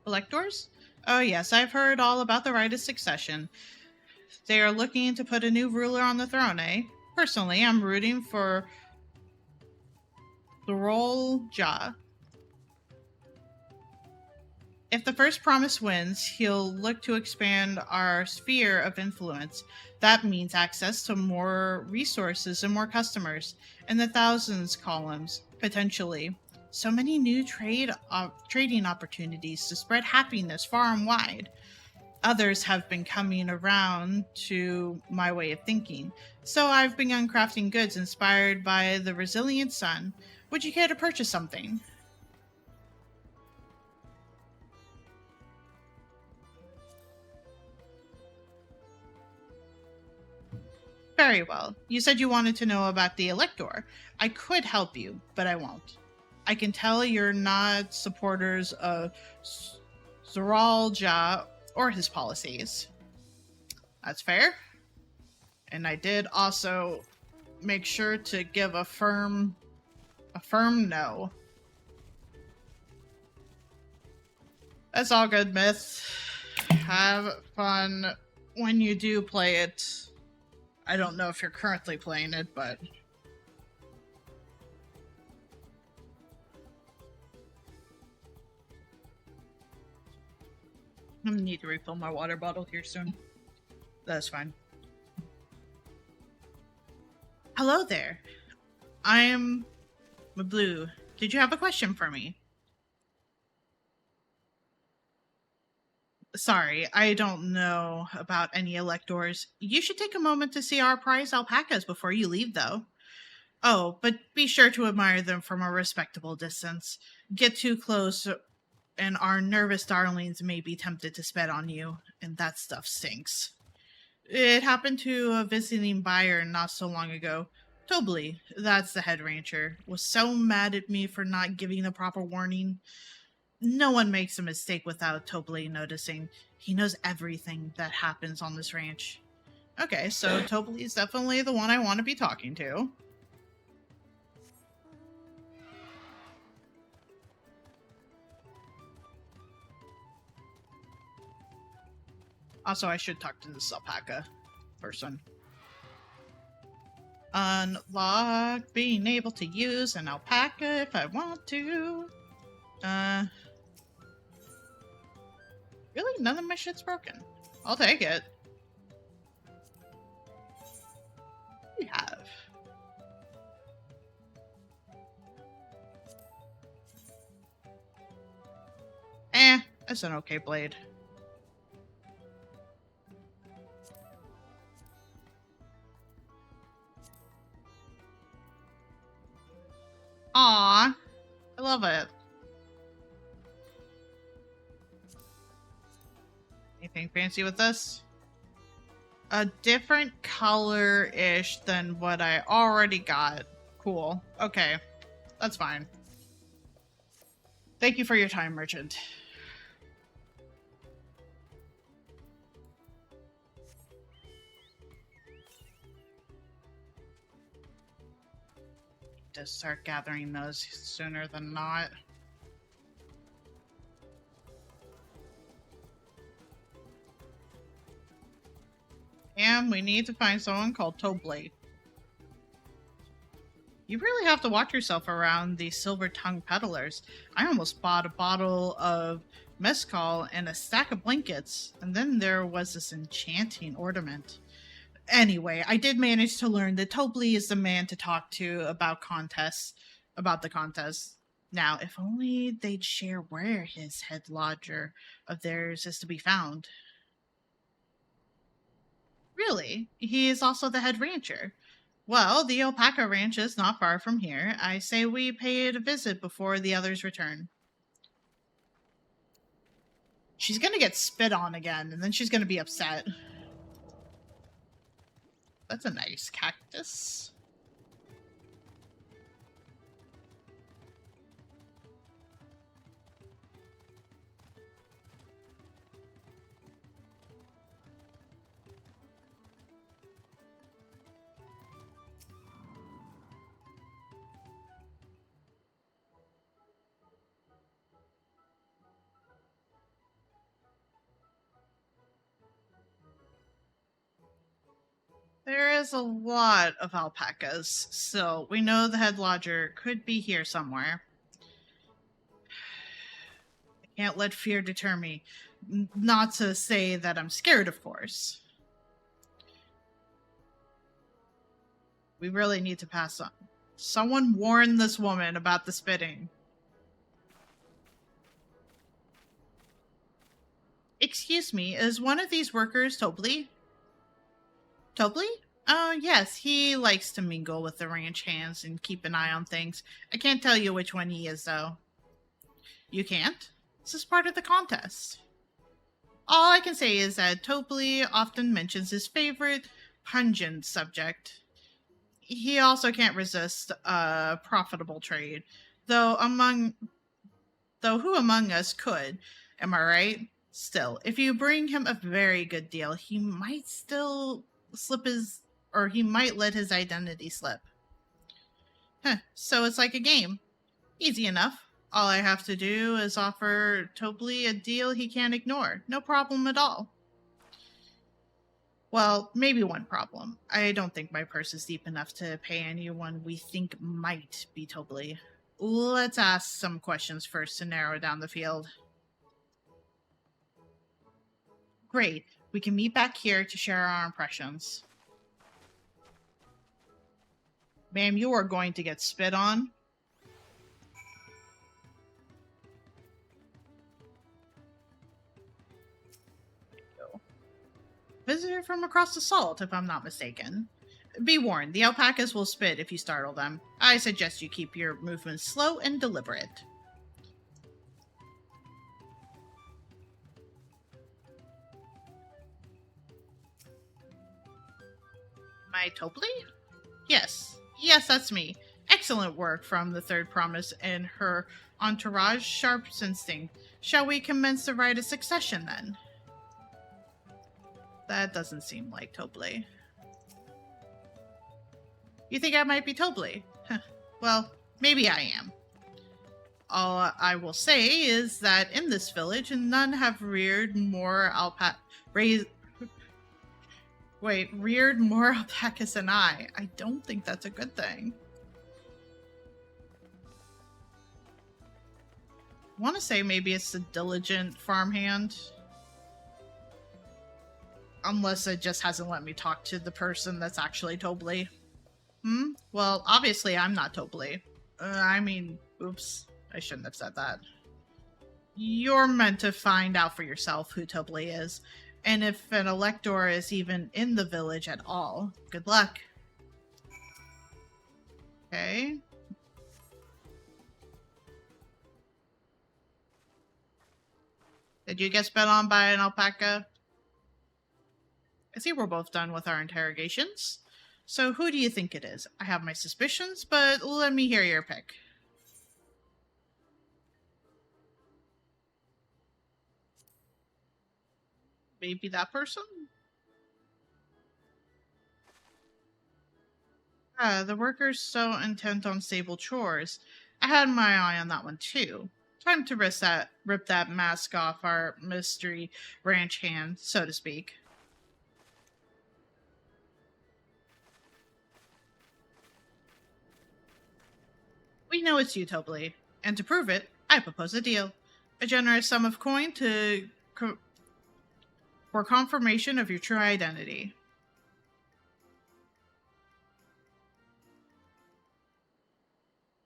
Electors? Oh yes, I've heard all about the right of succession. They are looking to put a new ruler on the throne, eh? Personally, I'm rooting for Thorol Ja. If the first promise wins, he'll look to expand our sphere of influence. That means access to more resources and more customers. In the thousands columns, potentially. So many new trading opportunities to spread happiness far and wide. Others have been coming around to my way of thinking. So I've begun crafting goods inspired by the resilient sun. Would you care to purchase something? Very well. You said you wanted to know about the Elector. I could help you, but I won't. I can tell you're not supporters of Zoralja or his policies. That's fair. And I did also make sure to give a firm no. That's all good, Myth. Have fun when you do play it. I don't know if you're currently playing it, but... I'm gonna need to refill my water bottle here soon. That's fine. Hello there. I'm Blue. Did you have a question for me? Sorry, I don't know about any electors. You should take a moment to see our prize alpacas before you leave, though. Oh, but be sure to admire them from a respectable distance. Get too close, and our nervous darlings may be tempted to spit on you, and that stuff stinks. It happened to a visiting buyer not so long ago. Tobli, that's the head rancher, was so mad at me for not giving the proper warning. No one makes a mistake without Tobli noticing. He knows everything that happens on this ranch. Okay, so Tobli is definitely the one I want to be talking to. Also, I should talk to this alpaca person. Unlock being able to use an alpaca if I want to. Really? None of my shit's broken. I'll take it. What do we have? That's an okay blade. Aww. I love it. Anything fancy with this? A different color-ish than what I already got. Cool. Okay. That's fine. Thank you for your time, merchant. To start gathering those sooner than not. And we need to find someone called Tobli. You really have to watch yourself around these silver-tongued peddlers. I almost bought a bottle of mezcal and a stack of blankets, and then there was this enchanting ornament. Anyway, I did manage to learn that Tobli is the man to talk to about the contest. Now, if only they'd share where his head lodger of theirs is to be found. really? He is also the head rancher. Well, the alpaca ranch is not far from here. I say we pay it a visit before the others return. She's gonna get spit on again, and then she's gonna be upset. That's a nice cactus. There is a lot of alpacas, so we know the head lodger could be here somewhere. I can't let fear deter me. Not to say that I'm scared, of course. We really need to pass on. Someone warn this woman about the spitting. Excuse me, is one of these workers Tobley? Tobley? Oh, yes, he likes to mingle with the ranch hands and keep an eye on things. I can't tell you which one he is, though. You can't? This is part of the contest. All I can say is that Tobley often mentions his favorite pungent subject. He also can't resist a profitable trade, though who among us could? Am I right? Still, if you bring him a very good deal, he might he might let his identity slip. So it's like a game. Easy enough. All I have to do is offer Tobley a deal he can't ignore. No problem at all. Well, maybe one problem. I don't think my purse is deep enough to pay anyone we think might be Tobley. Let's ask some questions first to narrow down the field. Great. We can meet back here to share our impressions. Ma'am, you are going to get spit on. Visitor from across the salt, if I'm not mistaken. Be warned, the alpacas will spit if you startle them. I suggest you keep your movements slow and deliberate. My Tobley? Yes, that's me. Excellent work from the third promise and her entourage, sharp instinct. Shall we commence the rite of succession, then? That doesn't seem like Tobley. You think I might be Tobley? Well, maybe I am. All I will say is that in this village, none have reared more alpacas than I. I don't think that's a good thing. I want to say maybe it's a diligent farmhand. Unless it just hasn't let me talk to the person that's actually Tobley. Well, obviously I'm not Tobley. Oops. I shouldn't have said that. You're meant to find out for yourself who Tobley is. And if an elector is even in the village at all, good luck. Okay. Did you get spit on by an alpaca? I see we're both done with our interrogations. So who do you think it is? I have my suspicions, but let me hear your pick. Maybe that person? The worker's so intent on stable chores. I had my eye on that one too. Time to rip that mask off our mystery ranch hand, so to speak. We know it's you, Tobley, and to prove it, I propose a deal. A generous sum of coin for confirmation of your true identity.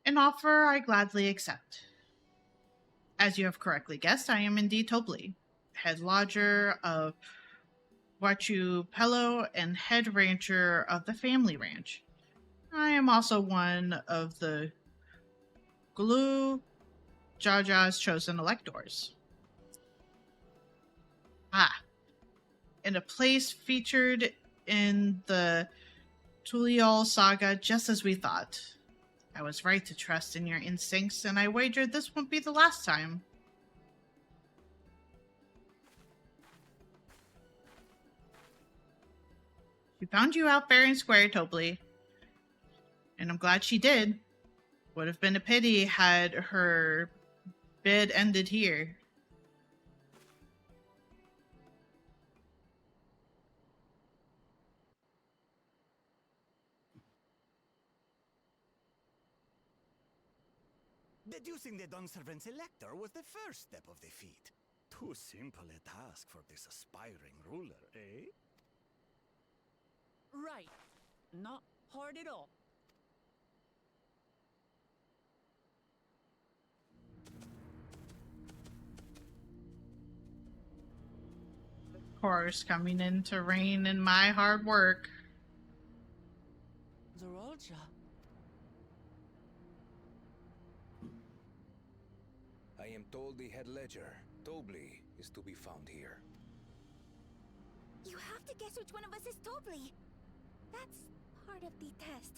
An offer I gladly accept. As you have correctly guessed, I am indeed Tobley, head lodger of Pello and head rancher of the family ranch. I am also one of the Glu Jaja's chosen electors. In a place featured in the Tuliol saga, just as we thought. I was right to trust in your instincts, and I wagered this won't be the last time. She found you out fair and square, Tobley. And I'm glad she did. Would have been a pity had her bid ended here. Deducing the Dawnservant's elector was the first step of the feat. Too simple a task for this aspiring ruler, eh? Right. Not hard at all. Of course, coming in to rein in my hard work. Zorolja. I am told the head ledger, Tobley, is to be found here. You have to guess which one of us is Tobley. That's part of the test.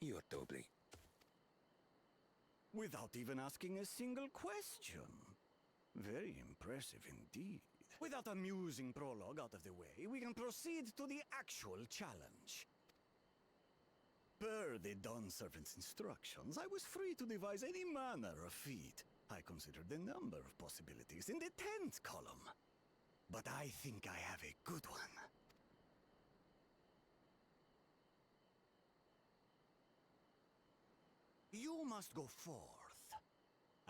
You're Tobley. Without even asking a single question. Very impressive indeed. With that amusing prologue out of the way, we can proceed to the actual challenge. Per the Dawnservant's instructions, I was free to devise any manner of feat. I considered a number of possibilities in the 10th column. But I think I have a good one. You must go forth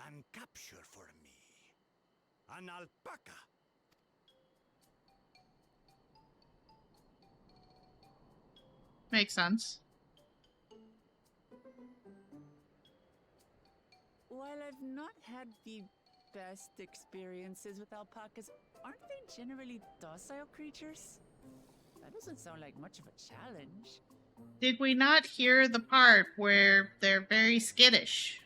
and capture for me an alpaca. Makes sense. While I've not had the best experiences with alpacas, aren't they generally docile creatures? That doesn't sound like much of a challenge. Did we not hear the part where they're very skittish?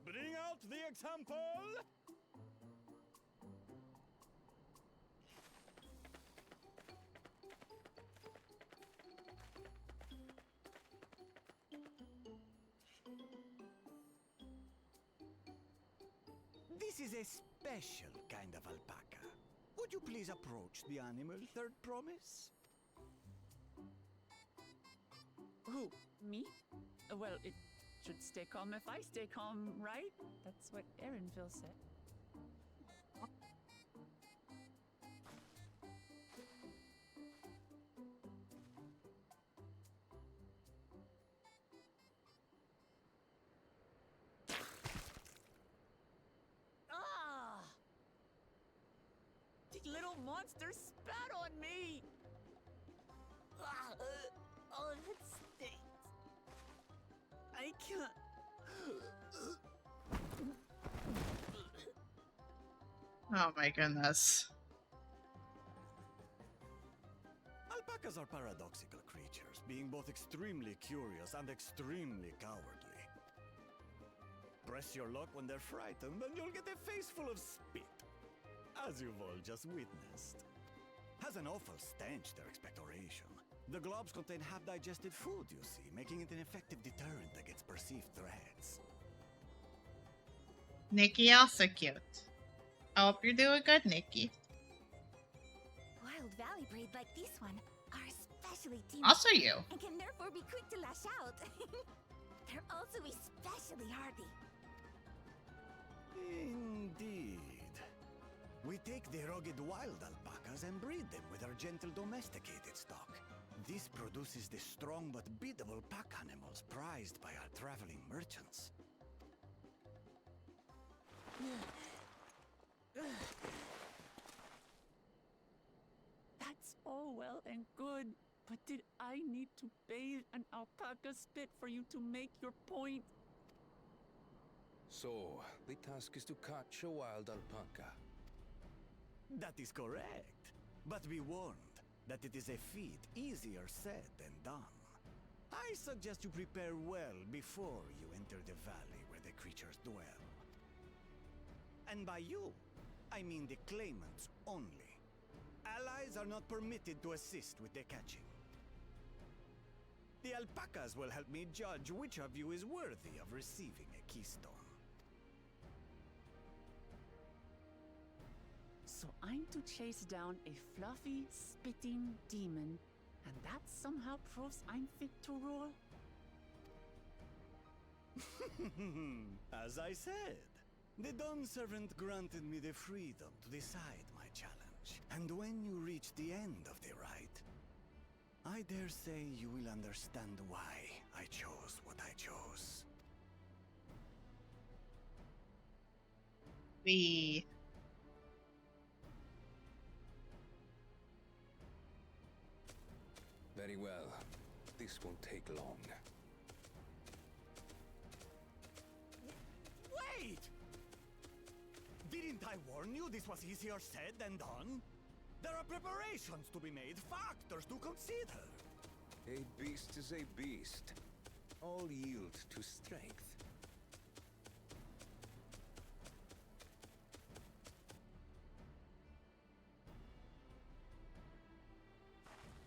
Bring out the example! This is a special kind of alpaca. Would you please approach the animal, Third Promise? Who? Me? Well, it should stay calm if I stay calm, right? That's what Erinville said. Ah! The little monster spat on me! Ah, oh, that stinks. I can't. Oh my goodness. Alpacas are paradoxical creatures, being both extremely curious and extremely cowardly. Press your luck when they're frightened, and you'll get a face full of spit, as you've all just witnessed. Has an awful stench, their expectoration. The globs contain half-digested food, you see, making it an effective deterrent against perceived threats. Nikki also cute. I hope you're doing good, Nikki. Wild valley breed like this one are especially team Also you. and can therefore be quick to lash out. They're also especially hardy. Indeed. We take the rugged wild alpacas and breed them with our gentle domesticated stock. This produces the strong but biddable pack animals prized by our traveling merchants. That's all well and good, but did I need to bathe an alpaca spit for you to make your point? So, the task is to catch a wild alpaca. That is correct. But be warned that it is a feat easier said than done. I suggest you prepare well before you enter the valley where the creatures dwell. And by you, I mean the claimants only. Allies are not permitted to assist with the catching. The alpacas will help me judge which of you is worthy of receiving a keystone. So I'm to chase down a fluffy, spitting demon, and that somehow proves I'm fit to rule? As I said, the Dawn Servant granted me the freedom to decide my challenge. And when you reach the end of the rite, I dare say you will understand why I chose what I chose. Very well. This won't take long. Wait! Didn't I warn you this was easier said than done? There are preparations to be made, factors to consider. A beast is a beast. All yield to strength.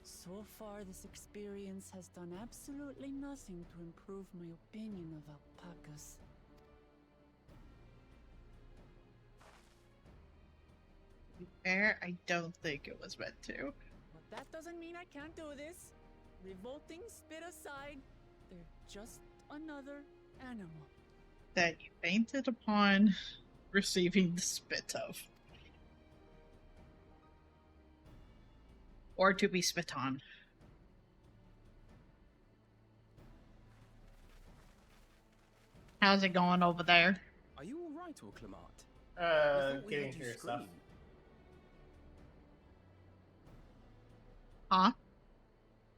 So far, this experience has done absolutely nothing to improve my opinion of alpacas. To be fair, I don't think it was meant to. But that doesn't mean I can't do this. Revolting spit aside, they're just another animal. That you fainted upon receiving the spit of. Or to be spit on. How's it going over there? Are you alright, or Clement? Getting through stuff. Huh?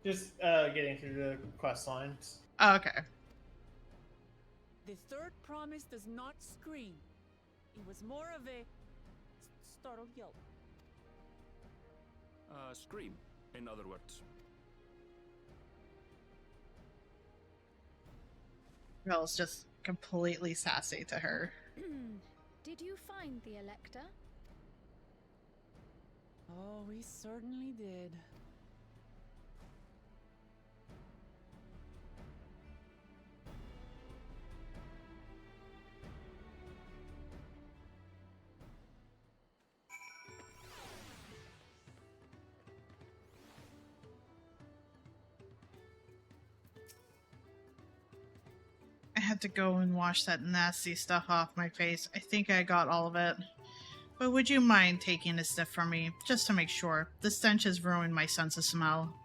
Just getting through the quest lines. Oh, okay. The third promise does not scream. It was more of a startled yelp. Scream, in other words. Rel's just completely sassy to her. Did you find the Elector? Oh, we certainly did. I had to go and wash that nasty stuff off my face. I think I got all of it. But would you mind taking a sniff from me, just to make sure? The stench has ruined my sense of smell.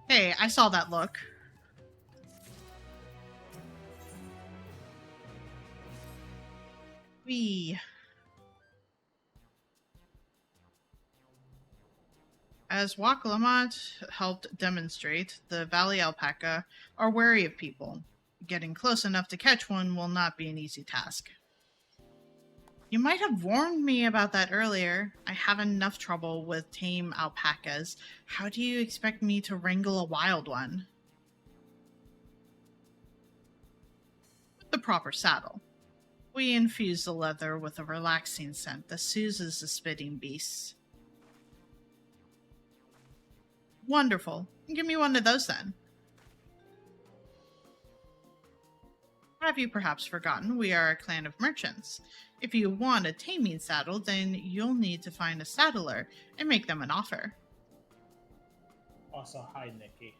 Hey, I saw that look. Wee. As Waklamont helped demonstrate, the Valley Alpaca are wary of people. Getting close enough to catch one will not be an easy task. You might have warned me about that earlier. I have enough trouble with tame alpacas. How do you expect me to wrangle a wild one? With the proper saddle. We infuse the leather with a relaxing scent that soothes the spitting beasts. Wonderful. Give me one of those then. Have you perhaps forgotten we are a clan of merchants? If you want a taming saddle, then you'll need to find a saddler and make them an offer. Also, hi, Nikki.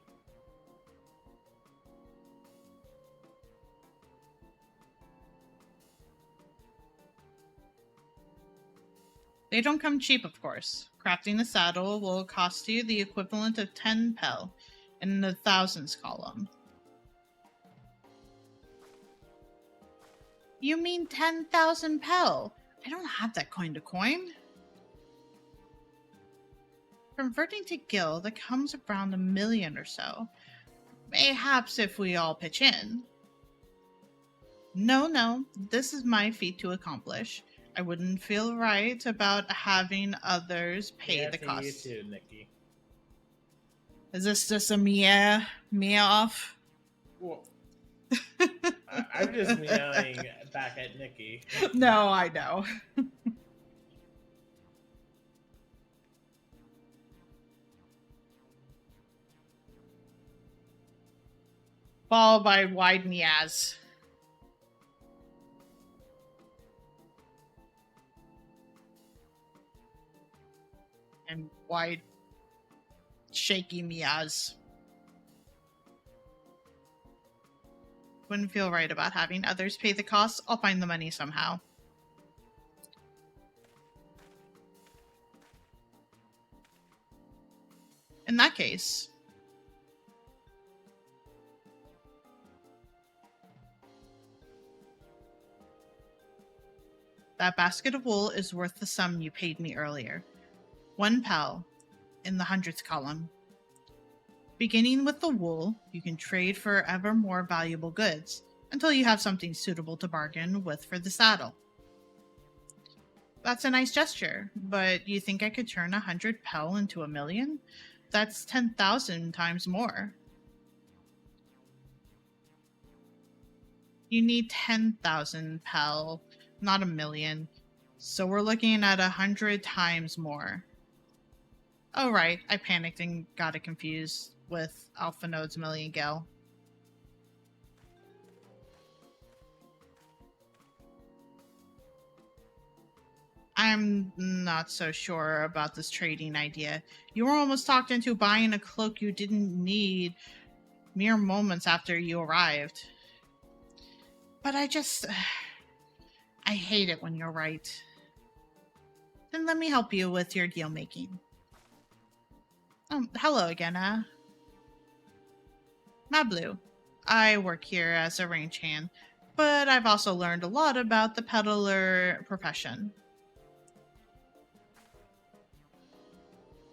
They don't come cheap, of course. Crafting a saddle will cost you the equivalent of 10 pel in the thousands column. You mean 10,000 pel? I don't have that coin to coin. Converting to gil, that comes around 1 million or so. Mayhaps if we all pitch in. No, this is my feat to accomplish. I wouldn't feel right about having others pay the cost. You too, Nikki. Is this just a Mia off? Well, I'm just meowing back at Nikki. No, I know. Followed by wide meows. And wide, shaky meows. Wouldn't feel right about having others pay the cost. I'll find the money somehow. In that case, that basket of wool is worth the sum you paid me earlier. 1 pel in the hundreds column. Beginning with the wool, you can trade for ever more valuable goods until you have something suitable to bargain with for the saddle. That's a nice gesture, but you think I could turn 100 pel into 1 million? That's 10,000 times more. You need 10,000 pel, not 1 million. So we're looking at 100 times more. Oh right, I panicked and got it confused with Alpha Node's million gil. I'm not so sure about this trading idea. You were almost talked into buying a cloak you didn't need mere moments after you arrived. But I hate it when you're right. Then let me help you with your deal making. Hello again, Mablu. I work here as a range hand, but I've also learned a lot about the peddler profession.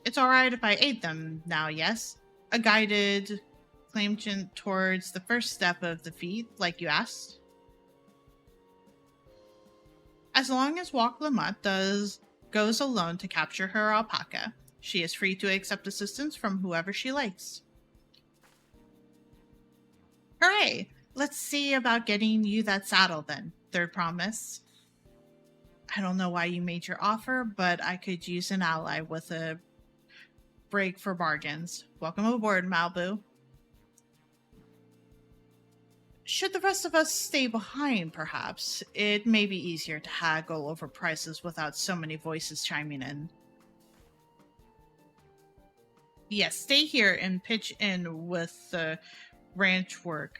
It's alright if I aid them now, yes? A guided claim towards the first step of the feat, like you asked? As long as Wok Lamont goes alone to capture her alpaca, she is free to accept assistance from whoever she likes. Hooray! Let's see about getting you that saddle then. Third promise. I don't know why you made your offer, but I could use an ally with a break for bargains. Welcome aboard, Malibu. Should the rest of us stay behind, perhaps? It may be easier to haggle over prices without so many voices chiming in. Yes, stay here and pitch in with the ranch work.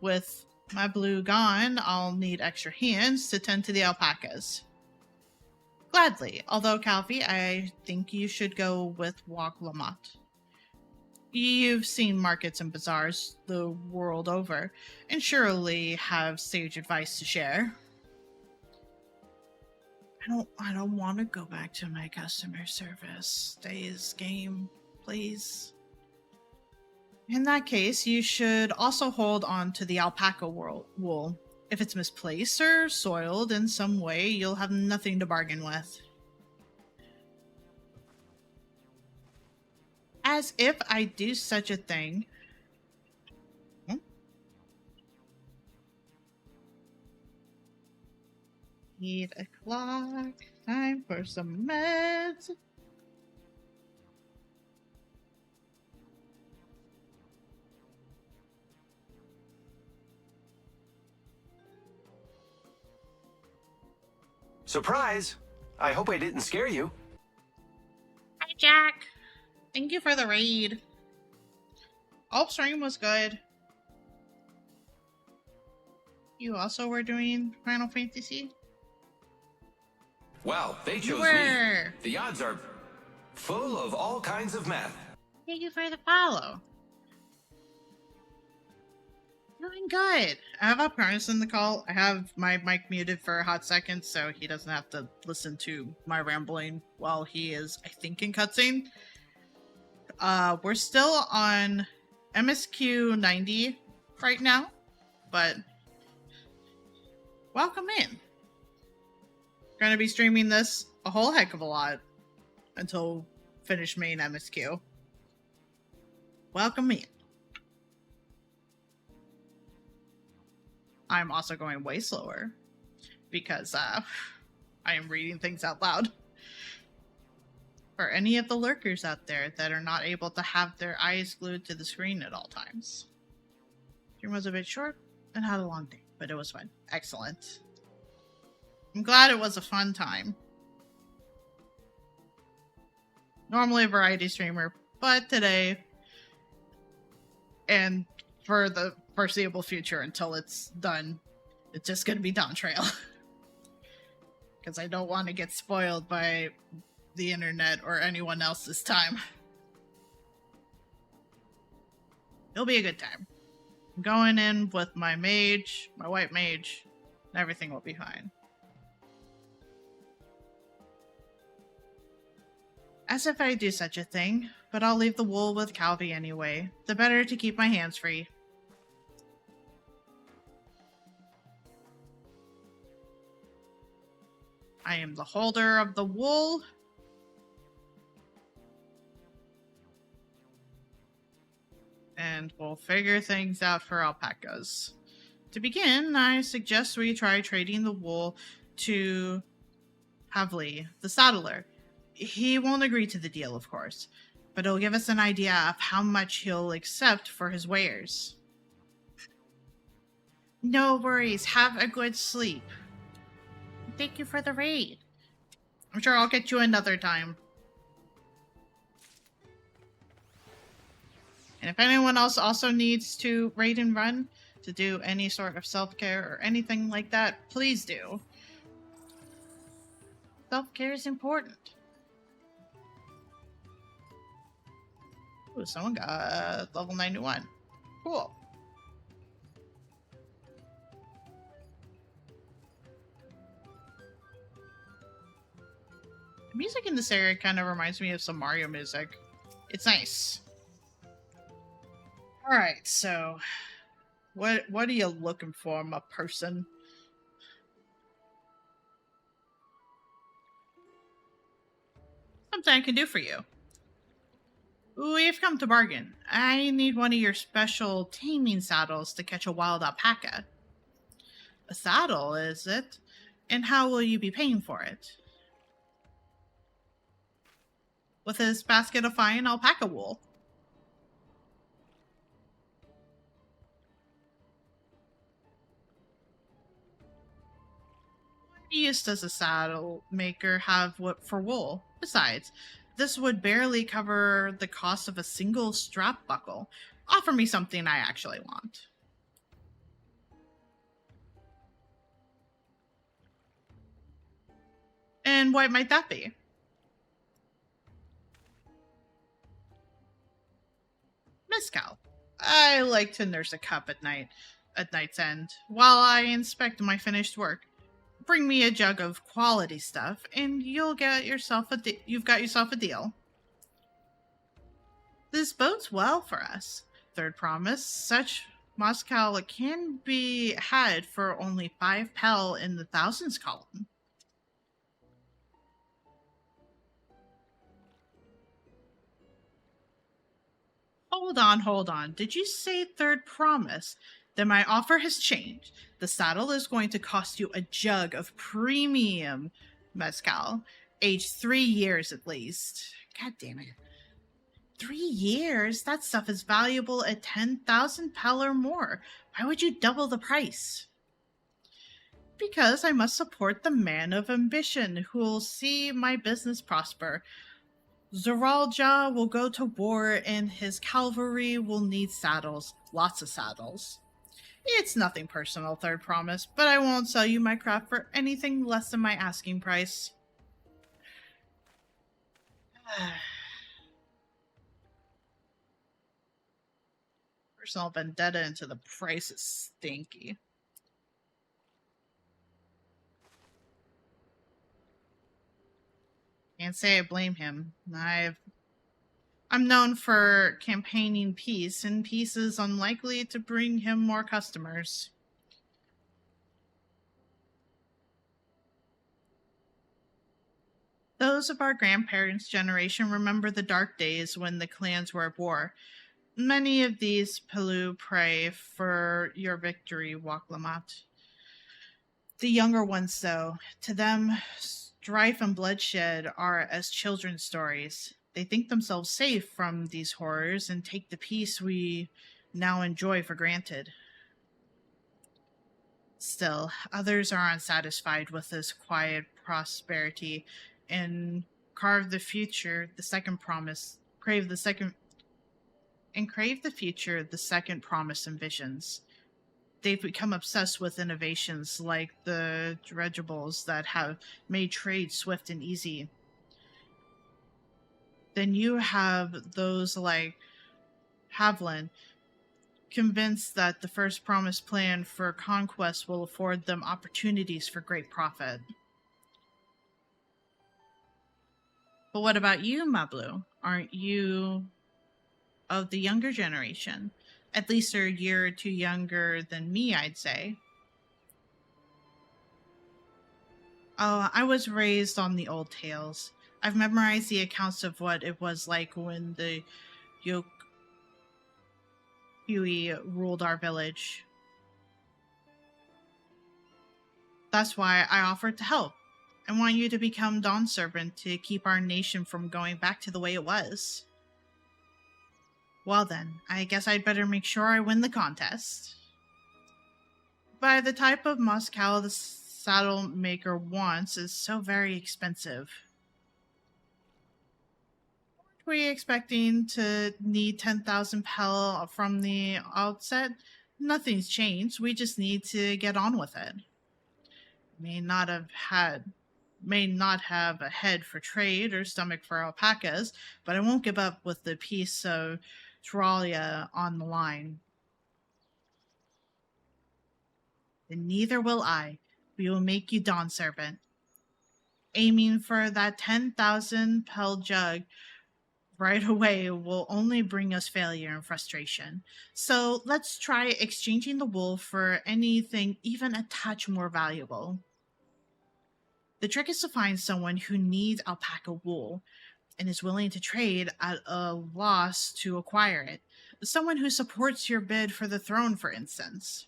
With my blue gone, I'll need extra hands to tend to the alpacas. Gladly, although Calvi, I think you should go with Wok Lamont. You've seen markets and bazaars the world over, and surely have sage advice to share. I don't want to go back to my customer service days game, please. In that case, you should also hold on to the alpaca wool. If it's misplaced or soiled in some way, you'll have nothing to bargain with. As if I do such a thing. 8 o'clock, time for some meds. Surprise! I hope I didn't scare you. Hi, Jack. Thank you for the raid. All stream was good. You also were doing Final Fantasy? Wow, they chose Where? me. The odds are full of all kinds of math. Thank you for the follow. Doing good. I have Apprentice in the call. I have my mic muted for a hot second so he doesn't have to listen to my rambling while he is, I think, in cutscene. We're still on MSQ 90 right now, but welcome in. Going to be streaming this a whole heck of a lot until finish main MSQ. Welcome in. I'm also going way slower because I am reading things out loud. For any of the lurkers out there that are not able to have their eyes glued to the screen at all times. Stream was a bit short and had a long day, but it was fun. Excellent. I'm glad it was a fun time. Normally a variety streamer, but today, and for the foreseeable future until it's done, it's just going to be Dawntrail. Because I don't want to get spoiled by the internet or anyone else this time. It'll be a good time. I'm going in with my mage, my white mage, and everything will be fine. As if I do such a thing, but I'll leave the wool with Calvi anyway. The better to keep my hands free. I am the holder of the wool. And we'll figure things out for alpacas. To begin, I suggest we try trading the wool to Havli, the saddler. He won't agree to the deal, of course, but it'll give us an idea of how much he'll accept for his wares. No worries, have a good sleep. Thank you for the raid. I'm sure I'll get you another time. And if anyone else also needs to raid and run to do any sort of self-care or anything like that, please do. Self-care is important. Ooh, someone got level 91. Cool. The music in this area kind of reminds me of some Mario music. It's nice. Alright, so what are you looking for, my person? Something I can do for you. We've come to bargain. I need one of your special taming saddles to catch a wild alpaca. A saddle, is it? And how will you be paying for it? With his basket of fine alpaca wool. What use does a saddle maker have for wool? Besides, this would barely cover the cost of a single strap buckle. Offer me something I actually want. And what might that be? Mezcal. I like to nurse a cup at night's end, while I inspect my finished work. Bring me a jug of quality stuff, and you've got yourself a deal. This bodes well for us. Third promise, such Moscow can be had for only 5 pel in the thousands column. Hold on. Did you say third promise? Then my offer has changed. The saddle is going to cost you a jug of premium mezcal, aged 3 years at least. God damn it. 3 years? That stuff is valuable at 10,000 pel or more. Why would you double the price? Because I must support the man of ambition who will see my business prosper. Zoralja will go to war and his cavalry will need saddles. Lots of saddles. It's nothing personal, third promise, but I won't sell you my craft for anything less than my asking price. Personal vendetta into the price is stinky. Can't say I blame him. I'm known for campaigning peace, and peace is unlikely to bring him more customers. Those of our grandparents' generation remember the dark days when the clans were at war. Many of these Pelu pray for your victory, Waklamat. The younger ones, though, to them, strife and bloodshed are as children's stories. They think themselves safe from these horrors and take the peace we now enjoy for granted. Still, others are unsatisfied with this quiet prosperity and crave the future the second promise envisions. They've become obsessed with innovations like the dredgeables that have made trade swift and easy. Then you have those like Havlin, convinced that the first promised plan for conquest will afford them opportunities for great profit. But what about you, Mablu? Aren't you of the younger generation? At least a year or two younger than me, I'd say. Oh, I was raised on the old tales. I've memorized the accounts of what it was like when the Yokui ruled our village. That's why I offered to help. I want you to become Dawn Servant to keep our nation from going back to the way it was. Well then, I guess I'd better make sure I win the contest. By the type of Moscow the saddle maker wants is so very expensive. Weren't we expecting to need 10,000 pel from the outset? Nothing's changed. We just need to get on with it. May not have a head for trade or stomach for alpacas, but I won't give up with the piece of Tralia on the line. And neither will I. We will make you Dawn Servant. Aiming for that 10,000 pel jug right away will only bring us failure and frustration. So let's try exchanging the wool for anything even a touch more valuable. The trick is to find someone who needs alpaca wool and is willing to trade at a loss to acquire it. Someone who supports your bid for the throne, for instance.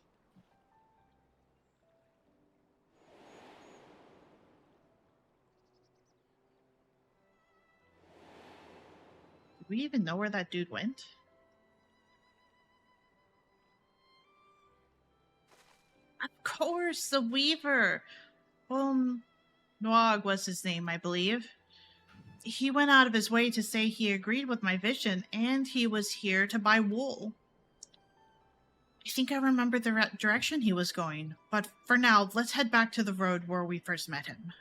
Did we even know where that dude went? Of course, the Weaver! Noag was his name, I believe. He went out of his way to say he agreed with my vision, and he was here to buy wool. I think I remember the direction he was going, but for now, let's head back to the road where we first met him.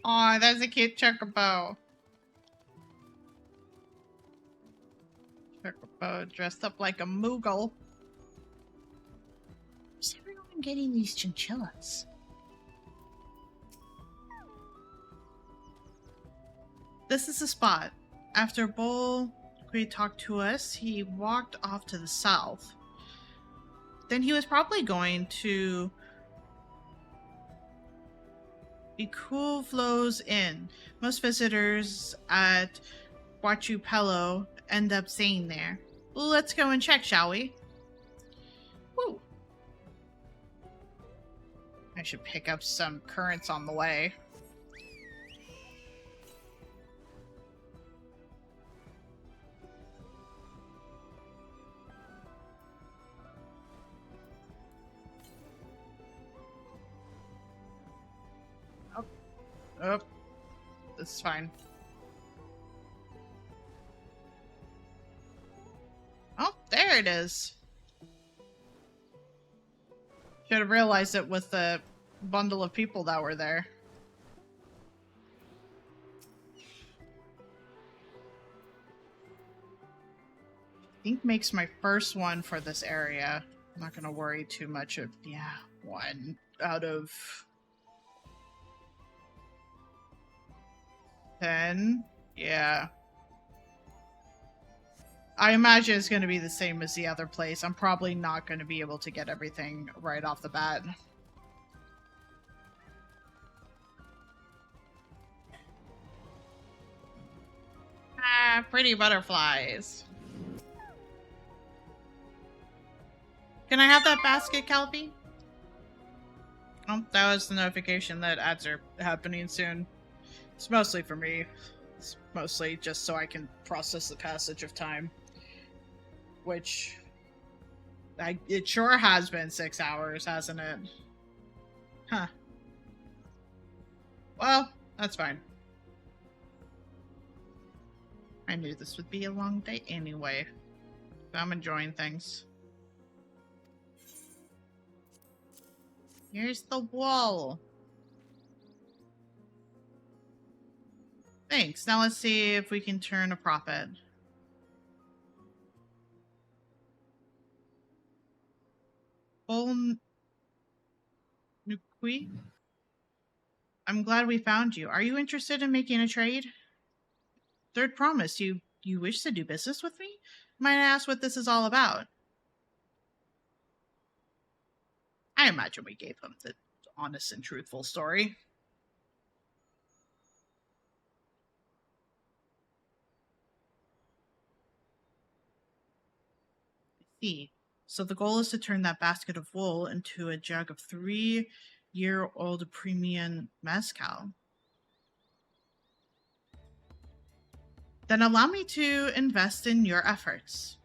Aw, that's a cute chocobo. Chocobo dressed up like a Moogle. Where's everyone getting these chinchillas? This is the spot. After Bull talked to us, he walked off to the south. Then he was probably going to Cool Flows Inn. Most visitors at Huachupelo end up staying there. Let's go and check, shall we? Woo! I should pick up some currants on the way. Up. It's fine. Oh, there it is. Should have realized it with the bundle of people that were there. I think makes my first one for this area. I'm not gonna worry too much of, yeah, 1 out of 10. Yeah. I imagine it's gonna be the same as the other place. I'm probably not gonna be able to get everything right off the bat. Ah, pretty butterflies. Can I have that basket, Calby? Oh, that was the notification that ads are happening soon. It's mostly for me. It's mostly just so I can process the passage of time. Which... it sure has been 6 hours, hasn't it? Huh. Well, that's fine. I knew this would be a long day anyway. But I'm enjoying things. Here's the wall. Thanks. Now let's see if we can turn a profit. Nukui? I'm glad we found you. Are you interested in making a trade? Third promise, you wish to do business with me? Might I ask what this is all about? I imagine we gave him the honest and truthful story. I see. So the goal is to turn that basket of wool into a jug of 3-year-old premium mezcal. Then allow me to invest in your efforts.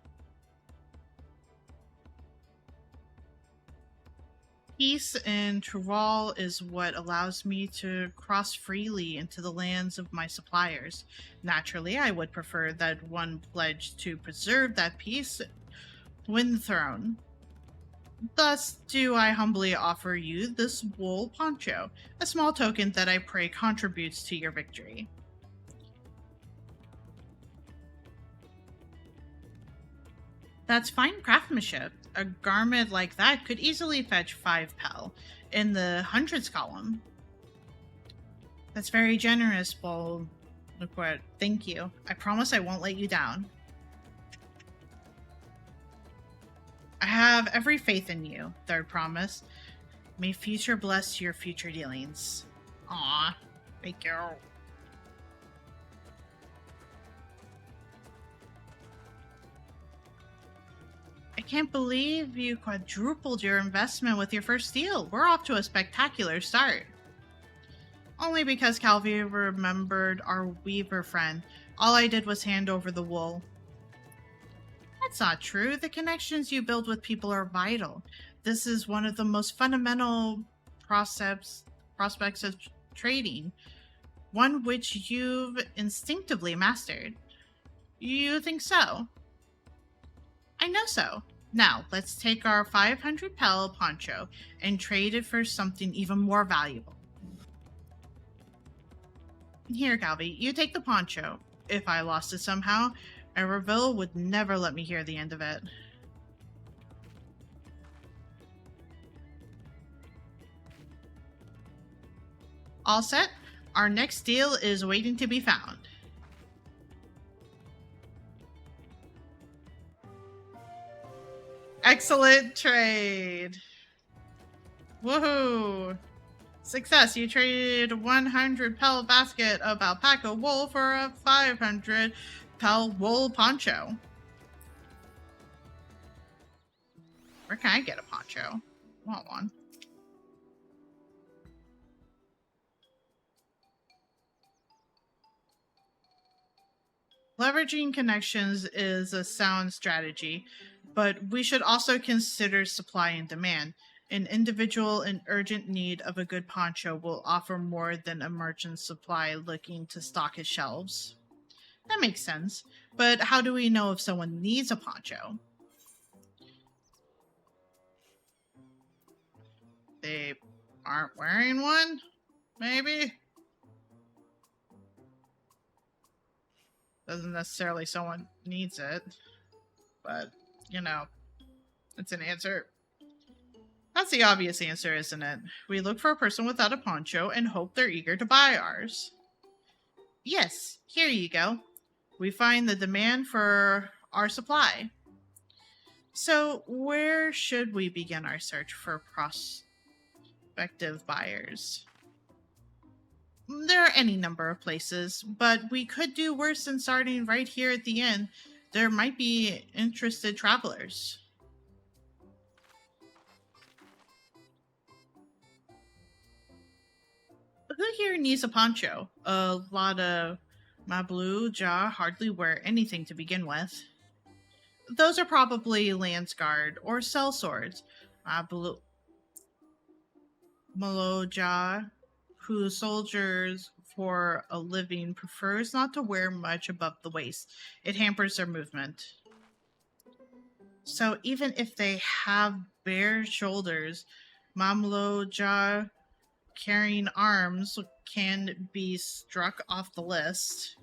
Peace in Truval is what allows me to cross freely into the lands of my suppliers. Naturally, I would prefer that one pledge to preserve that peace win the throne. Thus do I humbly offer you this wool poncho, a small token that I pray contributes to your victory. That's fine craftsmanship. A garment like that could easily fetch 5 pel in the hundreds column. That's very generous, Bull. Liquid. Thank you. I promise I won't let you down. I have every faith in you, third promise. May future bless your future dealings. Aw, thank you. I can't believe you quadrupled your investment with your first deal. We're off to a spectacular start. Only because Calvi remembered our weaver friend. All I did was hand over the wool. That's not true. The connections you build with people are vital. This is one of the most fundamental prospects of trading, one which you've instinctively mastered. You think so? I know so. Now, let's take our 500 pel poncho and trade it for something even more valuable. Here, Calvi, you take the poncho. If I lost it somehow, Ereville would never let me hear the end of it. All set? Our next deal is waiting to be found. Excellent trade. Woohoo! Success! You traded 100 pel basket of alpaca wool for a 500 pel wool poncho. Where can I get a poncho? I want one. Leveraging connections is a sound strategy, but we should also consider supply and demand. An individual in urgent need of a good poncho will offer more than a merchant supply looking to stock his shelves. That makes sense, but how do we know if someone needs a poncho? They aren't wearing one? Maybe? Doesn't necessarily someone needs it, but, you know, it's an answer. That's the obvious answer, isn't it? We look for a person without a poncho and hope they're eager to buy ours. Yes, here you go. We find the demand for our supply. So, where should we begin our search for prospective buyers? There are any number of places, but we could do worse than starting right here at the inn. There might be interested travelers. Who here needs a poncho? A lot of Mablu Jah hardly wear anything to begin with. Those are probably Landsguard or sellswords. Maloja, who soldiers for a living, prefers not to wear much above the waist. It hampers their movement. So even if they have bare shoulders, Mamloja carrying arms can be struck off the list.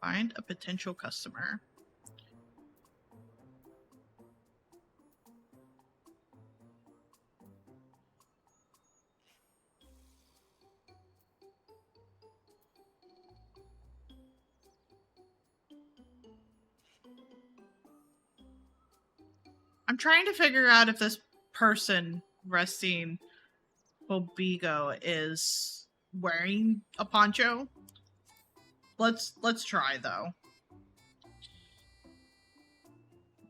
Find a potential customer. I'm trying to figure out if this person resting Bobigo is wearing a poncho. Let's try though.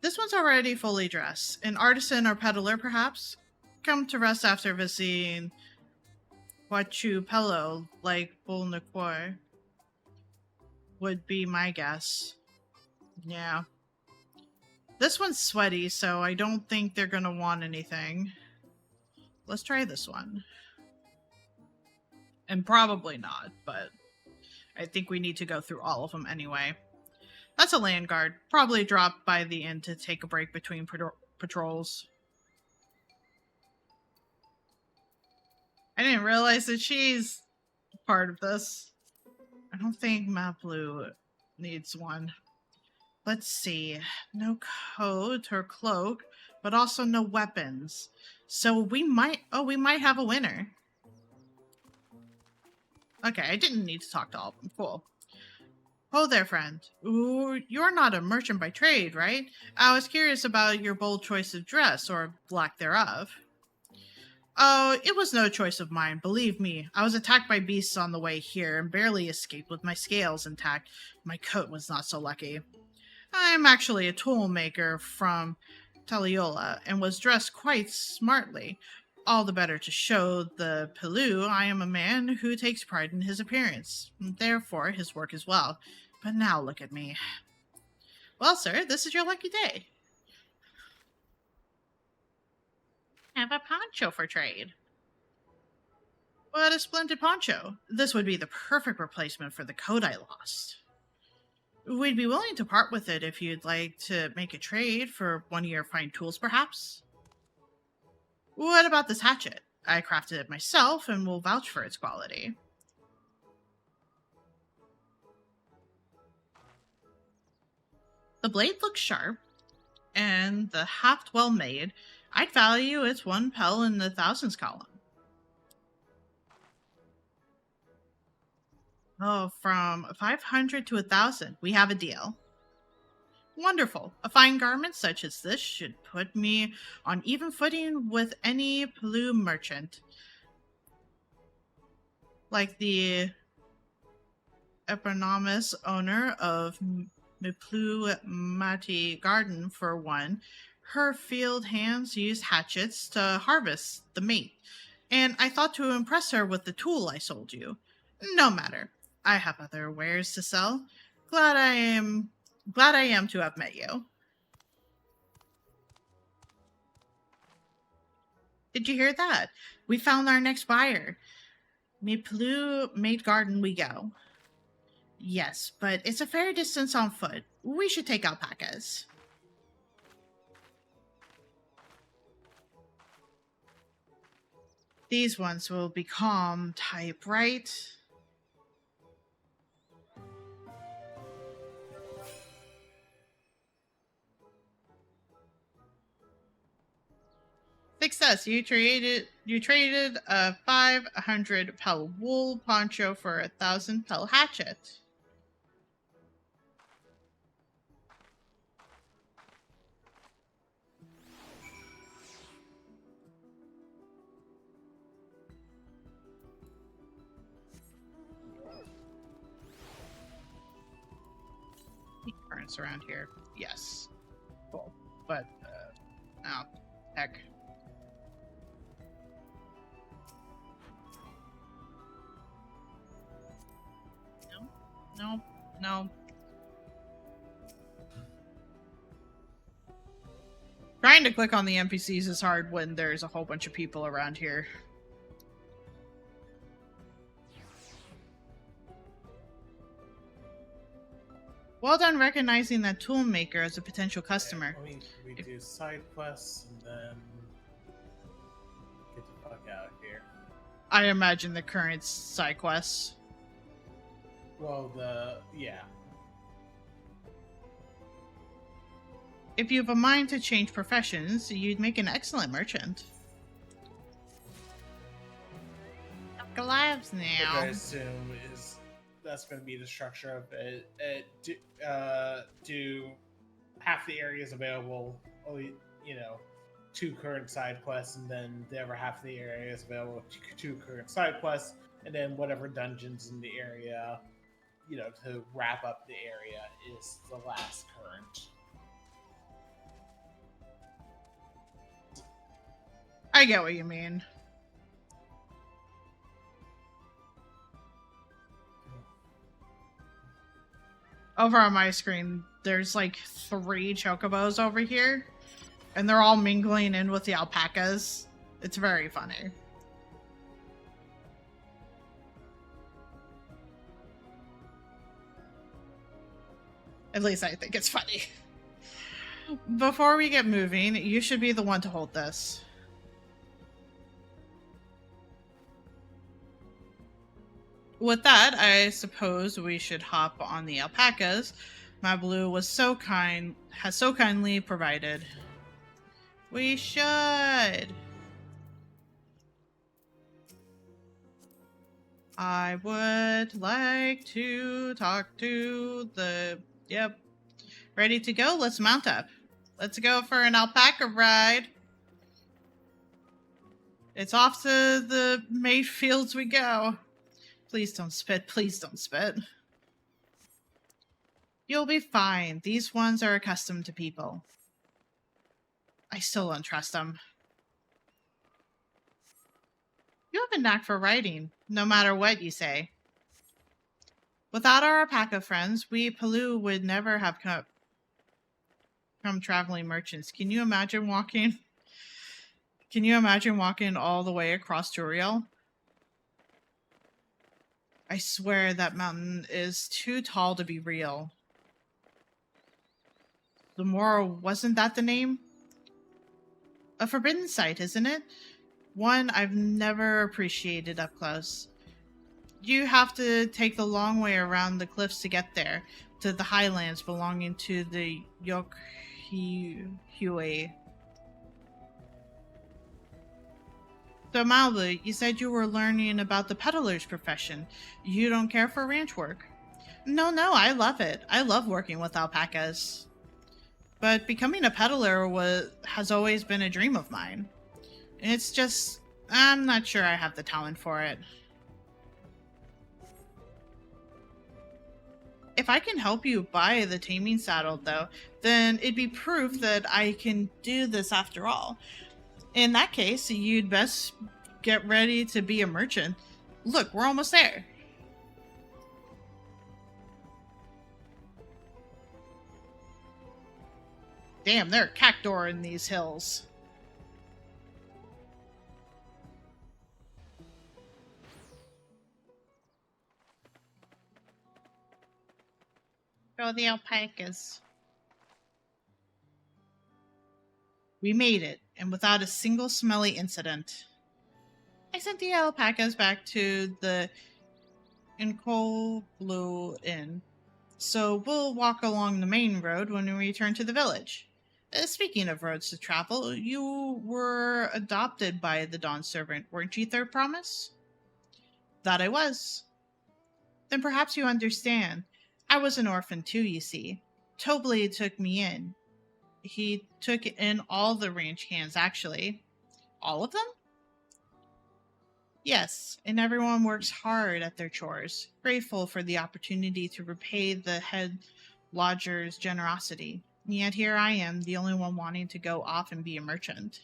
This one's already fully dressed. An artisan or peddler, perhaps? Come to rest after visiting Huachu Pello, like Bulnaquoi, would be my guess. Yeah. This one's sweaty, so I don't think they're gonna want anything. Let's try this one. And probably not, but I think we need to go through all of them anyway. That's a land guard. Probably dropped by the inn to take a break between patrols. I didn't realize that she's part of this. I don't think Maplu needs one. Let's see. No coat or cloak, but also no weapons. So we might have a winner. Okay, I didn't need to talk to all of them. Cool. Oh there, friend. Ooh, you're not a merchant by trade, right? I was curious about your bold choice of dress, or lack thereof. Oh, it was no choice of mine, believe me. I was attacked by beasts on the way here, and barely escaped with my scales intact. My coat was not so lucky. I'm actually a tool maker from Taliola, and was dressed quite smartly. All the better to show the Pelou I am a man who takes pride in his appearance. Therefore, his work as well. But now look at me. Well, sir, this is your lucky day. Have a poncho for trade. What a splendid poncho. This would be the perfect replacement for the coat I lost. We'd be willing to part with it if you'd like to make a trade for one of your fine tools, perhaps. What about this hatchet? I crafted it myself and will vouch for its quality. The blade looks sharp, and the haft well made. I'd value its one pel in the thousands column. Oh, from 500 to 1,000. We have a deal. Wonderful. A fine garment such as this should put me on even footing with any Pelou merchant. Like the eponymous owner of Miplu Mati Garden, for one. Her field hands used hatchets to harvest the mate, and I thought to impress her with the tool I sold you. No matter. I have other wares to sell. Glad I am Glad I am to have met you. Did you hear that? We found our next buyer. Miplu Maid Garden we go. Yes, but it's a fair distance on foot. We should take alpacas. These ones will be calm type, right? Success. You traded a 500 pel wool poncho for a 1,000 pel hatchet. Currents around here. Yes. Cool. But oh, heck. No. Trying to click on the NPCs is hard when there's a whole bunch of people around here. Well done recognizing that toolmaker as a potential customer. Okay, we do side quests and then get the fuck out of here. I imagine the current side quests. Well, yeah. If you have a mind to change professions, you'd make an excellent merchant. Gloves now. Which I assume that's going to be the structure of it. Do half the areas available, only 2 current side quests, and then the other half of the areas available, 2 current side quests, and then whatever dungeons in the area, to wrap up the area is the last current. I get what you mean. Over on my screen, there's like 3 chocobos over here, and they're all mingling in with the alpacas. It's very funny. At least I think it's funny. Before we get moving, you should be the one to hold this. With that, I suppose we should hop on the alpacas Mablu has so kindly provided. We should. I would like to talk to the... Yep. Ready to go? Let's mount up. Let's go for an alpaca ride. It's off to the mate fields we go. Please don't spit. Please don't spit. You'll be fine. These ones are accustomed to people. I still don't trust them. You have a knack for writing, no matter what you say. Without our alpaca friends, we Palu would never have come traveling merchants. Can you imagine walking? Can you imagine walking all the way across Turiel? I swear that mountain is too tall to be real. Lamora, wasn't that the name? A forbidden sight, isn't it? One I've never appreciated up close. You have to take the long way around the cliffs to get there, to the highlands belonging to the Yokhue. So Malbu, you said you were learning about the peddler's profession. You don't care for ranch work? No, I love it. I love working with alpacas. But becoming a peddler has always been a dream of mine. It's just, I'm not sure I have the talent for it. If I can help you buy the taming saddle, though, then it'd be proof that I can do this after all. In that case, you'd best get ready to be a merchant. Look, we're almost there. Damn, there are cactuar in these hills. Oh, the alpacas. We made it, and without a single smelly incident. I sent the alpacas back to the Inco Blue Inn, so we'll walk along the main road when we return to the village. Speaking of roads to travel, you were adopted by the Dawn Servant, weren't you, Third Promise? That I was. Then perhaps you understand. I was an orphan too, you see. Tobley took me in. He took in all the ranch hands, actually. All of them? Yes, and everyone works hard at their chores, grateful for the opportunity to repay the head lodger's generosity. And yet here I am, the only one wanting to go off and be a merchant.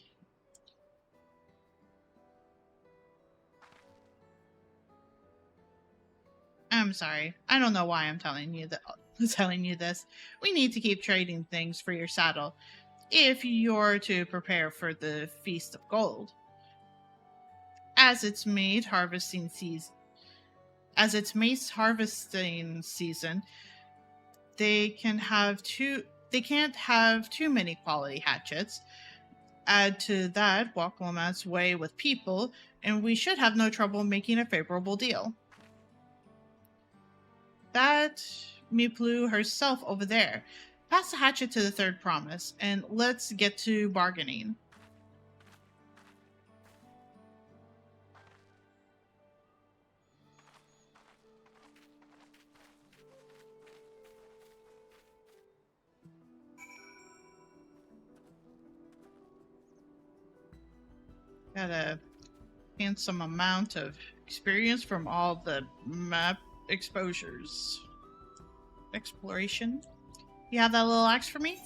I'm sorry. I don't know why I'm telling you this. We need to keep trading things for your saddle if you're to prepare for the Feast of Gold. As it's made harvesting season, they can't have too many quality hatchets. Add to that Walklamat's way with people, and we should have no trouble making a favorable deal. That Miplu herself over there. Pass the hatchet to the Third Promise, and let's get to bargaining. Got a handsome amount of experience from all the map exposures. Exploration. You have that little axe for me?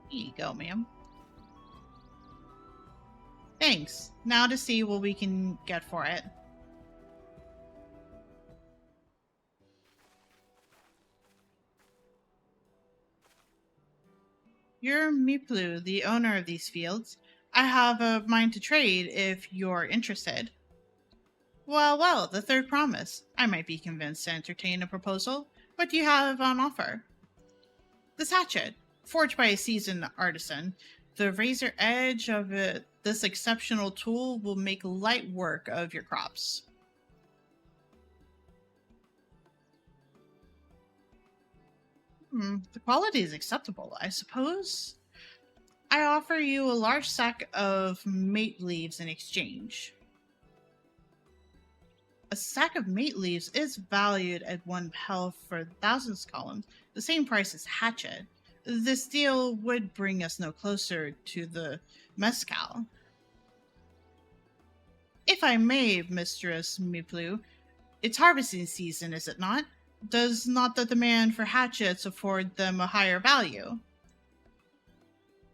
Here you go, ma'am. Thanks. Now to see what we can get for it. You're Miplu, the owner of these fields. I have a mind to trade if you're interested. Well, the Third Promise. I might be convinced to entertain a proposal. What do you have on offer? This hatchet, forged by a seasoned artisan. The razor edge of this exceptional tool will make light work of your crops. The quality is acceptable, I suppose. I offer you a large sack of mate leaves in exchange. A sack of mate leaves is valued at 1 pel for thousands columns, the same price as hatchet. This deal would bring us no closer to the mezcal. If I may, Mistress Miplu, it's harvesting season, is it not? Does not the demand for hatchets afford them a higher value?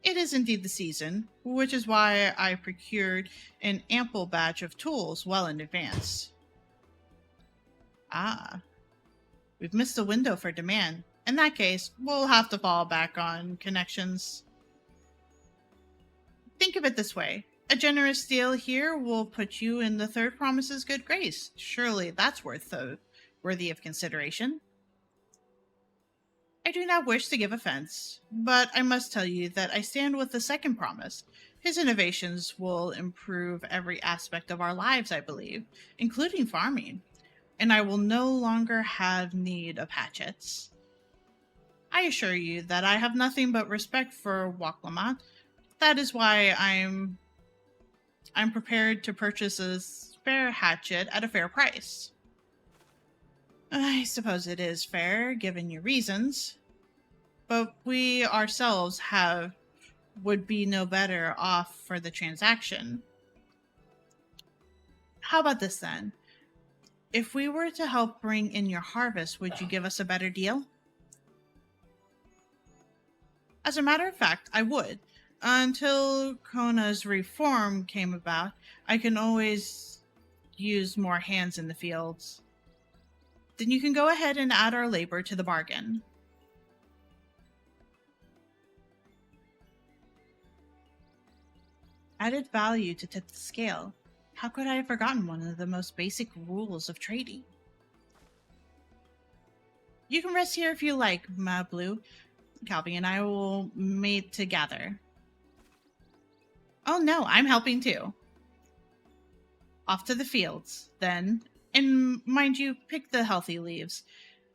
It is indeed the season, which is why I procured an ample batch of tools well in advance. Ah, we've missed a window for demand. In that case, we'll have to fall back on connections. Think of it this way. A generous deal here will put you in the Third Promise's good grace. Surely that's worthy of consideration. I do not wish to give offense, but I must tell you that I stand with the Second Promise. His innovations will improve every aspect of our lives, I believe, including farming, and I will no longer have need of hatchets. I assure you that I have nothing but respect for Walklamat. That is why I'm prepared to purchase a spare hatchet at a fair price. I suppose it is fair, given your reasons, but we ourselves would be no better off for the transaction. How about this then? If we were to help bring in your harvest, would you give us a better deal? As a matter of fact, I would. Until Kona's reform came about, I can always use more hands in the fields. Then you can go ahead and add our labor to the bargain. Added value to tip the scale. How could I have forgotten one of the most basic rules of trading? You can rest here if you like, Ma Blue. Calvi and I will mate together. Oh no, I'm helping too. Off to the fields, then. And mind you, pick the healthy leaves.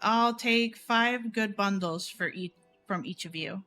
I'll take 5 good bundles from each of you.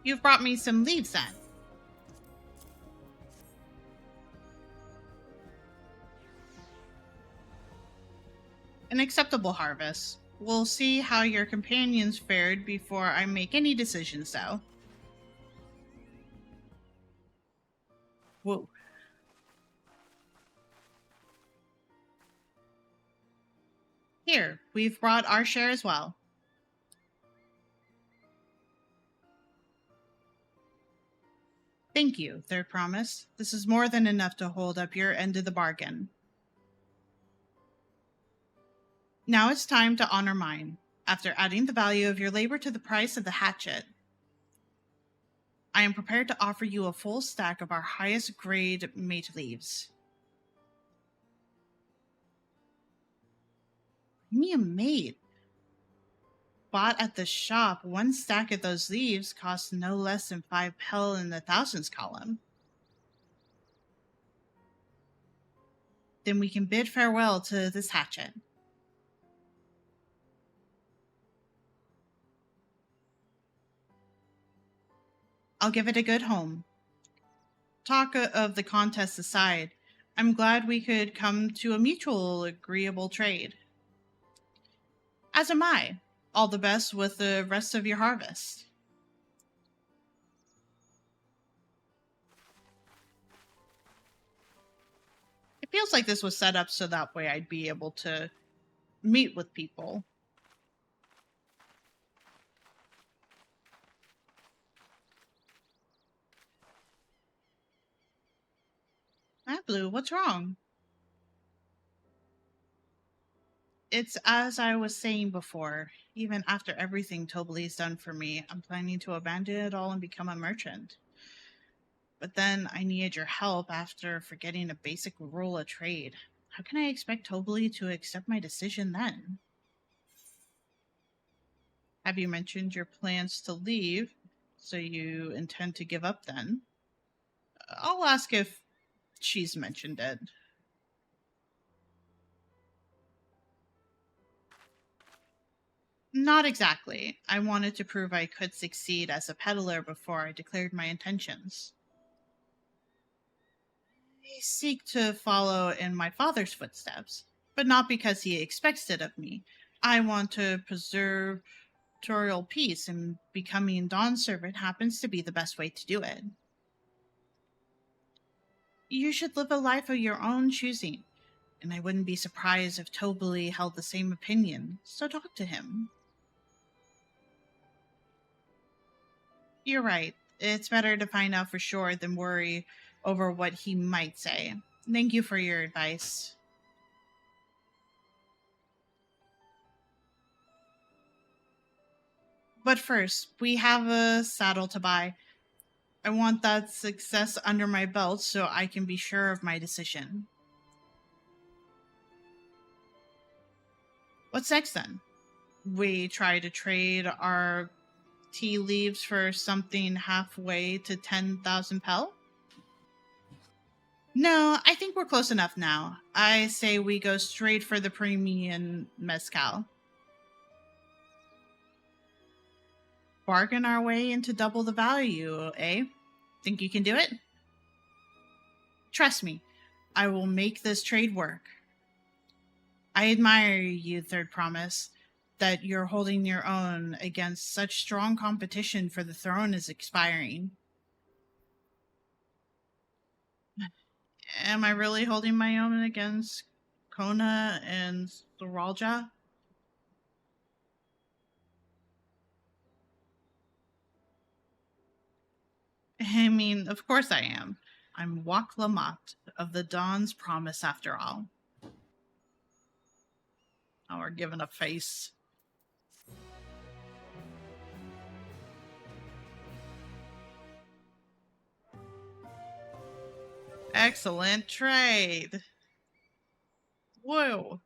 You've brought me some leaves then. An acceptable harvest. We'll see how your companions fared before I make any decisions, though. Whoa. Here, we've brought our share as well. Thank you, Third Promise. This is more than enough to hold up your end of the bargain. Now it's time to honor mine, after adding the value of your labor to the price of the hatchet. I am prepared to offer you a full stack of our highest grade mate leaves. Me a mate. Bought at the shop, 1 stack of those leaves costs no less than 5 pel in the thousands column. Then we can bid farewell to this hatchet. I'll give it a good home. Talk of the contest aside, I'm glad we could come to a mutual agreeable trade. As am I. All the best with the rest of your harvest. It feels like this was set up so that way I'd be able to meet with people. Blue, what's wrong? It's as I was saying before. Even after everything Tobli's done for me, I'm planning to abandon it all and become a merchant. But then I needed your help after forgetting a basic rule of trade. How can I expect Tobli to accept my decision then? Have you mentioned your plans to leave? So you intend to give up then? I'll ask if she's mentioned it. Not exactly. I wanted to prove I could succeed as a peddler before I declared my intentions. I seek to follow in my father's footsteps, but not because he expects it of me. I want to preserve tutorial peace, and becoming Dawn servant happens to be the best way to do it. You should live a life of your own choosing, and I wouldn't be surprised if Tobali held the same opinion, so talk to him. You're right. It's better to find out for sure than worry over what he might say. Thank you for your advice. But first, we have a saddle to buy. I want that success under my belt so I can be sure of my decision. What's next then? We try to trade our tea leaves for something halfway to 10,000 pel? No, I think we're close enough now. I say we go straight for the premium mezcal. Bargain our way into double the value, eh? Think you can do it? Trust me, I will make this trade work. I admire you, Third Promise. That you're holding your own against such strong competition for the throne is expiring. Am I really holding my own against Kona and Thoralja? I mean, of course I am. I'm Wak Lamat of the Dawn's Promise after all. Oh, we're given a face. Excellent trade. Whoa.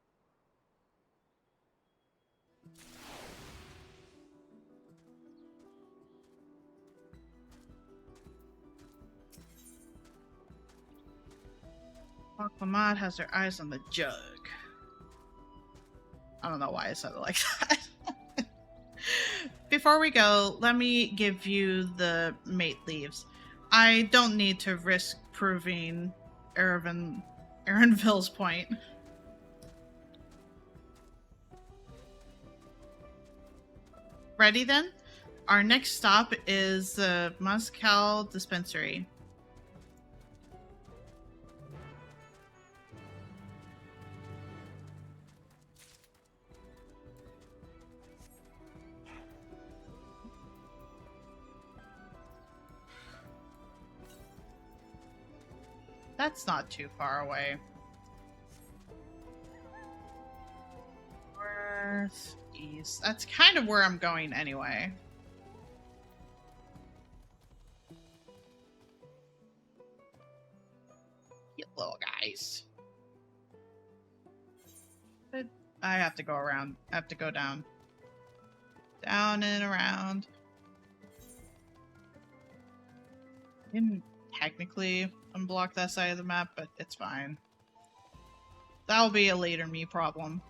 Lamad has her eyes on the jug. I don't know why I said it like that. Before we go, let me give you the mate leaves. I don't need to risk proving Aaronville's point. Ready then? Our next stop is the Mezcal Dispensary. That's not too far away. Northeast. That's kind of where I'm going anyway. You little guys. But I have to go around. I have to go down. Down and around. Didn't technically unblock that side of the map, but it's fine. That'll be a later me problem.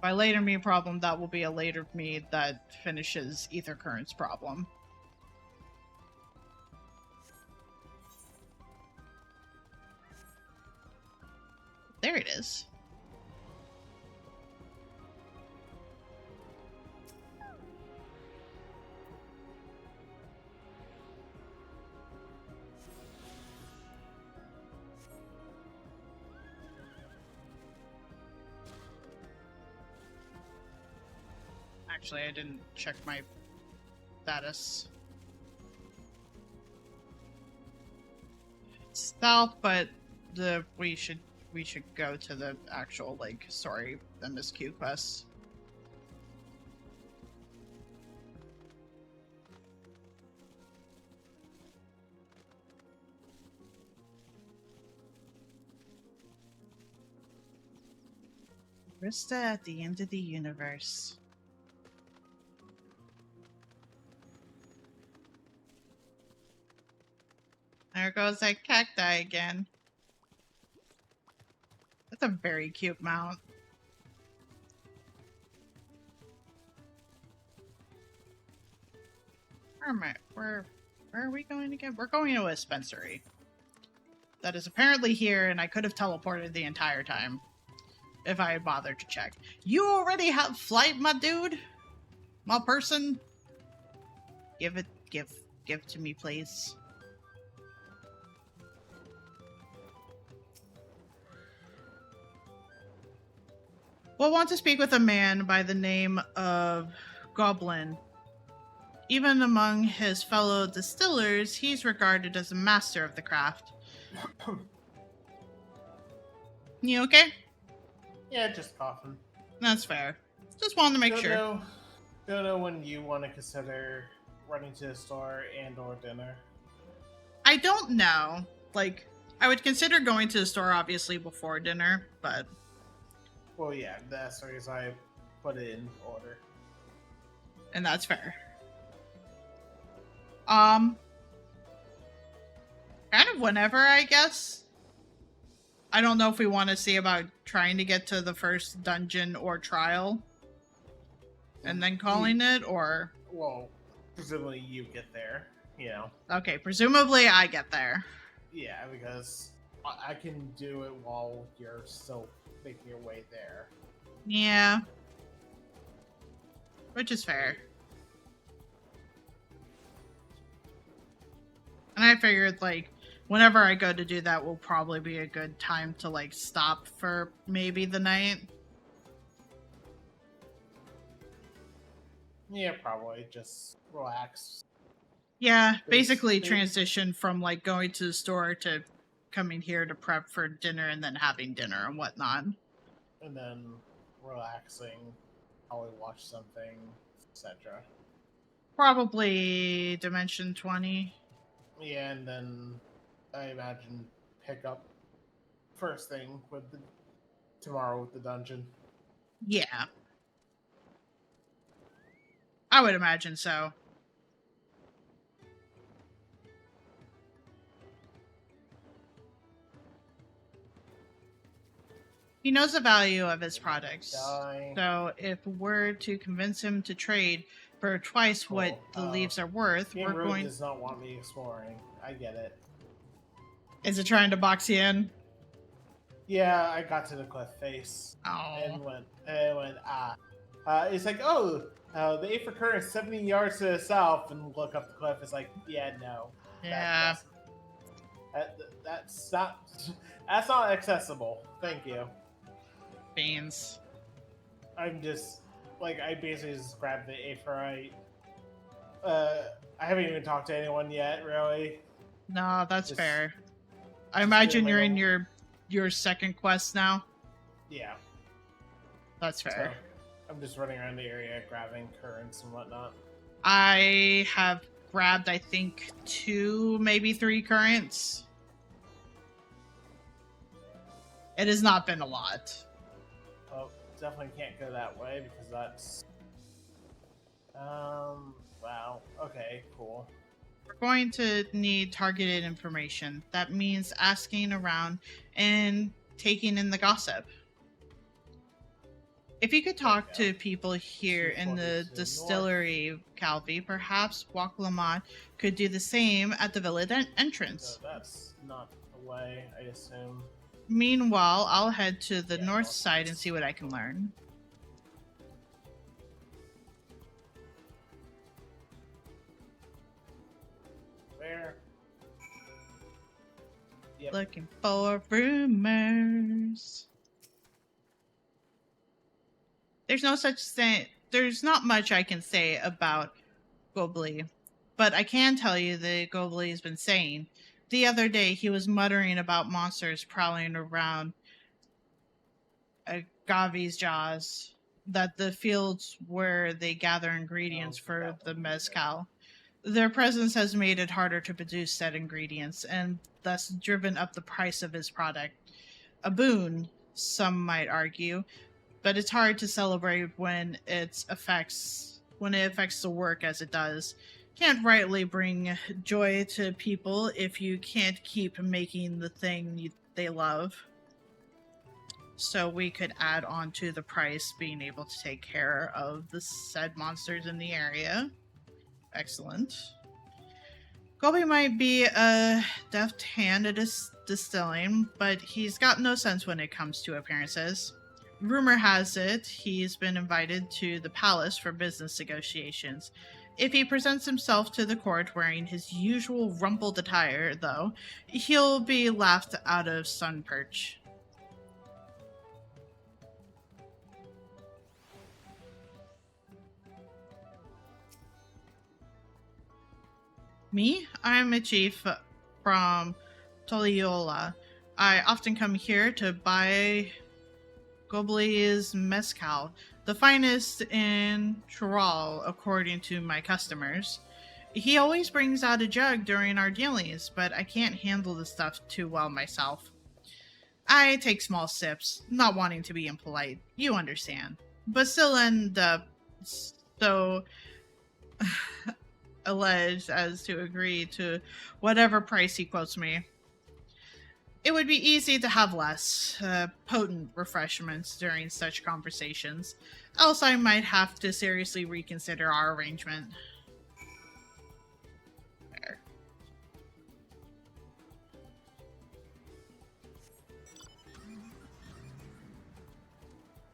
By later me problem, that will be a later me that finishes Ether Current's problem. There it is. Actually, I didn't check my status. It's south, but we should go to the actual story MSQ quest. Rista at the end of the universe. There goes that cacti again. That's a very cute mount. Where am I? Where are we going again? We're going to a dispensary. that is apparently here, and I could have teleported the entire time if I had bothered to check. You already have flight, my dude? My person? Give to me, please. We'll want to speak with a man by the name of Goblin. Even among his fellow distillers, he's regarded as a master of the craft. You okay? Yeah, just coughing. That's fair. Just wanted to make sure. Don't know when you want to consider running to the store and or dinner. I don't know. Like, I would consider going to the store obviously before dinner, but... Well, yeah, that's the reason I put it in order. And that's fair. Kind of whenever, I guess. I don't know if we want to see about trying to get to the first dungeon or trial and then calling it, or... Well, presumably you get there, you know. Okay, presumably I get there. Yeah, because I can do it while you're still making your way there. Yeah. Which is fair. And I figured, like, whenever I go to do that will probably be a good time to, like, stop for maybe the night. Yeah, probably. Just relax. Yeah, basically transition from, like, going to the store to coming here to prep for dinner and then having dinner and whatnot. And then relaxing, probably watch something, etc. Probably Dimension 20. Yeah, and then I imagine pick up first thing with tomorrow with the dungeon. Yeah. I would imagine so. He knows the value of his products. So if we're to convince him to trade for twice what the leaves are worth, Game we're really going... does not want me exploring. I get it. Is it trying to box you in? Yeah, I got to the cliff face. Oh. And went, it's like, the Acre current is 70 yards to the south, and look up the cliff. It's like, yeah, no. Yeah. That's not accessible. Thank you. Beans. I'm just, like, I basically just grabbed the Aphrodite. I haven't even talked to anyone yet, really. No, that's fair. I imagine you're in your second quest now? Yeah. That's fair. So, I'm just running around the area grabbing currents and whatnot. I have grabbed, I think, 2, maybe 3 currents. It has not been a lot. Oh, definitely can't go that way because that's... wow. Okay, cool. We're going to need targeted information. That means asking around and taking in the gossip. If you could talk to people here in the distillery, Calvi, perhaps Waklamon could do the same at the village entrance. So that's not the way, I assume. Meanwhile, I'll head to the north side and see what I can learn. Where? Yep. Looking for rumors. There's no such thing. There's not much I can say about Gobli, but I can tell you that Gobli has been saying. The other day, he was muttering about monsters prowling around Gavi's jaws, that the fields where they gather ingredients for the mezcal. Their presence has made it harder to produce said ingredients, and thus driven up the price of his product. A boon, some might argue, but it's hard to celebrate when it affects the work as it does. Can't rightly bring joy to people if you can't keep making the thing they love. So we could add on to the price being able to take care of the said monsters in the area. Excellent. Colby might be a deft hand at distilling, but he's got no sense when it comes to appearances. Rumor has it he's been invited to the palace for business negotiations. If he presents himself to the court wearing his usual rumpled attire, though, he'll be laughed out of sun perch. Me? I'm a chief from Toliola. I often come here to buy Gobley's mezcal, the finest in Chiral, according to my customers. He always brings out a jug during our dealings, but I can't handle the stuff too well myself. I take small sips, not wanting to be impolite, you understand, but still end up so alleged as to agree to whatever price he quotes me. It would be easy to have less potent refreshments during such conversations, else I might have to seriously reconsider our arrangement. There.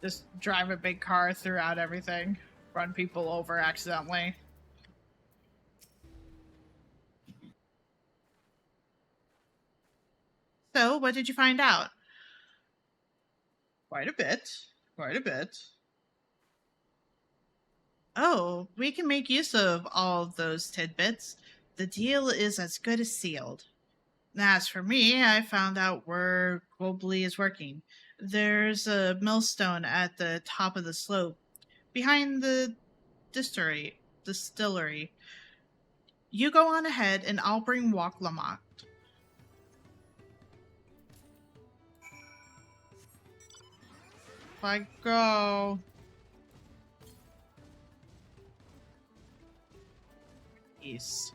Just drive a big car throughout everything, run people over accidentally. So, what did you find out? Quite a bit. Quite a bit. Oh, we can make use of all of those tidbits. The deal is as good as sealed. As for me, I found out where Gobley is working. There's a millstone at the top of the slope, behind the distillery. You go on ahead, and I'll bring Wok Lamont. If I go... east.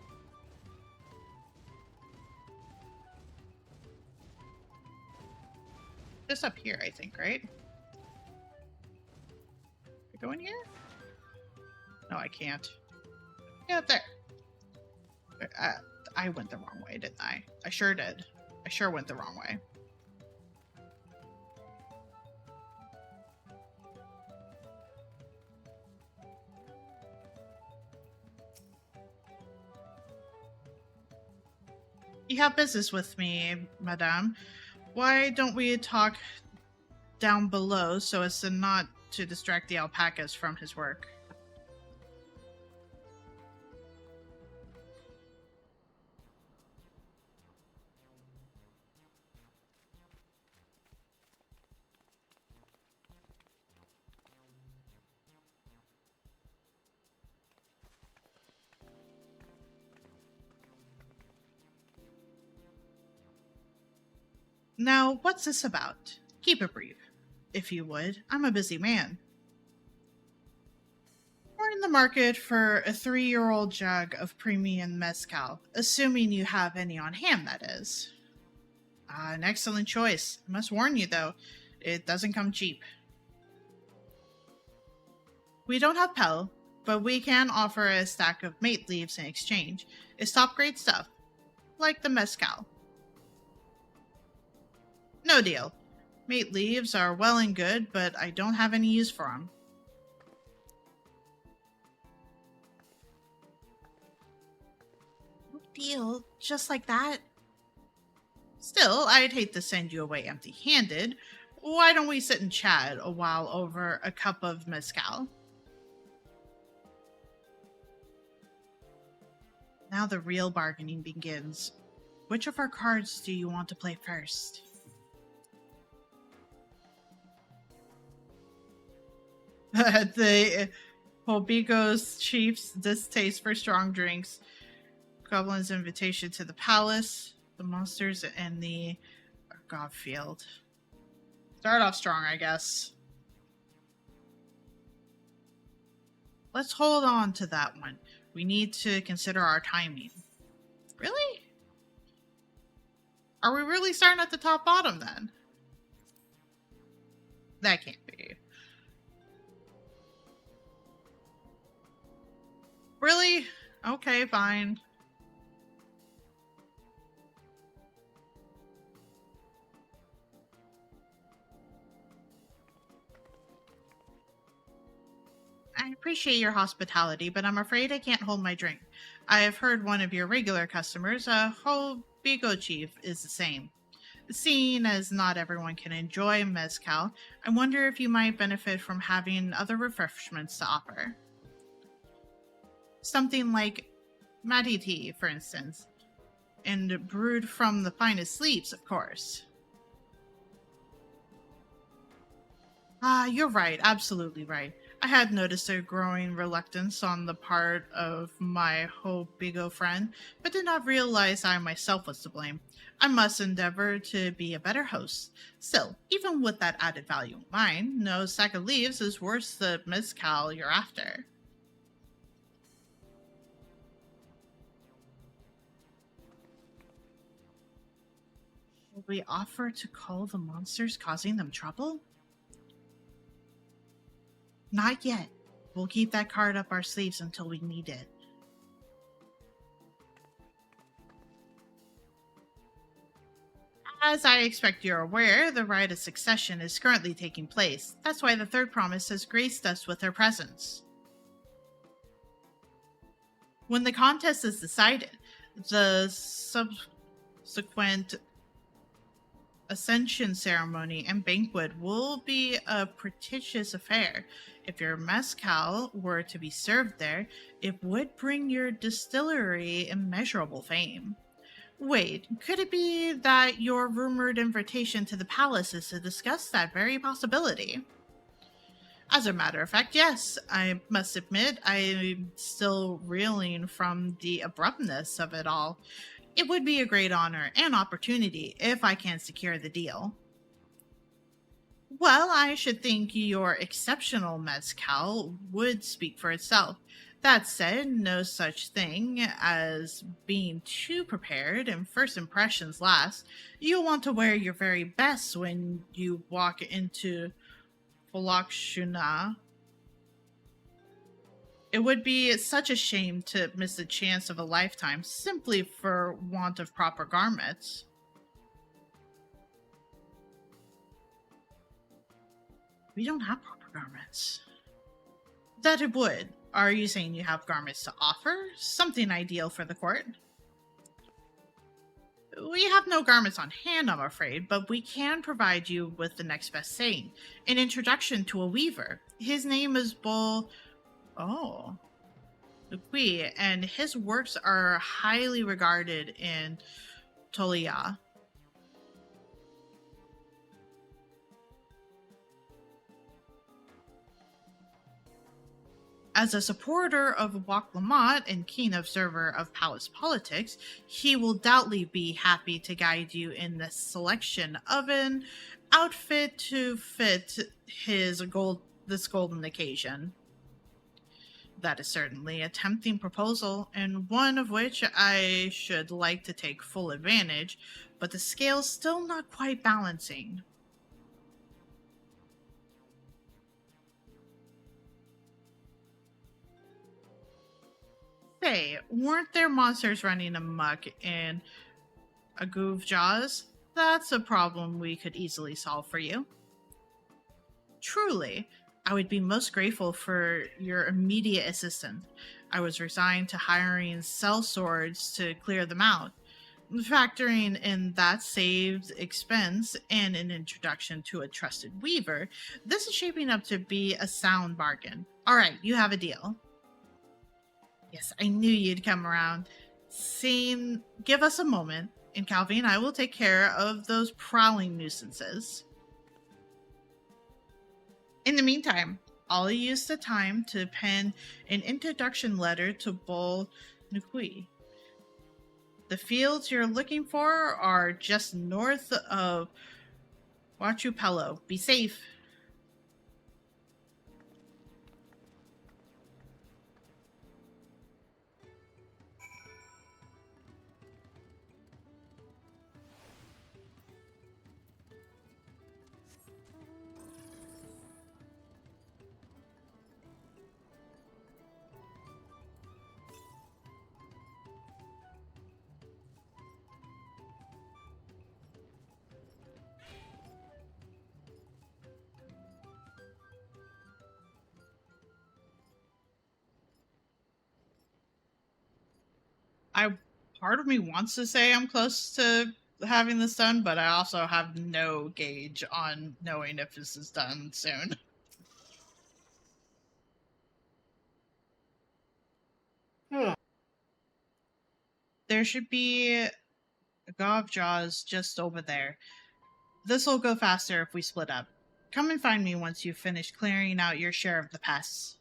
Just up here, I think, right? I go in here? No, I can't. Yeah, up there. I went the wrong way, didn't I? I sure did. I sure went the wrong way. You have business with me, madame. Why don't we talk down below so as to not to distract the alpacas from his work? Now, what's this about? Keep it brief, if you would. I'm a busy man. We're in the market for a 3-year-old jug of premium mezcal, assuming you have any on hand, that is. An excellent choice. I must warn you, though, it doesn't come cheap. We don't have Pell, but we can offer a stack of mate leaves in exchange. It's top-grade stuff, like the mezcal. No deal. Mate leaves are well and good, but I don't have any use for them. No deal, just like that. Still, I'd hate to send you away empty-handed. Why don't we sit and chat a while over a cup of mezcal? Now the real bargaining begins. Which of our cards do you want to play first? The Hobigo's chief's distaste for strong drinks, Goblin's invitation to the palace, the monsters, and the Godfield. Start off strong, I guess. Let's hold on to that one. We need to consider our timing. Really? Are we really starting at the top bottom then? That can't be. Really? Okay, fine. I appreciate your hospitality, but I'm afraid I can't hold my drink. I have heard one of your regular customers, Hobigo Chief, is the same. Seeing as not everyone can enjoy mezcal, I wonder if you might benefit from having other refreshments to offer. Something like Mati tea, for instance, and brewed from the finest leaves, of course. Ah, you're right, absolutely right. I had noticed a growing reluctance on the part of my Hobigo friend, but did not realize I myself was to blame. I must endeavor to be a better host. Still, even with that added value in mind, no sack of leaves is worth the mezcal you're after. Should we offer to call the monsters causing them trouble? Not yet. We'll keep that card up our sleeves until we need it. As I expect you're aware, the rite of succession is currently taking place. That's why the third promise has graced us with her presence. When the contest is decided, the subsequent ascension ceremony and banquet will be a prestigious affair. If your mezcal were to be served there, it would bring your distillery immeasurable fame. Wait, could it be that your rumored invitation to the palace is to discuss that very possibility? As a matter of fact, yes. I must admit, I'm still reeling from the abruptness of it all. It would be a great honor and opportunity if I can secure the deal. Well, I should think your exceptional mezcal would speak for itself. That said, no such thing as being too prepared, and first impressions last. You'll want to wear your very best when you walk into Folakshuna. It would be such a shame to miss the chance of a lifetime simply for want of proper garments. We don't have proper garments. That it would. Are you saying you have garments to offer? Something ideal for the court? We have no garments on hand, I'm afraid, but we can provide you with the next best thing. An introduction to a weaver. His name is Lukui, and his works are highly regarded in Tolia. As a supporter of Wak Lamont and keen observer of palace politics, he will doubtless be happy to guide you in the selection of an outfit to fit this golden occasion. That is certainly a tempting proposal, and one of which I should like to take full advantage, but the scale's still not quite balancing. Say, weren't there monsters running amok in Agove Jaws? That's a problem we could easily solve for you. Truly, I would be most grateful for your immediate assistance. I was resigned to hiring cell swords to clear them out. Factoring in that saved expense and an introduction to a trusted weaver, this is shaping up to be a sound bargain. All right, you have a deal. Yes, I knew you'd come around. Give us a moment, and Calvi and I will take care of those prowling nuisances. In the meantime, I'll use the time to pen an introduction letter to Bull Nukui. The fields you're looking for are just north of Wachupelo. Be safe. Part of me wants to say I'm close to having this done, but I also have no gauge on knowing if this is done soon. There should be a Gov Jaws just over there. This'll go faster if we split up. Come and find me once you've finished clearing out your share of the pests.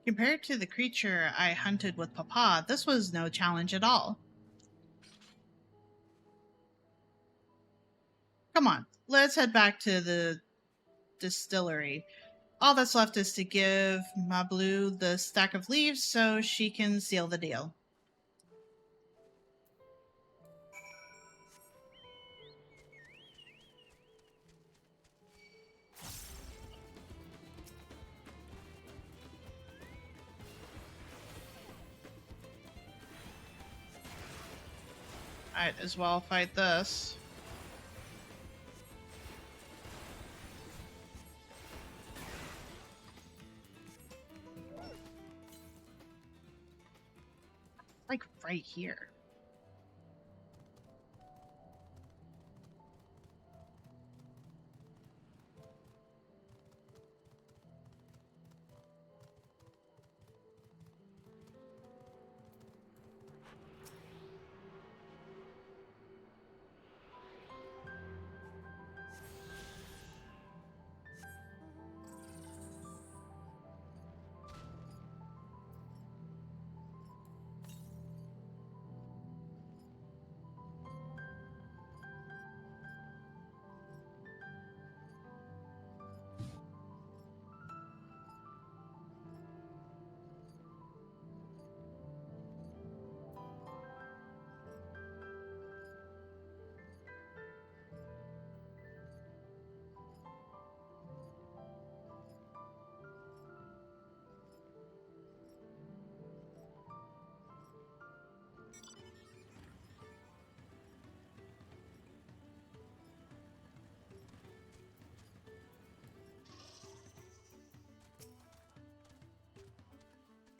Compared to the creature I hunted with Papa, this was no challenge at all. Come on, let's head back to the distillery. All that's left is to give Mablu the stack of leaves so she can seal the deal. Might as well fight this. Like right here.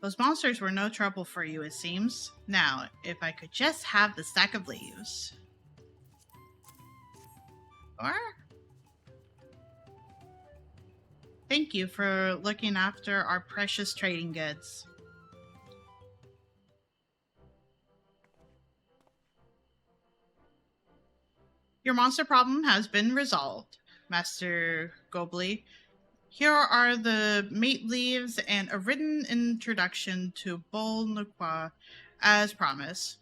Those monsters were no trouble for you, it seems. Now, if I could just have the stack of leaves. Or? Thank you for looking after our precious trading goods. Your monster problem has been resolved, Master Gobley. Here are the mate leaves and a written introduction to Bol Nuqua, as promised.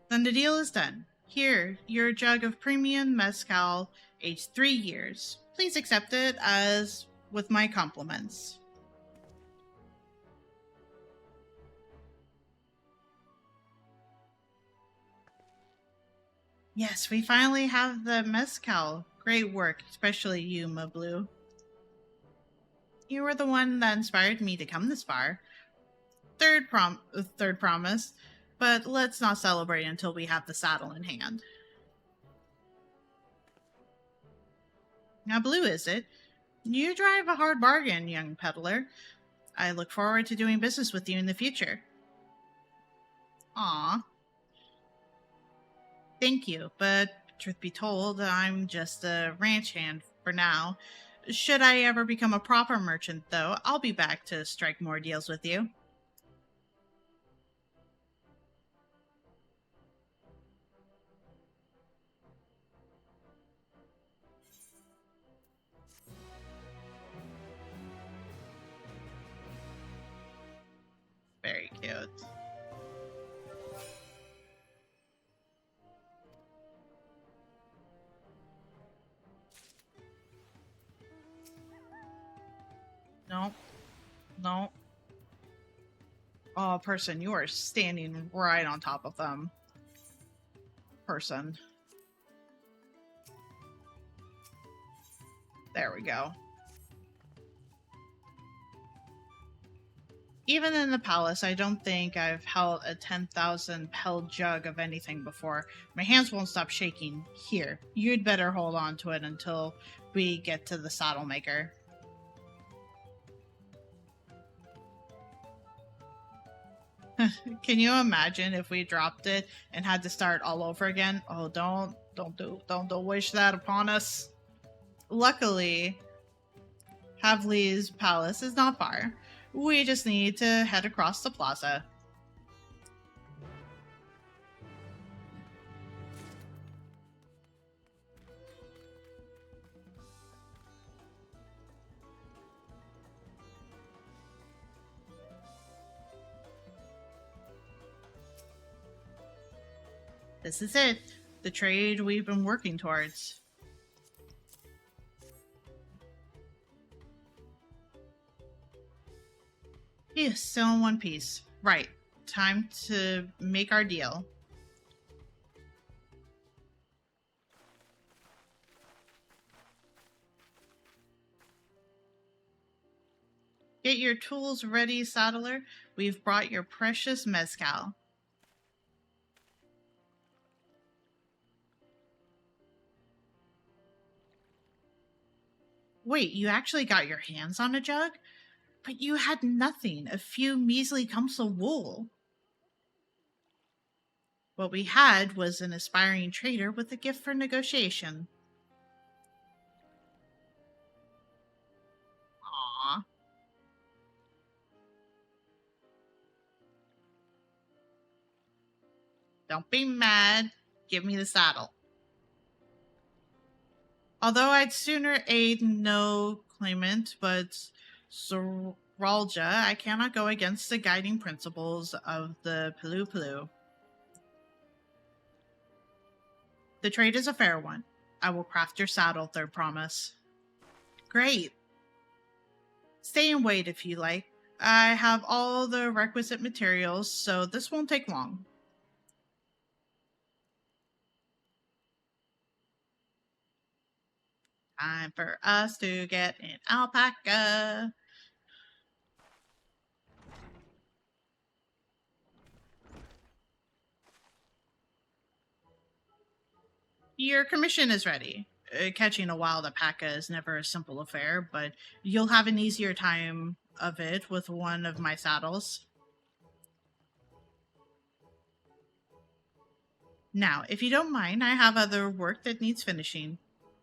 Then the deal is done. Here, your jug of premium mezcal, aged 3 years. Please accept it as with my compliments. Yes, we finally have the mezcal. Great work, especially you, Mablu. You were the one that inspired me to come this far. Third promise, but let's not celebrate until we have the saddle in hand. Now, Blue, is it? You drive a hard bargain, young peddler. I look forward to doing business with you in the future. Aw. Thank you, but truth be told, I'm just a ranch hand for now. Should I ever become a proper merchant, though, I'll be back to strike more deals with you. Very cute. No. No. Oh, person, you are standing right on top of them. Person. There we go. Even in the palace, I don't think I've held a 10,000 pel jug of anything before. My hands won't stop shaking. Here, you'd better hold on to it until we get to the saddle maker. Can you imagine if we dropped it and had to start all over again? Oh, don't wish that upon us. Luckily, Havli's palace is not far. We just need to head across the plaza. This is it. The trade we've been working towards. Yes, still in one piece. Right. Time to make our deal. Get your tools ready, saddler. We've brought your precious mezcal. Wait, you actually got your hands on a jug? But you had nothing, a few measly clumps of wool. What we had was an aspiring trader with a gift for negotiation. Aww. Don't be mad. Give me the saddle. Although I'd sooner aid no claimant, but Zoralja, I cannot go against the guiding principles of the Pelu. The trade is a fair one. I will craft your saddle, third promise. Great. Stay and wait if you like. I have all the requisite materials, so this won't take long. Time for us to get an alpaca. Your commission is ready. Catching a wild alpaca is never a simple affair, but you'll have an easier time of it with one of my saddles. Now, if you don't mind, I have other work that needs finishing.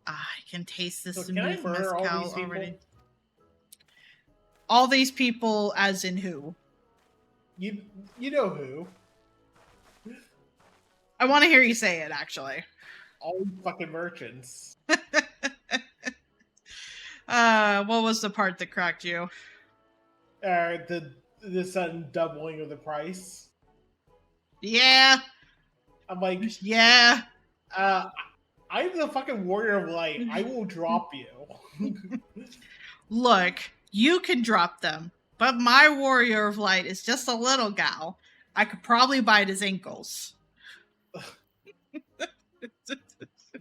I can taste this smooth mezcal already. All these people, as in who? You know who? I want to hear you say it, actually. All fucking merchants. What was the part that cracked you? The sudden doubling of the price. Yeah. I'm like, yeah. I'm the fucking warrior of light. I will drop you. Look, you can drop them, but my warrior of light is just a little gal. I could probably bite his ankles.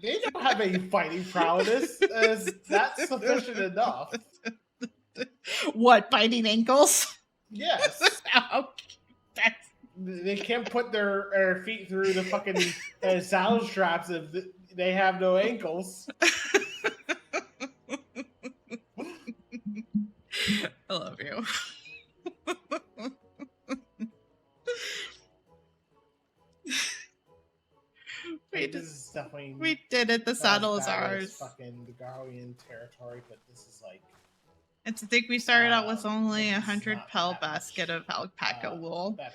They don't have any fighting prowess. That's sufficient enough. What, biting ankles? Yes. They can't put their feet through the fucking saddle straps if they have no ankles. I love you. This is definitely we did it. The saddle is as ours. Fucking the Garlean territory, but this is like. And to think we started out with only 100 pel basket of alpaca wool. Better.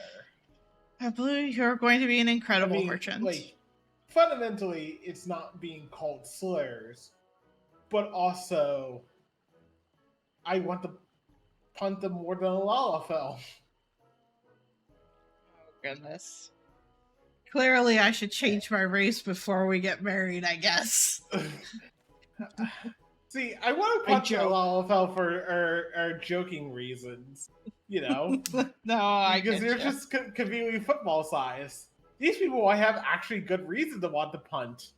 I believe you're going to be an incredible merchant. Like, fundamentally, it's not being called slurs, but also, I want to punt them more than a Lalafell. Oh, goodness. Clearly, I should change my race before we get married, I guess. See, I want to punch a Lalafell for our joking reasons. You know? No, because they're just conveniently football size. These people I have actually good reason to want to punt.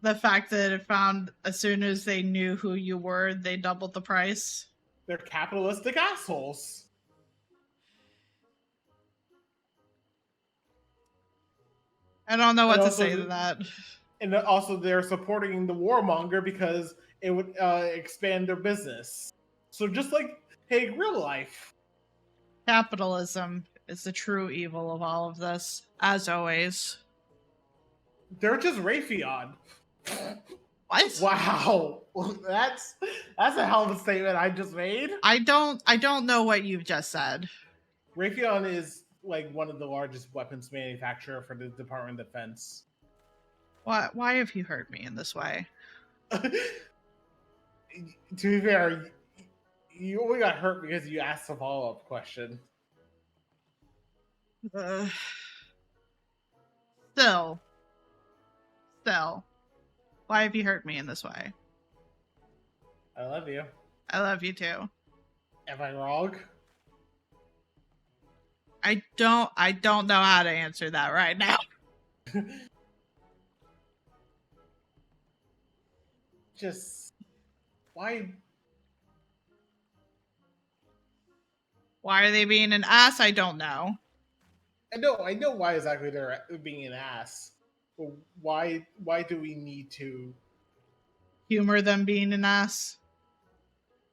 The fact that it found as soon as they knew who you were, they doubled the price. They're capitalistic assholes. I don't know what to say to that. And also, they're supporting the warmonger because it would expand their business. So just like, hey, real life. Capitalism is the true evil of all of this, as always. They're just Raytheon. What? Wow, that's a hell of a statement I just made. I don't know what you've just said. Raytheon is like one of the largest weapons manufacturer for the Department of Defense. Why have you hurt me in this way? To be fair, you only got hurt because you asked a follow-up question. Still. Why have you hurt me in this way? I love you. I love you too. Am I wrong? I don't know how to answer that right now. Just why are they being an ass? I don't know. I know why exactly they're being an ass. But why do we need to humor them being an ass?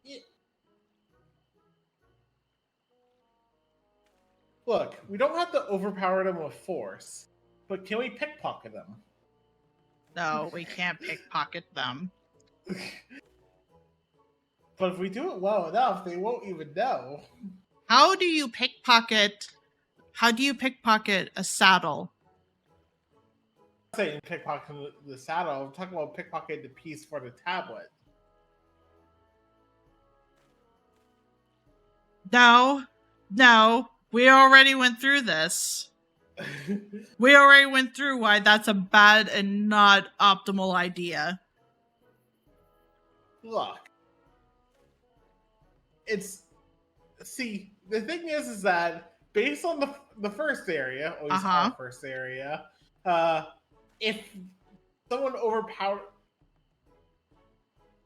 Yeah. Look, we don't have to overpower them with force, but can we pickpocket them? No, we can't pickpocket them. But if we do it well enough, they won't even know. How do you pickpocket a saddle? I'm not saying pickpocket the saddle. I'm talking about pickpocket the piece for the tablet. No. We already went through this. We already went through why that's a bad and not optimal idea. Look. See, the thing is that based on the first area, or at least our first area, if someone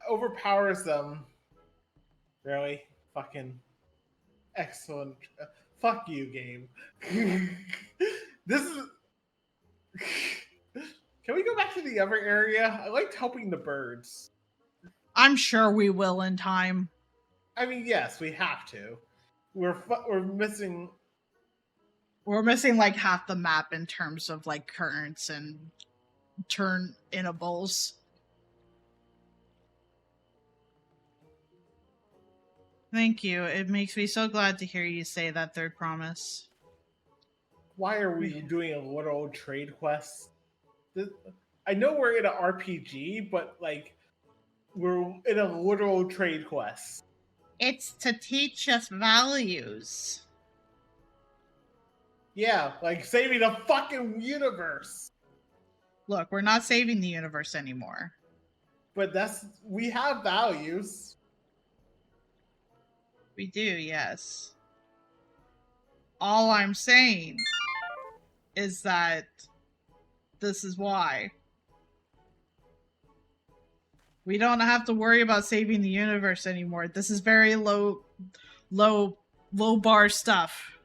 overpowers them, really fucking excellent. Fuck you, game. This is. Can we go back to the other area? I liked helping the birds. I'm sure we will in time. I mean, yes, we have to. We're missing. We're missing like half the map in terms of like currents and turn intervals. Thank you. It makes me so glad to hear you say that third promise. why are we doing a literal trade quest? I know we're in an RPG, but like we're in a literal trade quest. It's to teach us values. Yeah, like saving the fucking universe. Look, we're not saving the universe anymore. But we have values. We do, yes. All I'm saying is that this is why. We don't have to worry about saving the universe anymore. This is very low bar stuff.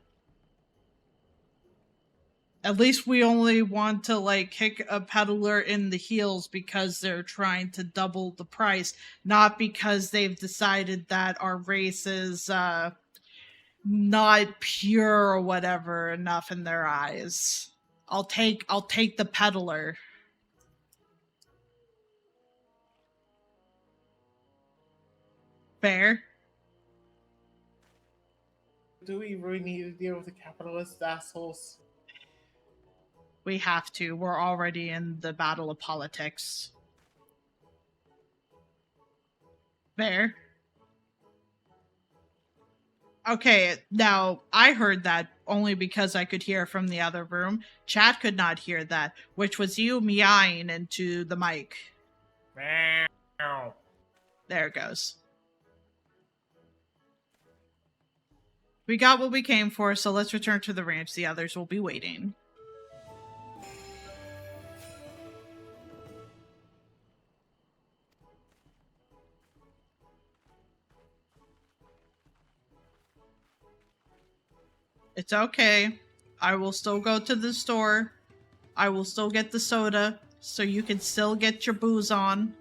At least we only want to like kick a peddler in the heels because they're trying to double the price, not because they've decided that our race is not pure or whatever enough in their eyes. I'll take the peddler. Fair. Do we really need to deal with the capitalist assholes? We have to. We're already in the battle of politics. Fair. Okay, now, I heard that only because I could hear from the other room. Chad could not hear that, which was you meowing into the mic. Meow. There it goes. We got what we came for, so let's return to the ranch. The others will be waiting. It's okay. I will still go to the store. I will still get the soda, so you can still get your booze on.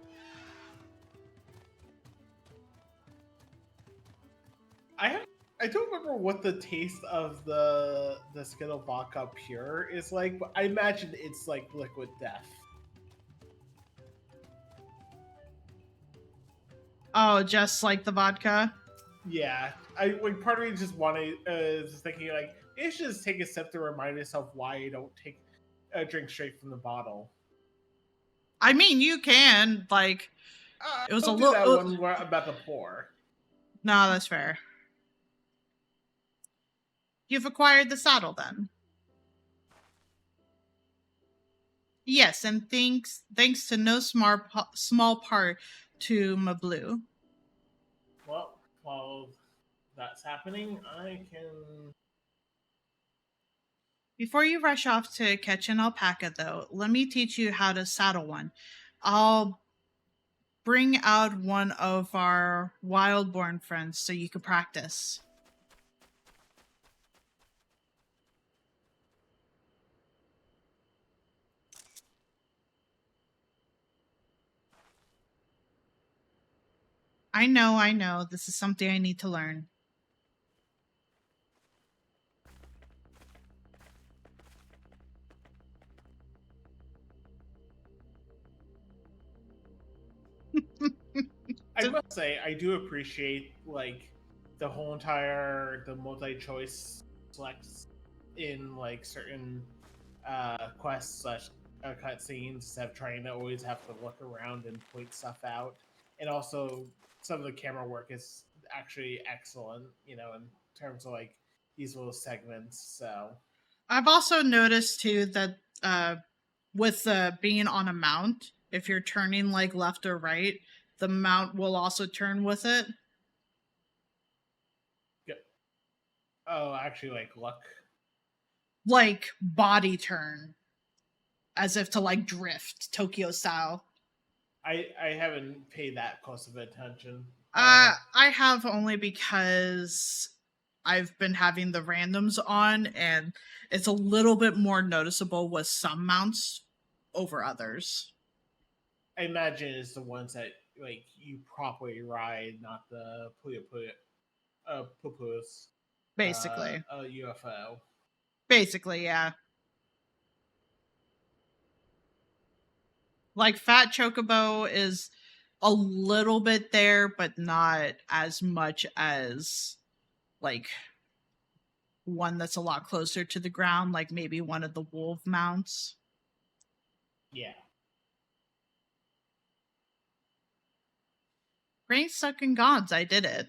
I don't remember what the taste of the Skittle Vodka Pure is like, but I imagine it's like liquid death. Oh, just like the vodka? Yeah, part of me just wanted is thinking like maybe I should just take a sip to remind myself why I don't take a drink straight from the bottle. I mean, you can like. It was Don't a do little. that one about the pour. No, that's fair. You've acquired the saddle then. Yes, and thanks to no small part to Mablu. Well, while that's happening, I can. Before you rush off to catch an alpaca, though, let me teach you how to saddle one. I'll bring out one of our Wildborn friends so you can practice. I know. This is something I need to learn. I must say, I do appreciate like the multi-choice selects in like certain quests / cutscenes instead of trying to always have to look around and point stuff out. And also, some of the camera work is actually excellent, in terms of like these little segments. So I've also noticed too that with being on a mount, if you're turning like left or right, the mount will also turn with it. Yeah. Oh, actually, like look. Like body turn. As if to like drift, Tokyo style. I haven't paid that close of attention. I have only because I've been having the randoms on, and it's a little bit more noticeable with some mounts over others. I imagine it's the ones that like you properly ride, not the pupus. Basically. UFO. Basically, yeah. Like Fat Chocobo is a little bit there, but not as much as like one that's a lot closer to the ground, like maybe one of the wolf mounts. Yeah. Great sucking gods, I did it.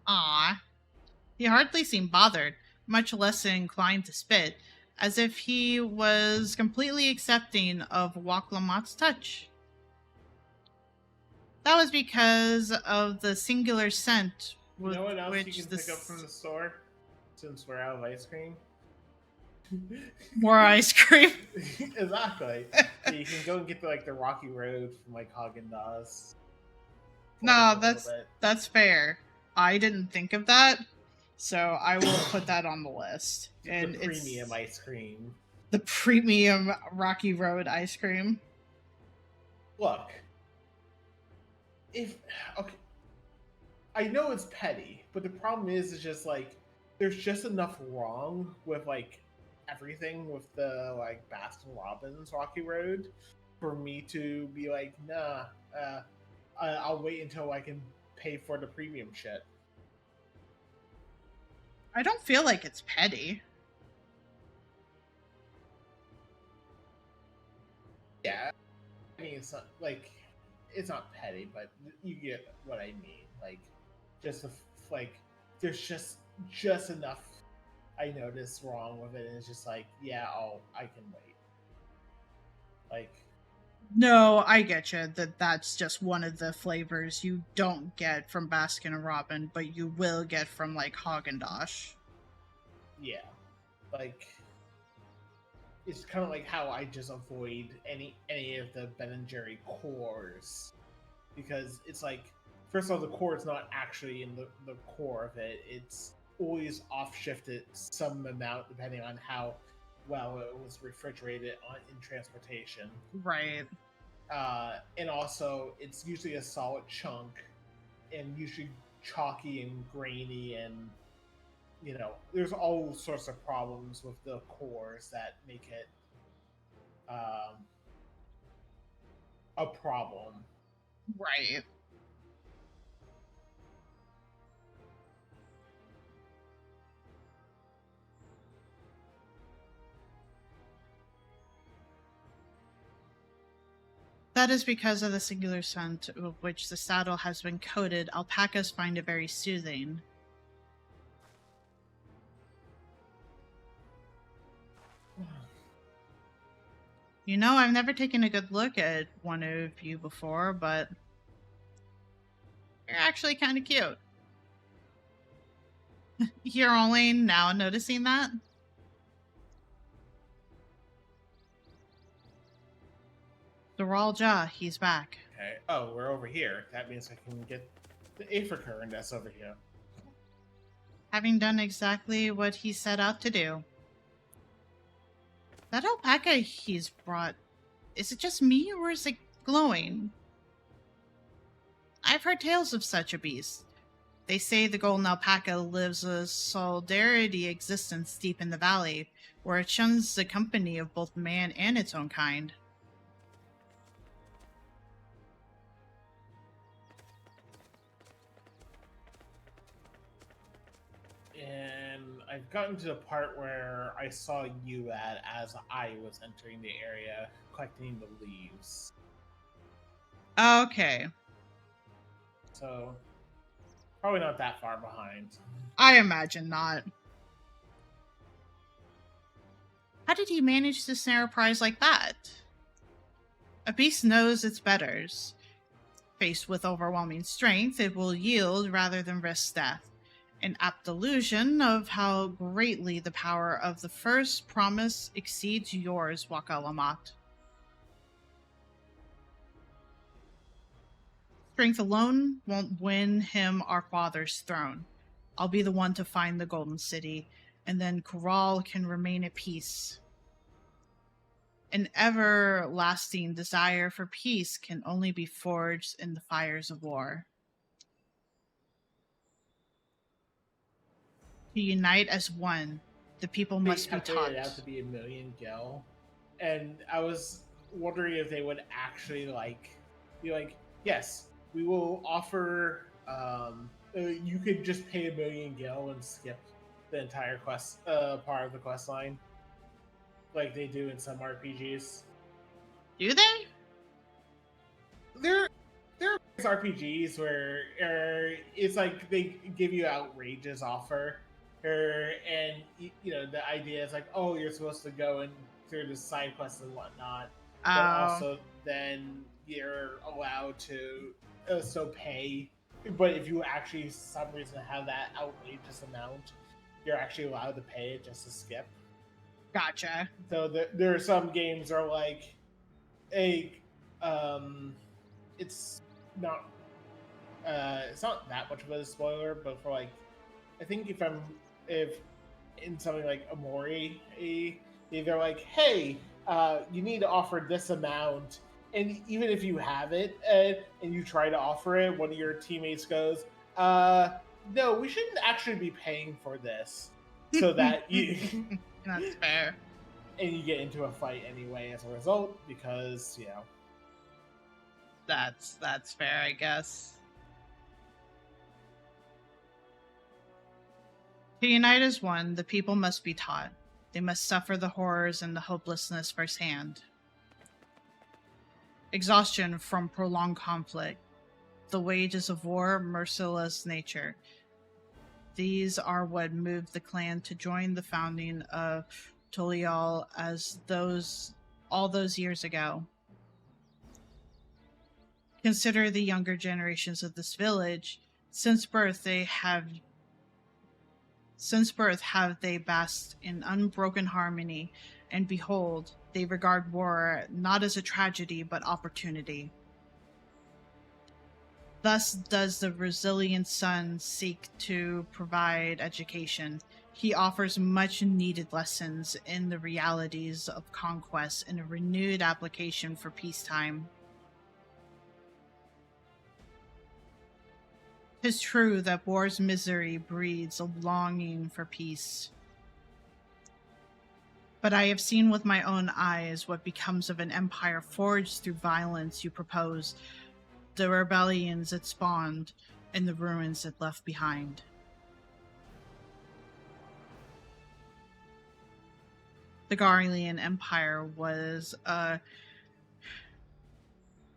Ah, he hardly seemed bothered, much less inclined to spit, as if he was completely accepting of Waklamat's touch. That was because of the singular scent You know what else which you can pick up from the store? Since we're out of ice cream? More ice cream. Exactly. You can go and get the Rocky Road from Haagen-Dazs. No, that's fair. I didn't think of that, so I will put that on the list. And the premium ice cream. The premium Rocky Road ice cream. Look, I know it's petty, but the problem is just there's just enough wrong with everything with the Baskin Robbins Rocky Road for me to be nah. I'll wait until I can pay for the premium shit. I don't feel like it's petty. Yeah, I mean it's it's not petty, but you get what I mean. There's just enough I noticed wrong with it, and it's just yeah, I can wait. No, I get you. That's just one of the flavors you don't get from Baskin and Robin, but you will get from Haagen-Dazs. Yeah, it's kind of how I just avoid any of the Ben and Jerry cores, because it's first of all, the core is not actually in the core of it. It's always off shifted some amount depending on how well it was refrigerated in transportation. Right. And also, it's usually a solid chunk, and usually chalky and grainy, and there's all sorts of problems with the cores that make it a problem. Right. That is because of the singular scent with which the saddle has been coated. Alpacas find it very soothing. You know, I've never taken a good look at one of you before, but you're actually kind of cute. You're only now noticing that? The Raw Jaw, he's back. Okay. Oh, we're over here. That means I can get the Africa, and that's over here. Having done exactly what he set out to do. That alpaca he's brought, is it just me or is it glowing? I've heard tales of such a beast. They say the golden alpaca lives a solidarity existence deep in the valley, where it shuns the company of both man and its own kind. And I've gotten to the part where I saw you as I was entering the area collecting the leaves. Okay. So, probably not that far behind. I imagine not. How did he manage to snare a prize like that? A beast knows its betters. Faced with overwhelming strength, it will yield rather than risk death. An apt illusion of how greatly the power of the first promise exceeds yours, Wakalamat. Strength alone won't win him our father's throne. I'll be the one to find the Golden City, and then Kural can remain at peace. An everlasting desire for peace can only be forged in the fires of war. To unite as one, the people must be taught. It have to be a million gil, and I was wondering if they would actually be like, yes, we will offer. You could just pay 1,000,000 gil and skip the entire quest part of the quest line, like they do in some RPGs. Do they? There are RPGs where it's like they give you outrageous offer, and the idea is like, oh, you're supposed to go and through the side quests and whatnot, but also then you're allowed to still pay. But if you actually, for some reason, have that outrageous amount, you're actually allowed to pay it just to skip. Gotcha. So there are some games that are like, it's not that much of a spoiler, but for like, I think if in something like Amori, they're like, hey, you need to offer this amount, and even if you have it and you try to offer it, one of your teammates goes, no, we shouldn't actually be paying for this, so that you that's fair, and you get into a fight anyway as a result because that's fair, I guess. To unite as one, the people must be taught. They must suffer the horrors and the hopelessness firsthand. Exhaustion from prolonged conflict, the wages of war, merciless nature. These are what moved the clan to join the founding of Tolial all those years ago. Consider the younger generations of this village. Since birth have they basked in unbroken harmony, and behold, they regard war not as a tragedy, but opportunity. Thus does the resilient son seek to provide education. He offers much needed lessons in the realities of conquest and a renewed application for peacetime. 'Tis true that war's misery breeds a longing for peace. But I have seen with my own eyes what becomes of an empire forged through violence you propose, the rebellions it spawned, and the ruins it left behind. The Garlean Empire was a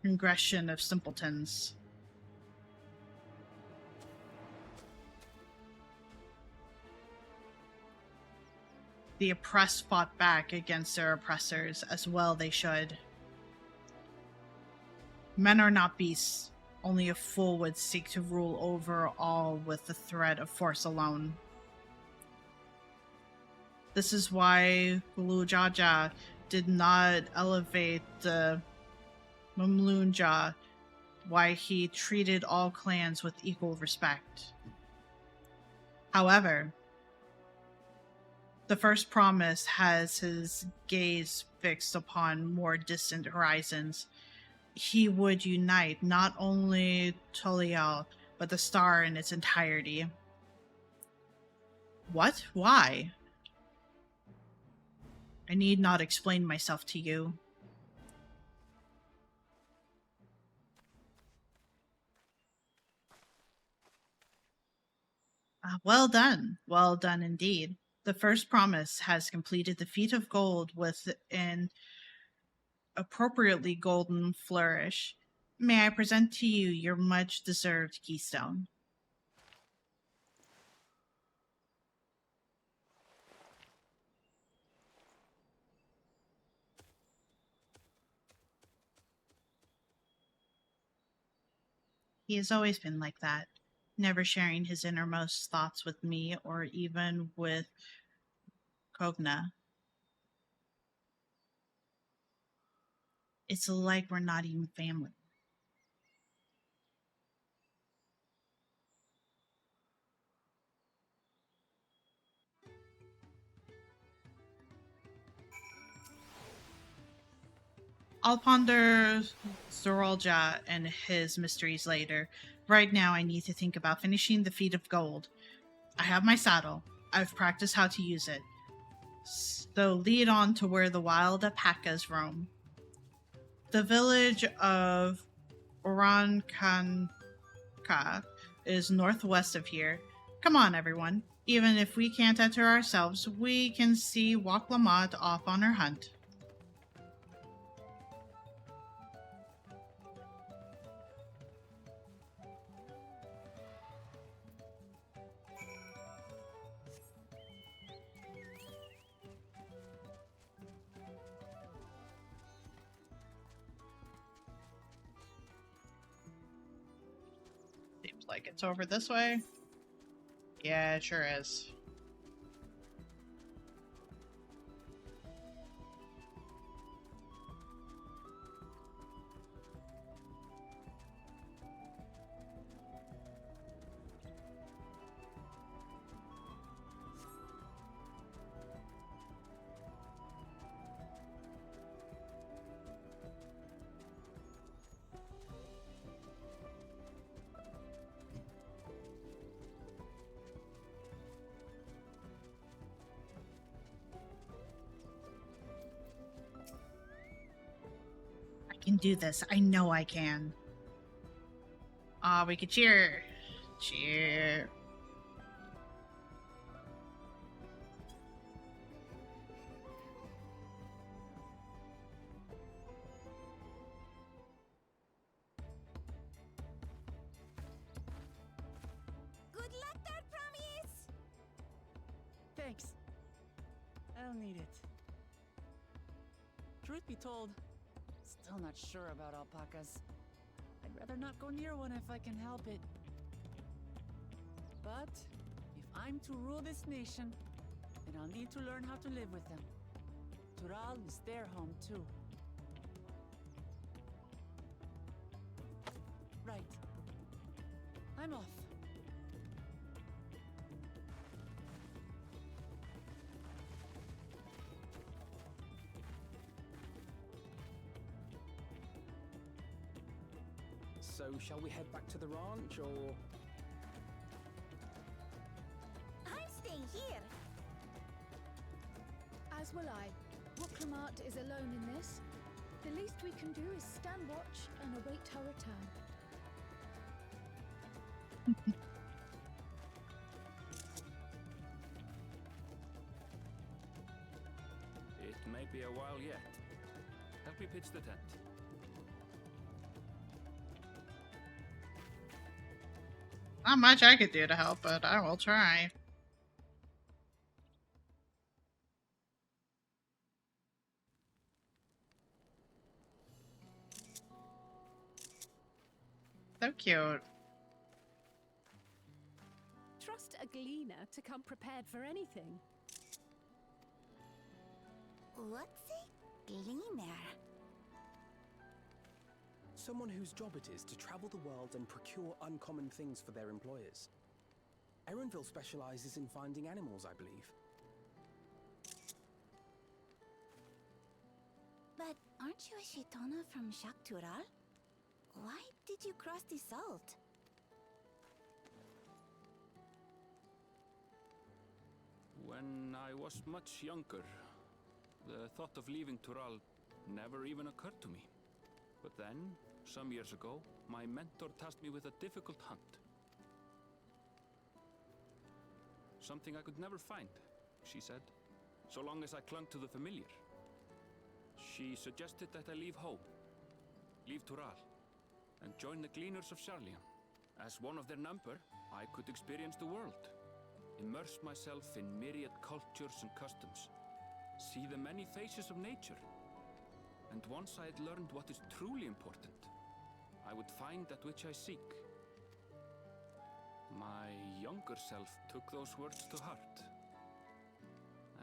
congregation of simpletons. The oppressed fought back against their oppressors, as well they should. Men are not beasts. Only a fool would seek to rule over all with the threat of force alone. This is why Gulujaja did not elevate the Mumlunja, why he treated all clans with equal respect. However, the first promise has his gaze fixed upon more distant horizons. He would unite not only Tolial, but the star in its entirety. What? Why? I need not explain myself to you. Well done indeed. The first promise has completed the feat of gold with an appropriately golden flourish. May I present to you your much-deserved keystone? He has always been like that, never sharing his innermost thoughts with me or even with Kogna. It's like we're not even family. I'll ponder Zoralja and his mysteries later. Right now, I need to think about finishing the feat of gold. I have my saddle. I've practiced how to use it. So lead on to where the wild alpacas roam. The village of Orankanka is northwest of here. Come on, everyone. Even if we can't enter ourselves, we can see Waklamat off on her hunt. Seems like it's over this way. Yeah, it sure is. I can do this. I know I can. We could cheer. Cheer. Good luck there, Promise! Thanks. I'll need it. Truth be told, still not sure about alpacas. I'd rather not go near one if I can help it. But if I'm to rule this nation, then I'll need to learn how to live with them. Tural is their home too. Right. I'm off. So, shall we head back to the ranch, or...? I'm staying here. As will I. Waklamat is alone in this. The least we can do is stand watch and await her return. It may be a while yet. Help me pitch the tent. Not much I could do to help, but I will try. So cute. Trust a gleaner to come prepared for anything. What's a gleaner? Someone whose job it is to travel the world and procure uncommon things for their employers. Erenville specializes in finding animals, I believe. But aren't you a Shaitana from Shaktural? Why did you cross the salt? When I was much younger, the thought of leaving Tural never even occurred to me. But then, some years ago, my mentor tasked me with a difficult hunt. Something I could never find, she said, so long as I clung to the familiar. She suggested that I leave home, leave Tural, and join the Gleaners of Sharlian. As one of their number, I could experience the world, immerse myself in myriad cultures and customs, see the many faces of nature. And once I had learned what is truly important, I would find that which I seek. My younger self took those words to heart,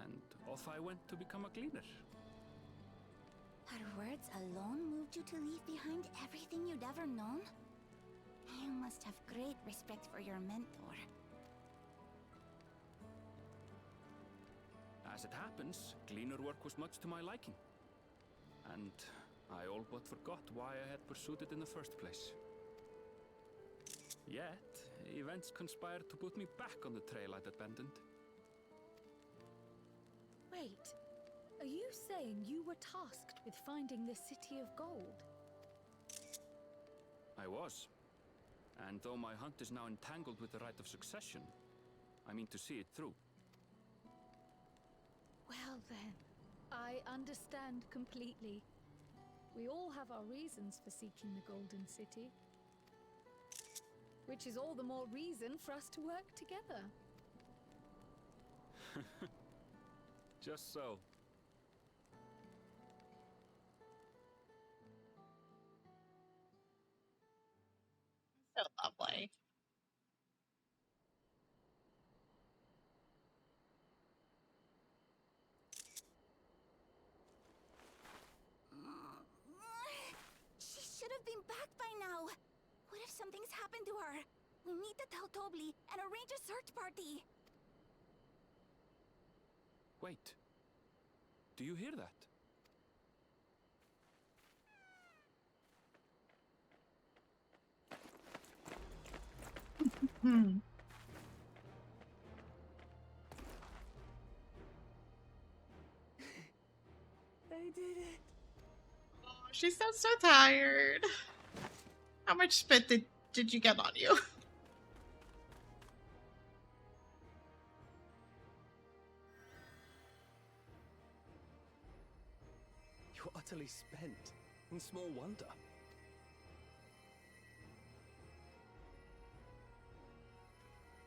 and off I went to become a gleaner. Her words alone moved you to leave behind everything you'd ever known? You must have great respect for your mentor. As it happens, gleaner work was much to my liking. And I all but forgot why I had pursued it in the first place. Yet, events conspired to put me back on the trail I'd abandoned. Wait, are you saying you were tasked with finding the City of Gold? was. And though my hunt is now entangled with the right of succession, I mean to see it through. Well then, I understand completely. We all have our reasons for seeking the Golden City. Which is all the more reason for us to work together. Just so. So lovely. She should have been back by now. What if something's happened to her? We need to tell Tobli and arrange a search party. Wait. Do you hear that? I did it. Oh, she sounds so tired. How much spit did you get on you? You're utterly spent. And small wonder.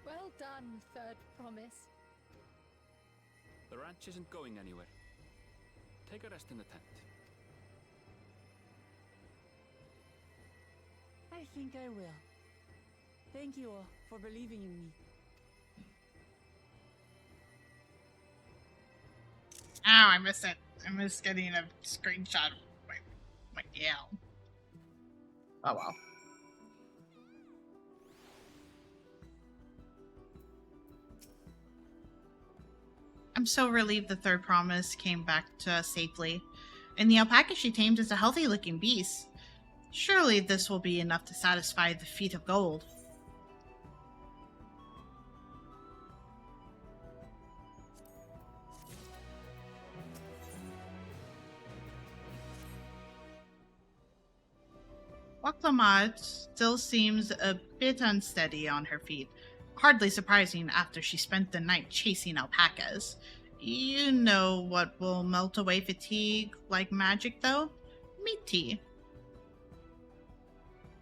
Well done, Third Promise. The ranch isn't going anywhere. Take a rest in the tent. I think I will. Thank you all for believing in me. Oh, I missed it. I missed getting a screenshot of my yell. Oh well. I'm so relieved the Third Promise came back to us safely. And the alpaca she tamed is a healthy looking beast. Surely this will be enough to satisfy the feet of gold. Waklamad still seems a bit unsteady on her feet. Hardly surprising after she spent the night chasing alpacas. You know what will melt away fatigue like magic, though? Meat tea.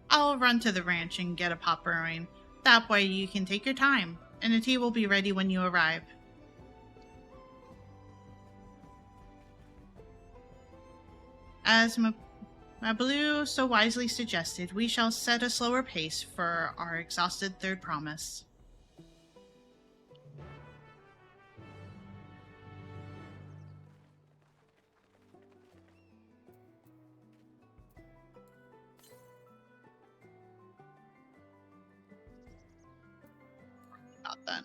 I'll run to the ranch and get a pot brewing. That way you can take your time, and the tea will be ready when you arrive. As Mablue so wisely suggested, we shall set a slower pace for our exhausted Third Promise. Not then.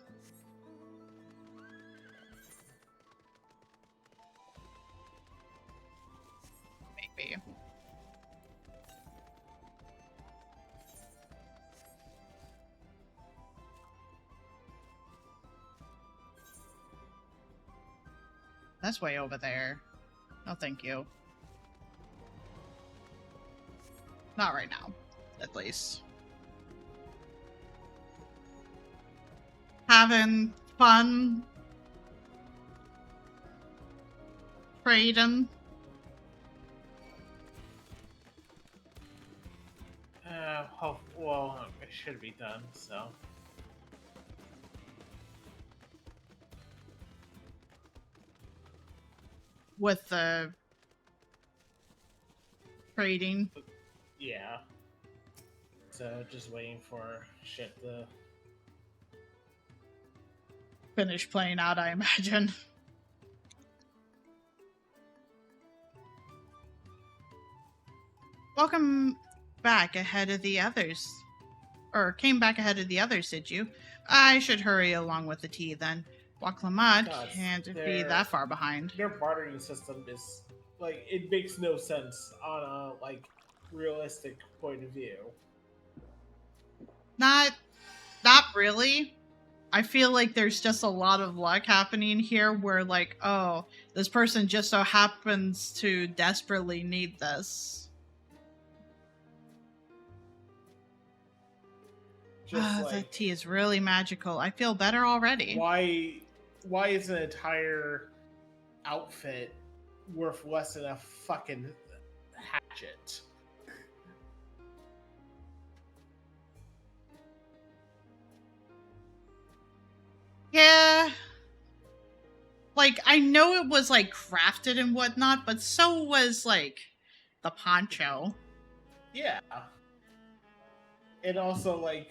Maybe. That's way over there. No, thank you. Not right now, at least. Having fun. Trading. Well, it should be done, so. With the trading. Yeah. So just waiting for shit to finish playing out, I imagine. Welcome back ahead of the others. Or came back ahead of the others, did you? I should hurry along with the tea then. Waklamad can't be that far behind. Their bartering system is, like, it makes no sense on a, like, realistic point of view. Not really. I feel like there's just a lot of luck happening here where, like, oh, this person just so happens to desperately need this. Just like, that tea is really magical. I feel better already. Why is an entire outfit worth less than a fucking hatchet? Yeah. Like, I know it was, like, crafted and whatnot, but so was, like, the poncho. Yeah. And also, like...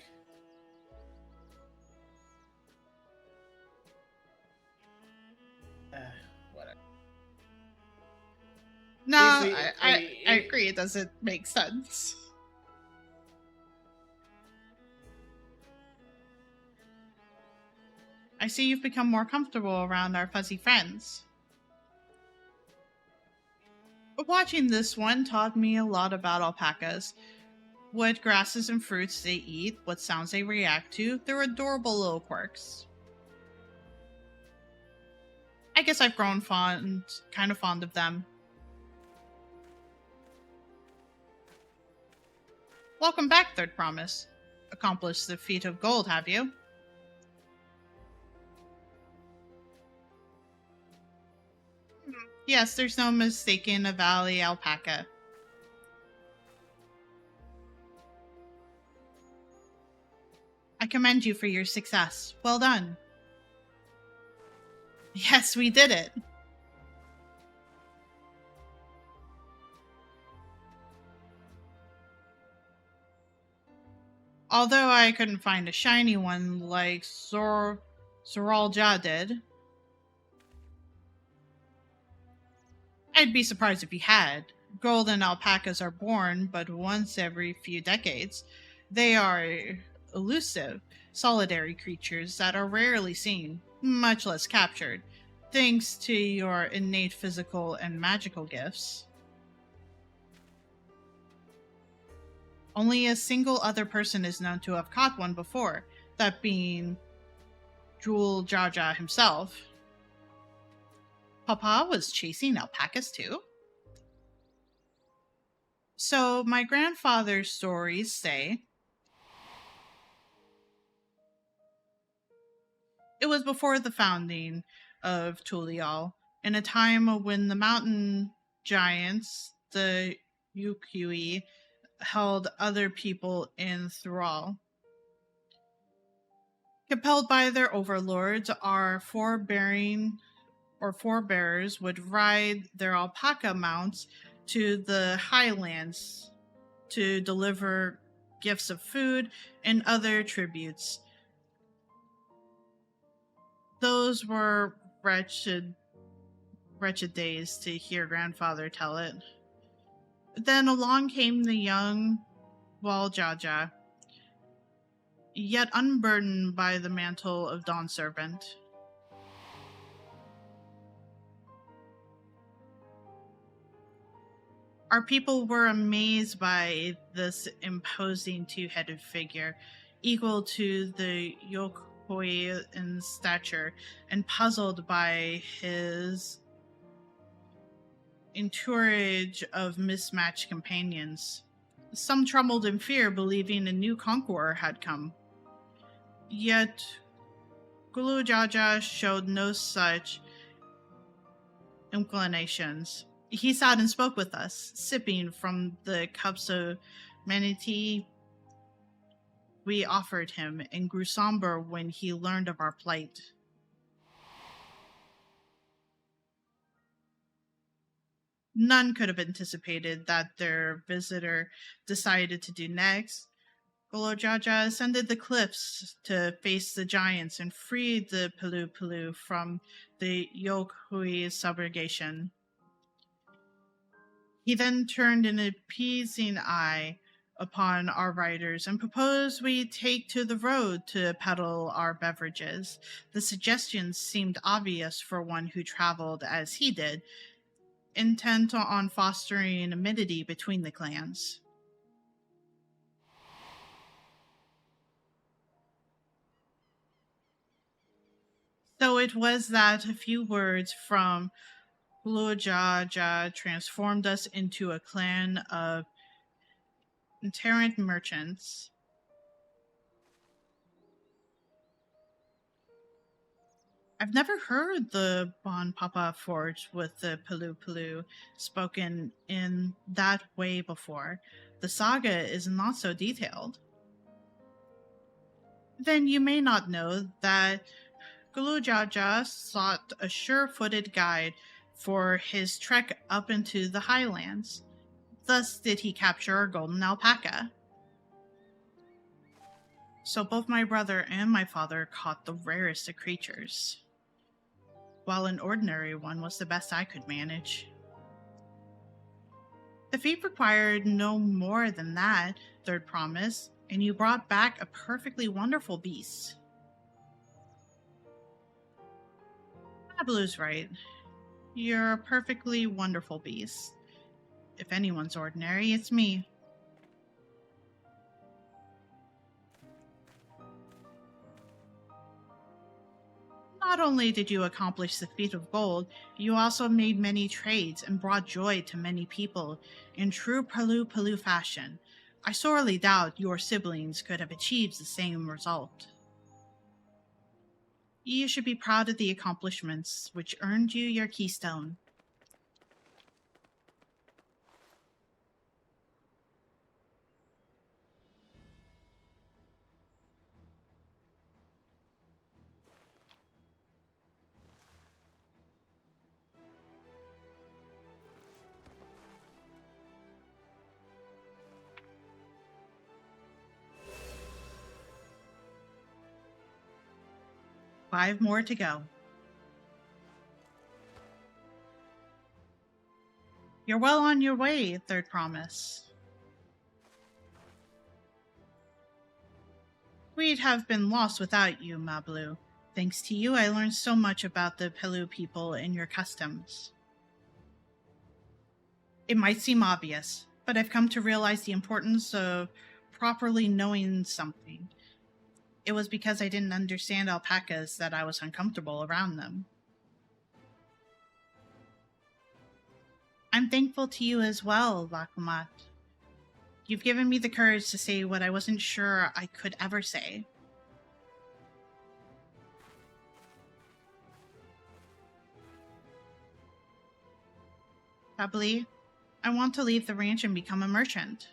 whatever. No, I agree. It doesn't make sense. I see you've become more comfortable around our fuzzy friends. But watching this one taught me a lot about alpacas. What grasses and fruits they eat, what sounds they react to. They're adorable little quirks. I guess I've grown kind of fond of them. Welcome back, Third Promise. Accomplished the feat of gold, have you? Yes, there's no mistaking a valley alpaca. I commend you for your success. Well done. Yes, we did it. Although I couldn't find a shiny one like Zoralja did. I'd be surprised if he had. Golden alpacas are born but once every few decades. They are elusive, solitary creatures that are rarely seen, much less captured, thanks to your innate physical and magical gifts. Only a single other person is known to have caught one before, that being Jewel Jaja himself. Papa was chasing alpacas too? So my grandfather's stories say it was before the founding of Tulial, in a time when the mountain giants, the Yukui, held other people in thrall. Compelled by their overlords, our forebears would ride their alpaca mounts to the highlands to deliver gifts of food and other tributes. Those were wretched days to hear grandfather tell it. Then along came the young Waljaja, yet unburdened by the mantle of Dawn Servant. Our people were amazed by this imposing two-headed figure, equal to the Yokoi in stature, and puzzled by his entourage of mismatched companions. Some trembled in fear, believing a new conqueror had come. Yet Gulujaja showed no such inclinations. He sat and spoke with us, sipping from the cups of manatee we offered him, and grew somber when he learned of our plight. None could have anticipated that their visitor decided to do next. Golojaja ascended the cliffs to face the giants and freed the Pulu from the Yokui's subrogation. He then turned an appeasing eye upon our riders and proposed we take to the road to peddle our beverages. The suggestion seemed obvious for one who traveled as he did, intent on fostering amity between the clans. So it was that a few words from Luojaja transformed us into a clan of itinerant merchants. I've never heard the Bon Papa Forge with the Palu Palu spoken in that way before. The saga is not so detailed. Then you may not know that Gulujaja sought a sure-footed guide for his trek up into the highlands. Thus did he capture a golden alpaca. So both my brother and my father caught the rarest of creatures, while an ordinary one was the best I could manage. The feat required no more than that, Third promised, and you brought back a perfectly wonderful beast. Blue's right. You're a perfectly wonderful beast. If anyone's ordinary, it's me. Not only did you accomplish the feat of gold, you also made many trades and brought joy to many people in true Palu Palu fashion. I sorely doubt your siblings could have achieved the same result. You should be proud of the accomplishments which earned you your keystone. Five more to go. You're well on your way, Third promise. We'd have been lost without you, Mablu. Thanks to you, I learned so much about the Pelu people and your customs. It might seem obvious, but I've come to realize the importance of properly knowing something. It was because I didn't understand alpacas that I was uncomfortable around them. I'm thankful to you as well, Lakumat. You've given me the courage to say what I wasn't sure I could ever say. Tabli, I want to leave the ranch and become a merchant.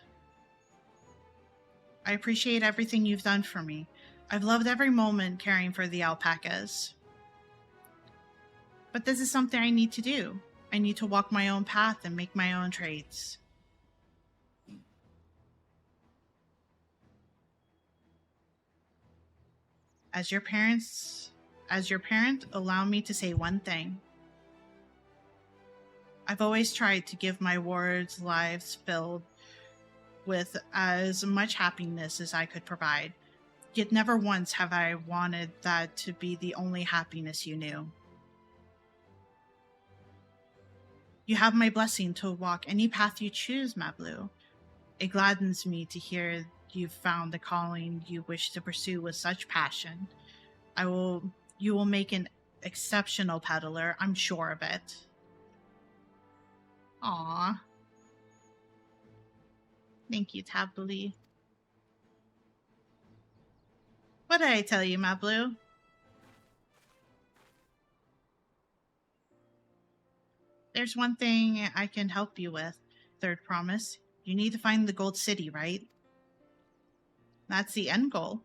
I appreciate everything you've done for me. I've loved every moment caring for the alpacas. But this is something I need to do. I need to walk my own path and make my own trades. As your parent, allow me to say one thing. I've always tried to give my wards lives filled with as much happiness as I could provide. Yet never once have I wanted that to be the only happiness you knew. You have my blessing to walk any path you choose, Mablu. It gladdens me to hear you've found the calling you wish to pursue with such passion. You will make an exceptional peddler, I'm sure of it. Aww. Thank you, Tabuli. What did I tell you, Mablu? There's one thing I can help you with, Third promise. You need to find the Gold City, right? That's the end goal.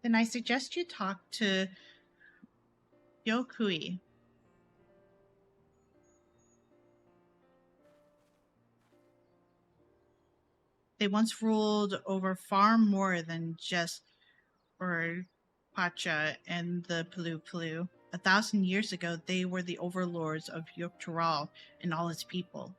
Then I suggest you talk to Yokui. They once ruled over far more than just Pacha and the Pelu Pelu. 1,000 years ago, they were the overlords of Yoktural and all its people.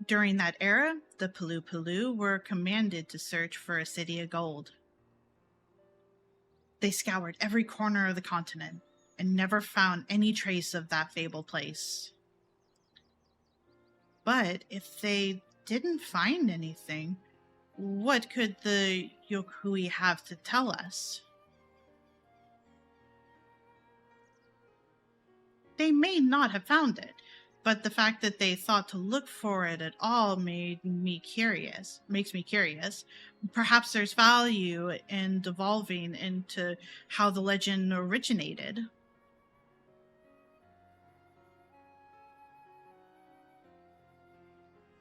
During that era, the Pelu Pelu were commanded to search for a city of gold. They scoured every corner of the continent and never found any trace of that fabled place. But if they didn't find anything, what could the Yokui have to tell us? They may not have found it. but the fact that they thought to look for it at all makes me curious. Perhaps there's value in devolving into how the legend originated.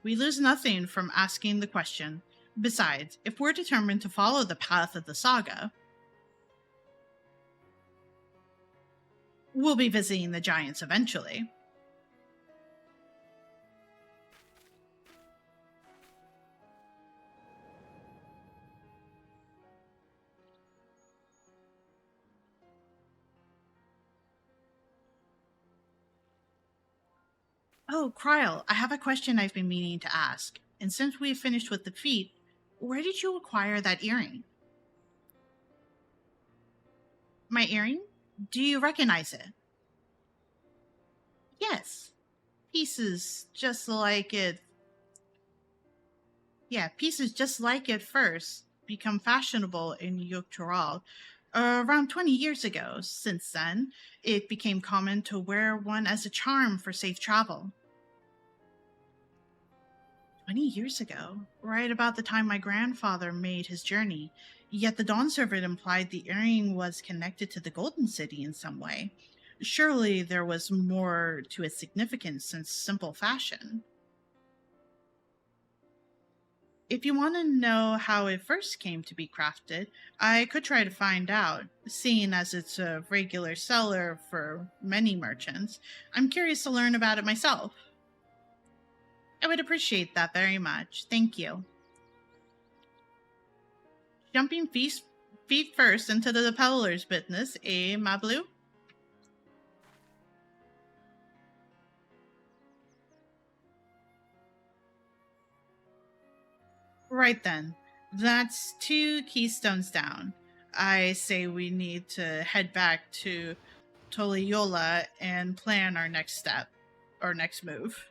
We lose nothing from asking the question. Besides, if we're determined to follow the path of the saga, we'll be visiting the giants eventually. Oh, Kryl, I have a question I've been meaning to ask. And since we've finished with the feat, where did you acquire that earring? My earring? Do you recognize it? Yes. Pieces just like it. Yeah, pieces just like it first become fashionable in Yogg-Toral around 20 years ago. Since then, it became common to wear one as a charm for safe travel. 20 years ago, right about the time my grandfather made his journey, yet the Dawn Servant implied the earring was connected to the Golden City in some way. Surely there was more to its significance than simple fashion. If you want to know how it first came to be crafted, I could try to find out, seeing as it's a regular seller for many merchants. I'm curious to learn about it myself. I would appreciate that very much. Thank you. Jumping feet first into the peddler's business, eh, ma blue? Right then. That's 2 keystones down. I say we need to head back to Toliola and plan our next step, or next move.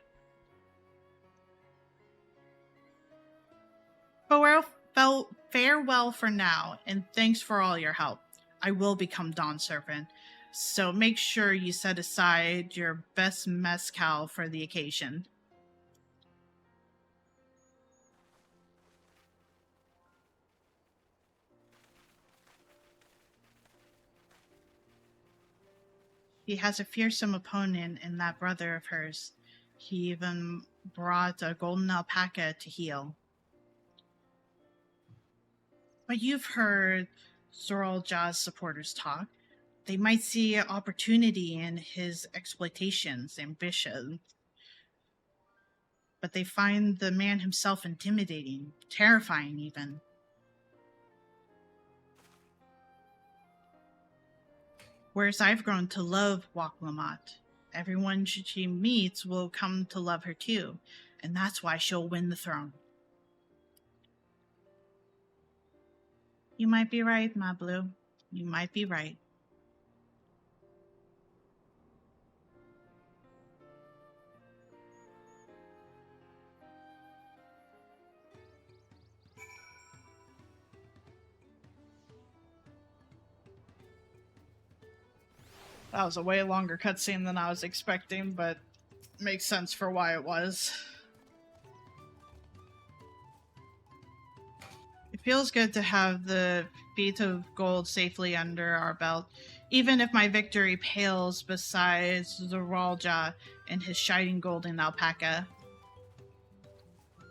Farewell for now, and thanks for all your help. I will become Dawn Servant, so make sure you set aside your best mezcal for the occasion. He has a fearsome opponent in that brother of hers. He even brought a golden alpaca to heal. But you've heard Zoralja's supporters talk. They might see an opportunity in his exploitations, ambition. But they find the man himself intimidating, terrifying even. Whereas I've grown to love Waklamot. Everyone she meets will come to love her too, and that's why she'll win the throne. You might be right, Ma Blue. You might be right. That was a way longer cutscene than I was expecting, but makes sense for why it was. It feels good to have the feat of gold safely under our belt, even if my victory pales beside Zoralja and his shining golden alpaca.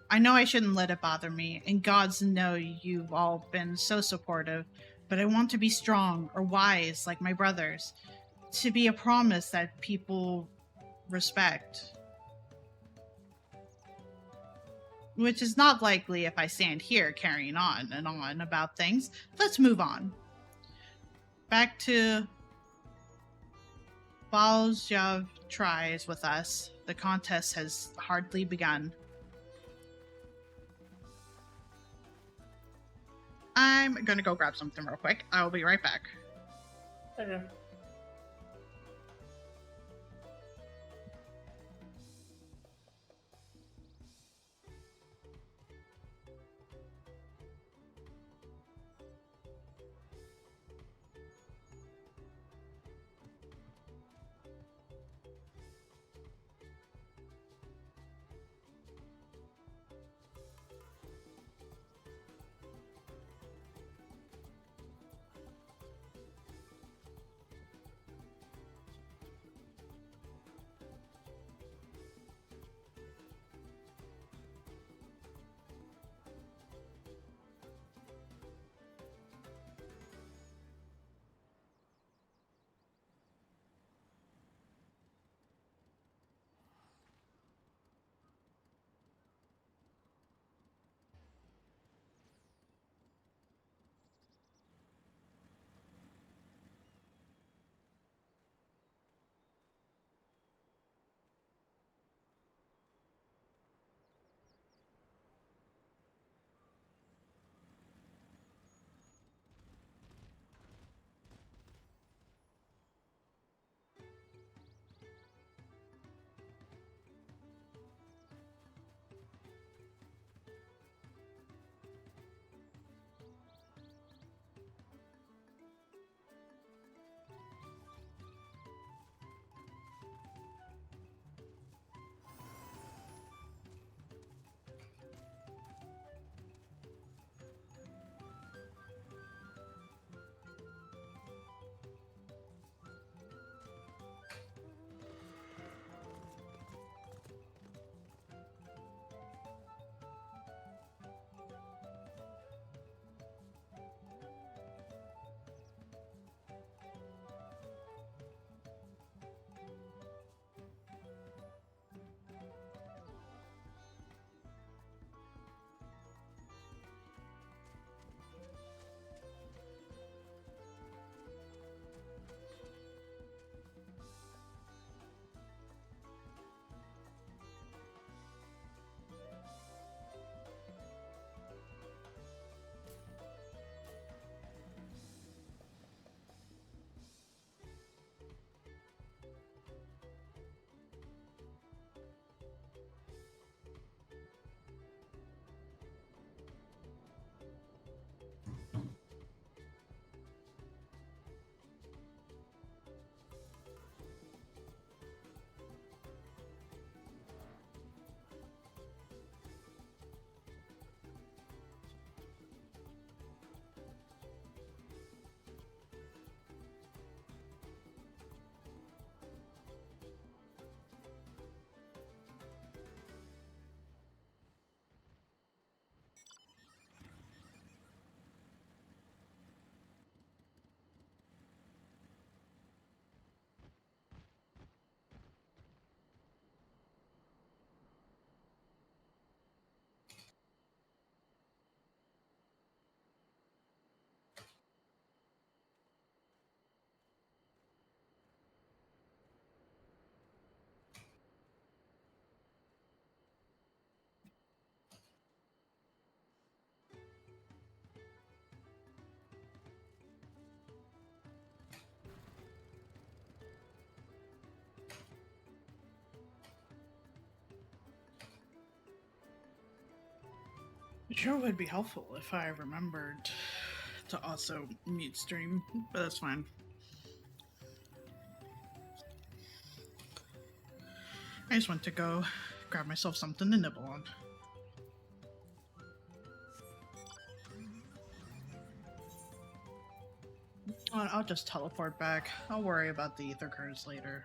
I know I shouldn't let it bother me, and gods know you've all been so supportive, but I want to be strong or wise like my brothers. To be a promise that people respect. Which is not likely if I stand here carrying on and on about things. Let's move on. Back to Baljav tries with us. The contest has hardly begun. I'm gonna go grab something real quick. I will be right back. Okay. It sure would be helpful if I remembered to also mute stream, but that's fine. I just went to go grab myself something to nibble on. I'll just teleport back. I'll worry about the ether currents later.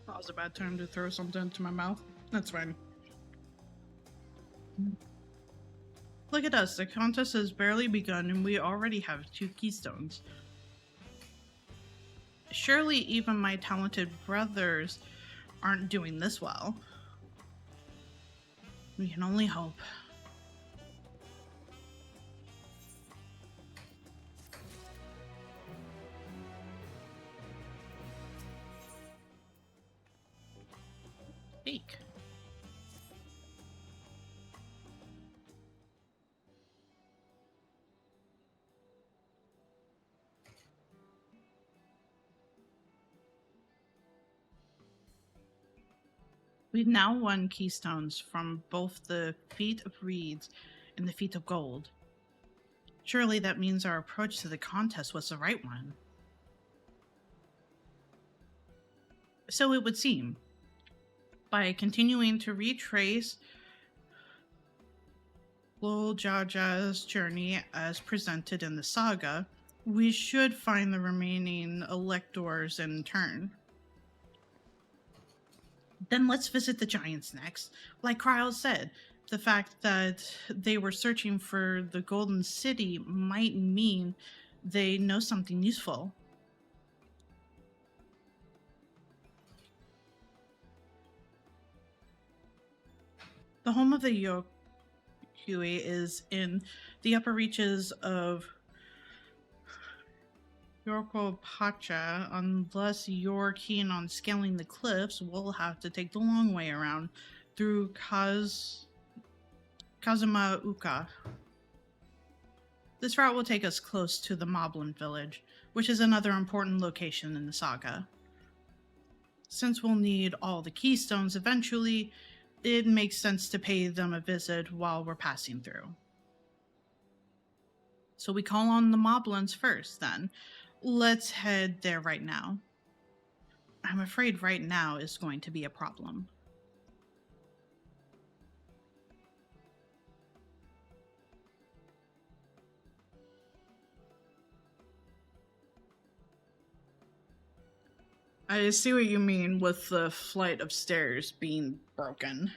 That was a bad time to throw something into my mouth. That's fine. Look at us, the contest has barely begun and we already have 2 keystones. Surely even my talented brothers aren't doing this well. We can only hope. Eek. We've now won keystones from both the Feat of Reeds and the Feat of Gold. Surely that means our approach to the contest was the right one. So it would seem. By continuing to retrace Lil Jaja's journey as presented in the saga, we should find the remaining electors in turn. Then let's visit the giants next. Like Kryl said, the fact that they were searching for the Golden City might mean they know something useful. The home of the Yokui is in the upper reaches of Yorkopacha. Unless you're keen on scaling the cliffs, we'll have to take the long way around through Kazumauka. This route will take us close to the Moblin village, which is another important location in the saga. Since we'll need all the keystones eventually, it makes sense to pay them a visit while we're passing through. So we call on the Moblins first, then. Let's head there right now. I'm afraid right now is going to be a problem. I see what you mean with the flight of stairs being broken.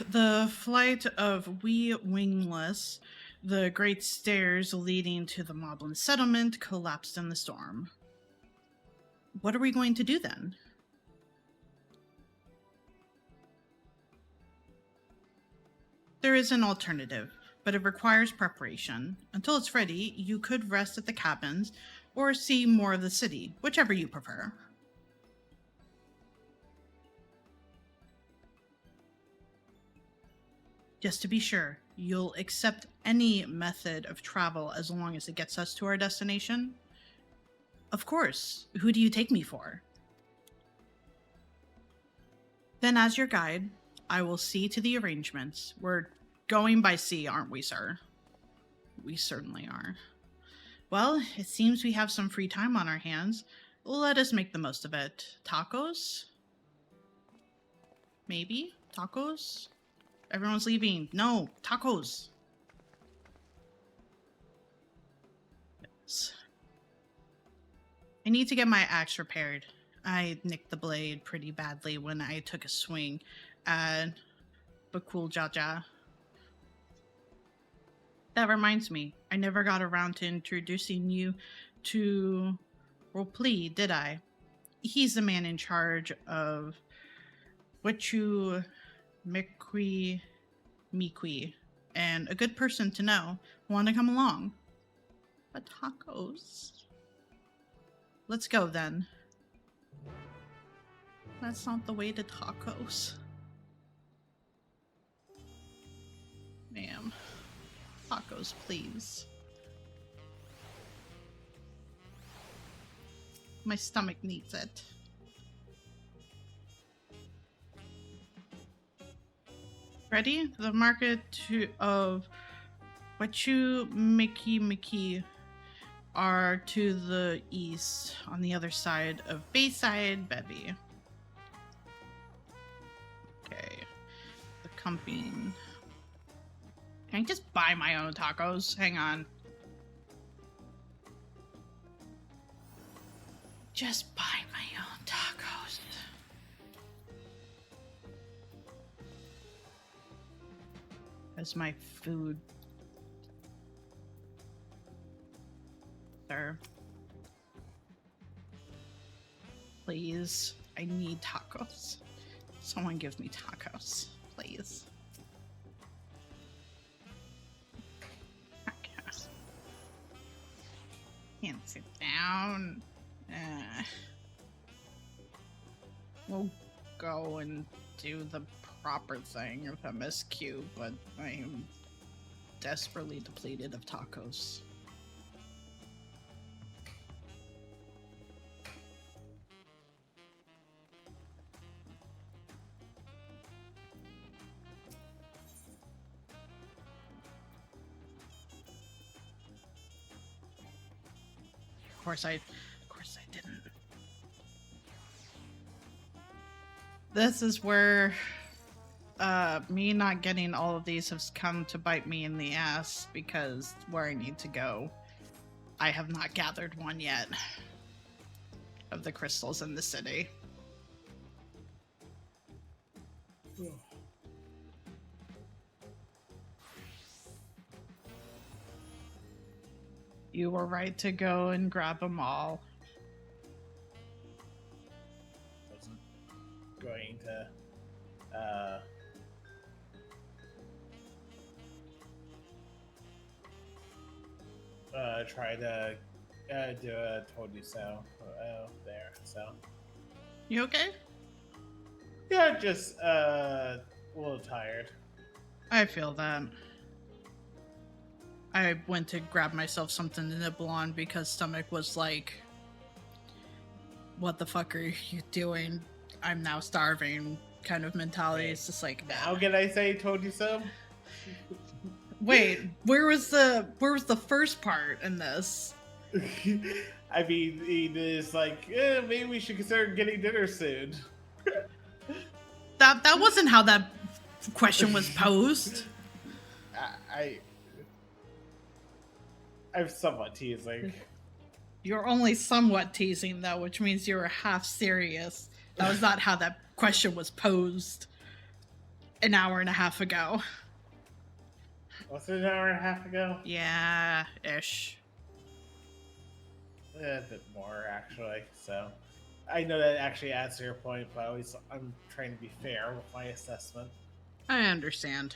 The flight of We Wingless, the great stairs leading to the Moblin settlement, collapsed in the storm. What are we going to do then? There is an alternative, but it requires preparation. Until it's ready, you could rest at the cabins or see more of the city, whichever you prefer. Just to be sure, you'll accept any method of travel as long as it gets us to our destination? Of course. Who do you take me for? Then as your guide, I will see to the arrangements. We're going by sea, aren't we, sir? We certainly are. Well, it seems we have some free time on our hands. Let us make the most of it. Tacos? Maybe? Tacos? Everyone's leaving. No, tacos. Yes. I need to get my axe repaired. I nicked the blade pretty badly when I took a swing at Bakul Jaja. That reminds me, I never got around to introducing you to Ropli, did I? He's the man in charge of Wichu Mikwi Mikwi, and a good person to know. Want to come along? But tacos? Let's go then. That's not the way to tacos. Ma'am. Tacos, please. My stomach needs it. Ready? The market of Wachu Miki are to the east, on the other side of Bayside Bevy. Okay. The company. Can I just buy my own tacos? Hang on. Just buy my own tacos. As my food. Sir. Please. I need tacos. Someone give me tacos. Please. Tacos. Can't sit down. We'll go and do the proper thing of MSQ, but I am desperately depleted of tacos. Of course I didn't. This is where me not getting all of these has come to bite me in the ass, because where I need to go, I have not gathered one yet of the crystals in the city. You were right to go and grab them all. Wasn't going to try to do a told you so there, so. You okay? Yeah, just a little tired. I feel that. I went to grab myself something to nibble on because stomach was like, what the fuck are you doing? I'm now starving kind of mentality. It's just like, how can I say told you so? Wait, where was the first part in this? I mean, it is like, maybe we should consider getting dinner soon. That wasn't how that question was posed. I'm somewhat teasing. You're only somewhat teasing, though, which means you were half serious. That was not how that question was posed an hour and a half ago. Was it an hour and a half ago? Yeah, ish. A bit more, actually. So, I know that actually adds to your point, but I'm trying to be fair with my assessment. I understand.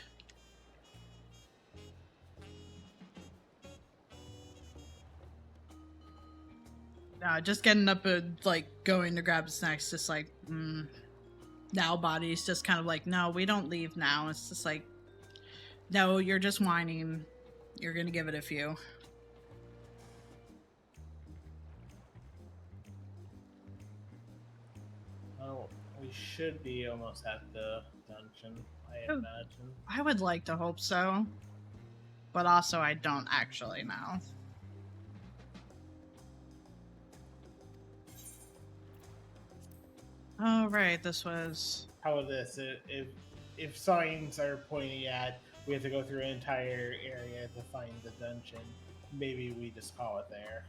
Just getting up and, like, going to grab snacks, just like, now body's just kind of like, no, we don't leave now. It's just like, no, you're just whining. You're gonna give it a few. Oh, we should be almost at the dungeon, I imagine. I would like to hope so. But also, I don't actually know. Oh, right, this was... How about this? if signs are pointing at we have to go through an entire area to find the dungeon, maybe we just call it there.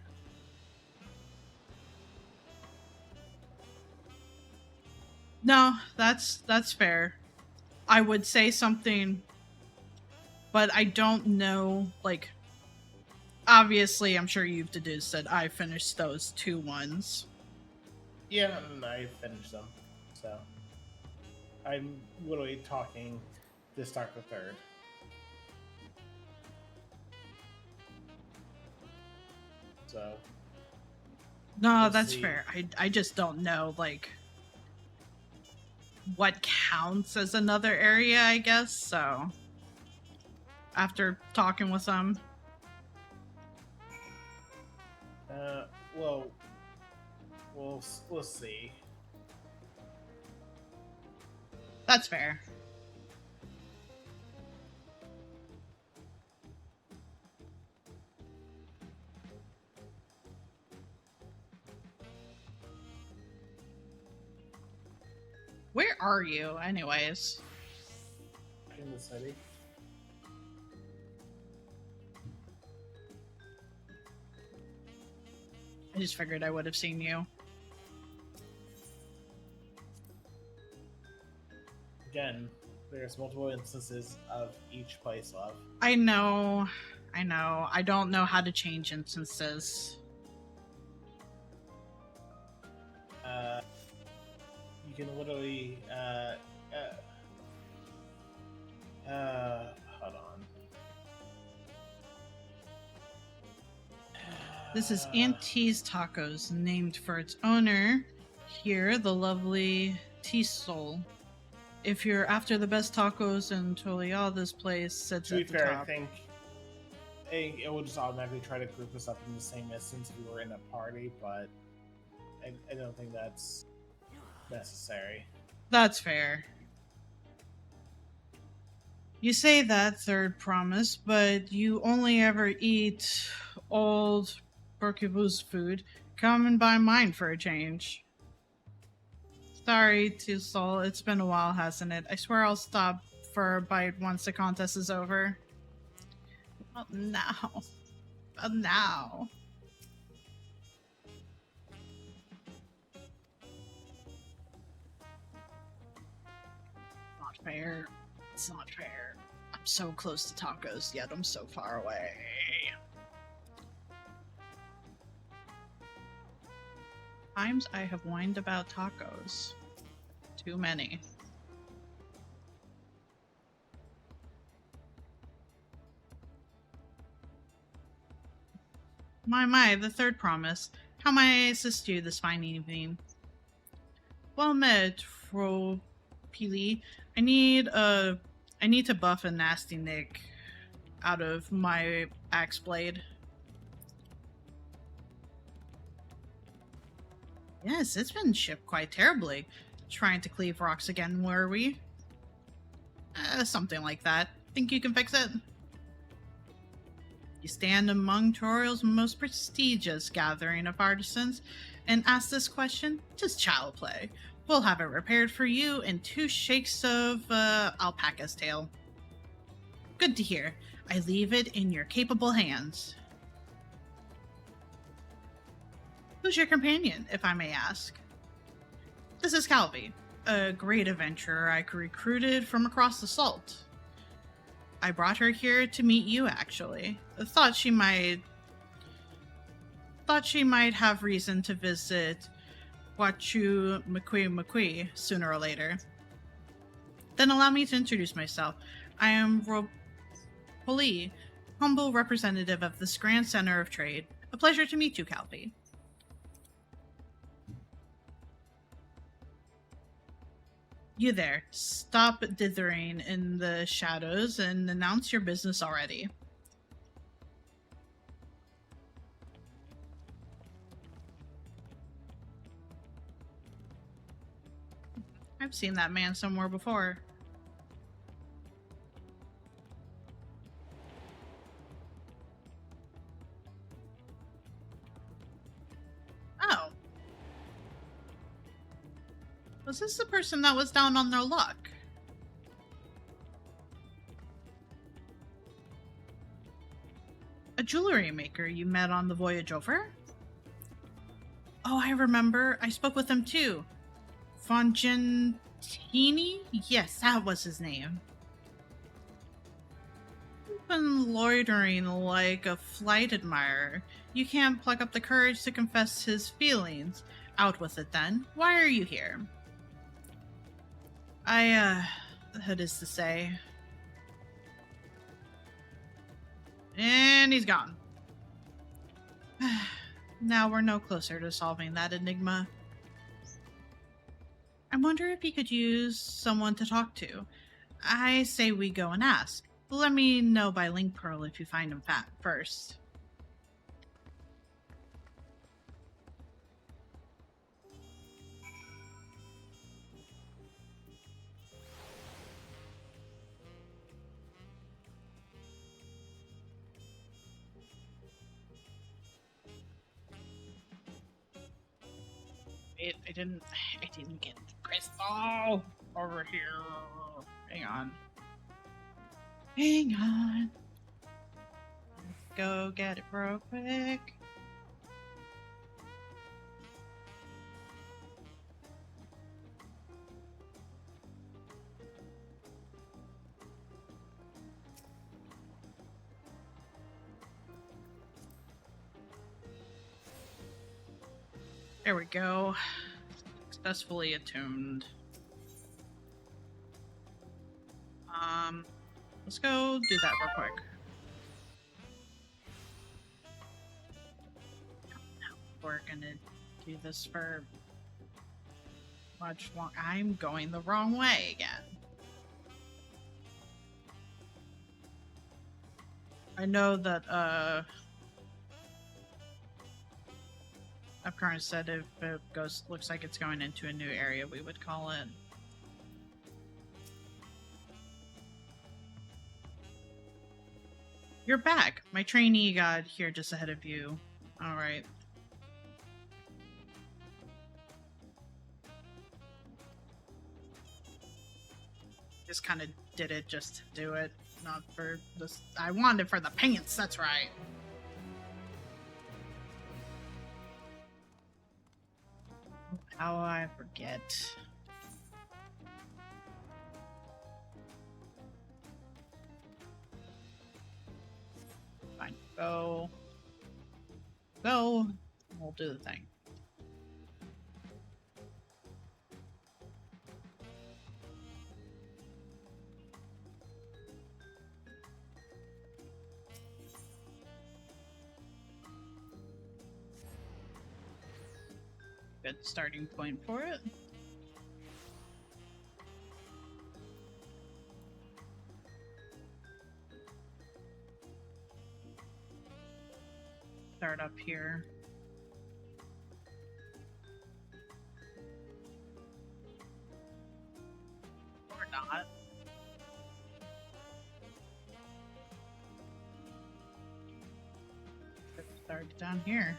No, that's fair. I would say something, but I don't know, like, obviously I'm sure you've deduced that I finished those 2 ones. Yeah, and I finished them. So I'm literally talking to start the third. So No, we'll that's see. fair. I just don't know, like, what counts as another area, I guess, so after talking with them. Well, we'll see. That's fair. Where are you, anyways? In the city. I just figured I would have seen you. Again, there's multiple instances of each place, love. I know. I don't know how to change instances. You can literally, hold on. This is Auntie's Tacos, named for its owner. Here, the lovely T-Soul. If you're after the best tacos in Tolial, this place sits To be at the fair, top. I think it will just automatically try to group us up in the same instance if we were in a party, but I don't think that's necessary. That's fair. You say that, third promise, but you only ever eat old Burkibus food. Come and buy mine for a change. Sorry, T-Soul, it's been a while, hasn't it? I swear I'll stop for a bite once the contest is over. But now. But now. Not fair. It's not fair. I'm so close to tacos, yet I'm so far away. Times I have whined about tacos. Too many. My, the third promise. How may I assist you this fine evening? Well met, Fro Pili. I need to buff a nasty nick out of my axe blade. Yes, it's been shipped quite terribly. Trying to cleave rocks again, were we? Something like that. Think you can fix it? You stand among Toriel's most prestigious gathering of artisans and ask this question? Just child play. We'll have it repaired for you in 2 shakes of alpaca's tail. Good to hear. I leave it in your capable hands. Who's your companion, if I may ask? This is Calvi, a great adventurer I recruited from across the salt. I brought her here to meet you, actually. Thought she might have reason to visit Wachu Makui sooner or later. Then allow me to introduce myself. I am Poli, humble representative of this Grand Center of Trade. A pleasure to meet you, Calvi. You there. Stop dithering in the shadows and announce your business already. I've seen that man somewhere before. Oh. Was this the person that was down on their luck? A jewelry maker you met on the voyage over? Oh, I remember. I spoke with him too. Fongentini? Yes, that was his name. You've been loitering like a flight admirer. You can't pluck up the courage to confess his feelings. Out with it then. Why are you here? That is to say. And he's gone. Now we're no closer to solving that enigma. I wonder if he could use someone to talk to. I say we go and ask. Let me know by link pearl if you find him first. I didn't get the crystal over here. Hang on. Let's go get it real quick. There we go. Successfully attuned. Let's go do that real quick. We're gonna do this for much long. I'm going the wrong way again. I know that Upcurrent said if it looks like it's going into a new area, we would call it. You're back. My trainee got here just ahead of you. All right. Just kind of did it just to do it, not for this. I wanted it for the pants. That's right. How I forget. Fine. Go. Go. We'll do the thing. Good starting point for it. Start up here. Or not. Start down here.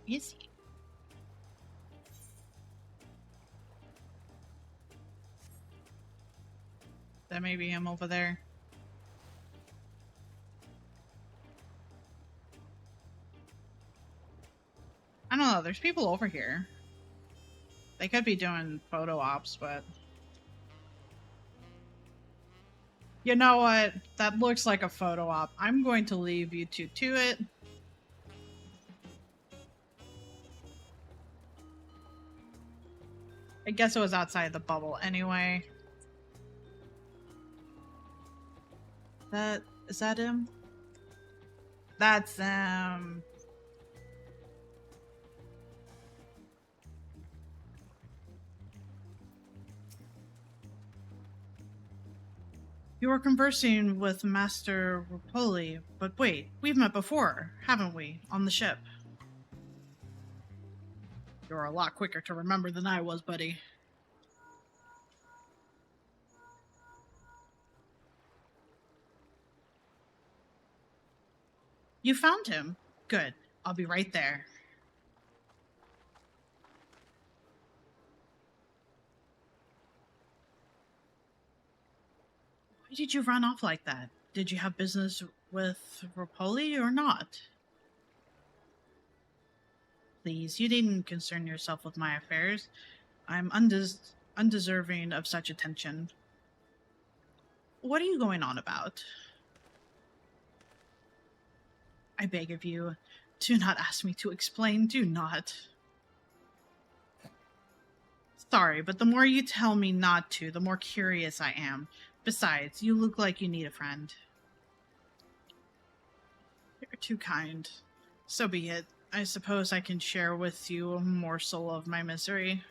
Is he? That may be him over there. I don't know, there's people over here. They could be doing photo ops, but... You know what? That looks like a photo op. I'm going to leave you two to it. I guess it was outside the bubble anyway. Is that him? That's him. You were conversing with Master Rapoli, but wait, we've met before, haven't we, on the ship? You're a lot quicker to remember than I was, buddy. You found him. Good. I'll be right there. Why did you run off like that? Did you have business with Rapoli or not? Please, you needn't concern yourself with my affairs. I'm undeserving of such attention. What are you going on about? I beg of you, do not ask me to explain. Do not. Sorry, but the more you tell me not to, the more curious I am. Besides, you look like you need a friend. You're too kind. So be it. I suppose I can share with you a morsel of my misery.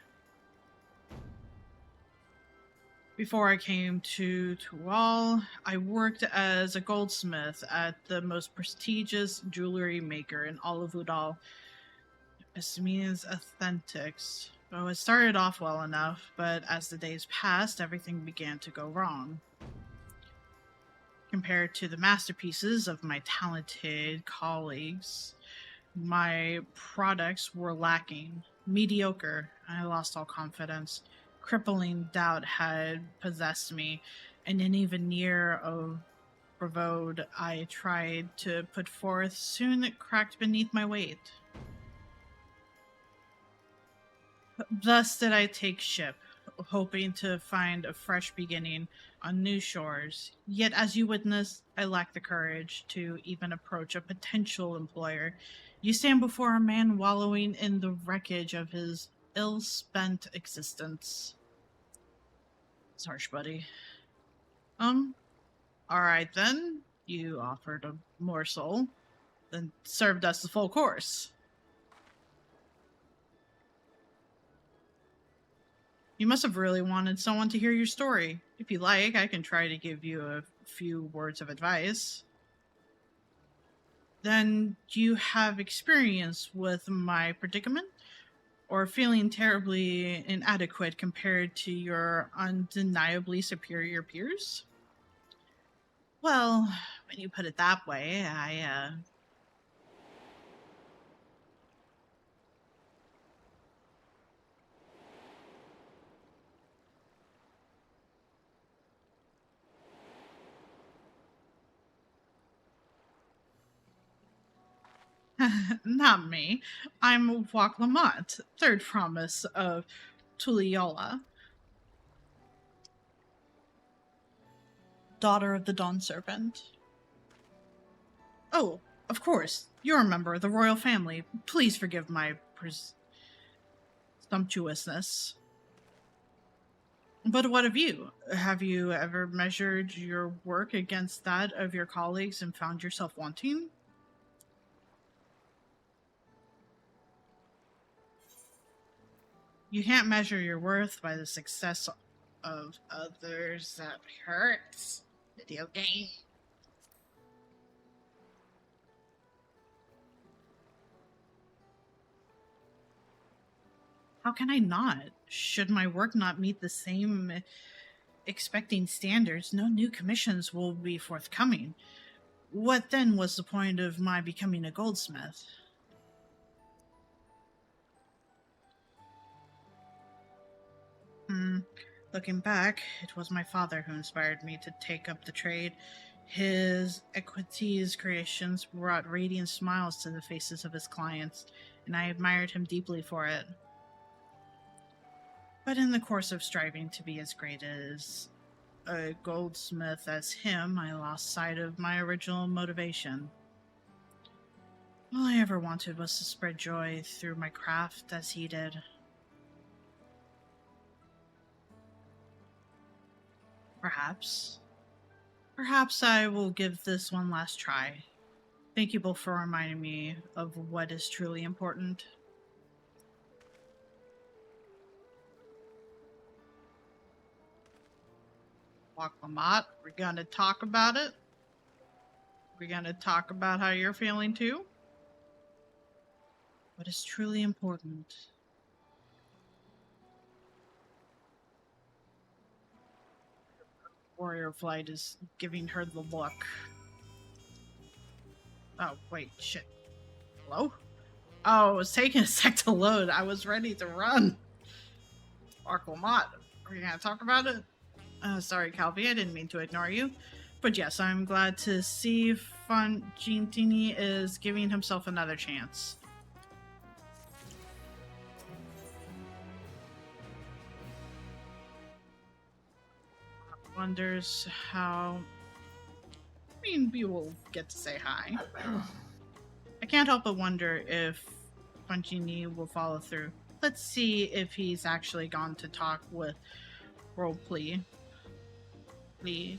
Before I came to Tual, I worked as a goldsmith at the most prestigious jewelry maker in all of Udal. This means Authentics. Well, it started off well enough, but as the days passed, everything began to go wrong. Compared to the masterpieces of my talented colleagues, my products were lacking, mediocre. I lost all confidence. Crippling doubt had possessed me, and an even near of bravado I tried to put forth soon cracked beneath my weight. Thus did I take ship, hoping to find a fresh beginning on new shores. Yet, as you witnessed, I lacked the courage to even approach a potential employer. You stand before a man wallowing in the wreckage of his ill-spent existence. It's harsh, buddy. Alright then. You offered a morsel, then served us the full course. You must have really wanted someone to hear your story. If you like, I can try to give you a few words of advice. Then, do you have experience with my predicament? Or feeling terribly inadequate compared to your undeniably superior peers? Well, when you put it that way, Not me. I'm Wak Lamont, third promise of Tuliola, daughter of the Dawn Serpent. Oh, of course. You're a member of the royal family. Please forgive my presumptuousness. But what of you? Have you ever measured your work against that of your colleagues and found yourself wanting? You can't measure your worth by the success of others. That hurts. Video game. How can I not? Should my work not meet the same expecting standards, no new commissions will be forthcoming. What then was the point of my becoming a goldsmith? Looking back, it was my father who inspired me to take up the trade. His XIV's creations brought radiant smiles to the faces of his clients, and I admired him deeply for it. But in the course of striving to be as great as a goldsmith as him, I lost sight of my original motivation. All I ever wanted was to spread joy through my craft as he did. Perhaps I will give this one last try. Thank you both for reminding me of what is truly important. Wak-Lamont, we're gonna talk about it? We're gonna talk about how you're feeling too? What is truly important? Warrior Flight is giving her the look. Oh, wait, shit. Hello? Oh, it was taking a sec to load. I was ready to run. Sparkle Mott. Are you gonna talk about it? Sorry, Calvi, I didn't mean to ignore you. But yes, I'm glad to see Fungintini is giving himself another chance. Wonders how... I mean, we will get to say hi. I can't help but wonder if Fungini will follow through. Let's see if he's actually gone to talk with Roleplay. Lee.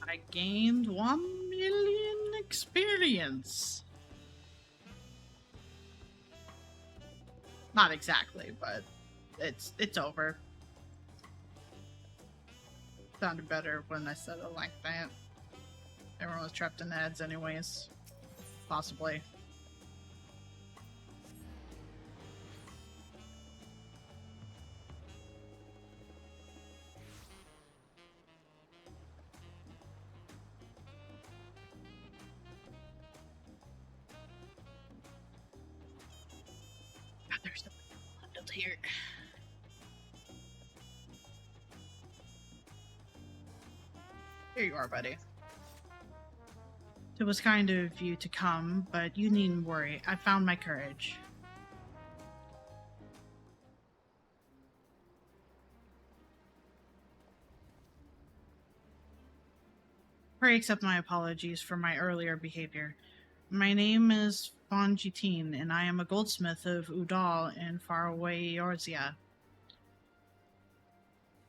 I gained 1 million experience. Not exactly, but it's over. Sounded better when I said it like that. Everyone was trapped in the heads anyways. Possibly. God, there's no bundled here. Here you are, buddy. It was kind of you to come, but you needn't worry. I found my courage. Pray accept my apologies for my earlier behavior. My name is Fongitin, and I am a goldsmith of Udal in faraway Eorzea.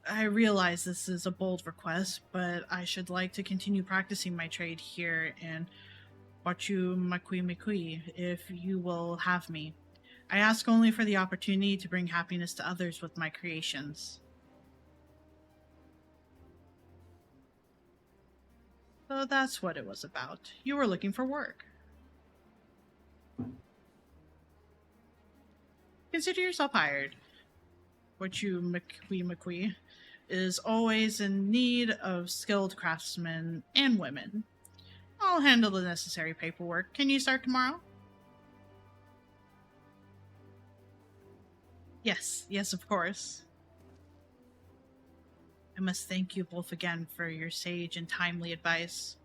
I realize this is a bold request, but I should like to continue practicing my trade here in Wachu Makui, if you will have me. I ask only for the opportunity to bring happiness to others with my creations. So that's what it was about. You were looking for work. Consider yourself hired. Wachu Makui is always in need of skilled craftsmen and women. I'll handle the necessary paperwork. Can you start tomorrow? Yes, of course. I must thank you both again for your sage and timely advice.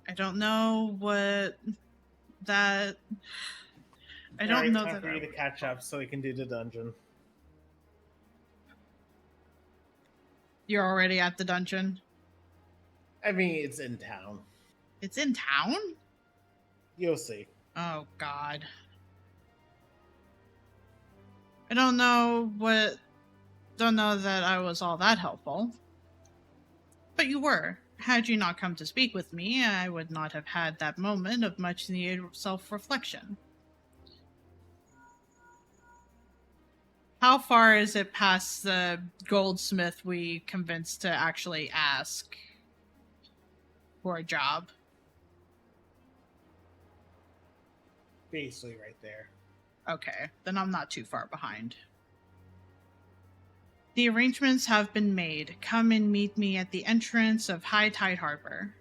I don't know what that... I don't know time that for you to catch up so we can do the dungeon. You're already at the dungeon? I mean, it's in town. It's in town? You'll see. Oh, God. I don't know that I was all that helpful. But you were. Had you not come to speak with me, I would not have had that moment of much needed self-reflection. How far is it past the goldsmith we convinced to actually ask for a job? Basically right there. Okay, then I'm not too far behind. The arrangements have been made. Come and meet me at the entrance of High Tide Harbor.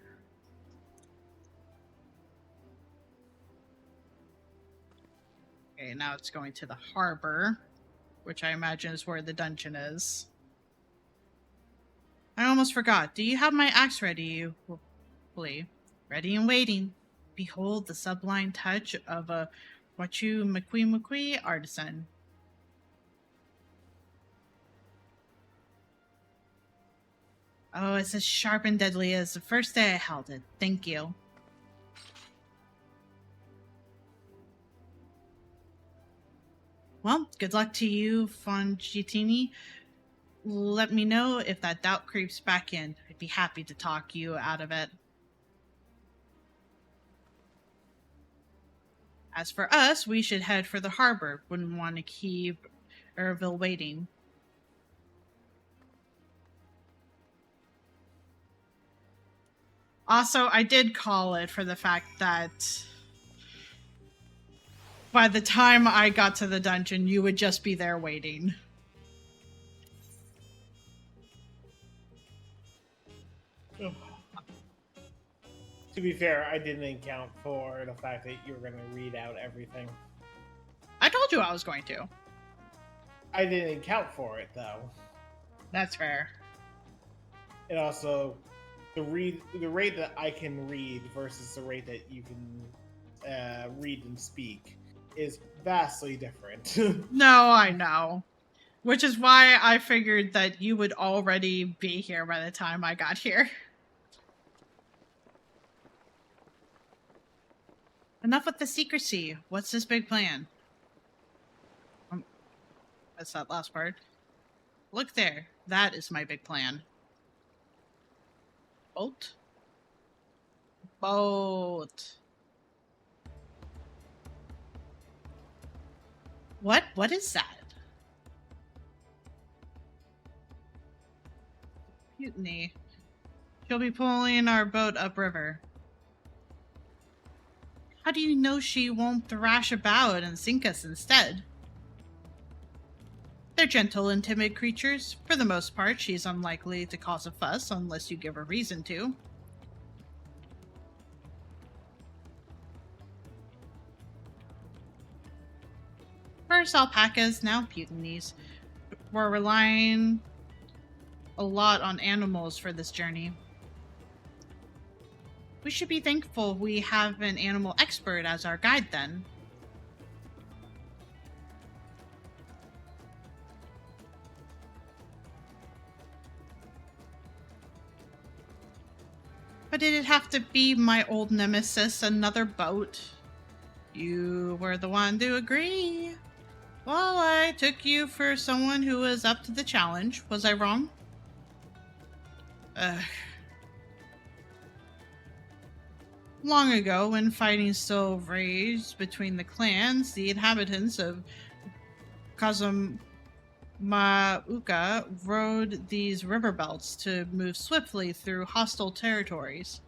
Okay, now it's going to the harbor, which I imagine is where the dungeon is. I almost forgot. Do you have my axe ready? Ready and waiting. Behold the sublime touch of a Wachu Makui artisan. Oh, it's as sharp and deadly as the first day I held it. Thank you. Well, good luck to you, Fongitini. Let me know if that doubt creeps back in. I'd be happy to talk you out of it. As for us, we should head for the harbor. Wouldn't want to keep Erville waiting. Also, I did call it for the fact that by the time I got to the dungeon, you would just be there waiting. To be fair, I didn't account for the fact that you were going to read out everything. I told you I was going to. I didn't account for it, though. That's fair. And also, the rate that I can read versus the rate that you can read and speak is vastly different. No, I know. Which is why I figured that you would already be here by the time I got here. Enough with the secrecy. What's this big plan? That's that last part. Look there. That is my big plan. Boat? Boat. What is that? Mutiny. She'll be pulling our boat upriver. How do you know she won't thrash about and sink us instead? They're gentle and timid creatures. For the most part, she's unlikely to cause a fuss unless you give her reason to. First alpacas, now mutinies. We're relying a lot on animals for this journey. We should be thankful we have an animal expert as our guide then. But did it have to be my old nemesis, another boat? You were the one to agree. Well, I took you for someone who was up to the challenge. Was I wrong? Long ago, when fighting still raged between the clans, the inhabitants of Kazumauka rode these river belts to move swiftly through hostile territories.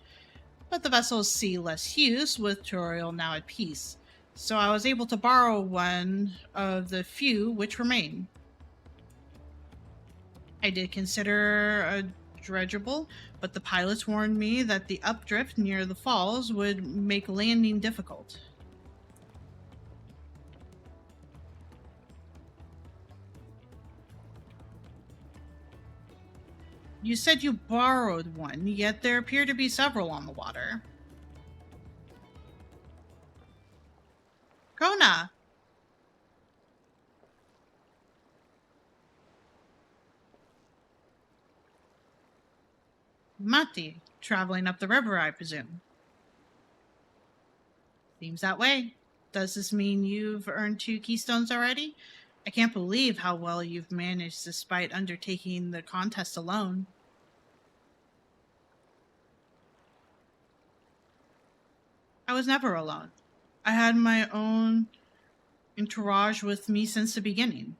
But the vessels see less use, with Toriel now at peace, so I was able to borrow one of the few which remain. I did consider a dredgeable, but the pilots warned me that the updrift near the falls would make landing difficult. You said you borrowed one, yet there appear to be several on the water. Kona! Mati, traveling up the river, I presume. Seems that way. Does this mean you've earned 2 keystones already? I can't believe how well you've managed despite undertaking the contest alone. I was never alone. I had my own entourage with me since the beginning.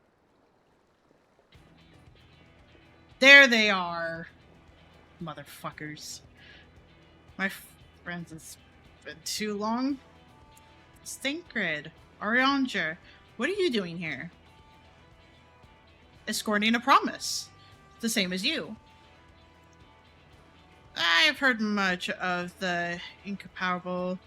There they are! Motherfuckers. My friends, it's been too long. Stinkrid, Arianger, what are you doing here? Escorting a promise. The same as you. I've heard much of the incomparable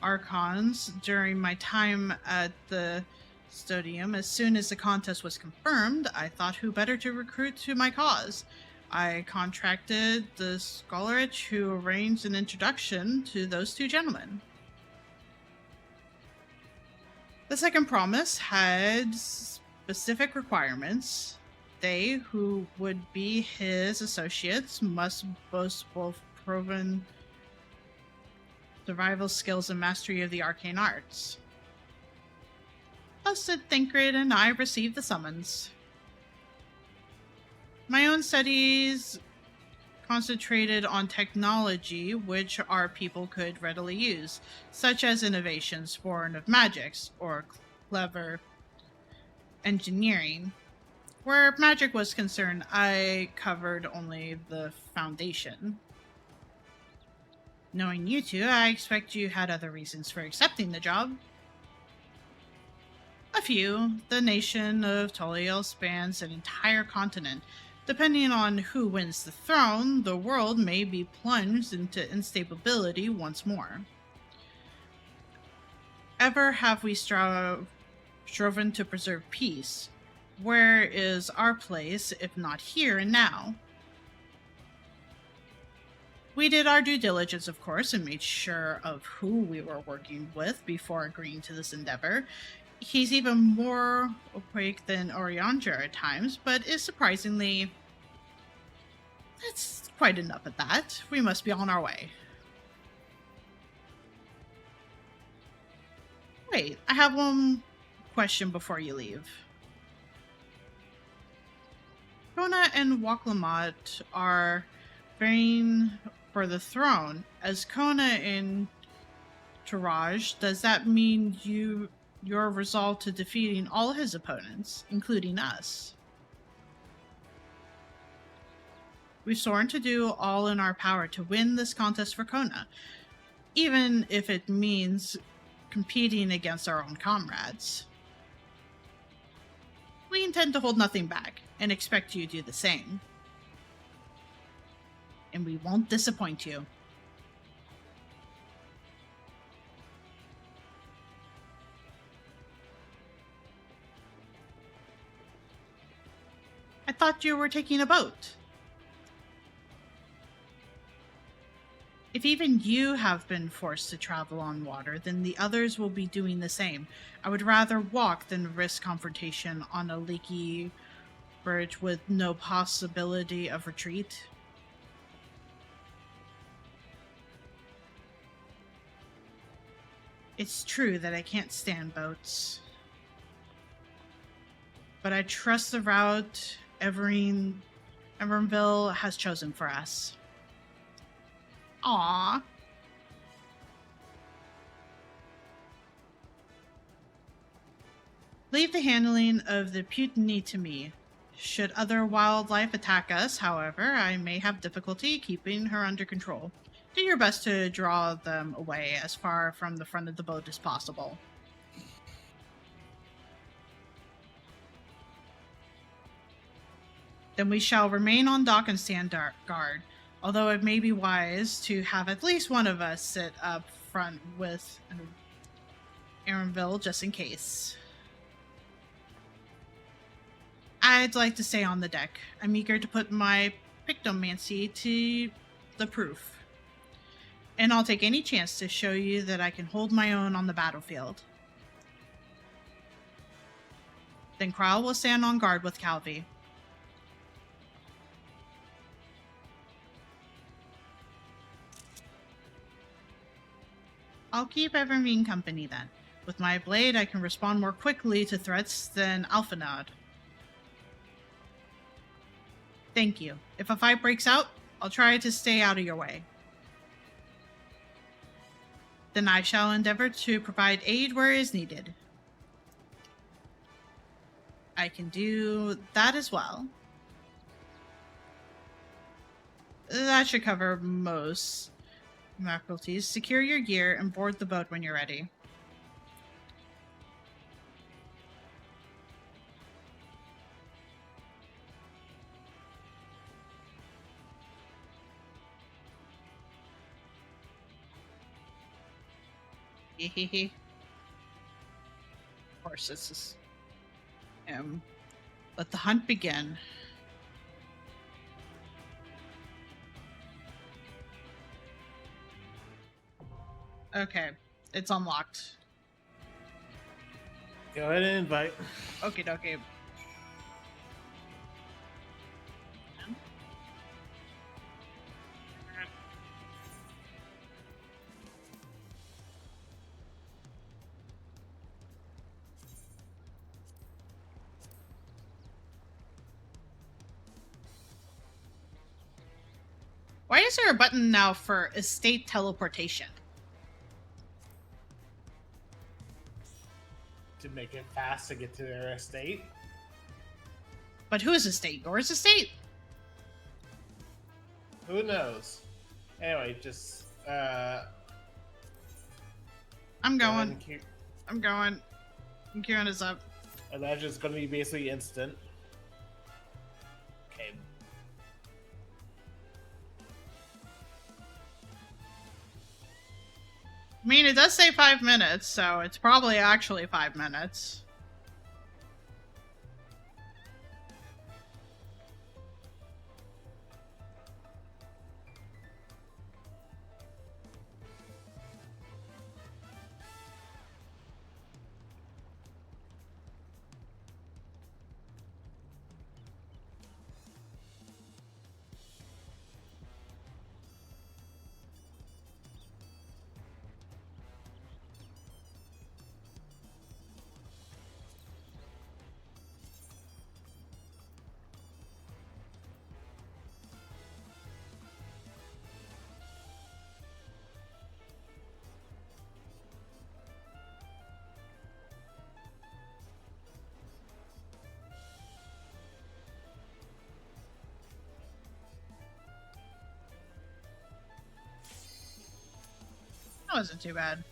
Archons during my time at the Stodium. As soon as the contest was confirmed, I thought who better to recruit to my cause. I contracted the Scholarich who arranged an introduction to those 2 gentlemen. The second promise had specific requirements. They who would be his associates must boast both proven survival skills and mastery of the arcane arts. Thus did Thinkrid and I receive the summons. My own studies concentrated on technology which our people could readily use, such as innovations born of magics or clever engineering. Where magic was concerned, I covered only the foundation. Knowing you 2, I expect you had other reasons for accepting the job. A few. The nation of Toliel spans an entire continent. Depending on who wins the throne, the world may be plunged into instability once more. Ever have we striven to preserve peace? Where is our place, if not here and now? We did our due diligence, of course, and made sure of who we were working with before agreeing to this endeavor. He's even more opaque than Oriandra at times, but is surprisingly... That's quite enough at that. We must be on our way. Wait, I have one question before you leave. Kona and Waklamat are vying for the throne. As Kona and Taraj, does that mean you're resolved to defeating all his opponents, including us? We've sworn to do all in our power to win this contest for Kona, even if it means competing against our own comrades. We intend to hold nothing back, and expect you to do the same. And we won't disappoint you. I thought you were taking a boat. If even you have been forced to travel on water, then the others will be doing the same. I would rather walk than risk confrontation on a leaky bridge with no possibility of retreat. It's true that I can't stand boats, but I trust the route Everinville has chosen for us. Aww. Leave the handling of the Putiny to me. Should other wildlife attack us, however, I may have difficulty keeping her under control. Do your best to draw them away as far from the front of the boat as possible. Then we shall remain on dock and stand guard, although it may be wise to have at least one of us sit up front with Aaronville just in case. I'd like to stay on the deck. I'm eager to put my pictomancy to the proof. And I'll take any chance to show you that I can hold my own on the battlefield. Then Kral will stand on guard with Calvi. I'll keep Evermeen company then. With my blade, I can respond more quickly to threats than Alphanod. Thank you. If a fight breaks out, I'll try to stay out of your way. Then I shall endeavor to provide aid where it is needed. I can do that as well. That should cover most faculties. Secure your gear and board the boat when you're ready. Hehehe. Of course, this is him. Let the hunt begin. Okay, it's unlocked. Go ahead and invite. Okie dokie. Why is there a button now for estate teleportation? To make it fast to get to their estate. But whose estate? Yours estate? Who knows? Anyway, just I'm going. I'm going. Kieran is up. And that's just going to be basically instant. Okay. I mean, it does say 5 minutes, so it's probably actually 5 minutes. That wasn't too bad.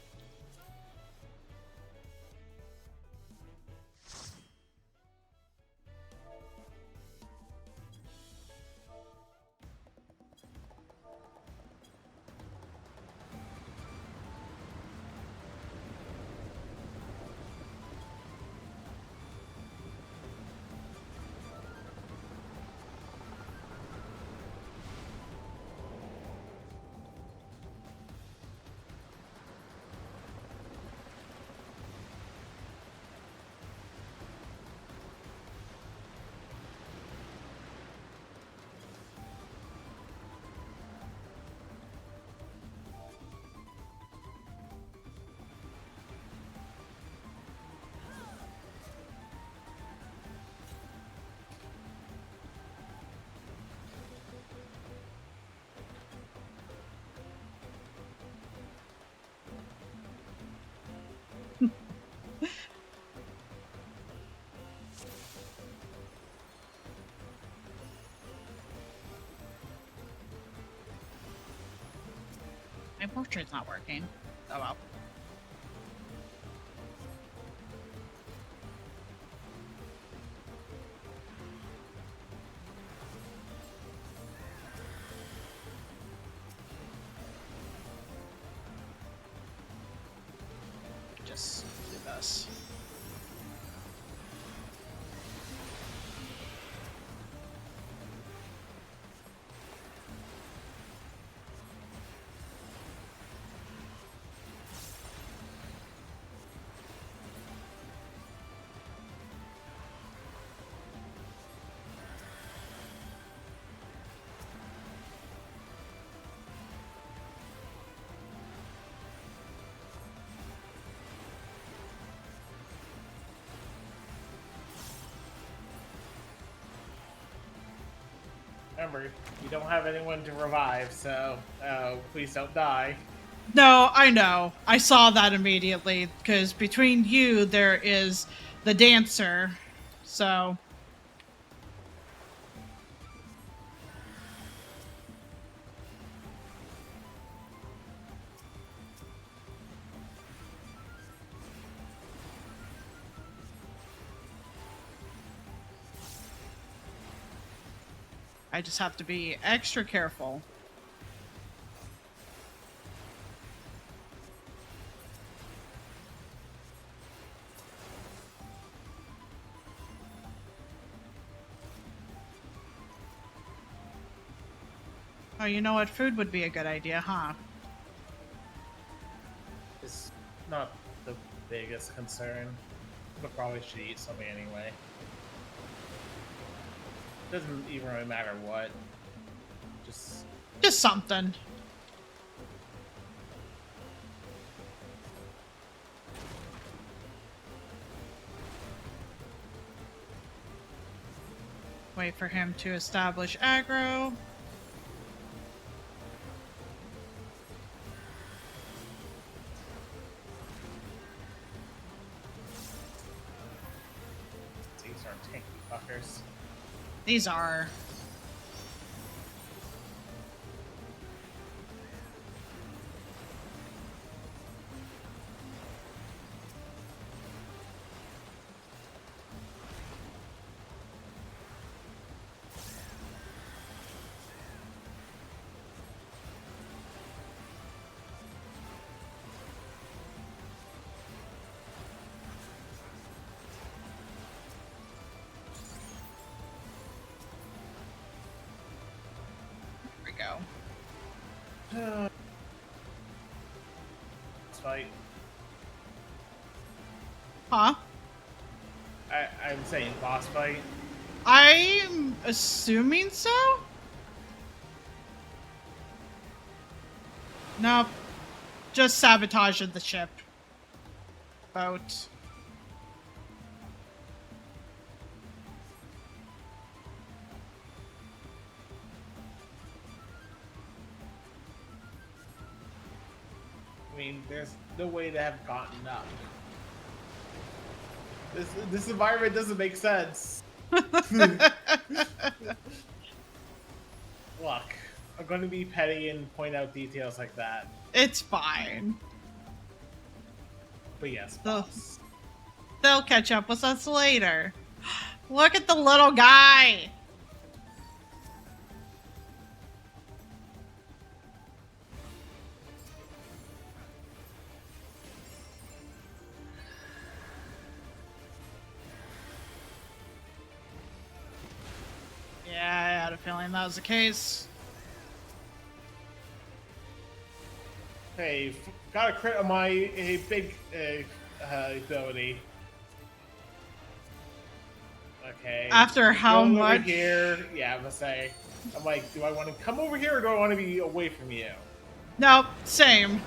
My portrait's not working. Oh well. Just do this. Remember, you don't have anyone to revive, so please don't die. No, I know. I saw that immediately, because between you, there is the dancer, so... I just have to be extra careful. Oh, you know what? Food would be a good idea, huh? It's not the biggest concern, but probably should eat something anyway. Doesn't even really matter what. Just something. Wait for him to establish aggro. These are tanky fuckers. These are. Fight. Huh? I'm saying boss fight. I'm assuming so? Nope. Just sabotage of the ship. Boat. I mean, there's no way to have gotten up. This environment doesn't make sense. Look, I'm going to be petty and point out details like that. It's fine. But yes, boss. They'll catch up with us later. Look at the little guy! Yeah, I had a feeling that was the case. Hey, got a crit on my big ability. Okay. After how Going much? Over here, yeah, I'm gonna say. I'm like, do I want to come over here or do I want to be away from you? Nope, same.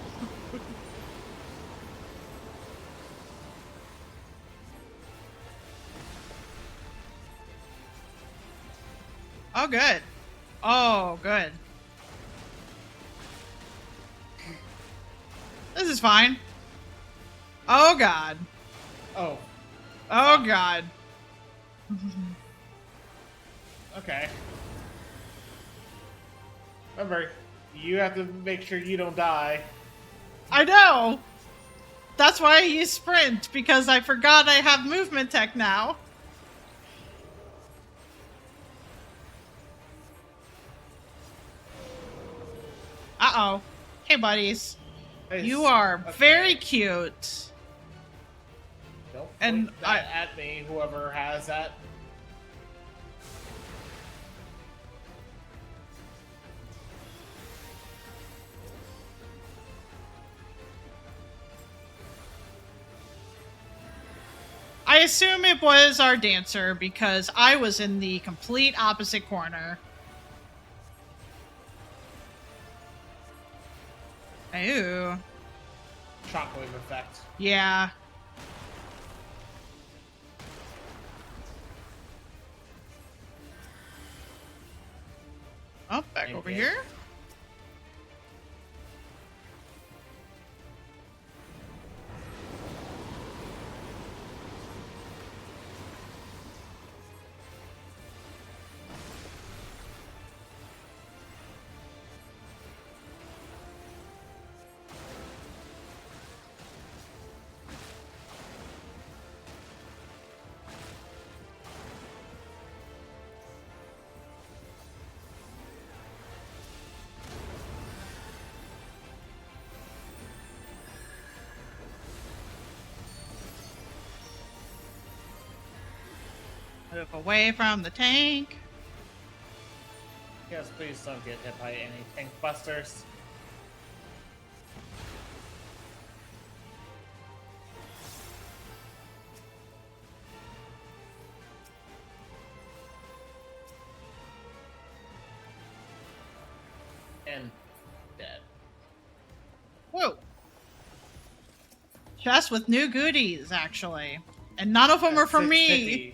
Oh, good. Oh, good. This is fine. Oh, God. Oh. Oh, God. Okay. Remember, you have to make sure you don't die. I know! That's why I use sprint, because I forgot I have movement tech now. Uh-oh. Hey, buddies. You are very cute. Don't point that at me, whoever has that. I assume it was our dancer because I was in the complete opposite corner. Ew. Shockwave effect. Yeah. Oh, back over here. Move away from the tank. Yes, please don't get hit by any tank busters. And dead. Whoa. Chest with new goodies, actually. And none of them are for me.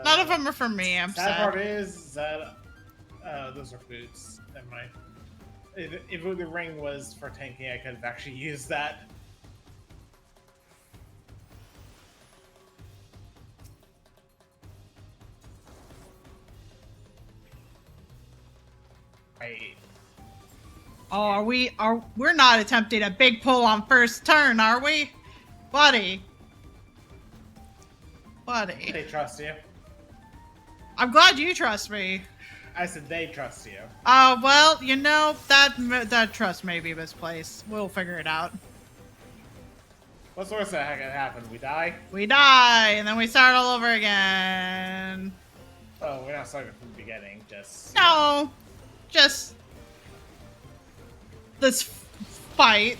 None of them are for me, I'm sad. Sad part is that those are boots. Never mind. If the ring was for tanking, I could have actually used that. Right. Oh, we're not attempting a big pull on first turn, are we? Buddy. Buddy. They trust you. I'm glad you trust me. I said they trust you. Oh, well, you know, that trust may be misplaced. We'll figure it out. What's the worst that can happen? We die? We die, and then we start all over again. Oh, we're not starting from the beginning, just... No! Just this fight.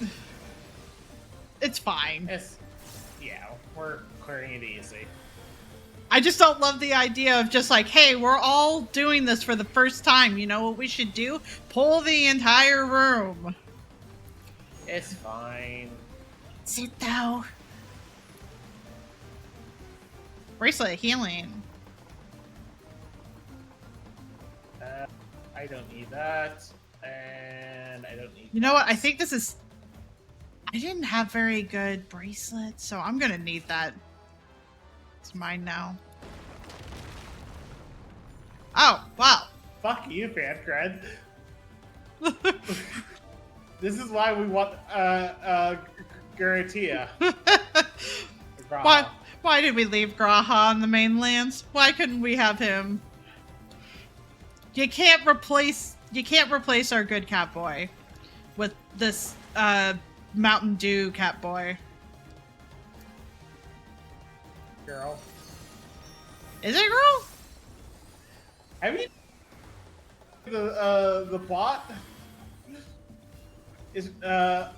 It's fine. Yeah, we're clearing it easy. I just don't love the idea of just like, hey, we're all doing this for the first time. You know what we should do? Pull the entire room. It's fine. Sit though. Bracelet of healing. I don't need that. And I don't need You know what? I think this is... I didn't have very good bracelets, so I'm gonna need that. It's mine now. Oh, wow. Fuck you, Fancred. This is why we want Garatia. Why did we leave Graha on the mainlands? Why couldn't we have him? You can't replace our good cat boy with this Mountain Dew cat boy. Girl. Is it girl? Have you the plot? Is I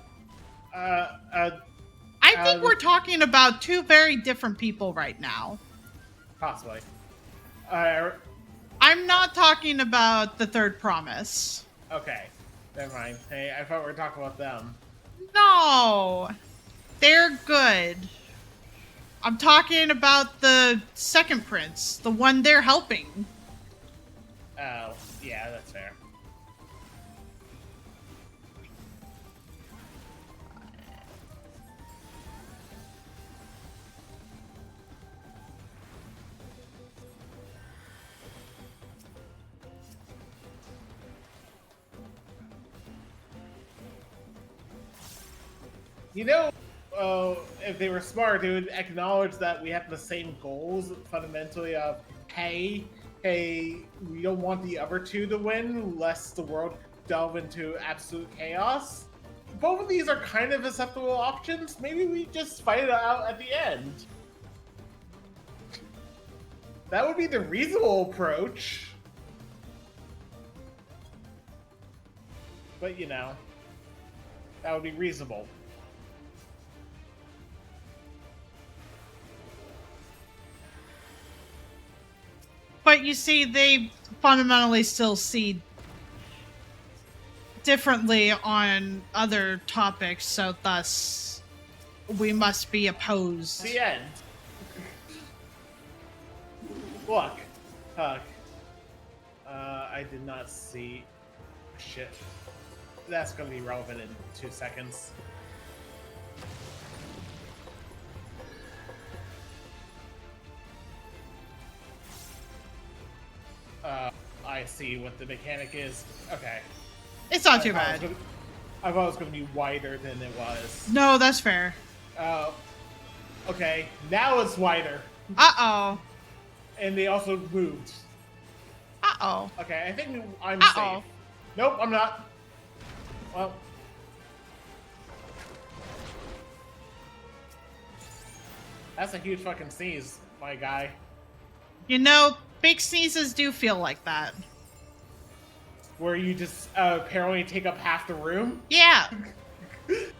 think we're talking about two very different people right now. Possibly. I'm not talking about the third promise. Okay. Never mind. Hey, I thought we were talking about them. No! They're good. I'm talking about the second prince, the one they're helping. Oh, yeah, that's fair. You know, if they were smart, they would acknowledge that we have the same goals, fundamentally, of, hey, we don't want the other two to win, lest the world delve into absolute chaos. Both of these are kind of acceptable options. Maybe we just fight it out at the end. That would be the reasonable approach. But, you know, that would be reasonable. But you see, they fundamentally still see differently on other topics, so thus we must be opposed. The end. Look. Hug. I did not see... Shit. That's gonna be relevant in 2 seconds. I see what the mechanic is. Okay. It's not too bad. I thought it was going to be wider than it was. No, that's fair. Okay. Now it's wider. Uh-oh. And they also moved. Uh-oh. Okay, I think I'm safe. Nope, I'm not. Well. That's a huge fucking sneeze, my guy. You know, big sneezes do feel like that. Where you just apparently take up half the room? Yeah. Do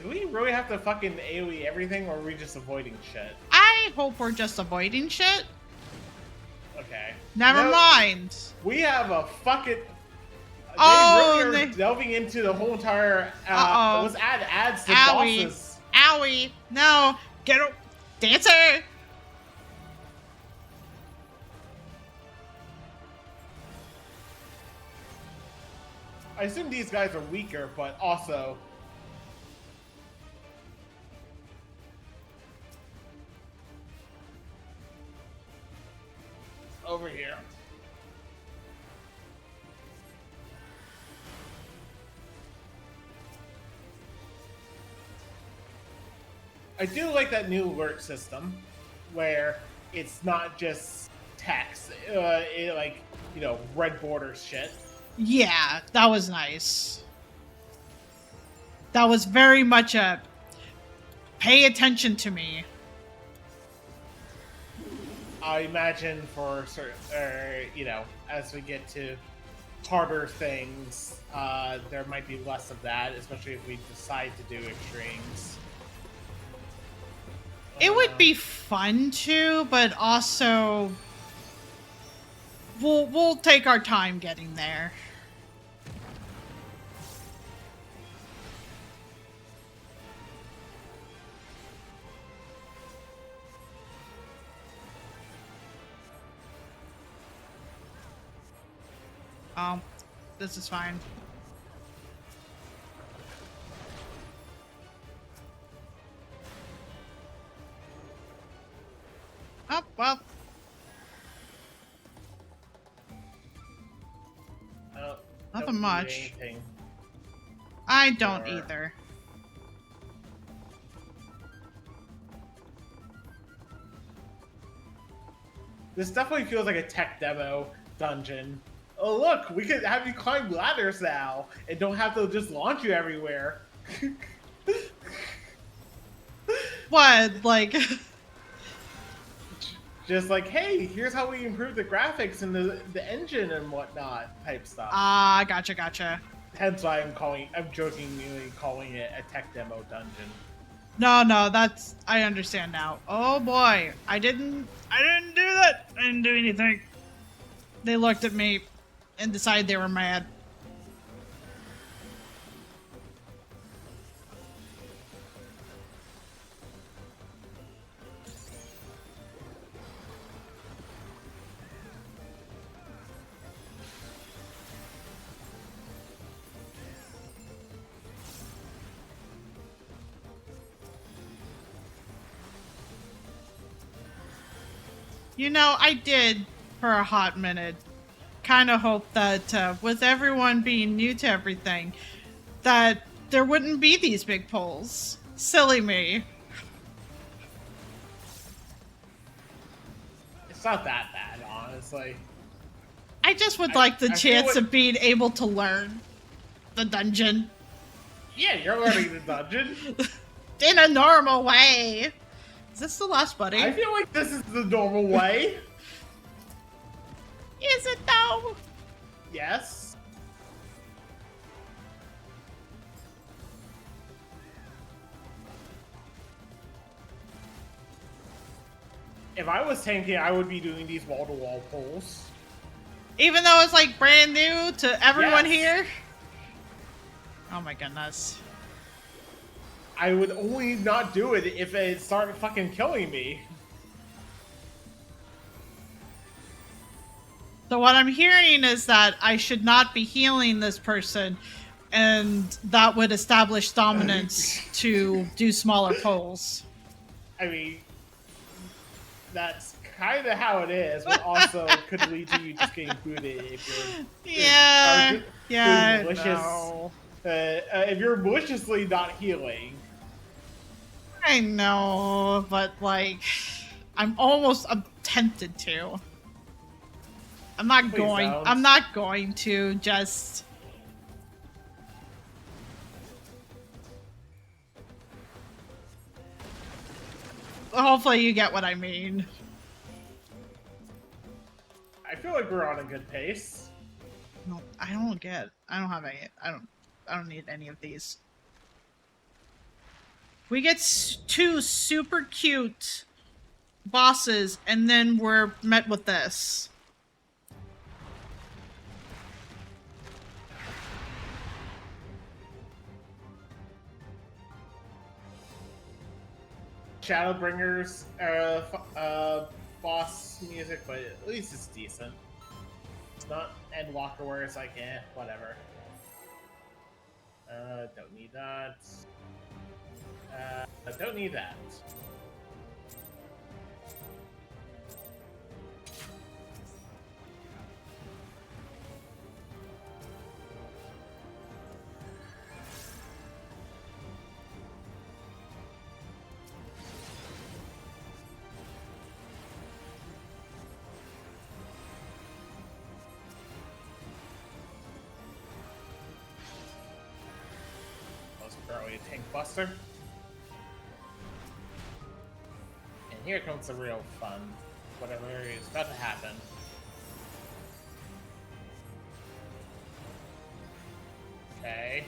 we really have to fucking AoE everything, or are we just avoiding shit? I hope we're just avoiding shit. Okay. Never mind. We have a fucking... Oh, they really are delving into the whole entire... let's add ads to Owie. bosses. Owie. No. Get a... Dancer! I assume these guys are weaker, but also... Over here. I do like that new alert system, where it's not just text, it like, you know, red borders shit. Yeah, that was nice. That was very much a pay attention to me. I imagine for certain, you know, as we get to harder things, there might be less of that, especially if we decide to do extremes. It would be fun to, but also we'll take our time getting there. This is fine. Oh, well. Nothing much. I don't either. This definitely feels like a tech demo dungeon. Oh look, we can have you climb ladders now, and don't have to just launch you everywhere. What, like? Just like, hey, here's how we improve the graphics and the engine and whatnot type stuff. Ah, gotcha. Hence why I'm jokingly calling it a tech demo dungeon. No, that's, I understand now. Oh boy, I didn't do that. I didn't do anything. They looked at me and decided they were mad. You know, I did, for a hot minute, kind of hope that with everyone being new to everything, that there wouldn't be these big poles. Silly me. It's not that bad, honestly. I just would like the chance of being able to learn the dungeon. Yeah, you're learning the dungeon. In a normal way. Is this the last buddy? I feel like this is the normal way. Is it though? Yes. If I was tanking, I would be doing these wall-to-wall pulls. Even though it's like brand new to everyone Yes. here? Oh my goodness. I would only not do it if it started fucking killing me. So what I'm hearing is that I should not be healing this person, and that would establish dominance to do smaller pulls. I mean, that's kind of how it is, but also could lead to you just getting booted if you're Yeah, malicious. no. If you're maliciously not healing. I know, but like, I'm tempted to. I'm not going. Don't. I'm not going to just. Hopefully, you get what I mean. I feel like we're on a good pace. No, I don't get. I don't have any. I don't need any of these. We get two super cute bosses, and then we're met with this. Shadowbringers boss music, but at least it's decent. It's not Endwalker where it's like, whatever. Don't need that. Don't need that. Probably a tank buster. And here comes the real fun. Whatever is about to happen. Okay.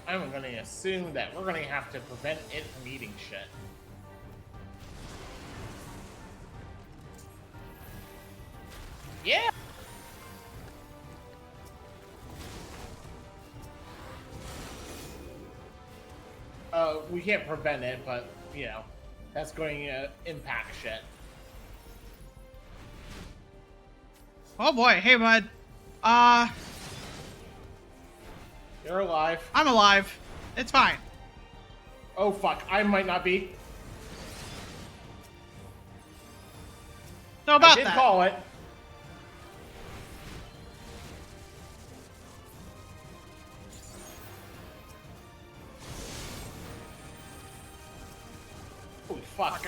I'm gonna assume that we're gonna have to prevent it from eating shit. Yeah! We can't prevent it, but, you know, that's going to impact shit. Oh boy, hey bud. You're alive. I'm alive. It's fine. Oh fuck, I might not be. So about I did that. call it. Holy fuck.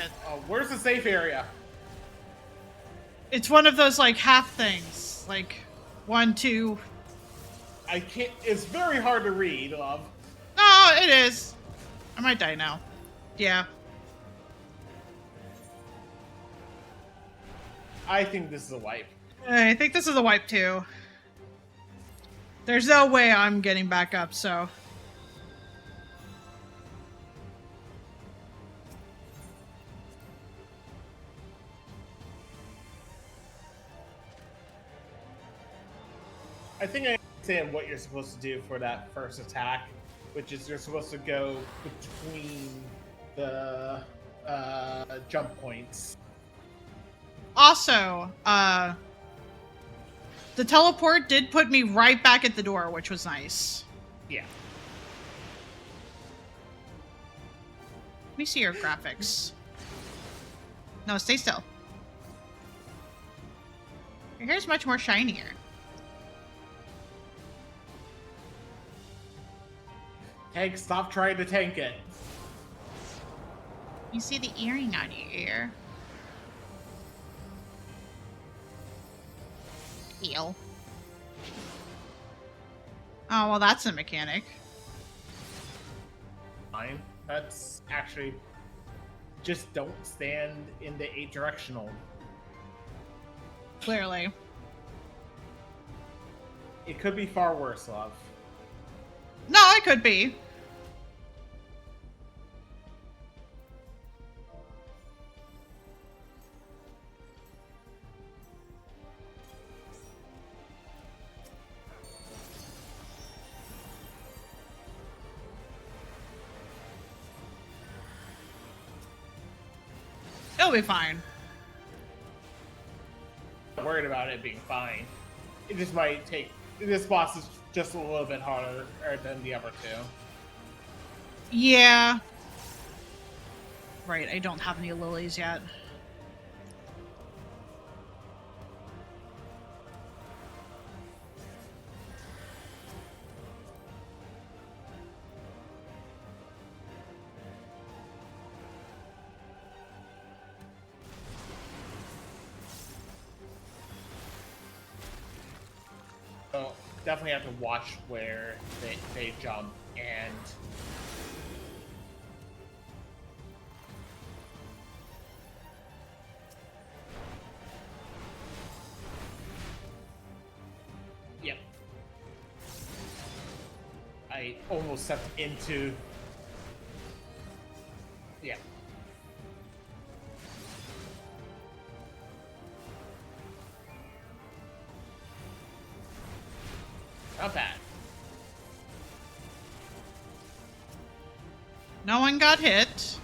Where's the safe area? It's one of those like half things. Like 1, 2. I can't. It's very hard to read, love. No, it is. I might die now. Yeah. I think this is a wipe. I think this is a wipe too. There's no way I'm getting back up, so. I think I understand what you're supposed to do for that first attack, which is you're supposed to go between the jump points. Also, the teleport did put me right back at the door, which was nice. Yeah. Let me see your graphics. No, stay still. Your hair's much more shinier. Tank, stop trying to tank it. You see the earring on your ear. Heal. Oh, well, that's a mechanic. Fine. That's actually... Just don't stand in the 8-directional. Clearly. It could be far worse, love. No, it could be. It'll be fine. I'm worried about it being fine. It just might take... This boss is just a little bit harder than the other two. Yeah. Right, I don't have any lilies yet. So definitely have to watch where they jump and... Yep. I almost stepped into... Yeah. Not bad. No one got hit.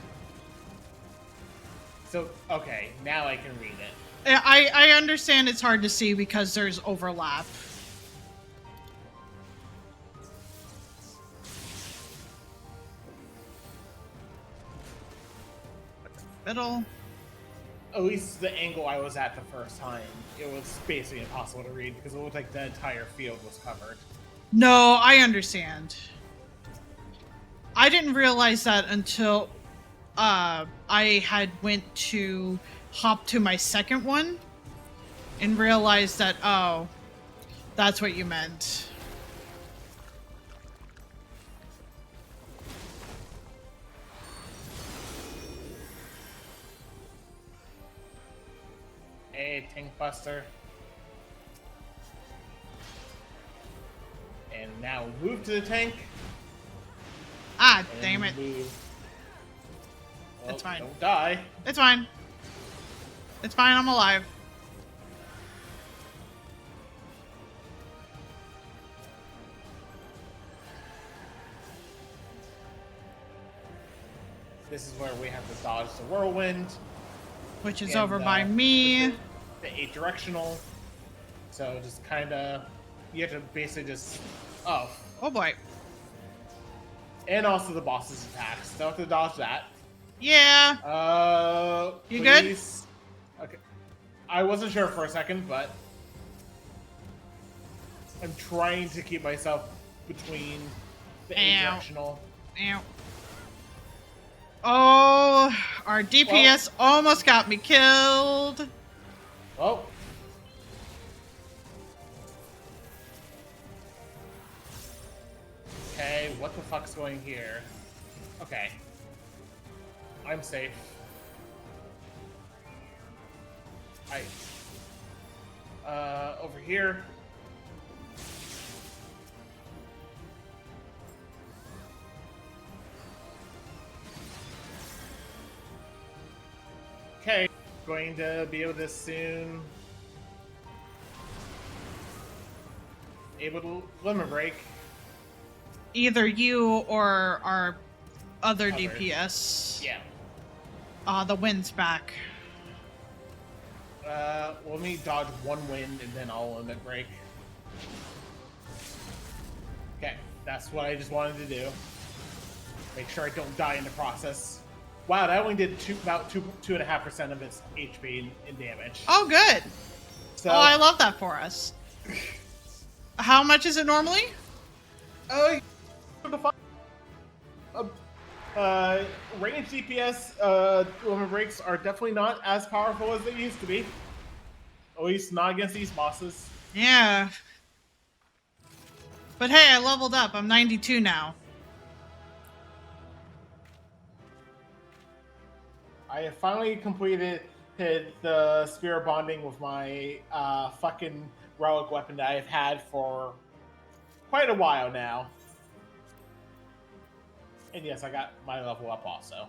So, okay, now I can read it. I understand it's hard to see because there's overlap. Middle. At least the angle I was at the first time, it was basically impossible to read because it looked like the entire field was covered. No, I understand. I didn't realize that until I had went to hop to my second one and realized that, oh, that's what you meant. Hey, Tank Buster. And now move to the tank. Ah, damn it. Move. Well, It's fine. Don't die. It's fine. It's fine, I'm alive. This is where we have to dodge the whirlwind. Which is and, over by me. The 8 directional. So just kind of, you have to basically just, oh boy. And also the boss's attacks. Don't have to dodge that. Yeah. You Please. Good? Okay. I wasn't sure for a second, but I'm trying to keep myself between the 8 directional. Ow. Oh, our DPS almost got me killed. Oh. Okay, what the fuck's going here? Okay. I'm safe. Over here. Okay, going to be able to soon. Able to limit break. Either you or our other DPS. Yeah. The wind's back. Let me dodge one wind and then I'll limit break. Okay, that's what I just wanted to do. Make sure I don't die in the process. Wow, that only did about 2.5% of its HP in damage. Oh, good. So, I love that for us. How much is it normally? Range DPS limit breaks are definitely not as powerful as they used to be. At least not against these bosses. Yeah. But hey, I leveled up. I'm 92 now. I have finally completed the spirit bonding with my fucking relic weapon that I've had for quite a while now. And yes, I got my level up also.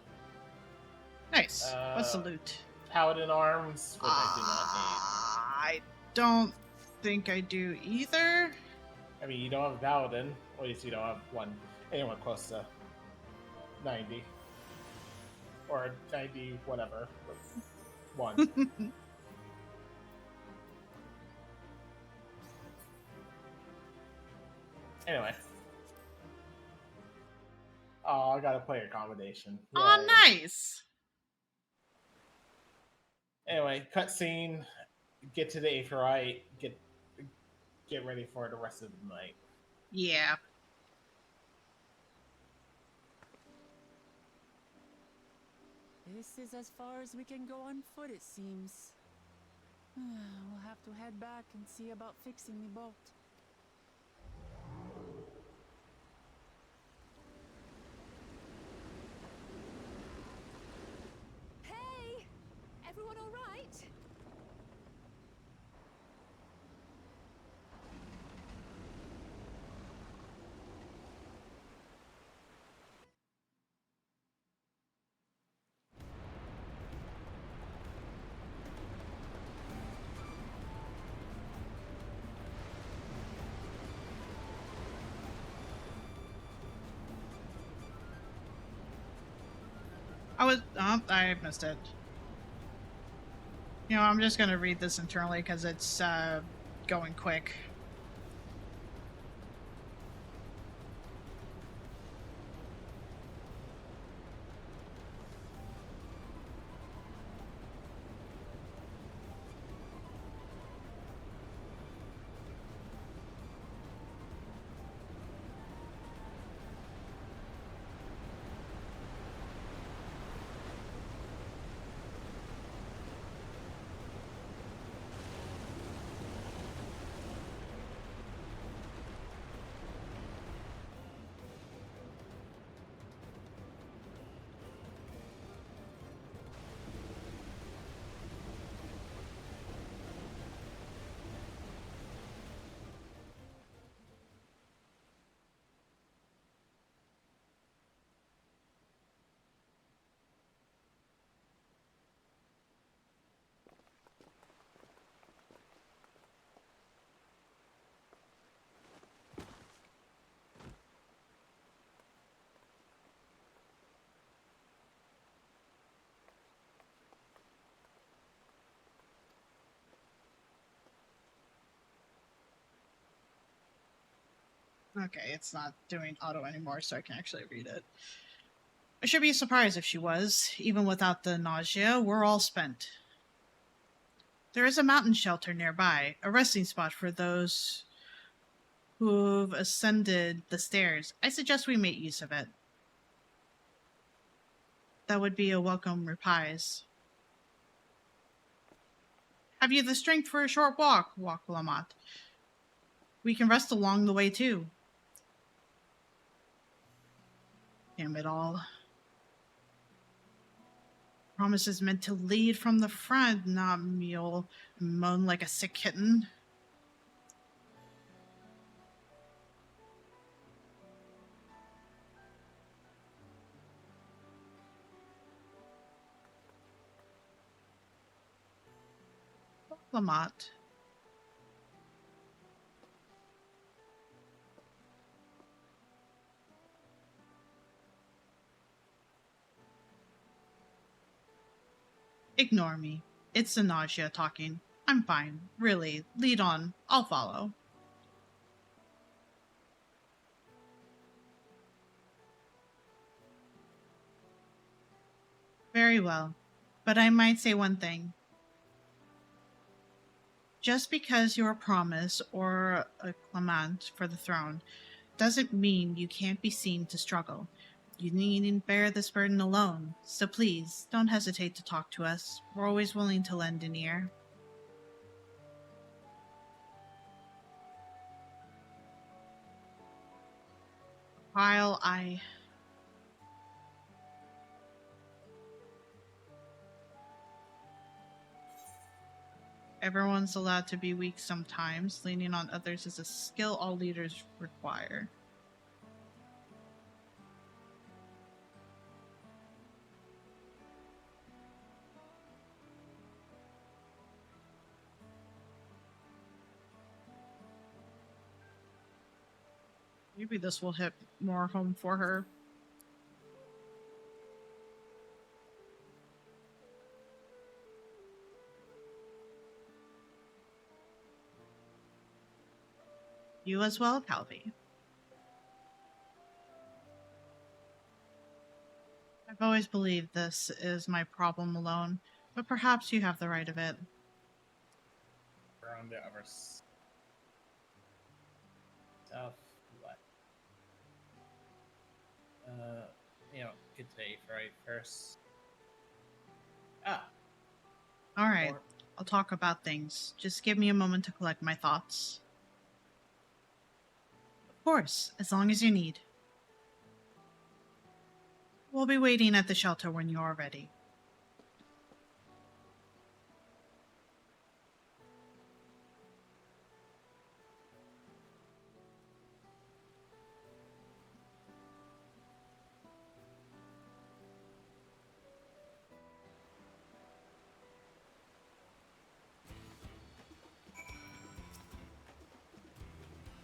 Nice. What's the loot? Paladin arms, which I do not need. I don't think I do either. I mean, you don't have a paladin. At least you don't have anyone close to 90. Or 90, whatever. 1. Anyway. Oh, I gotta play accommodation. Oh, nice. Anyway, cutscene. Get to the Aetheryte. Get ready for the rest of the night. Yeah. This is as far as we can go on foot, it seems. We'll have to head back and see about fixing the boat. Hey! Everyone all right? I missed it. You know, I'm just gonna read this internally because it's going quick. Okay, it's not doing auto anymore, so I can actually read it. I should be surprised if she was. Even without the nausea, we're all spent. There is a mountain shelter nearby, a resting spot for those who've ascended the stairs. I suggest we make use of it. That would be a welcome reprise. Have you the strength for a short walk, Lamont? We can rest along the way, too. Damn it all. Promise is meant to lead from the front, not mewl and moan like a sick kitten. Lamont. Ignore me. It's the nausea talking. I'm fine. Really. Lead on. I'll follow. Very well. But I might say one thing. Just because you're a promise or a Clement for the throne doesn't mean you can't be seen to struggle. You needn't bear this burden alone, so please, don't hesitate to talk to us. We're always willing to lend an ear. While Everyone's allowed to be weak sometimes. Leaning on others is a skill all leaders require. Maybe this will hit more home for her. You as well, Calvi. I've always believed this is my problem alone, but perhaps you have the right of it. Around the other stuff. What? Get to A4 first. Alright, I'll talk about things. Just give me a moment to collect my thoughts. Of course, as long as you need. We'll be waiting at the shelter when you are ready.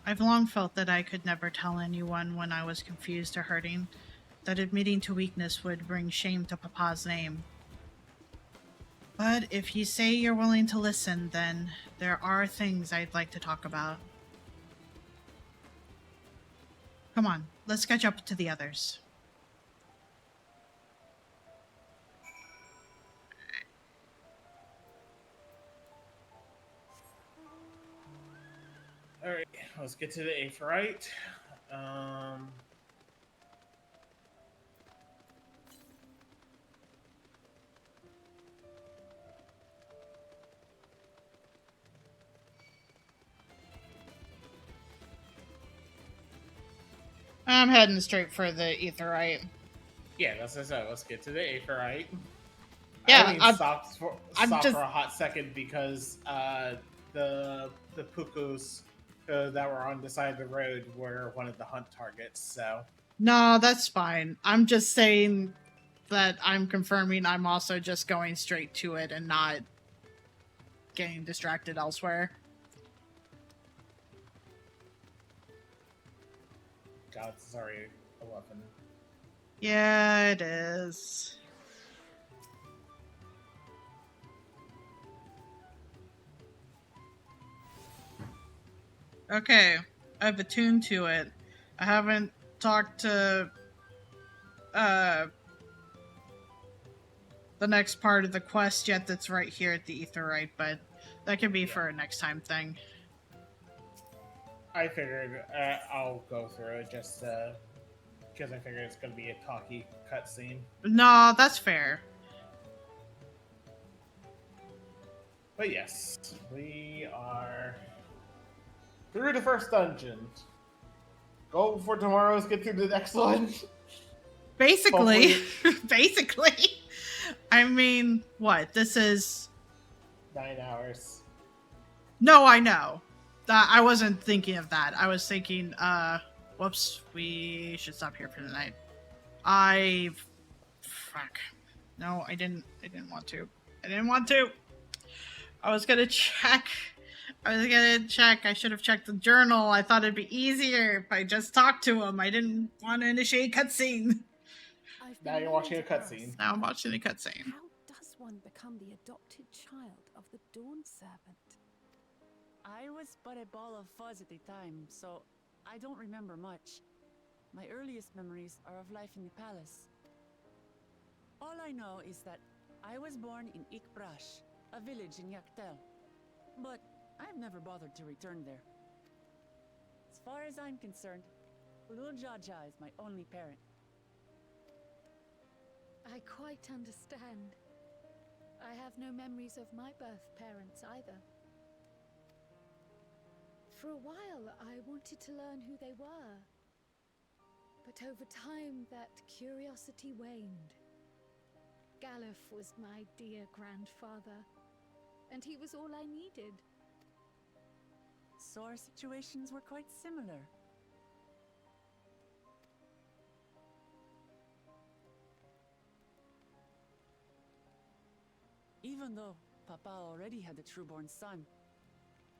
I've long felt that I could never tell anyone when I was confused or hurting, that admitting to weakness would bring shame to Papa's name. But if you say you're willing to listen, then there are things I'd like to talk about. Come on, let's catch up to the others. Alright, let's get to the A4. I'm heading straight for the Aetheryte. Yeah, that's what I said. Let's get to the Aetheryte. Yeah, I stopped for a hot second because the pukus that were on the side of the road were one of the hunt targets. So No, that's fine. I'm just saying that I'm confirming I'm also just going straight to it and not getting distracted elsewhere. God, it's already 11. Yeah, it is. Okay, I've attuned to it. I haven't talked to the next part of the quest yet that's right here at the Aetheryte, but that could be for a next time thing. I figured I'll go through it just because I figured it's going to be a talky cutscene. No, that's fair. But yes, we are through the first dungeon. Goal for tomorrow is get through the next one. Basically, basically. I mean, what? This is 9 hours. No, I know. I wasn't thinking of that. I was thinking, whoops, we should stop here for the night. Fuck. No, I didn't want to. I didn't want to. I was gonna check. I should have checked the journal. I thought it'd be easier if I just talked to him. I didn't want to initiate cutscene. Now you're watching a cutscene. Now I'm watching a cutscene. How does one become the adopted child of the Dawn Servant? I was but a ball of fuzz at the time, so I don't remember much. My earliest memories are of life in the palace. All I know is that I was born in Ikbrash, a village in Yaktel. But I've never bothered to return there. As far as I'm concerned, Lul Jaja is my only parent. I quite understand. I have no memories of my birth parents either. For a while, I wanted to learn who they were. But over time, that curiosity waned. Galuf was my dear grandfather, and he was all I needed. So our situations were quite similar. Even though Papa already had a trueborn son,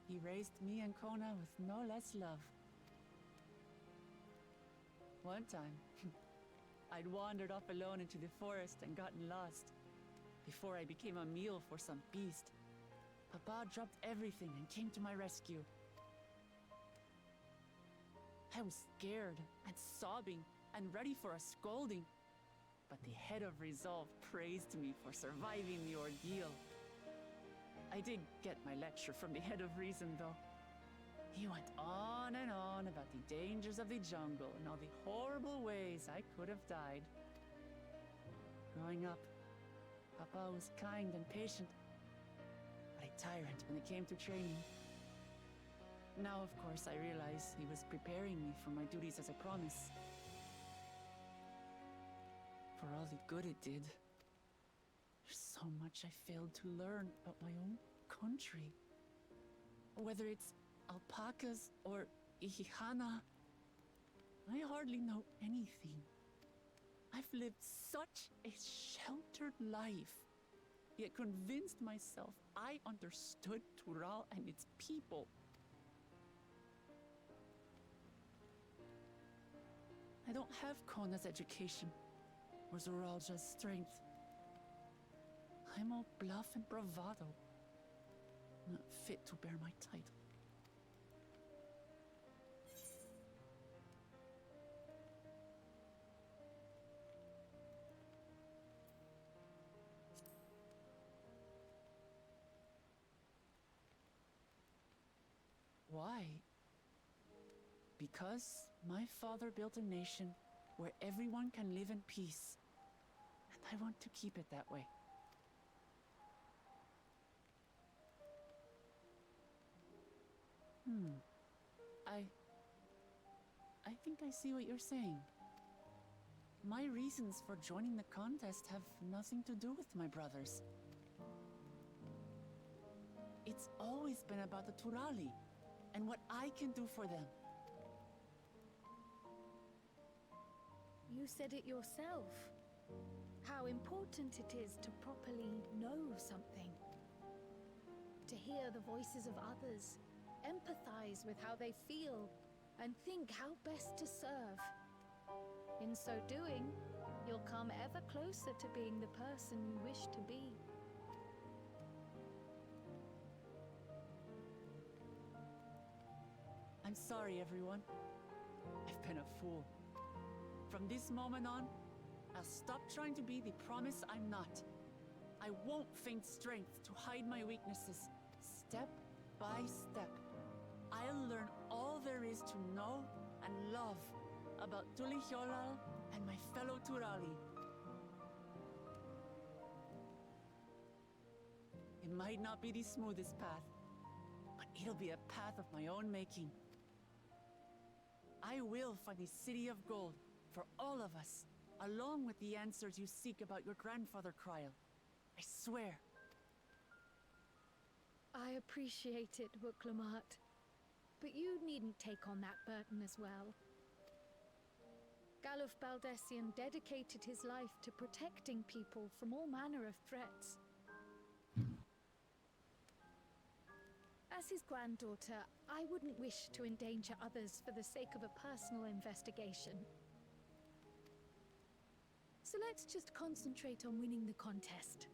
he raised me and Kona with no less love. One time, I'd wandered off alone into the forest and gotten lost. Before I became a meal for some beast, Papa dropped everything and came to my rescue. I was scared and sobbing and ready for a scolding, but the head of resolve praised me for surviving the ordeal. I did get my lecture from the head of reason, though. He went on and on about the dangers of the jungle and all the horrible ways I could have died. Growing up, Papa was kind and patient, but a tyrant when it came to training. Now, of course, I realize he was preparing me for my duties as a promise. For all the good it did, there's so much I failed to learn about my own country. Whether it's alpacas or Ihihana, I hardly know anything. I've lived such a sheltered life, yet convinced myself I understood Tural and its people. I don't have Kona's education, or Zoralja's strength. I'm all bluff and bravado, not fit to bear my title. Why? Because my father built a nation where everyone can live in peace, and I want to keep it that way. I think I see what you're saying. My reasons for joining the contest have nothing to do with my brothers. It's always been about the Turali and what I can do for them. You said it yourself. How important it is to properly know something. To hear the voices of others, empathize with how they feel, and think how best to serve. In so doing, you'll come ever closer to being the person you wish to be. I'm sorry, everyone. I've been a fool. From this moment on, I'll stop trying to be the promise I'm not. I won't feign strength to hide my weaknesses. Step by step, I'll learn all there is to know and love about Tulihyolal and my fellow Turali. It might not be the smoothest path, but it'll be a path of my own making. I will find a city of gold for all of us, along with the answers you seek about your grandfather Kryl. I swear. I appreciate it, Wuklamart. But you needn't take on that burden as well. Galuf Baldessian dedicated his life to protecting people from all manner of threats. As his granddaughter, I wouldn't wish to endanger others for the sake of a personal investigation. So let's just concentrate on winning the contest.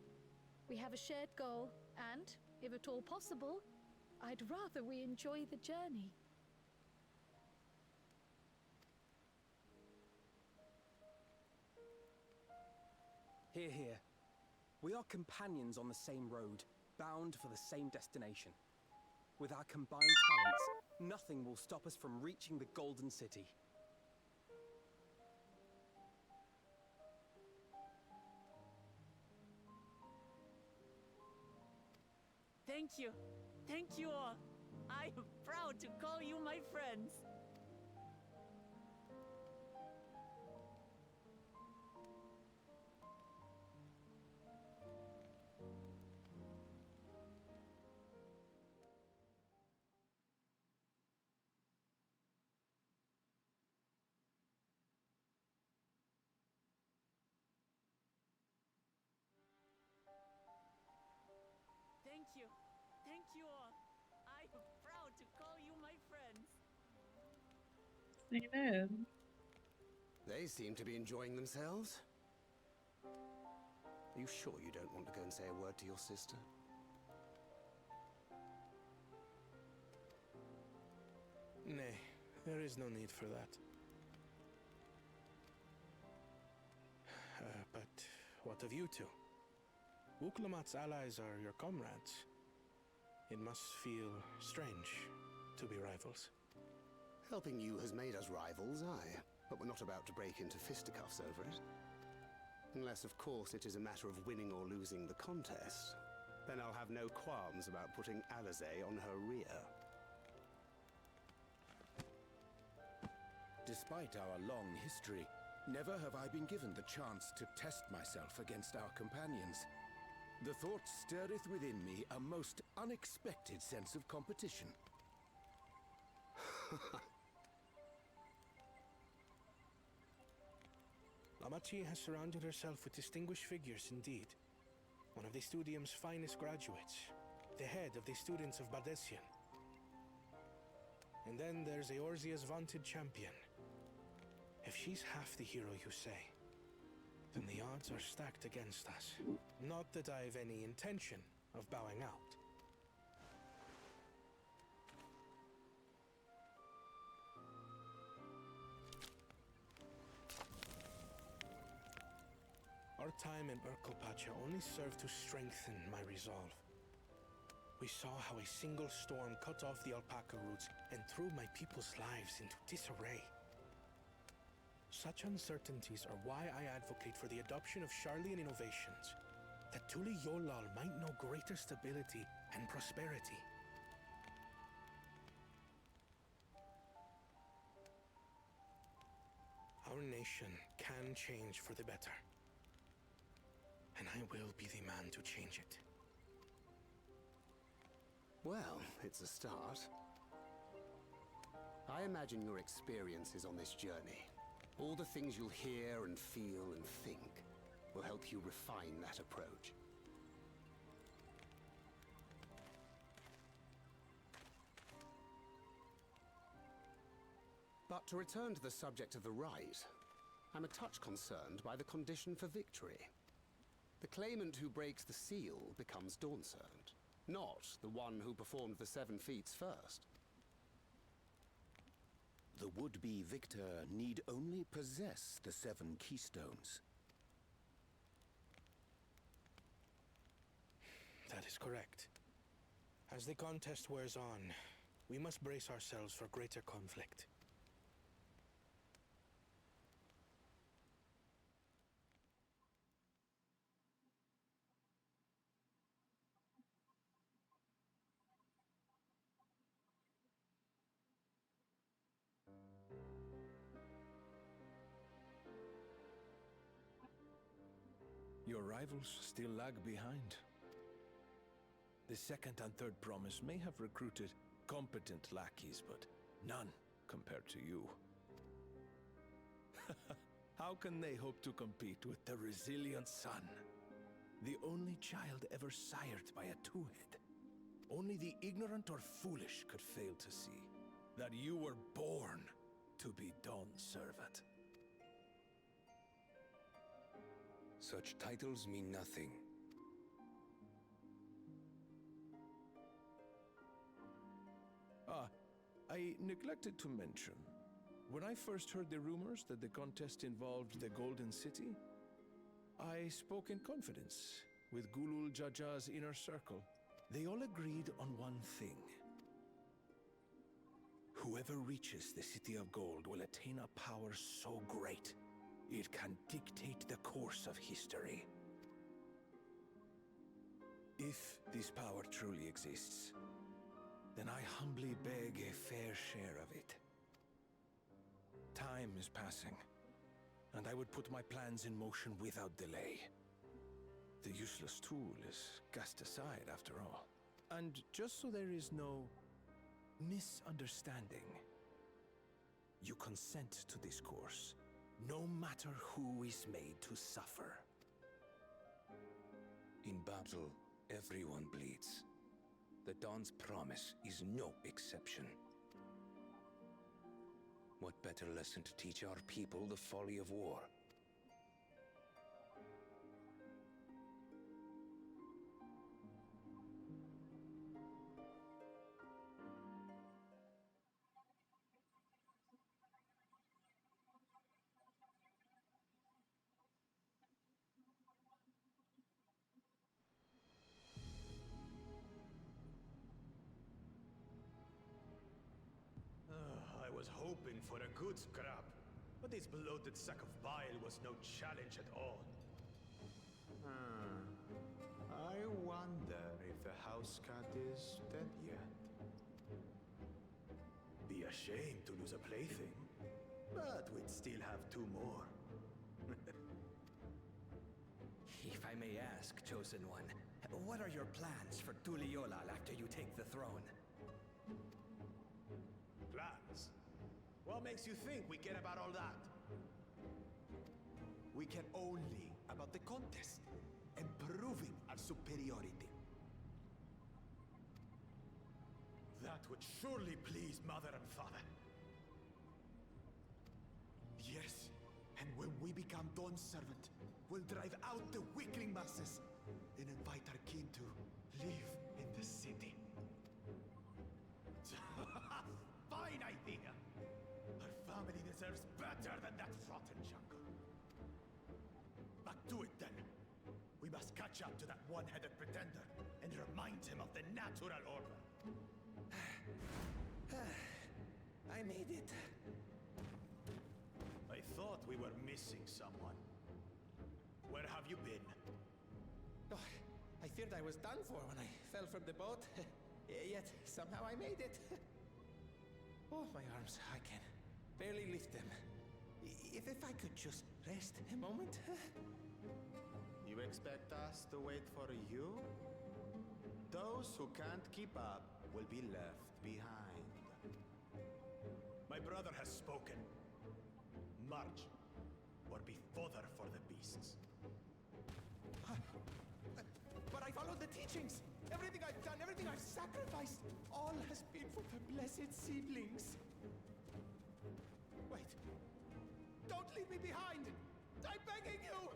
We have a shared goal, and, if at all possible, I'd rather we enjoy the journey. Hear, hear. We are companions on the same road, bound for the same destination. With our combined talents, nothing will stop us from reaching the Golden City. Thank you. Thank you all. I am proud to call you my friends. Thank you. Thank you all. I am proud to call you my friends. Amen. They seem to be enjoying themselves. Are you sure you don't want to go and say a word to your sister? Nay, there is no need for that. But what of you two? Wuklamat's allies are your comrades. It must feel strange to be rivals. Helping you has made us rivals, aye. But we're not about to break into fisticuffs over it. Unless, of course, it is a matter of winning or losing the contest. Then I'll have no qualms about putting Alizé on her rear. Despite our long history, never have I been given the chance to test myself against our companions. The thought stirreth within me a most unexpected sense of competition. Lamachi has surrounded herself with distinguished figures indeed. One of the Studium's finest graduates, the head of the students of Baldessian. And then there's Eorzea's vaunted champion. If she's half the hero you say, then the odds are stacked against us. Not that I've any intention of bowing out. Our time in Urkelpacha only served to strengthen my resolve. We saw how a single storm cut off the alpaca roots and threw my people's lives into disarray. Such uncertainties are why I advocate for the adoption of Sharlayan innovations, that Tulihyolal might know greater stability and prosperity. Our nation can change for the better. And I will be the man to change it. Well, it's a start. I imagine your experiences on this journey, all the things you'll hear and feel and think, will help you refine that approach. But to return to the subject of the rite, I'm a touch concerned by the condition for victory. The claimant who breaks the seal becomes Dawnservant, not the one who performed the 7 feats first. The would-be victor need only possess the 7 keystones. That is correct. As the contest wears on, we must brace ourselves for greater conflict. Your rivals still lag behind. The second and third promise may have recruited competent lackeys, but none compared to you. How can they hope to compete with the resilient son? The only child ever sired by a two-head. Only the ignorant or foolish could fail to see that you were born to be Dawn's servant. Such titles mean nothing. I neglected to mention, when I first heard the rumors that the contest involved the Golden City, I spoke in confidence with Gulul Jaja's inner circle. They all agreed on one thing. Whoever reaches the City of Gold will attain a power so great, it can dictate the course of history. If this power truly exists, then I humbly beg a fair share of it. Time is passing, and I would put my plans in motion without delay. The useless tool is cast aside after all. And just so there is no misunderstanding, you consent to this course, no matter who is made to suffer. In battle, everyone bleeds. The Dawn's promise is no exception. What better lesson to teach our people the folly of war? I was hoping for a good scrap, but this bloated sack of bile was no challenge at all. I wonder if the house cat is dead yet. Be ashamed to lose a plaything, but we'd still have 2 more. If I may ask, Chosen One, what are your plans for Tuliolal after you take the throne? Plans? What makes you think we care about all that? We care only about the contest and proving our superiority. That would surely please Mother and Father. Yes, and when we become Dawn's servant, we'll drive out the weakling masses and invite our kin to live in the city. Fine idea! Our family deserves better than that rotten jungle. Back to it then. We must catch up to that one-headed pretender and remind him of the natural order. I made it. I thought we were missing someone. Where have you been? Oh, I feared I was done for when I fell from the boat. Yet somehow I made it. Oh, my arms, I can barely lift them. If I could just rest a moment. You expect us to wait for you? Those who can't keep up will be left behind. My brother has spoken. March, or be fodder for the beasts. But I followed the teachings. Everything I've done, everything I've sacrificed, all has been for the blessed seedlings. Wait. Don't leave me behind! I'm begging you!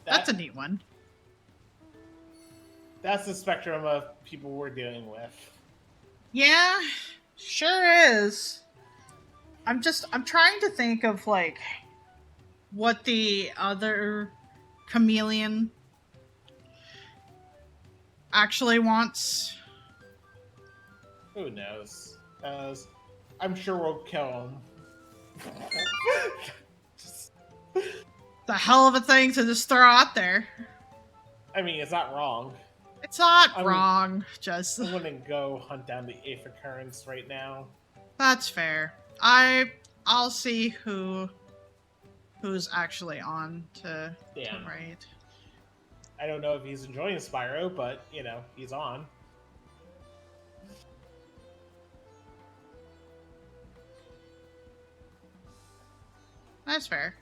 That's a neat one. That's the spectrum of people we're dealing with. Yeah, sure is. I'm trying to think of like what the other chameleon actually wants. Who knows? I'm sure we'll kill him. The hell of a thing to just throw out there. I mean, it's not wrong. It's not wrong. Just I wouldn't go hunt down the 8th occurrence right now. That's fair. I'll see who's actually on to raid. I don't know if he's enjoying Spyro, but you know, he's on. That's fair.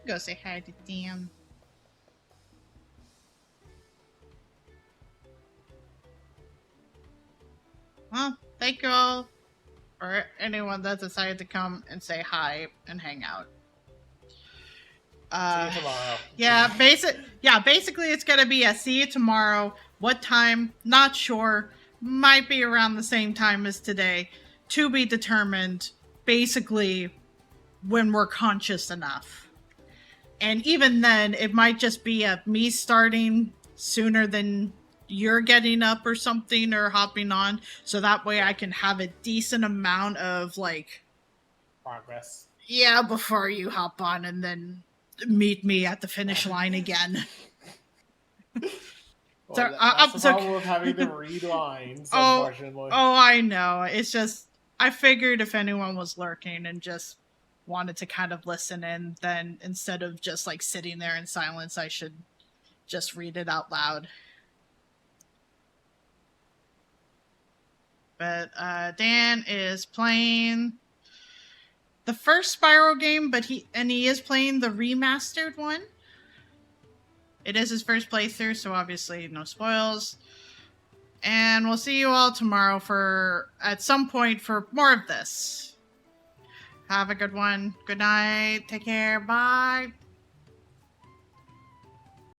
Go say hi to Dan. Well, thank you all for anyone that decided to come and say hi and hang out. See you tomorrow. Basically it's gonna be a see you tomorrow. What time? Not sure. Might be around the same time as today. To be determined, basically, when we're conscious enough. And even then, it might just be me starting sooner than you're getting up or something or hopping on, so that way I can have a decent amount of, like... progress. Yeah, before you hop on and then meet me at the finish line again. Well, that's the problem with having to read lines, unfortunately. Oh, I know. It's just... I figured if anyone was lurking and just wanted to kind of listen in, then instead of just like sitting there in silence, I should just read it out loud. But Dan is playing the first Spyro game, but he is playing the remastered one. It is his first playthrough, so obviously no spoils. And we'll see you all tomorrow at some point for more of this. Have a good one. Good night. Take care. Bye.